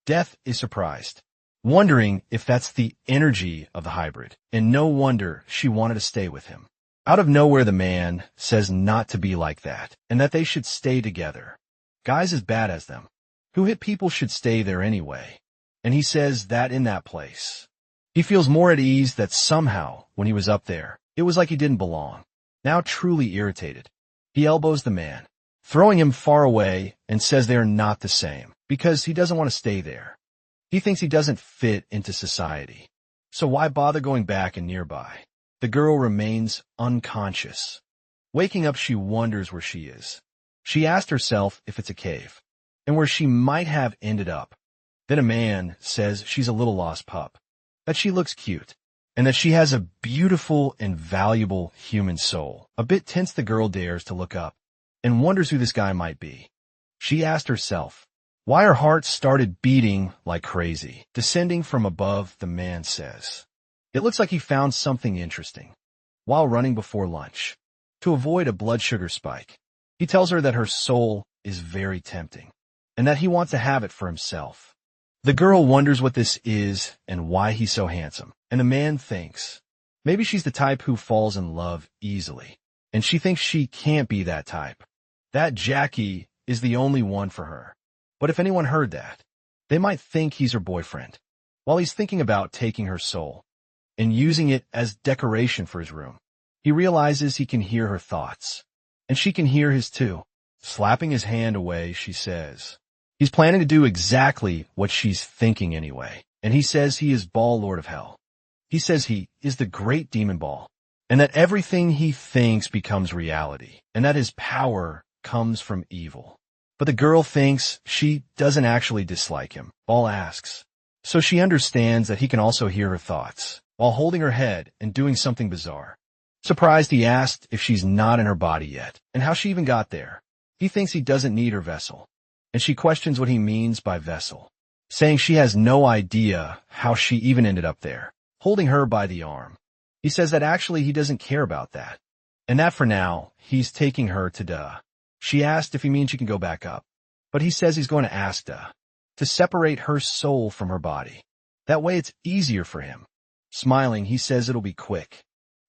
Death is surprised, wondering if that's the energy of the hybrid, and no wonder she wanted to stay with him. Out of nowhere, the man says not to be like that, and that they should stay together. Guys as bad as them, who hit people, should stay there anyway. And he says that in that place, he feels more at ease, that somehow, when he was up there, it was like he didn't belong. Now truly irritated, he elbows the man, throwing him far away, and says they are not the same, because he doesn't want to stay there. He thinks he doesn't fit into society. So why bother going back and nearby? The girl remains unconscious. Waking up, she wonders where she is. She asked herself if it's a cave, and where she might have ended up. Then a man says she's a little lost pup, that she looks cute, and that she has a beautiful and valuable human soul. A bit tense, the girl dares to look up and wonders who this guy might be. She asked herself why her heart started beating like crazy. Descending from above, the man says, "It looks like he found something interesting while running before lunch to avoid a blood sugar spike." He tells her that her soul is very tempting and that he wants to have it for himself. The girl wonders what this is and why he's so handsome, and the man thinks maybe she's the type who falls in love easily, and she thinks she can't be that type. That Jackie is the only one for her. But if anyone heard that, they might think he's her boyfriend, while he's thinking about taking her soul and using it as decoration for his room. He realizes he can hear her thoughts, and she can hear his too. Slapping his hand away, she says he's planning to do exactly what she's thinking anyway, and he says he is Ball Lord of Hell. He says he is the great demon Ball, and that everything he thinks becomes reality, and that his power comes from evil. But the girl thinks she doesn't actually dislike him. Ball asks, so she understands that he can also hear her thoughts, while holding her head and doing something bizarre. Surprised, he asked if she's not in her body yet, and how she even got there. He thinks he doesn't need her vessel, and she questions what he means by vessel, saying she has no idea how she even ended up there, holding her by the arm. He says that actually he doesn't care about that, and that for now, he's taking her to Da. She asked if he means she can go back up, but he says he's going to ask Da to separate her soul from her body. That way it's easier for him. Smiling, he says it'll be quick,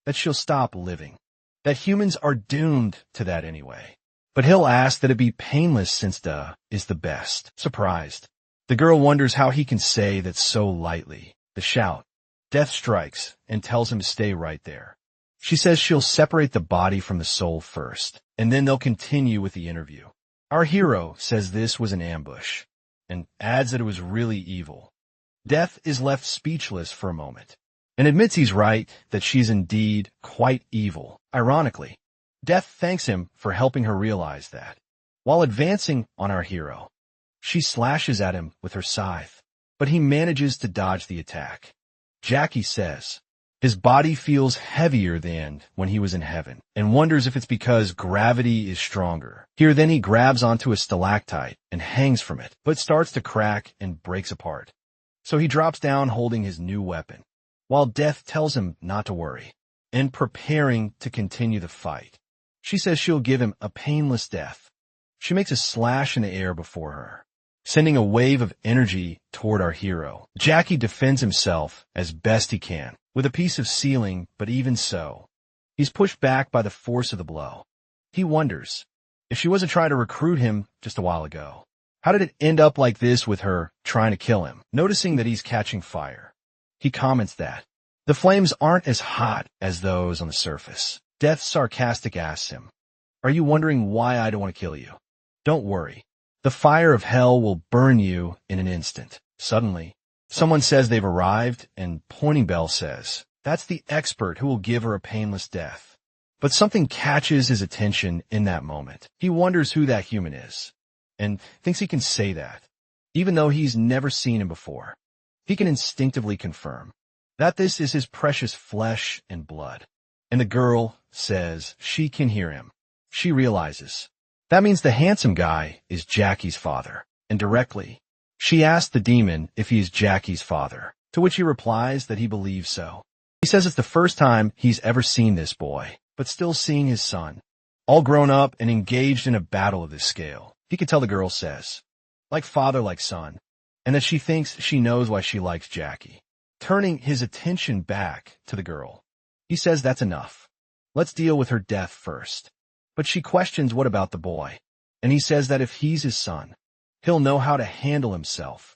that she'll stop living, that humans are doomed to that anyway. But he'll ask that it be painless since Da is the best. Surprised, the girl wonders how he can say that so lightly. The shout, death strikes and tells him to stay right there. She says she'll separate the body from the soul first, and then they'll continue with the interview. Our hero says this was an ambush, and adds that it was really evil. Death is left speechless for a moment, and admits he's right, that she's indeed quite evil. Ironically, Death thanks him for helping her realize that. While advancing on our hero, she slashes at him with her scythe, but he manages to dodge the attack. Jackie says his body feels heavier than when he was in heaven, and wonders if it's because gravity is stronger. Here then he grabs onto a stalactite and hangs from it, but starts to crack and breaks apart. So he drops down holding his new weapon, while Death tells him not to worry, and preparing to continue the fight. She says she'll give him a painless death. She makes a slash in the air before her, sending a wave of energy toward our hero. Jackie defends himself as best he can with a piece of ceiling, but even so, he's pushed back by the force of the blow. He wonders if she wasn't trying to recruit him just a while ago. How did it end up like this with her trying to kill him? Noticing that he's catching fire, he comments that the flames aren't as hot as those on the surface. Death sarcastic asks him, "Are you wondering why I don't want to kill you? Don't worry. The fire of hell will burn you in an instant." Suddenly, someone says they've arrived, and Pointing Bell says that's the expert who will give her a painless death. But something catches his attention in that moment. He wonders who that human is, and thinks he can say that, even though he's never seen him before. He can instinctively confirm that this is his precious flesh and blood. And the girl says she can hear him. She realizes that means the handsome guy is Jackie's father, and directly, she asks the demon if he is Jackie's father, to which he replies that he believes so. He says it's the first time he's ever seen this boy, but still seeing his son, all grown up and engaged in a battle of this scale. He can tell the girl says, like father, like son, and that she thinks she knows why she likes Jackie. Turning his attention back to the girl, he says that's enough. Let's deal with her death first. But she questions what about the boy, and he says that if he's his son, he'll know how to handle himself.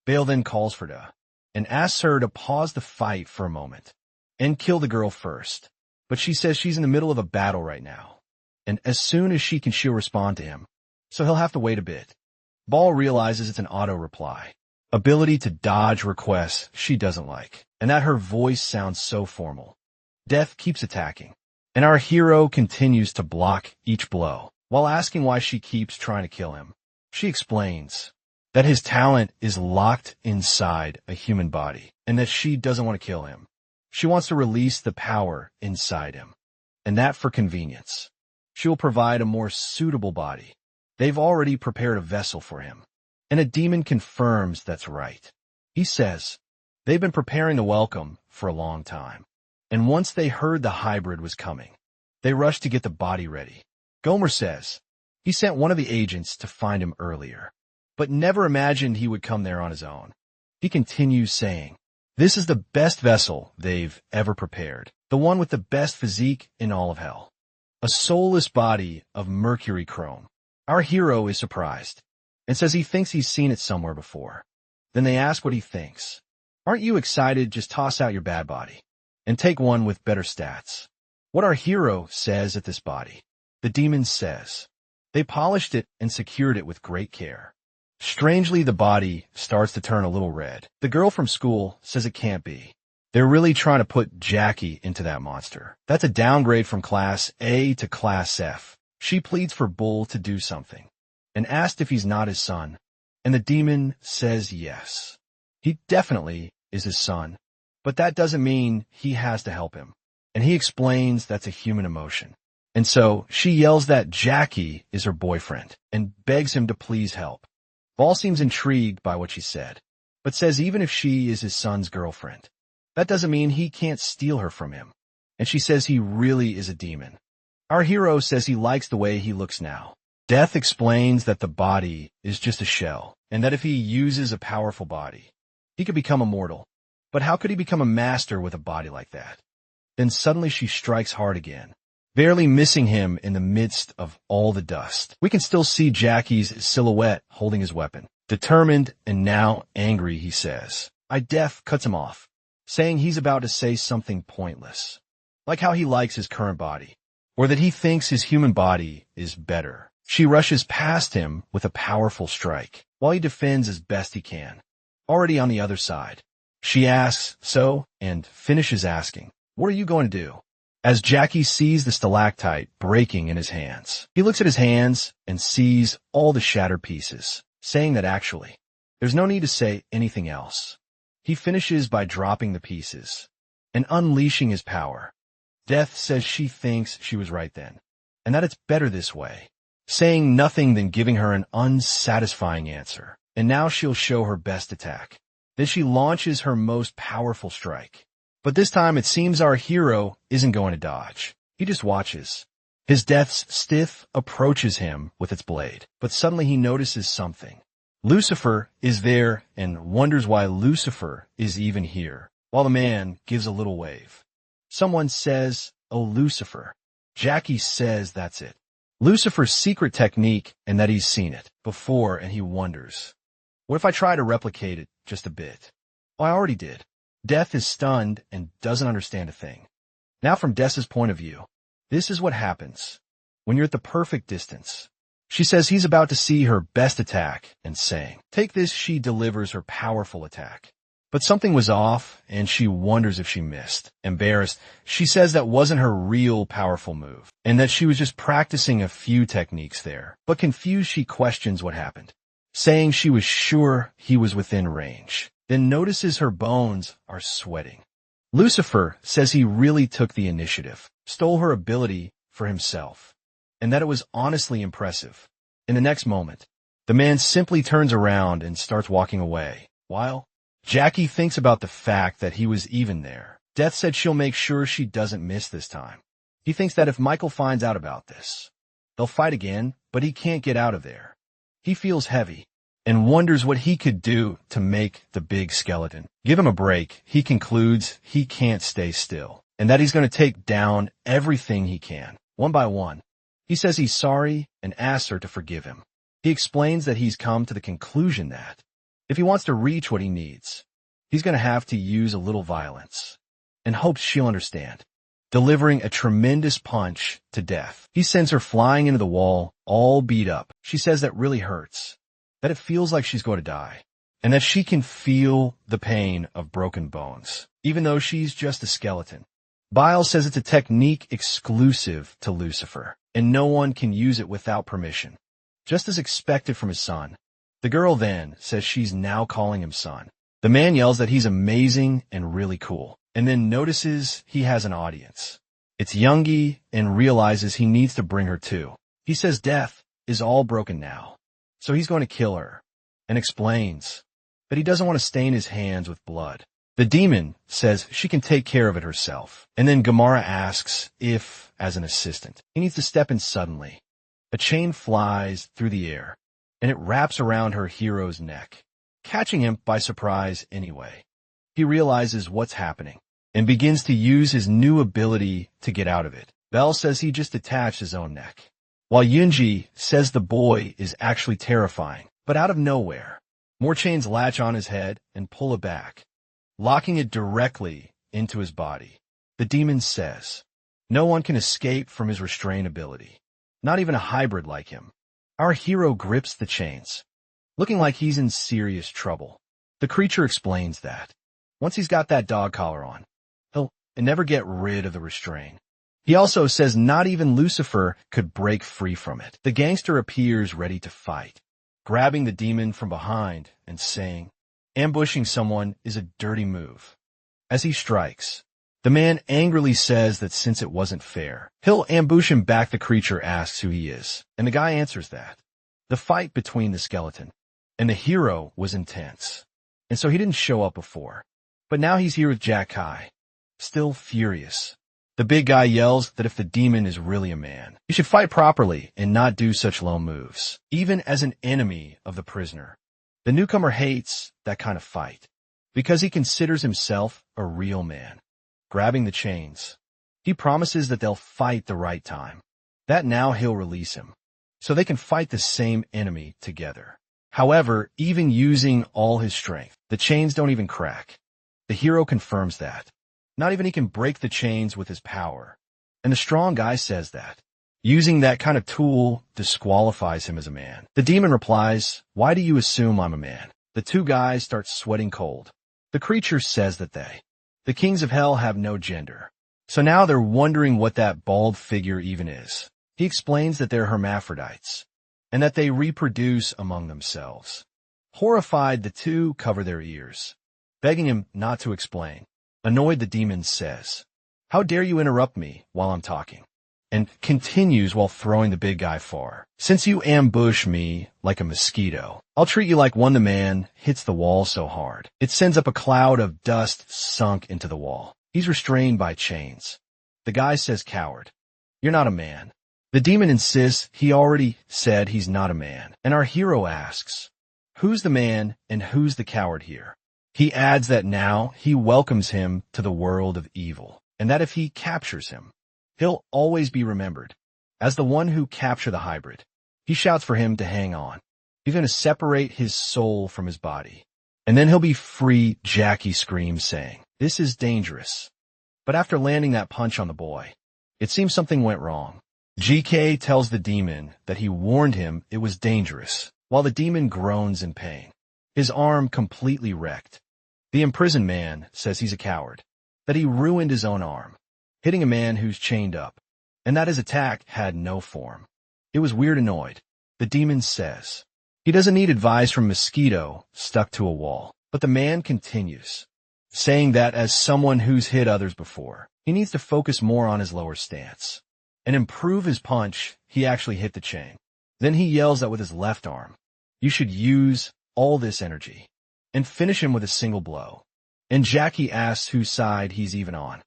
Bale then calls for Da, and asks her to pause the fight for a moment, and kill the girl first. But she says she's in the middle of a battle right now, and as soon as she can, she'll respond to him, so he'll have to wait a bit. Ball realizes it's an auto-reply, ability to dodge requests she doesn't like, and that her voice sounds so formal. Death keeps attacking, and our hero continues to block each blow, while asking why she keeps trying to kill him. She explains that his talent is locked inside a human body, and that she doesn't want to kill him. She wants to release the power inside him, and that for convenience. She will provide a more suitable body. They've already prepared a vessel for him, and a demon confirms that's right. He says, they've been preparing the welcome for a long time, and once they heard the hybrid was coming, they rushed to get the body ready. Gomer says, he sent one of the agents to find him earlier, but never imagined he would come there on his own. He continues saying, this is the best vessel they've ever prepared, the one with the best physique in all of hell. A soulless body of mercury chrome. Our hero is surprised and says he thinks he's seen it somewhere before. Then they ask what he thinks. Aren't you excited? Just toss out your bad body and take one with better stats. What our hero says at this body, the demon says. They polished it and secured it with great care. Strangely, the body starts to turn a little red. The girl from school says it can't be. They're really trying to put Jackie into that monster. That's a downgrade from Class A to Class F. She pleads for Bull to do something and asked if he's not his son, and the demon says yes. He definitely is his son, but that doesn't mean he has to help him, and he explains that's a human emotion. And so she yells that Jackie is her boyfriend and begs him to please help. Ball seems intrigued by what she said, but says even if she is his son's girlfriend, that doesn't mean he can't steal her from him. And she says he really is a demon. Our hero says he likes the way he looks now. Death explains that the body is just a shell, and that if he uses a powerful body, he could become immortal. But how could he become a master with a body like that? Then suddenly she strikes hard again, barely missing him in the midst of all the dust. We can still see Jackie's silhouette holding his weapon. Determined and now angry, he says. Death cuts him off, saying he's about to say something pointless, like how he likes his current body, or that he thinks his human body is better. She rushes past him with a powerful strike, while he defends as best he can. Already on the other side, she asks, so, and finishes asking, what are you going to do? As Jackie sees the stalactite breaking in his hands, he looks at his hands and sees all the shattered pieces, saying that actually, there's no need to say anything else. He finishes by dropping the pieces and unleashing his power. Death says she thinks she was right then, and that it's better this way, saying nothing than giving her an unsatisfying answer. And now she'll show her best attack. Then she launches her most powerful strike. But this time it seems our hero isn't going to dodge. He just watches. His death's stiff approaches him with its blade, but suddenly he notices something. Lucifer is there and wonders why Lucifer is even here, while the man gives a little wave. Someone says, "Oh, Lucifer." Jackie says that's it. Lucifer's secret technique, and that he's seen it before, and he wonders, what if I try to replicate it just a bit? Well, I already did. Death is stunned and doesn't understand a thing. Now from Death's point of view, this is what happens when you're at the perfect distance. She says he's about to see her best attack and saying, take this, she delivers her powerful attack. But something was off and she wonders if she missed. Embarrassed, she says that wasn't her real powerful move and that she was just practicing a few techniques there. But confused, she questions what happened, saying she was sure he was within range. Then notices her bones are sweating. Lucifer says he really took the initiative, stole her ability for himself, and that it was honestly impressive. In the next moment, the man simply turns around and starts walking away, while Jackie thinks about the fact that he was even there. Death said she'll make sure she doesn't miss this time. He thinks that if Michael finds out about this, they'll fight again, but he can't get out of there. He feels heavy and wonders what he could do to make the big skeleton give him a break. He concludes he can't stay still and that he's going to take down everything he can, one by one. He says he's sorry and asks her to forgive him. He explains that he's come to the conclusion that if he wants to reach what he needs, he's going to have to use a little violence, and hopes she'll understand, delivering a tremendous punch to Death. He sends her flying into the wall, all beat up. She says that really hurts, that it feels like she's going to die, and that she can feel the pain of broken bones, even though she's just a skeleton. Bile says it's a technique exclusive to Lucifer, and no one can use it without permission, just as expected from his son. The girl then says she's now calling him son. The man yells that he's amazing and really cool, and then notices he has an audience. It's Yoongi and realizes he needs to bring her too. He says death is all broken now, so he's going to kill her, and explains that he doesn't want to stain his hands with blood. The demon says she can take care of it herself, and then Gamara asks if, as an assistant, he needs to step in suddenly. A chain flies through the air, and it wraps around her hero's neck, catching him by surprise anyway. He realizes what's happening and begins to use his new ability to get out of it. Bell says he just detached his own neck, while Yoongi says the boy is actually terrifying. But out of nowhere, more chains latch on his head and pull it back, locking it directly into his body. The demon says no one can escape from his restraint ability, not even a hybrid like him. Our hero grips the chains, looking like he's in serious trouble. The creature explains that once he's got that dog collar on, he'll never get rid of the restraint. He also says not even Lucifer could break free from it. The gangster appears ready to fight, grabbing the demon from behind and saying, ambushing someone is a dirty move. As he strikes, the man angrily says that since it wasn't fair, he'll ambush him back. The creature asks who he is, and the guy answers that the fight between the skeleton and the hero was intense, and so he didn't show up before. But now he's here with Jack Kai, still furious. The big guy yells that if the demon is really a man, he should fight properly and not do such low moves, even as an enemy of the prisoner. The newcomer hates that kind of fight because he considers himself a real man. Grabbing the chains, he promises that they'll fight the right time, that now he'll release him, so they can fight the same enemy together. However, even using all his strength, the chains don't even crack. The hero confirms that. Not even he can break the chains with his power. And the strong guy says that using that kind of tool disqualifies him as a man. The demon replies, why do you assume I'm a man? The two guys start sweating cold. The creature says that the kings of hell have no gender. So now they're wondering what that bald figure even is. He explains that they're hermaphrodites, and that they reproduce among themselves. Horrified, the two cover their ears, begging him not to explain. Annoyed, the demon says, how dare you interrupt me while I'm talking? And continues while throwing the big guy far. Since you ambush me like a mosquito, I'll treat you like one. The man hits the wall so hard, it sends up a cloud of dust sunk into the wall. He's restrained by chains. The guy says, coward, you're not a man. The demon insists he already said he's not a man. And our hero asks, who's the man and who's the coward here? He adds that now he welcomes him to the world of evil, and that if he captures him, he'll always be remembered as the one who captured the hybrid. He shouts for him to hang on. He's going to separate his soul from his body, and then he'll be free. Jackie screams, saying, this is dangerous. But after landing that punch on the boy, it seems something went wrong. GK tells the demon that he warned him it was dangerous, while the demon groans in pain, his arm completely wrecked. The imprisoned man says he's a coward, that he ruined his own arm, hitting a man who's chained up, and that his attack had no form. It was weird. Annoyed, the demon says he doesn't need advice from a mosquito stuck to a wall. But the man continues, saying that as someone who's hit others before, he needs to focus more on his lower stance and improve his punch. He actually hit the chain. Then he yells that with his left arm, you should use all this energy and finish him with a single blow. And Jackie asks whose side he's even on.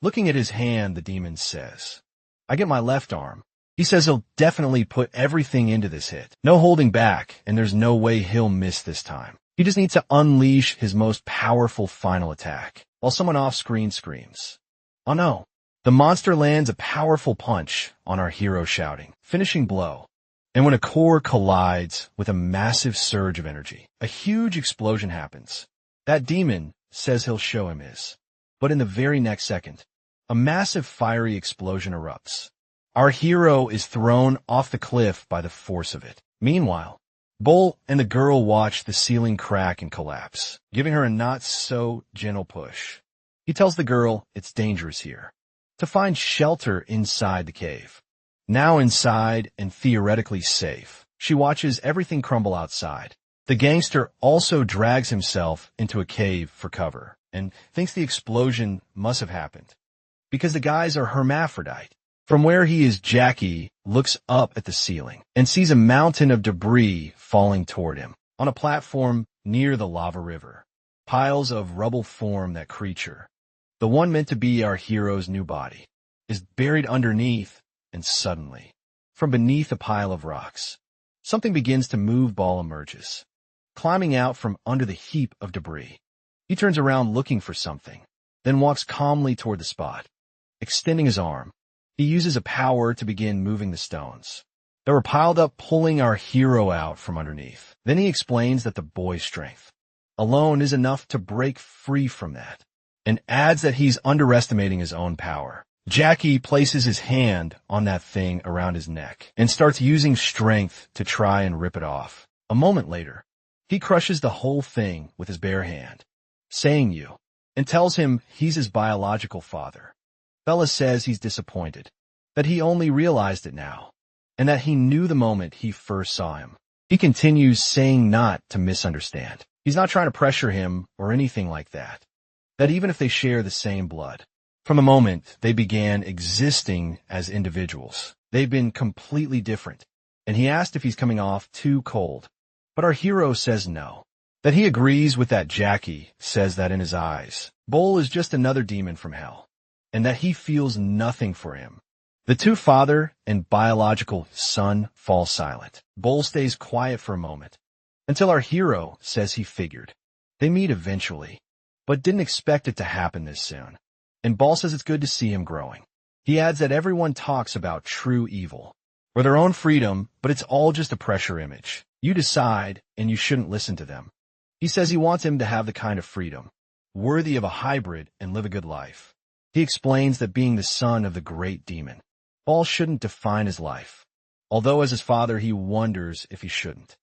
Looking at his hand, the demon says, I get my left arm. He says he'll definitely put everything into this hit. No holding back, and there's no way he'll miss this time. He just needs to unleash his most powerful final attack, while someone off-screen screams, oh no. The monster lands a powerful punch on our hero, shouting, finishing blow. And when a core collides with a massive surge of energy, a huge explosion happens. That demon says he'll show him his. But in the very next second, a massive fiery explosion erupts. Our hero is thrown off the cliff by the force of it. Meanwhile, Bull and the girl watch the ceiling crack and collapse, giving her a not-so-gentle push. He tells the girl it's dangerous here, to find shelter inside the cave. Now inside and theoretically safe, she watches everything crumble outside. The gangster also drags himself into a cave for cover and thinks the explosion must have happened because the guys are hermaphrodite. From where he is, Jackie looks up at the ceiling and sees a mountain of debris falling toward him. On a platform near the lava river, piles of rubble form that creature. The one meant to be our hero's new body is buried underneath, and suddenly, from beneath a pile of rocks, something begins to move. Ball emerges, climbing out from under the heap of debris. He turns around looking for something, then walks calmly toward the spot. Extending his arm, he uses a power to begin moving the stones that were piled up, pulling our hero out from underneath. Then he explains that the boy's strength alone is enough to break free from that, and adds that he's underestimating his own power. Jackie places his hand on that thing around his neck and starts using strength to try and rip it off. A moment later, he crushes the whole thing with his bare hand, saying you, and tells him he's his biological father. Bella says he's disappointed, that he only realized it now, and that he knew the moment he first saw him. He continues saying not to misunderstand. He's not trying to pressure him or anything like that. That even if they share the same blood, from the moment they began existing as individuals, they've been completely different. And he asked if he's coming off too cold. But our hero says no. That he agrees with that. Jackie says that in his eyes, Bull is just another demon from hell, and that he feels nothing for him. The two father and biological son fall silent. Bull stays quiet for a moment, until our hero says he figured. They meet eventually, but didn't expect it to happen this soon. And Ball says it's good to see him growing. He adds that everyone talks about true evil, or their own freedom, but it's all just a pressure image. You decide, and you shouldn't listen to them. He says he wants him to have the kind of freedom, worthy of a hybrid and live a good life. He explains that being the son of the great demon, Ball shouldn't define his life, although as his father he wonders if he shouldn't.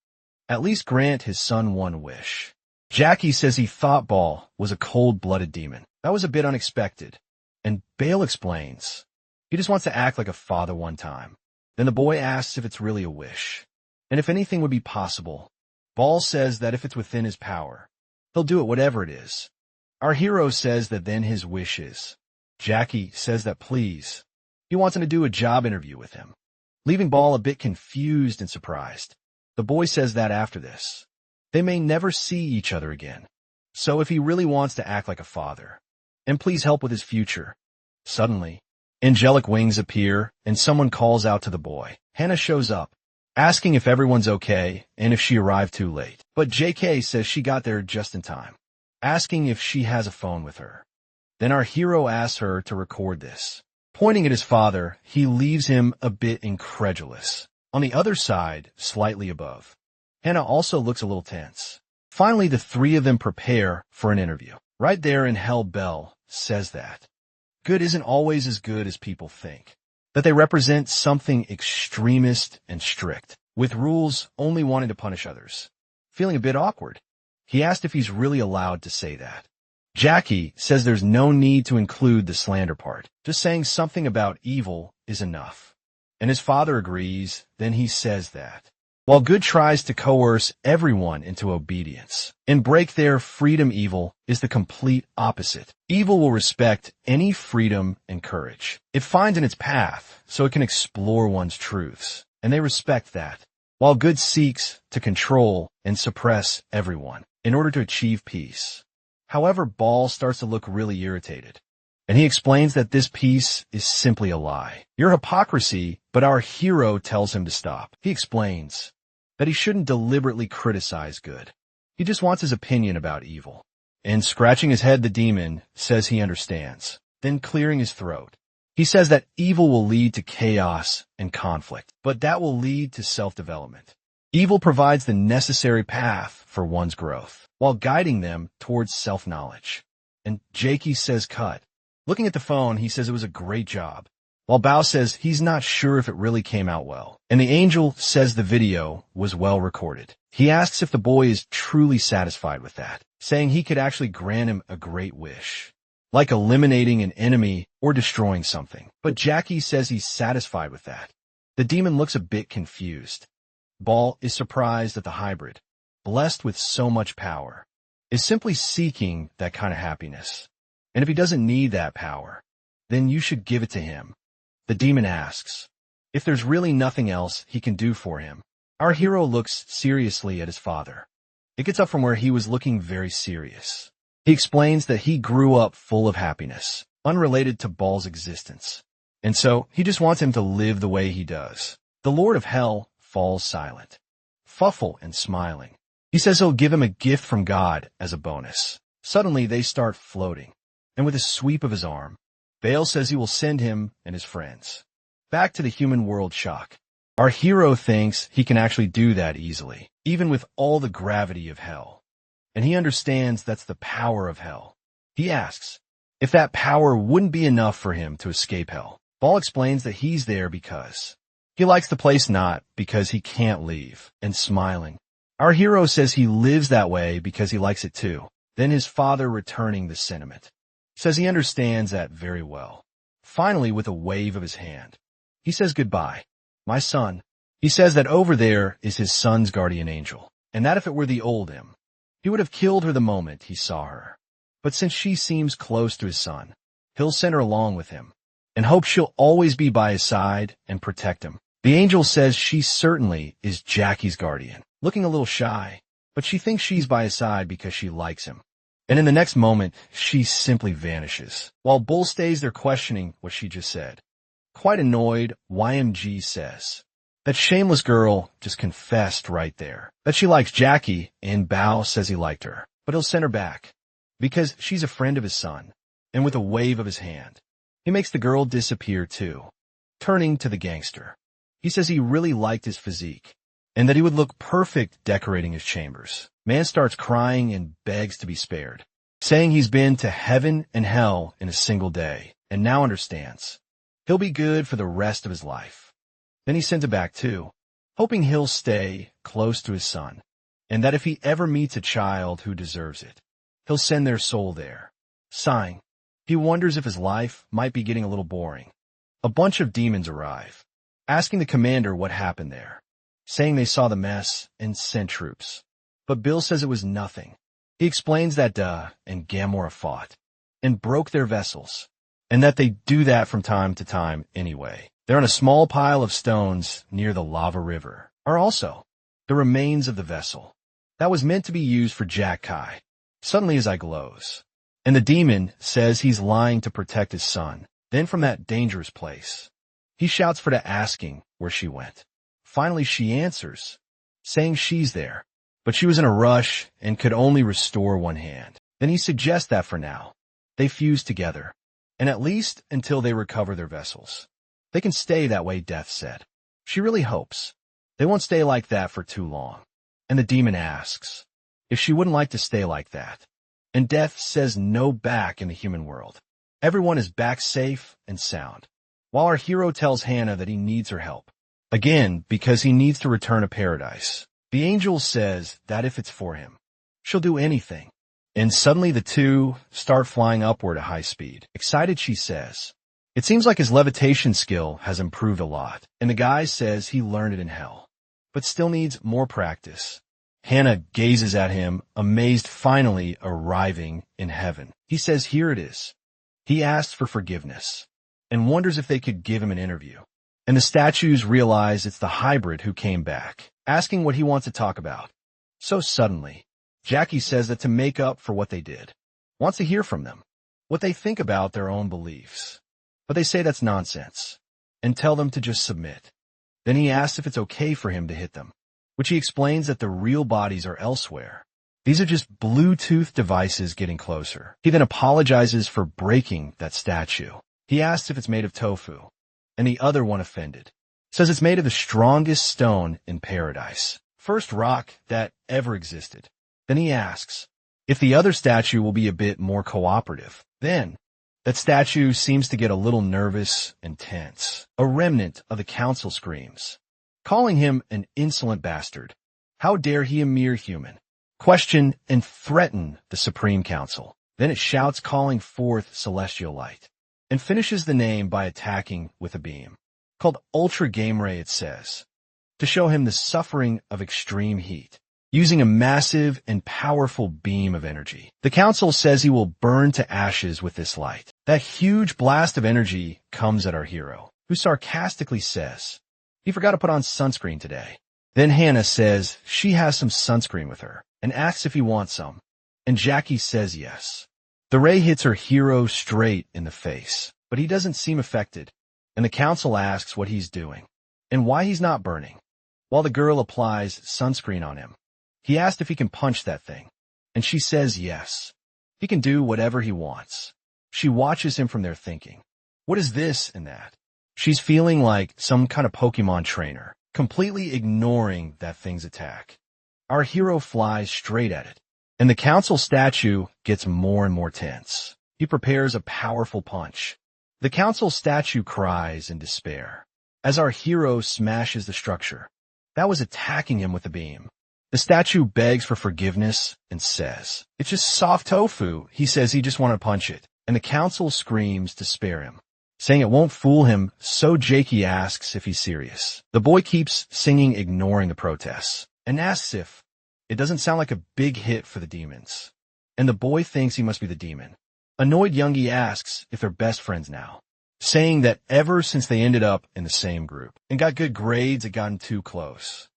At least grant his son one wish. Jackie says he thought Ball was a cold-blooded demon. That was a bit unexpected. And Bale explains he just wants to act like a father one time. Then the boy asks if it's really a wish, and if anything would be possible. Ball says that if it's within his power, he'll do it, whatever it is. Our hero says that then his wish is. Jackie says that please. He wants him to do a job interview with him, leaving Ball a bit confused and surprised. The boy says that after this, they may never see each other again. So if he really wants to act like a father, and please help with his future. Suddenly, angelic wings appear, and someone calls out to the boy. Hannah shows up, asking if everyone's okay and if she arrived too late. But JK says she got there just in time, asking if she has a phone with her. Then our hero asks her to record this. Pointing at his father, he leaves him a bit incredulous. On the other side, slightly above, Hannah also looks a little tense. Finally, the three of them prepare for an interview. Right there in hell, Bell says that good isn't always as good as people think, that they represent something extremist and strict, with rules only wanting to punish others. Feeling a bit awkward, he asked if he's really allowed to say that. Jackie says there's no need to include the slander part. Just saying something about evil is enough. And his father agrees. Then he says that while good tries to coerce everyone into obedience and break their freedom, evil is the complete opposite. Evil will respect any freedom and courage it finds in its path so it can explore one's truths, and they respect that, while good seeks to control and suppress everyone in order to achieve peace. However, Ball starts to look really irritated, and he explains that this peace is simply a lie. Your hypocrisy, but our hero tells him to stop. He explains that he shouldn't deliberately criticize good. He just wants his opinion about evil. And scratching his head, the demon says he understands. Then clearing his throat, he says that evil will lead to chaos and conflict, but that will lead to self-development. Evil provides the necessary path for one's growth, while guiding them towards self-knowledge. And Jakey says cut. Looking at the phone, he says it was a great job, while Bao says he's not sure if it really came out well. And the angel says the video was well recorded. He asks if the boy is truly satisfied with that, saying he could actually grant him a great wish, like eliminating an enemy or destroying something. But Jackie says he's satisfied with that. The demon looks a bit confused. Ball is surprised at the hybrid, blessed with so much power, is simply seeking that kind of happiness. And if he doesn't need that power, then you should give it to him. The demon asks if there's really nothing else he can do for him. Our hero looks seriously at his father. It gets up from where he was looking very serious. He explains that he grew up full of happiness, unrelated to Bal's existence. And so he just wants him to live the way he does. The Lord of Hell falls silent, fuffle and smiling. He says he'll give him a gift from God as a bonus. Suddenly they start floating, and with a sweep of his arm, Baal says he will send him and his friends back to the human world shock. Our hero thinks he can actually do that easily, even with all the gravity of hell. And he understands that's the power of hell. He asks if that power wouldn't be enough for him to escape hell. Baal explains that he's there because he likes the place, not because he can't leave, and smiling. Our hero says he lives that way because he likes it too. Then his father, returning the sentiment, says he understands that very well. Finally, with a wave of his hand, he says goodbye. My son. He says that over there is his son's guardian angel, and that if it were the old him, he would have killed her the moment he saw her. But since she seems close to his son, he'll send her along with him, and hopes she'll always be by his side and protect him. The angel says she certainly is Jackie's guardian, looking a little shy, but she thinks she's by his side because she likes him. And in the next moment, she simply vanishes, while Bull stays there questioning what she just said. Quite annoyed, YMG says that shameless girl just confessed right there that she likes Jackie, and Bao says he liked her, but he'll send her back because she's a friend of his son. And with a wave of his hand, he makes the girl disappear too. Turning to the gangster, he says he really liked his physique and that he would look perfect decorating his chambers. Man starts crying and begs to be spared, saying he's been to heaven and hell in a single day and now understands he'll be good for the rest of his life. Then he sends it back too, hoping he'll stay close to his son, and that if he ever meets a child who deserves it, he'll send their soul there. Sighing, he wonders if his life might be getting a little boring. A bunch of demons arrive, asking the commander what happened there, saying they saw the mess and sent troops. But Bill says it was nothing. He explains that and Gamora fought and broke their vessels, and that they do that from time to time anyway. They're on a small pile of stones near the lava river, are also the remains of the vessel that was meant to be used for Jack Kai. Suddenly his eye glows, and the demon says he's lying to protect his son. Then from that dangerous place, he shouts for her, asking where she went. Finally she answers, saying she's there, but she was in a rush and could only restore one hand. Then he suggests that for now, they fuse together, and at least until they recover their vessels. They can stay that way, Death said. She really hopes they won't stay like that for too long. And the demon asks if she wouldn't like to stay like that. And Death says no back in the human world. Everyone is back safe and sound, while our hero tells Hannah that he needs her help. Again, because he needs to return to paradise. The angel says that if it's for him, she'll do anything. And suddenly the two start flying upward at high speed. Excited, she says it seems like his levitation skill has improved a lot. And the guy says he learned it in hell, but still needs more practice. Hannah gazes at him, amazed, finally arriving in heaven. He says here it is. He asks for forgiveness and wonders if they could give him an interview. And the statues realize it's the hybrid who came back, asking what he wants to talk about. So suddenly, Jackie says that to make up for what they did, wants to hear from them, what they think about their own beliefs. But they say that's nonsense, and tell them to just submit. Then he asks if it's okay for him to hit them, which he explains that the real bodies are elsewhere. These are just Bluetooth devices getting closer. He then apologizes for breaking that statue. He asks if it's made of tofu, and the other one, offended, says it's made of the strongest stone in paradise, first rock that ever existed. Then he asks if the other statue will be a bit more cooperative. Then that statue seems to get a little nervous and tense. A remnant of the council screams, calling him an insolent bastard. How dare he, a mere human, question and threaten the Supreme Council. Then it shouts, calling forth celestial light, and finishes the name by attacking with a beam, called Ultra Game Ray, it says, to show him the suffering of extreme heat. using a massive and powerful beam of energy. The council says he will burn to ashes with this light. That huge blast of energy comes at our hero, who sarcastically says, "He forgot to put on sunscreen today." Then Hannah says she has some sunscreen with her and asks if he wants some, and Jackie says yes. The ray hits her hero straight in the face, but he doesn't seem affected, and the council asks what he's doing and why he's not burning. While the girl applies sunscreen on him, he asks if he can punch that thing, and she says yes. He can do whatever he wants. She watches him from there thinking, what is this and that? She's feeling like some kind of Pokemon trainer, completely ignoring that thing's attack. Our hero flies straight at it, and the council statue gets more and more tense. He prepares a powerful punch. The council statue cries in despair as our hero smashes the structure that was attacking him with the beam. The statue begs for forgiveness and says, "It's just soft tofu." He says he just wanted to punch it, and the council screams to spare him, saying it won't fool him, so Jakey asks if he's serious. The boy keeps singing, ignoring the protests, and asks if it doesn't sound like a big hit for the demons. And the boy thinks he must be the demon. Annoyed, Youngie asks if they're best friends now, saying that ever since they ended up in the same group and got good grades, it gotten too close.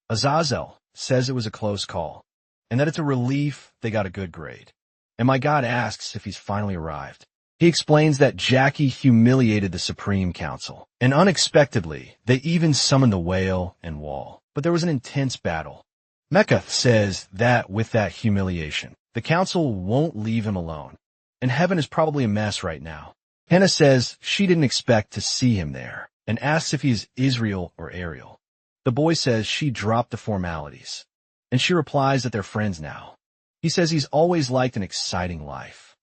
Azazel says it was a close call, and that it's a relief they got a good grade. And my God asks if he's finally arrived. He explains that Jackie humiliated the Supreme Council, and unexpectedly, they even summoned the whale and wall. But there was an intense battle. Mecca says that with that humiliation, the council won't leave him alone, and heaven is probably a mess right now. Hannah says she didn't expect to see him there, and asks if he's Israel or Ariel. The boy says she dropped the formalities, and she replies that they're friends now. He says he's always liked an exciting life,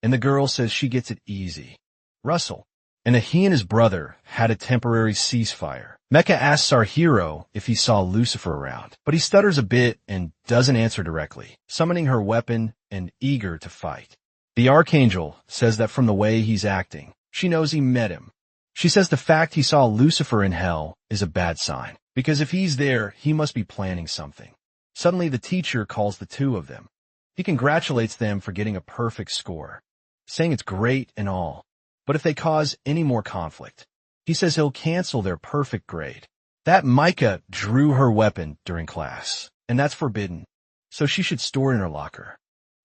and the girl says she gets it easy. Russell, and that he and his brother had a temporary ceasefire. Mecca asks our hero if he saw Lucifer around, but he stutters a bit and doesn't answer directly, summoning her weapon and eager to fight. The Archangel says that from the way he's acting, she knows he met him. She says the fact he saw Lucifer in hell is a bad sign, because if he's there, he must be planning something. Suddenly, the teacher calls the two of them. He congratulates them for getting a perfect score, saying it's great and all, but if they cause any more conflict, he says he'll cancel their perfect grade. That Micah drew her weapon during class, and that's forbidden, so she should store it in her locker.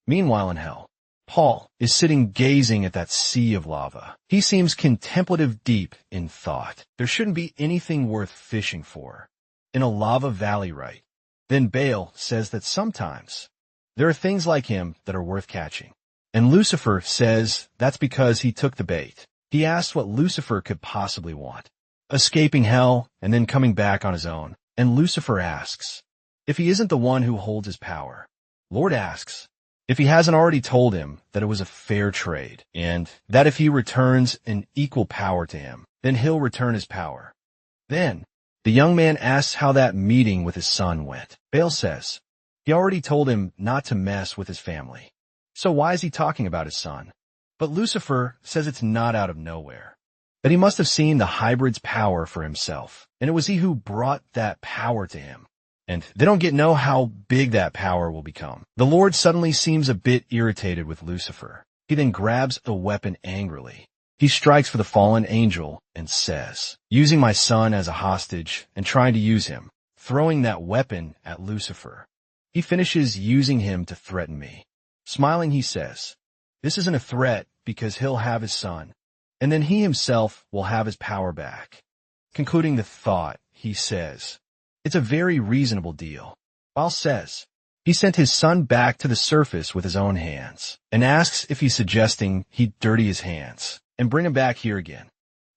Meanwhile in hell, Paul is sitting gazing at that sea of lava. He seems contemplative, deep in thought. There shouldn't be anything worth fishing for in a lava valley, right? Then Baal says that sometimes there are things like him that are worth catching. And Lucifer says that's because he took the bait. He asks what Lucifer could possibly want. Escaping hell and then coming back on his own. And Lucifer asks if he isn't the one who holds his power. Lord asks if he hasn't already told him that it was a fair trade, and that if he returns an equal power to him, then he'll return his power. Then the young man asks how that meeting with his son went. Baal says he already told him not to mess with his family. So why is he talking about his son? But Lucifer says it's not out of nowhere, that he must have seen the hybrid's power for himself, and it was he who brought that power to him. And they don't get know how big that power will become. The Lord suddenly seems a bit irritated with Lucifer. He then grabs a weapon angrily. He strikes for the fallen angel and says, using my son as a hostage and trying to use him, throwing that weapon at Lucifer. He finishes using him to threaten me. Smiling, he says, this isn't a threat because he'll have his son, and then he himself will have his power back. Concluding the thought, he says, it's a very reasonable deal. Baal says he sent his son back to the surface with his own hands and asks if he's suggesting he dirty his hands and bring him back here again.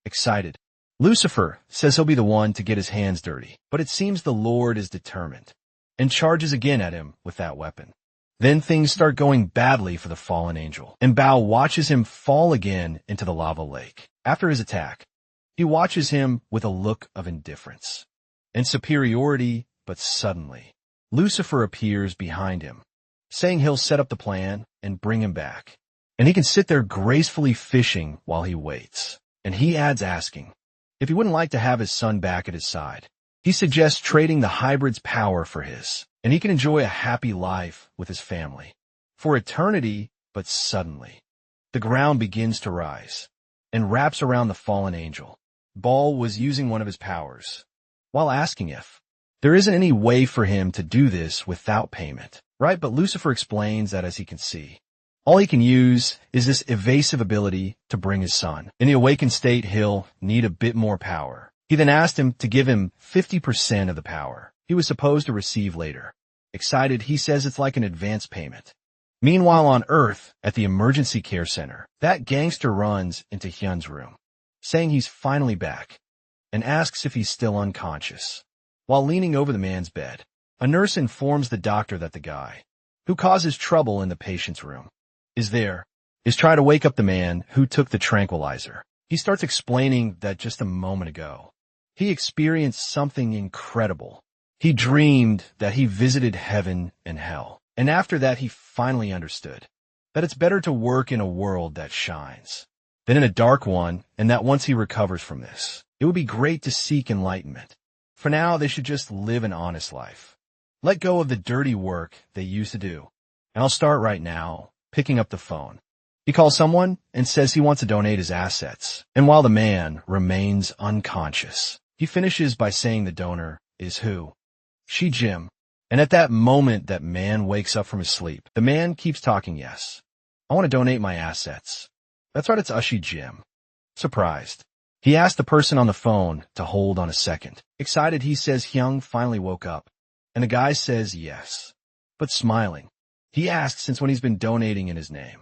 Excited, Lucifer says he'll be the one to get his hands dirty, but it seems the Lord is determined and charges again at him with that weapon. Then things start going badly for the fallen angel, and Baal watches him fall again into the lava lake. After his attack, he watches him with a look of indifference and superiority, but suddenly, Lucifer appears behind him, saying he'll set up the plan and bring him back, and he can sit there gracefully fishing while he waits. And he adds asking if he wouldn't like to have his son back at his side. He suggests trading the hybrid's power for his, and he can enjoy a happy life with his family for eternity. But suddenly, the ground begins to rise and wraps around the fallen angel. Baal was using one of his powers while asking if there isn't any way for him to do this without payment, right? But Lucifer explains that, as he can see, all he can use is this evasive ability to bring his son. In the awakened state, he'll need a bit more power. He then asked him to give him 50% of the power he was supposed to receive later. Excited, he says it's like an advance payment. Meanwhile, on Earth, at the emergency care center, that gangster runs into Hyun's room, saying he's finally back, and asks if he's still unconscious. While leaning over the man's bed, a nurse informs the doctor that the guy who causes trouble in the patient's room is trying to wake up the man who took the tranquilizer. He starts explaining that just a moment ago, he experienced something incredible. He dreamed that he visited heaven and hell. And after that, he finally understood that it's better to work in a world that shines than in a dark one, and that once he recovers from this, it would be great to seek enlightenment. For now, they should just live an honest life. Let go of the dirty work they used to do. And I'll start right now, picking up the phone. He calls someone and says he wants to donate his assets. And while the man remains unconscious, he finishes by saying the donor is who? She Jim. And at that moment, that man wakes up from his sleep. The man keeps talking. Yes, I want to donate my assets. That's right, it's Ushi Jim. Surprised, he asked the person on the phone to hold on a second. Excited, he says Hyung finally woke up. And the guy says yes, but smiling. He asks since when he's been donating in his name.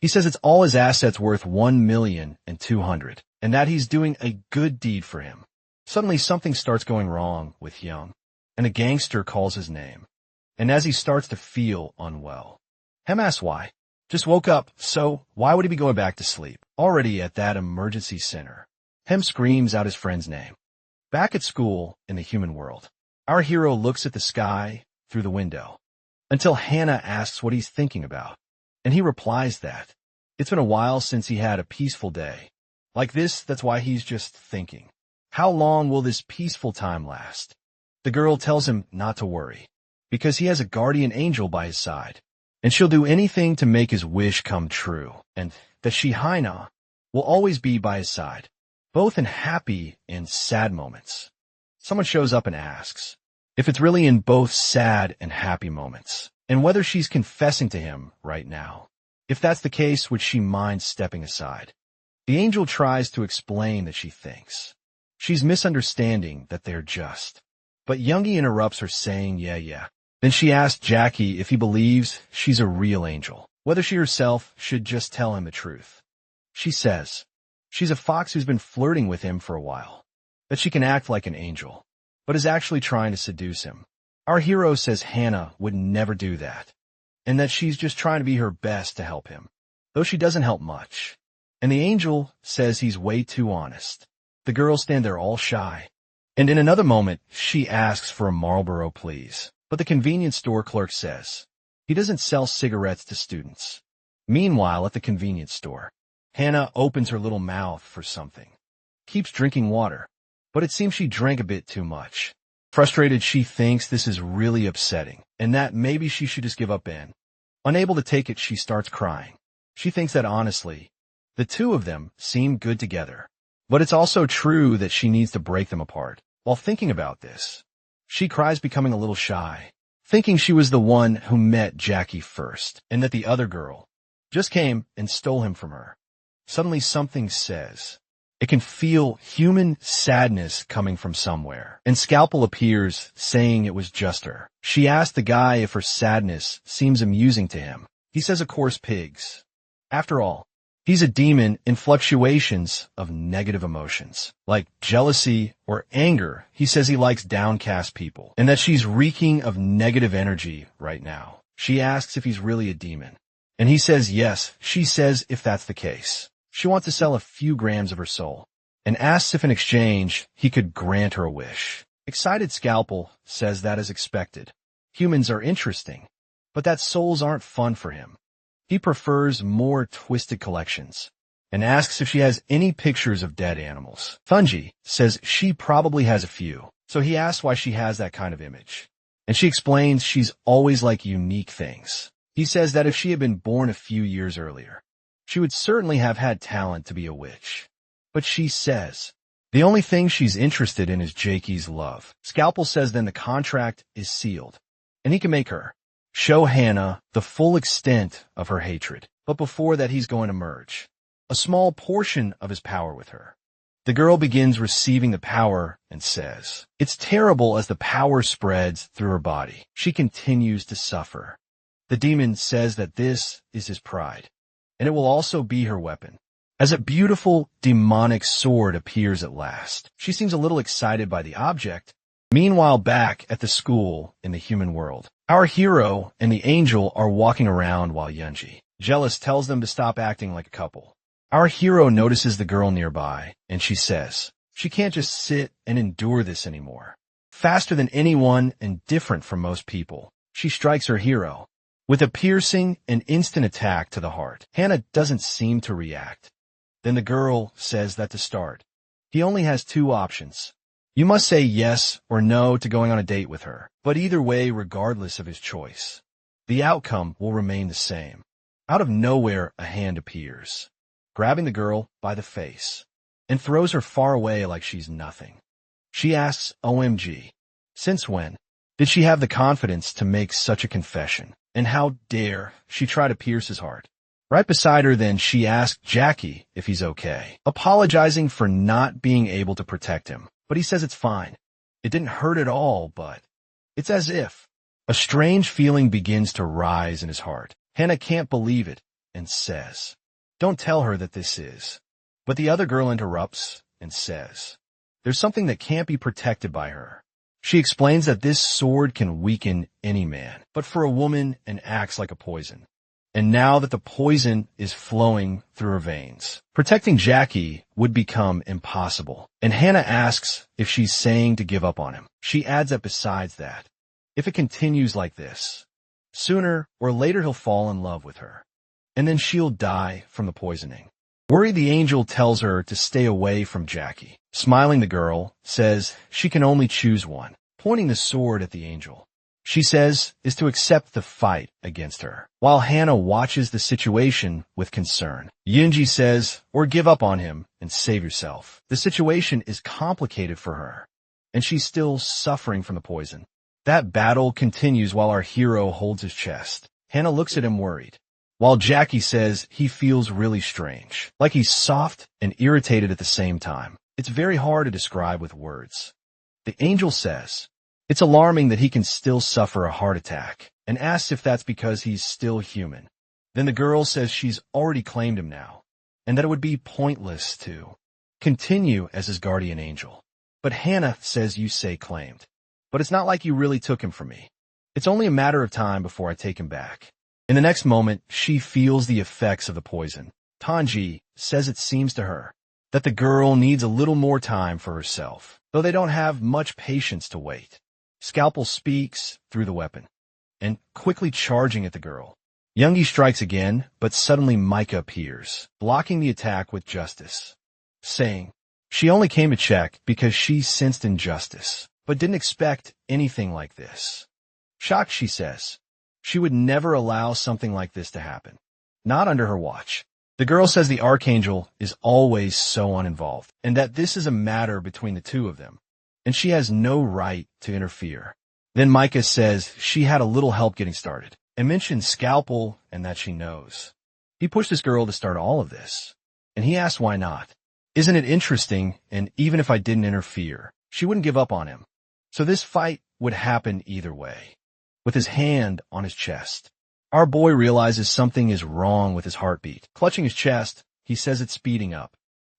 He says it's all his assets worth 1,200,000, and that he's doing a good deed for him. Suddenly something starts going wrong with Hyung, and a gangster calls his name. And as he starts to feel unwell, Hem asks why. Just woke up, so why would he be going back to sleep? Already at that emergency center, Hem screams out his friend's name. Back at school in the human world, our hero looks at the sky through the window until Hannah asks what he's thinking about. And he replies that it's been a while since he had a peaceful day. Like this, that's why he's just thinking. How long will this peaceful time last? The girl tells him not to worry, because he has a guardian angel by his side, and she'll do anything to make his wish come true, and that she, Haina, will always be by his side, both in happy and sad moments. Someone shows up and asks if it's really in both sad and happy moments, and whether she's confessing to him right now. If that's the case, would she mind stepping aside? The angel tries to explain that she thinks she's misunderstanding that they're just. But Youngie interrupts her saying, yeah. Then she asks Jackie if he believes she's a real angel, whether she herself should just tell him the truth. She says she's a fox who's been flirting with him for a while, that she can act like an angel, but is actually trying to seduce him. Our hero says Hannah would never do that, and that she's just trying to be her best to help him, though she doesn't help much. And the angel says he's way too honest. The girls stand there all shy. And in another moment, she asks for a Marlboro, please. But the convenience store clerk says he doesn't sell cigarettes to students. Meanwhile, at the convenience store, Hannah opens her little mouth for something. Keeps drinking water, but it seems she drank a bit too much. Frustrated, she thinks this is really upsetting, and that maybe she should just give up in. Unable to take it, she starts crying. She thinks that honestly, the two of them seem good together. But it's also true that she needs to break them apart. While thinking about this, she cries, becoming a little shy, thinking she was the one who met Jackie first, and that the other girl just came and stole him from her. Suddenly something says it can feel human sadness coming from somewhere, and Scalpel appears, saying it was just her. She asked the guy if her sadness seems amusing to him. He says, of course, pigs. After all, he's a demon in fluctuations of negative emotions, like jealousy or anger. He says he likes downcast people, and that she's reeking of negative energy right now. She asks if he's really a demon, and he says yes. She says if that's the case, she wants to sell a few grams of her soul, and asks if in exchange he could grant her a wish. Excited, Scalpel says that as expected. Humans are interesting, but that souls aren't fun for him. He prefers more twisted collections, and asks if she has any pictures of dead animals. Fungi says she probably has a few, so he asks why she has that kind of image. and she explains she's always liked unique things. He says that if she had been born a few years earlier, she would certainly have had talent to be a witch. But she says the only thing she's interested in is Jakey's love. Scalpel says then the contract is sealed, and he can make her show Hannah the full extent of her hatred. But before that, he's going to merge a small portion of his power with her. The girl begins receiving the power and says it's terrible as the power spreads through her body. She continues to suffer. The demon says that this is his pride, and it will also be her weapon. As a beautiful demonic sword appears at last, she seems a little excited by the object. Meanwhile, back at the school in the human world, our hero and the angel are walking around while Yunji, jealous, tells them to stop acting like a couple. Our hero notices the girl nearby, and she says she can't just sit and endure this anymore. Faster than anyone and different from most people, she strikes her hero with a piercing and instant attack to the heart. Hannah doesn't seem to react. Then the girl says that to start, he only has two options. You must say yes or no to going on a date with her, but either way, regardless of his choice, the outcome will remain the same. Out of nowhere, a hand appears, grabbing the girl by the face, and throws her far away like she's nothing. She asks, OMG, since when did she have the confidence to make such a confession? And how dare she try to pierce his heart? Right beside her then, she asks Jackie if he's okay, apologizing for not being able to protect him. But he says it's fine. It didn't hurt at all, but it's as if a strange feeling begins to rise in his heart. Hannah can't believe it and says, don't tell her that this is. But the other girl interrupts and says, there's something that can't be protected by her. She explains that this sword can weaken any man, but for a woman and acts like a poison. And now that the poison is flowing through her veins, protecting Jackie would become impossible. And Hannah asks if she's saying to give up on him. She adds that besides that, if it continues like this, sooner or later he'll fall in love with her, and then she'll die from the poisoning. Worried, the angel tells her to stay away from Jackie. Smiling, the girl says she can only choose one, pointing the sword at the angel. She says is to accept the fight against her, while Hannah watches the situation with concern. Yunji says, or give up on him and save yourself. The situation is complicated for her, and she's still suffering from the poison. That battle continues while our hero holds his chest. Hannah looks at him worried, while Jackie says he feels really strange, like he's soft and irritated at the same time. It's very hard to describe with words. The angel says it's alarming that he can still suffer a heart attack, and asks if that's because he's still human. Then the girl says she's already claimed him now, and that it would be pointless to continue as his guardian angel. But Hannah says you say claimed. But it's not like you really took him from me. It's only a matter of time before I take him back. In the next moment, she feels the effects of the poison. Tanji says it seems to her that the girl needs a little more time for herself, though they don't have much patience to wait. Scalpel speaks through the weapon, and quickly charging at the girl. Youngie strikes again, but suddenly Micah appears, blocking the attack with justice, saying she only came to check because she sensed injustice, but didn't expect anything like this. Shocked, she says she would never allow something like this to happen, not under her watch. The girl says the archangel is always so uninvolved, and that this is a matter between the two of them, and she has no right to interfere. Then Micah says she had a little help getting started, and mentions Scalpel and that she knows. He pushed this girl to start all of this, and he asked why not. Isn't it interesting, and even if I didn't interfere, she wouldn't give up on him. So this fight would happen either way. With his hand on his chest, our boy realizes something is wrong with his heartbeat. Clutching his chest, he says it's speeding up.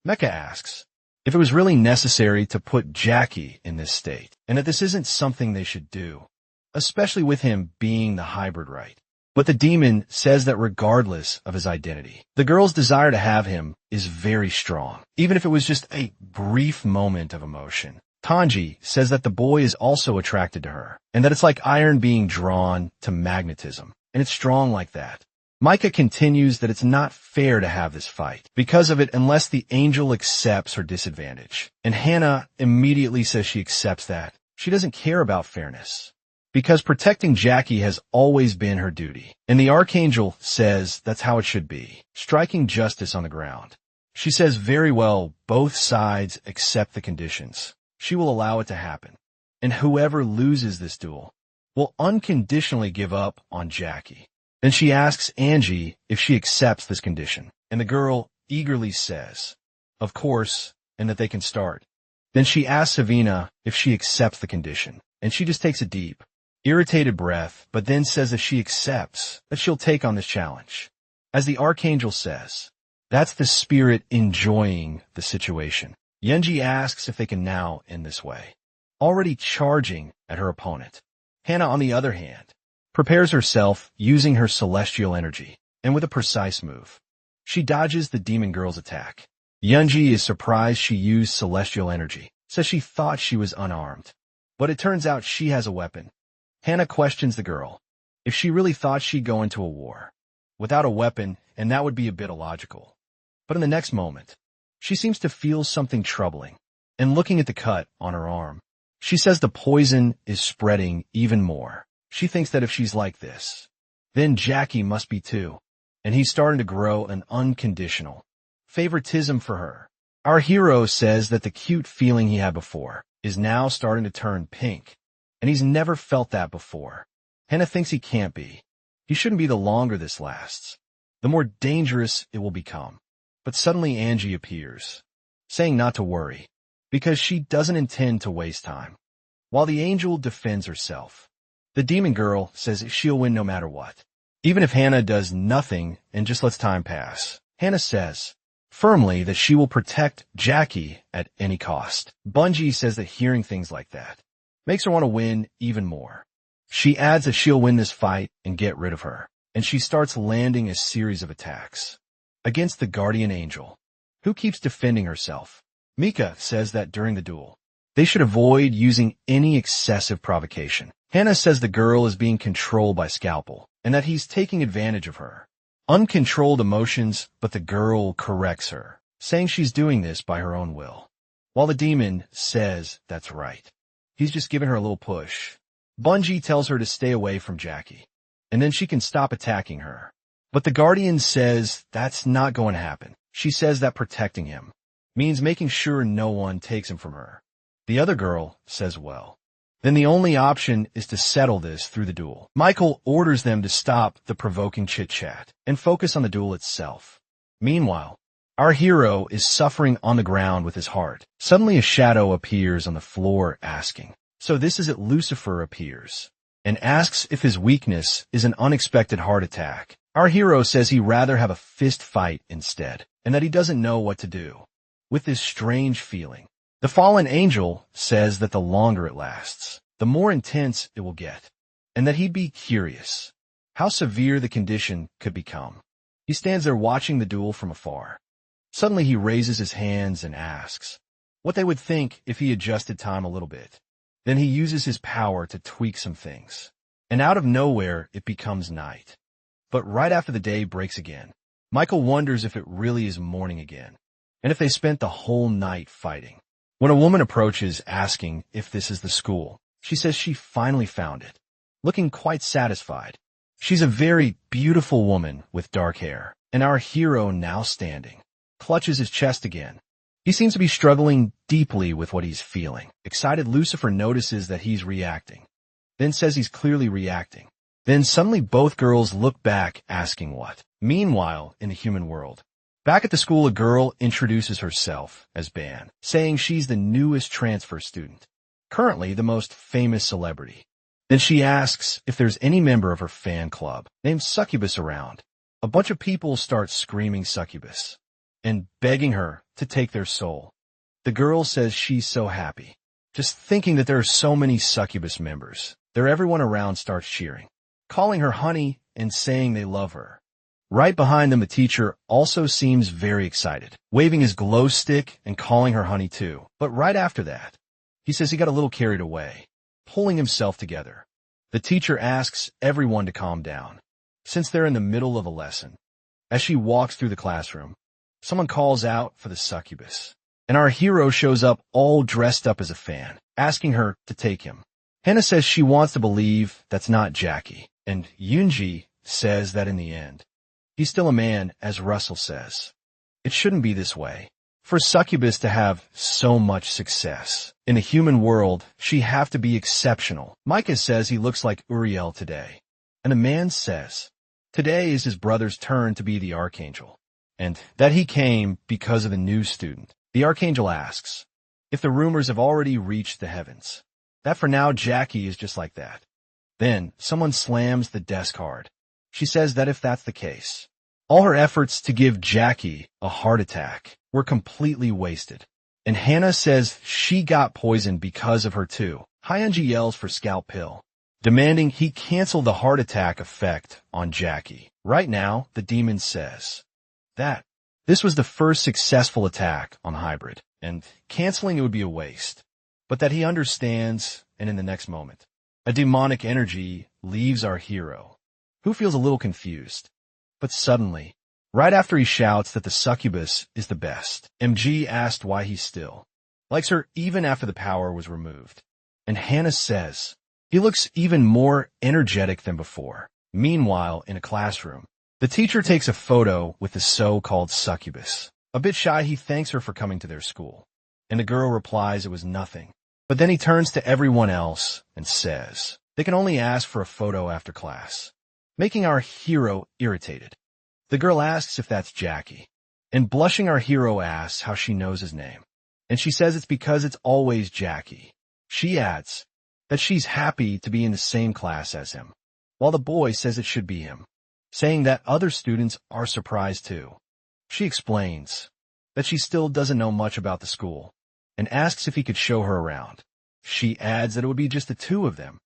Mecha asks if it was really necessary to put Jackie in this state, and that this isn't something they should do, especially with him being the hybrid right. But the demon says that regardless of his identity, the girl's desire to have him is very strong, even if it was just a brief moment of emotion. Tanji says that the boy is also attracted to her, and that it's like iron being drawn to magnetism, and it's strong like that. Micah continues that it's not fair to have this fight because of it unless the angel accepts her disadvantage. And Hannah immediately says she accepts that. She doesn't care about fairness. because protecting Jackie has always been her duty. And the Archangel says that's how it should be, striking justice on the ground. She says very well, both sides accept the conditions. She will allow it to happen. And whoever loses this duel will unconditionally give up on Jackie. Then she asks Angie if she accepts this condition. And the girl eagerly says, of course, and that they can start. Then she asks Savina if she accepts the condition. And she just takes a deep, irritated breath, but then says that she accepts, that she'll take on this challenge. As the Archangel says, that's the spirit enjoying the situation. Yunji asks if they can now end this way, already charging at her opponent. Hannah, on the other hand, prepares herself using her celestial energy, and with a precise move, she dodges the demon girl's attack. Yunji is surprised she used celestial energy, says she thought she was unarmed. But it turns out she has a weapon. Hannah questions the girl if she really thought she'd go into a war without a weapon, and that would be a bit illogical. But in the next moment, she seems to feel something troubling, and looking at the cut on her arm, she says the poison is spreading even more. She thinks that if she's like this, then Jackie must be too, and he's starting to grow an unconditional favoritism for her. Our hero says that the cute feeling he had before is now starting to turn pink, and he's never felt that before. Hannah thinks he can't be. He shouldn't be. The longer this lasts, the more dangerous it will become. But suddenly Angie appears, saying not to worry, because she doesn't intend to waste time. While the angel defends herself, the demon girl says she'll win no matter what, even if Hannah does nothing and just lets time pass. Hannah says firmly that she will protect Jackie at any cost. Bungie says that hearing things like that makes her want to win even more. She adds that she'll win this fight and get rid of her, and she starts landing a series of attacks against the guardian angel, who keeps defending herself. Mika says that during the duel, they should avoid using any excessive provocation. Hannah says the girl is being controlled by Scalpel, and that he's taking advantage of her uncontrolled emotions, but the girl corrects her, saying she's doing this by her own will. While the demon says that's right. He's just giving her a little push. Bungie tells her to stay away from Jackie, and then she can stop attacking her. But the Guardian says that's not going to happen. She says that protecting him means making sure no one takes him from her. The other girl says, well, then the only option is to settle this through the duel. Michael orders them to stop the provoking chit-chat and focus on the duel itself. Meanwhile, our hero is suffering on the ground with his heart. Suddenly a shadow appears on the floor asking, so this is it. Lucifer appears and asks if his weakness is an unexpected heart attack. Our hero says he'd rather have a fist fight instead, and that he doesn't know what to do with this strange feeling. The fallen angel says that the longer it lasts, the more intense it will get, and that he'd be curious how severe the condition could become. He stands there watching the duel from afar. Suddenly he raises his hands and asks what they would think if he adjusted time a little bit. Then he uses his power to tweak some things, and out of nowhere it becomes night. But right after the day breaks again, Michael wonders if it really is morning again, and if they spent the whole night fighting. When a woman approaches asking if this is the school, she says she finally found it, looking quite satisfied. She's a very beautiful woman with dark hair, and our hero, now standing, clutches his chest again. He seems to be struggling deeply with what he's feeling. Excited Lucifer notices that he's reacting, then says he's clearly reacting. Then suddenly both girls look back asking what. Meanwhile, in the human world, back at the school, a girl introduces herself as Ban, saying she's the newest transfer student, currently the most famous celebrity. Then she asks if there's any member of her fan club named Succubus around. A bunch of people start screaming Succubus and begging her to take their soul. The girl says she's so happy, just thinking that there are so many Succubus members. There, everyone around starts cheering, calling her honey and saying they love her. Right behind them, the teacher also seems very excited, waving his glow stick and calling her honey too. But right after that, he says he got a little carried away, pulling himself together. The teacher asks everyone to calm down, since they're in the middle of a lesson. As she walks through the classroom, someone calls out for the succubus, and our hero shows up all dressed up as a fan, asking her to take him. Hannah says she wants to believe that's not Jackie, and Yoonji says that in the end, he's still a man, as Russell says. It shouldn't be this way. For Succubus to have so much success in the human world, she have to be exceptional. Micah says he looks like Uriel today. And a man says, today is his brother's turn to be the archangel, and that he came because of the new student. The archangel asks if the rumors have already reached the heavens, that for now Jackie is just like that. Then someone slams the desk hard. She says that if that's the case, all her efforts to give Jackie a heart attack were completely wasted. And Hannah says she got poisoned because of her too. Hyunji yells for scalp pill, demanding he cancel the heart attack effect on Jackie. Right now, the demon says that this was the first successful attack on Hybrid, and canceling it would be a waste. But that he understands, and in the next moment, a demonic energy leaves our hero, who feels a little confused. But suddenly, right after he shouts that the succubus is the best, MG asked why he still likes her even after the power was removed. And Hannah says he looks even more energetic than before. Meanwhile, in a classroom, the teacher takes a photo with the so-called succubus. A bit shy, he thanks her for coming to their school, and the girl replies it was nothing. But then he turns to everyone else and says they can only ask for a photo after class, making our hero irritated. The girl asks if that's Jackie, and blushing our hero asks how she knows his name, and she says it's because it's always Jackie. She adds that she's happy to be in the same class as him, while the boy says it should be him, saying that other students are surprised too. She explains that she still doesn't know much about the school, and asks if he could show her around. She adds that it would be just the two of them,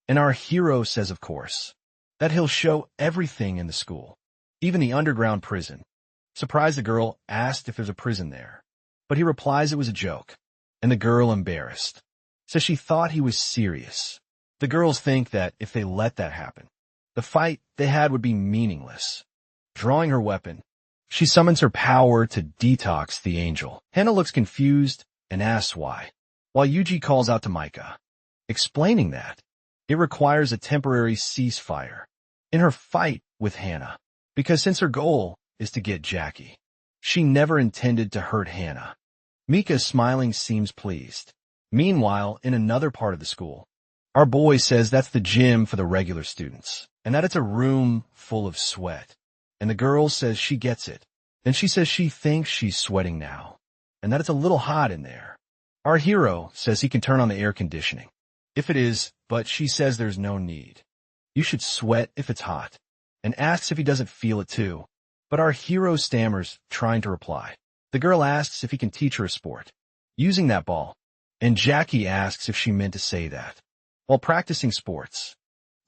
and our hero says of course, that he'll show everything in the school, even the underground prison. Surprised, the girl asked if there's a prison there, but he replies it was a joke, and the girl, embarrassed, says she thought he was serious. The girls think that if they let that happen, the fight they had would be meaningless. Drawing her weapon, she summons her power to detox the angel. Hannah looks confused and asks why, while Yuji calls out to Micah, explaining that it requires a temporary ceasefire in her fight with Hannah, because since her goal is to get Jackie, she never intended to hurt Hannah. Mika, smiling, seems pleased. Meanwhile, in another part of the school, our boy says that's the gym for the regular students, and that it's a room full of sweat. And the girl says she gets it. Then she says she thinks she's sweating now, and that it's a little hot in there. Our hero says he can turn on the air conditioning if it is, but she says there's no need. You should sweat if it's hot, and asks if he doesn't feel it too. But our hero stammers, trying to reply. The girl asks if he can teach her a sport, using that ball, and Jackie asks if she meant to say that. While practicing sports,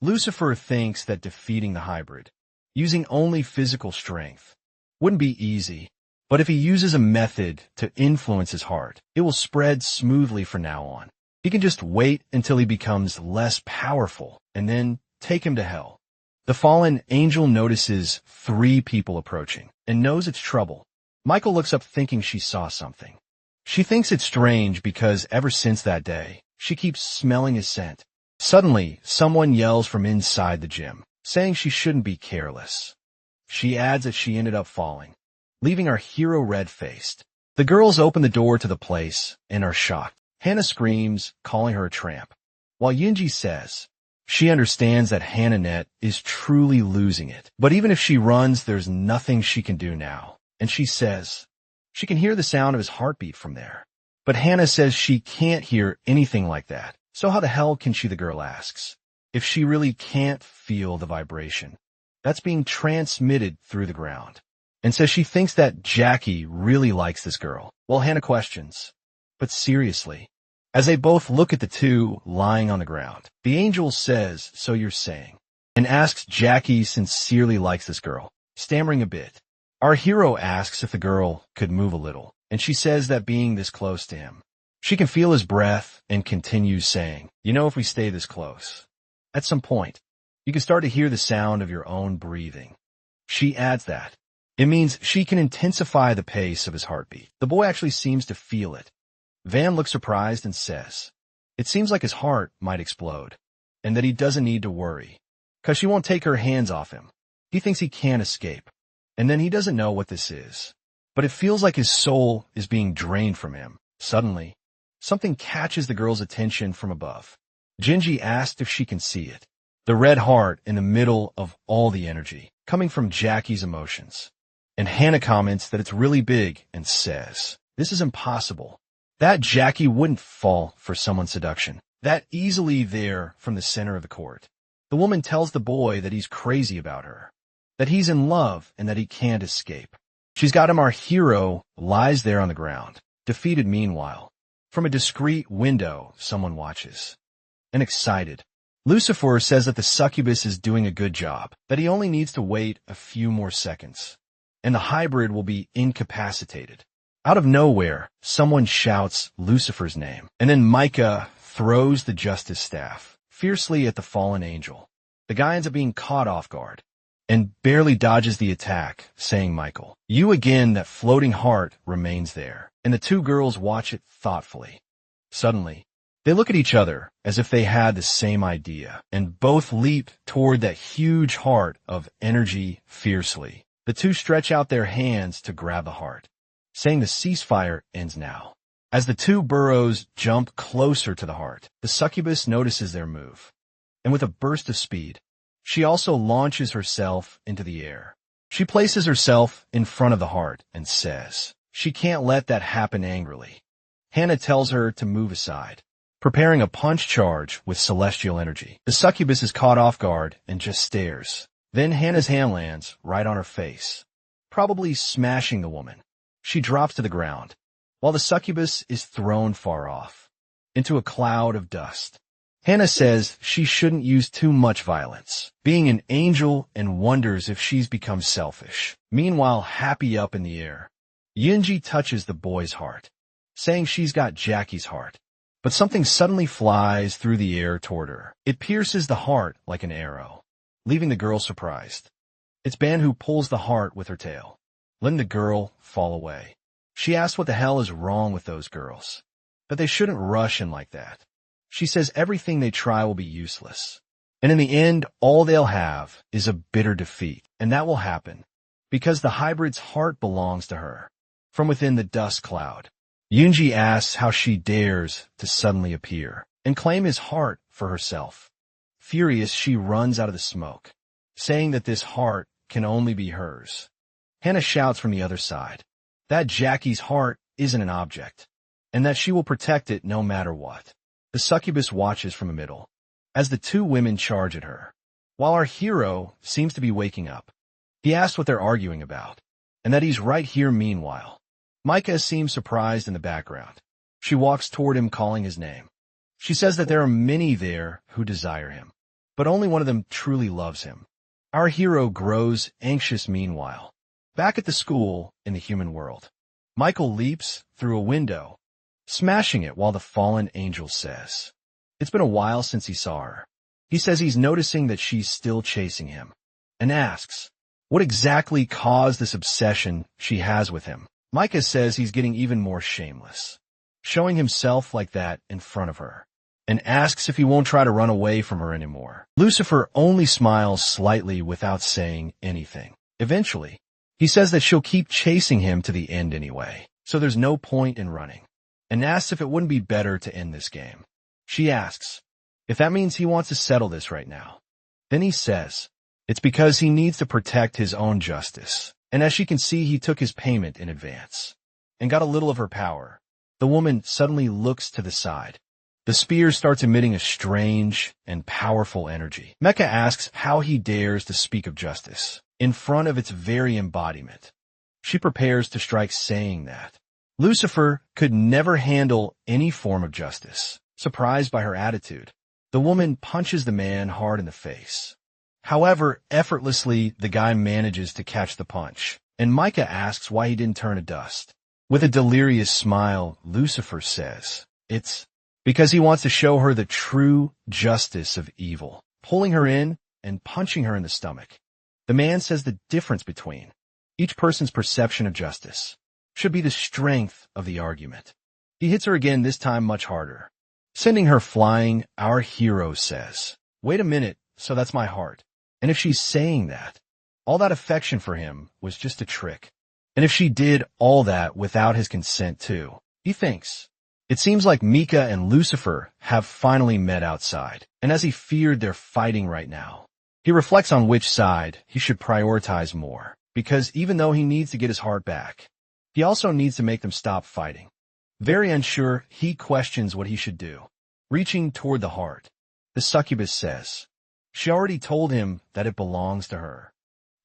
Lucifer thinks that defeating the hybrid, using only physical strength, wouldn't be easy, but if he uses a method to influence his heart, it will spread smoothly from now on. He can just wait until he becomes less powerful, and then take him to hell. The fallen angel notices 3 people approaching, and knows it's trouble. Michael looks up thinking she saw something. She thinks it's strange because ever since that day, she keeps smelling his scent. Suddenly, someone yells from inside the gym, saying she shouldn't be careless. She adds that she ended up falling, leaving our hero red-faced. The girls open the door to the place and are shocked. Hannah screams, calling her a tramp, while Yunji says she understands that Hannah is truly losing it. But even if she runs, there's nothing she can do now. And she says she can hear the sound of his heartbeat from there. But Hannah says she can't hear anything like that. So how the hell can she, the girl asks, if she really can't feel the vibration that's being transmitted through the ground? And says she thinks that Jackie really likes this girl. Well, Hannah questions, but seriously, as they both look at the two lying on the ground. The angel says, so you're saying, and asks Jackie sincerely likes this girl, stammering a bit. Our hero asks if the girl could move a little, and she says that being this close to him, she can feel his breath, and continues saying, you know, if we stay this close, at some point, you can start to hear the sound of your own breathing. She adds that it means she can intensify the pace of his heartbeat. The boy actually seems to feel it. Van looks surprised and says It seems like his heart might explode, and that he doesn't need to worry, 'cause she won't take her hands off him. He thinks he can't escape, and then he doesn't know what this is. But it feels like his soul is being drained from him. Suddenly, something catches the girl's attention from above. Jinji asked if she can see it. The red heart in the middle of all the energy, coming from Jackie's emotions. And Hannah comments that it's really big and says, "This is impossible. That Jackie wouldn't fall for someone's seduction that easily there from the center of the court." The woman tells the boy that he's crazy about her, that he's in love and that he can't escape. She's got him. Our hero lies there on the ground, defeated. Meanwhile, from a discreet window, someone watches. And excited, Lucifer says that the succubus is doing a good job, that he only needs to wait a few more seconds, and the hybrid will be incapacitated. Out of nowhere, someone shouts Lucifer's name, and then Micah throws the justice staff fiercely at the fallen angel. The guy ends up being caught off guard and barely dodges the attack, saying, "Michael, you again." That floating heart remains there, and the two girls watch it thoughtfully. Suddenly, they look at each other as if they had the same idea, and both leap toward that huge heart of energy fiercely. The two stretch out their hands to grab the heart, saying the ceasefire ends now. As the two burrows jump closer to the heart, the succubus notices their move, and with a burst of speed, she also launches herself into the air. She places herself in front of the heart and says she can't let that happen angrily. Hannah tells her to move aside, preparing a punch charge with celestial energy. The succubus is caught off guard and just stares. Then Hannah's hand lands right on her face, probably smashing the woman. She drops to the ground, while the succubus is thrown far off, into a cloud of dust. Hannah says she shouldn't use too much violence, being an angel, and wonders if she's become selfish. Meanwhile, happy up in the air, Yunji touches the boy's heart, saying she's got Jackie's heart. But something suddenly flies through the air toward her. It pierces the heart like an arrow, leaving the girl surprised. It's Ban who pulls the heart with her tail, letting the girl fall away. She asks what the hell is wrong with those girls, that they shouldn't rush in like that. She says everything they try will be useless, and in the end, all they'll have is a bitter defeat, and that will happen because the hybrid's heart belongs to her. From within the dust cloud, Yunji asks how she dares to suddenly appear and claim his heart for herself. Furious, she runs out of the smoke, saying that this heart can only be hers. Hannah shouts from the other side that Jackie's heart isn't an object, and that she will protect it no matter what. The succubus watches from the middle as the two women charge at her, while our hero seems to be waking up. He asks what they're arguing about, and that he's right here. Meanwhile, Micah seems surprised in the background. She walks toward him, calling his name. She says that there are many there who desire him, but only one of them truly loves him. Our hero grows anxious. Meanwhile, back at the school in the human world, Michael leaps through a window, smashing it, while the fallen angel says it's been a while since he saw her. He says he's noticing that she's still chasing him, and asks what exactly caused this obsession she has with him. Micah says he's getting even more shameless, showing himself like that in front of her, and asks if he won't try to run away from her anymore. Lucifer only smiles slightly without saying anything. Eventually, he says that she'll keep chasing him to the end anyway, so there's no point in running, and asks if it wouldn't be better to end this game. She asks if that means he wants to settle this right now. Then he says it's because he needs to protect his own justice, and as she can see, he took his payment in advance and got a little of her power. The woman suddenly looks to the side. The spear starts emitting a strange and powerful energy. Mecha asks how he dares to speak of justice in front of its very embodiment. She prepares to strike, saying that Lucifer could never handle any form of justice. Surprised by her attitude, the woman punches the man hard in the face. However, effortlessly, the guy manages to catch the punch, and Micah asks why he didn't turn to dust. With a delirious smile, Lucifer says it's because he wants to show her the true justice of evil, pulling her in and punching her in the stomach. The man says the difference between each person's perception of justice should be the strength of the argument. He hits her again, this time much harder, Sending her flying, our hero says, "Wait a minute, so that's my heart." And if she's saying that, all that affection for him was just a trick. And if she did all that without his consent too, he thinks. It seems like Mika and Lucifer have finally met outside, and as he feared they're fighting right now, he reflects on which side he should prioritize more, because even though he needs to get his heart back, he also needs to make them stop fighting. Very unsure, he questions what he should do. Reaching toward the heart, the succubus says, she already told him that it belongs to her,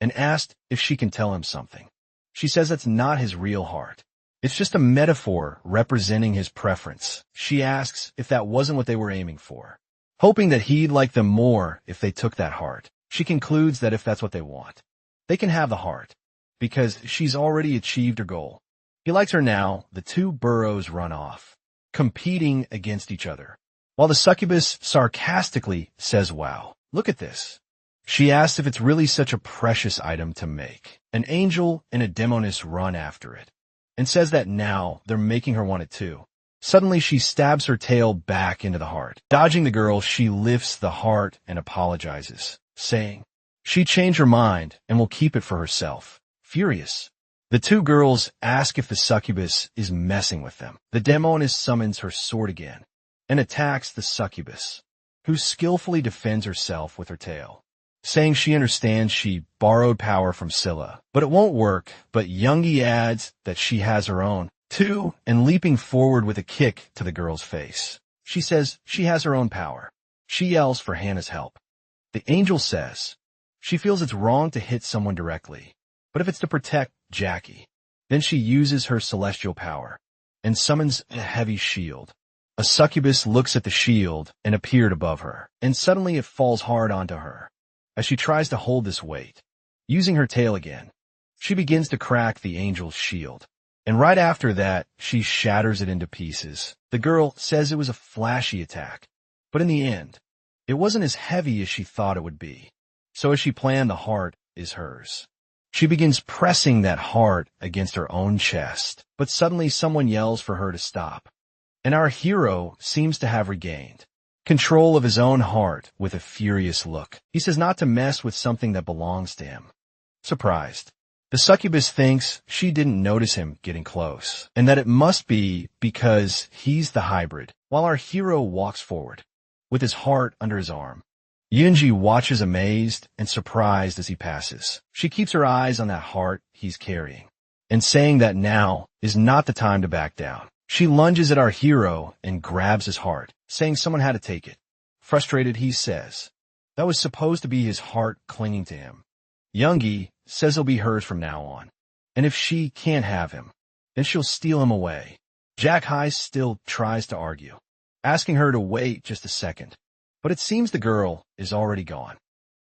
and asked if she can tell him something. She says that's not his real heart. It's just a metaphor representing his preference. She asks if that wasn't what they were aiming for, hoping that he'd like them more if they took that heart. She concludes that if that's what they want, they can have the heart, because she's already achieved her goal. He likes her now. The two burros run off, competing against each other, while the succubus sarcastically says, "Wow, look at this." She asks if it's really such a precious item to make. An angel and a demoness run after it, and says that now they're making her want it too. Suddenly she stabs her tail back into the heart. Dodging the girl, she lifts the heart and apologizes, saying she changed her mind and will keep it for herself. Furious, the two girls ask if the succubus is messing with them. The demoness summons her sword again and attacks the succubus, who skillfully defends herself with her tail, saying she understands she borrowed power from Scylla, but it won't work. But Youngie adds that she has her own, too, and leaping forward with a kick to the girl's face. She says she has her own power. She yells for Hannah's help. The angel says she feels it's wrong to hit someone directly, but if it's to protect Jackie, then she uses her celestial power and summons a heavy shield. A succubus looks at the shield and appeared above her, and suddenly it falls hard onto her. As she tries to hold this weight, using her tail again, she begins to crack the angel's shield, and right after that, she shatters it into pieces. The girl says it was a flashy attack, but in the end, it wasn't as heavy as she thought it would be. So as she planned, the heart is hers. She begins pressing that heart against her own chest, but suddenly someone yells for her to stop, and our hero seems to have regained control of his own heart with a furious look. He says not to mess with something that belongs to him. Surprised, the succubus thinks she didn't notice him getting close, and that it must be because he's the hybrid, while our hero walks forward with his heart under his arm. Yunji watches amazed and surprised as he passes. She keeps her eyes on that heart he's carrying, and saying that now is not the time to back down. She lunges at our hero and grabs his heart, saying someone had to take it. Frustrated, he says that was supposed to be his heart clinging to him. Youngie says he'll be hers from now on, and if she can't have him, then she'll steal him away. Jack High still tries to argue, asking her to wait just a second, but it seems the girl is already gone.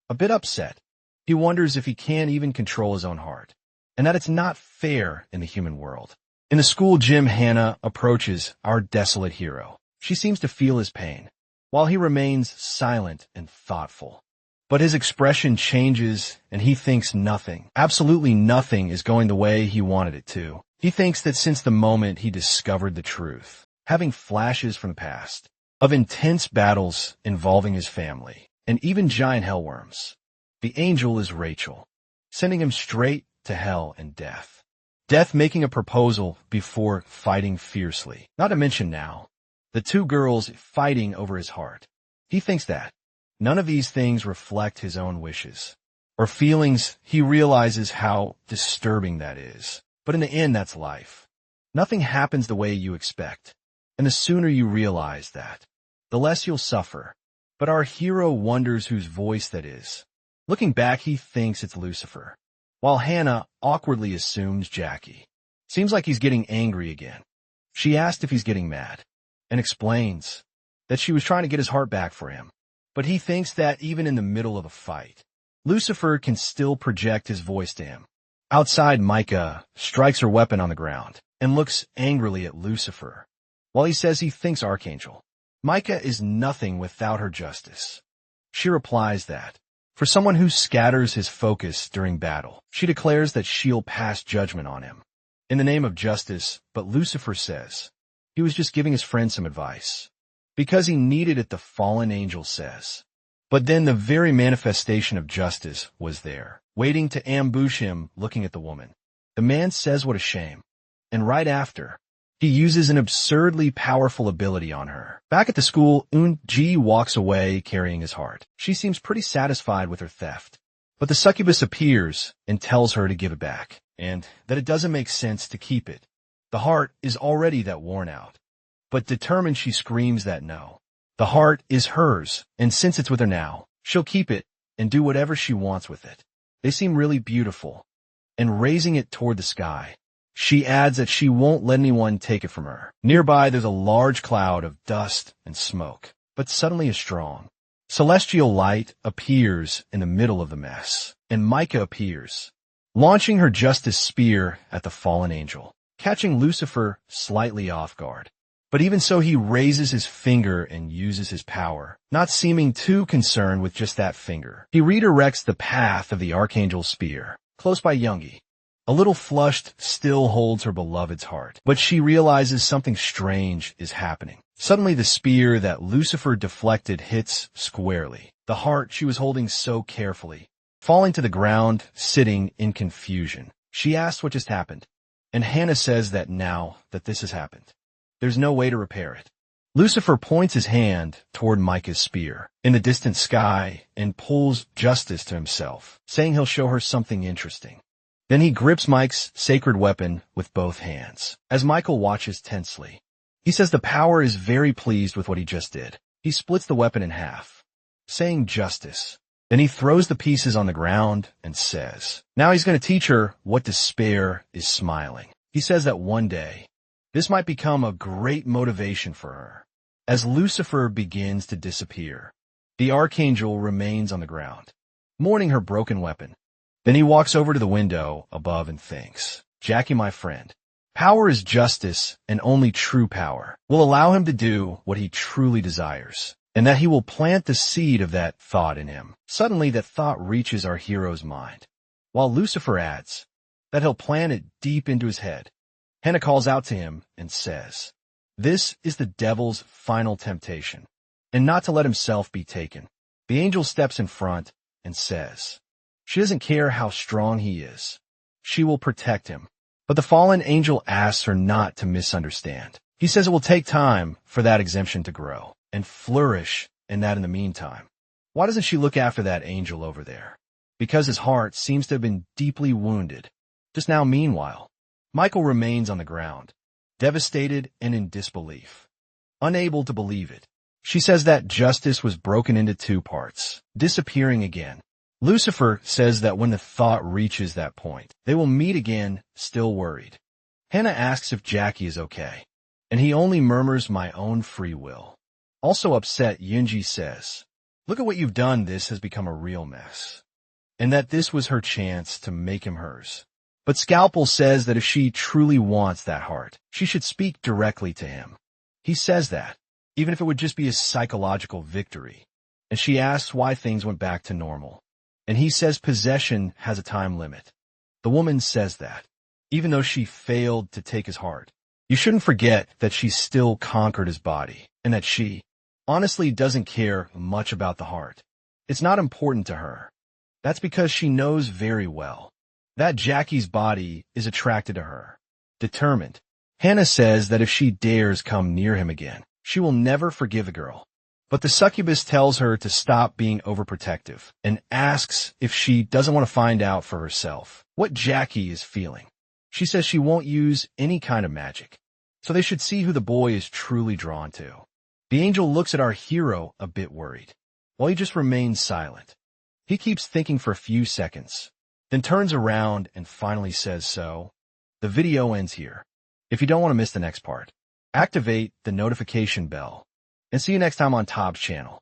A bit upset, he wonders if he can't even control his own heart, and that it's not fair in the human world. In the school gym, Hannah approaches our desolate hero. She seems to feel his pain, while he remains silent and thoughtful. But his expression changes, and he thinks nothing, absolutely nothing, is going the way he wanted it to. He thinks that since the moment he discovered the truth, having flashes from the past, of intense battles involving his family, and even giant hellworms, the angel is Rachel, sending him straight to hell and death. Death making a proposal before fighting fiercely. Not to mention now, the two girls fighting over his heart. He thinks that none of these things reflect his own wishes or feelings. He realizes how disturbing that is. But in the end, that's life. Nothing happens the way you expect. And the sooner you realize that, the less you'll suffer. But our hero wonders whose voice that is. Looking back, he thinks it's Lucifer, while Hannah awkwardly assumes Jackie. Seems like he's getting angry again. She asked if he's getting mad, and explains that she was trying to get his heart back for him. But he thinks that even in the middle of a fight, Lucifer can still project his voice to him. Outside, Micah strikes her weapon on the ground and looks angrily at Lucifer, while he says he thinks Archangel. Micah is nothing without her justice. She replies that for someone who scatters his focus during battle, she declares that she'll pass judgment on him in the name of justice, but Lucifer says he was just giving his friend some advice. Because he needed it, the fallen angel says. But then the very manifestation of justice was there, waiting to ambush him, looking at the woman. The man says what a shame. And right after, he uses an absurdly powerful ability on her. Back at the school, Eun-ji walks away carrying his heart. She seems pretty satisfied with her theft. But the succubus appears and tells her to give it back, and that it doesn't make sense to keep it. The heart is already that worn out. But determined, she screams that no. The heart is hers, and since it's with her now, she'll keep it and do whatever she wants with it. They seem really beautiful. And raising it toward the sky, she adds that she won't let anyone take it from her. Nearby, there's a large cloud of dust and smoke, but suddenly a strong celestial light appears in the middle of the mess, and Micah appears, launching her justice spear at the fallen angel, catching Lucifer slightly off guard. But even so, he raises his finger and uses his power, not seeming too concerned with just that finger. He redirects the path of the archangel's spear, close by Yoongi. A little flushed, still holds her beloved's heart, but she realizes something strange is happening. Suddenly the spear that Lucifer deflected hits squarely, the heart she was holding so carefully, falling to the ground, sitting in confusion. She asks what just happened, and Hannah says that now that this has happened, there's no way to repair it. Lucifer points his hand toward Micah's spear in the distant sky and pulls justice to himself, saying he'll show her something interesting. Then he grips Mike's sacred weapon with both hands, as Michael watches tensely. He says the power is very pleased with what he just did. He splits the weapon in half, saying justice. Then he throws the pieces on the ground and says, now he's going to teach her what despair is smiling. He says that one day, this might become a great motivation for her. As Lucifer begins to disappear, the archangel remains on the ground, mourning her broken weapon. Then he walks over to the window above and thinks, Jackie, my friend, power is justice, and only true power will allow him to do what he truly desires, and that he will plant the seed of that thought in him. Suddenly that thought reaches our hero's mind, while Lucifer adds that he'll plant it deep into his head. Hannah calls out to him and says, this is the devil's final temptation, and not to let himself be taken. The angel steps in front and says, she doesn't care how strong he is. She will protect him. But the fallen angel asks her not to misunderstand. He says it will take time for that exemption to grow and flourish, and that in the meantime, why doesn't she look after that angel over there? Because his heart seems to have been deeply wounded. Just now, meanwhile, Michael remains on the ground, devastated and in disbelief, unable to believe it. She says that justice was broken into two parts, disappearing again. Lucifer says that when the thought reaches that point, they will meet again, still worried. Hannah asks if Jackie is okay, and he only murmurs my own free will. Also upset, Yoongi says, look at what you've done, this has become a real mess, and that this was her chance to make him hers. But Scalpel says that if she truly wants that heart, she should speak directly to him. He says that, even if it would just be a psychological victory, and she asks why things went back to normal. And he says possession has a time limit. The woman says that, even though she failed to take his heart, you shouldn't forget that she still conquered his body, and that she honestly doesn't care much about the heart. It's not important to her. That's because she knows very well that Jackie's body is attracted to her. Determined, Hannah says that if she dares come near him again, she will never forgive the girl. But the succubus tells her to stop being overprotective and asks if she doesn't want to find out for herself what Jackie is feeling. She says she won't use any kind of magic, so they should see who the boy is truly drawn to. The angel looks at our hero a bit worried, while he just remains silent. He keeps thinking for a few seconds, then turns around and finally says so. The video ends here. If you don't want to miss the next part, activate the notification bell. And see you next time on Tob's channel.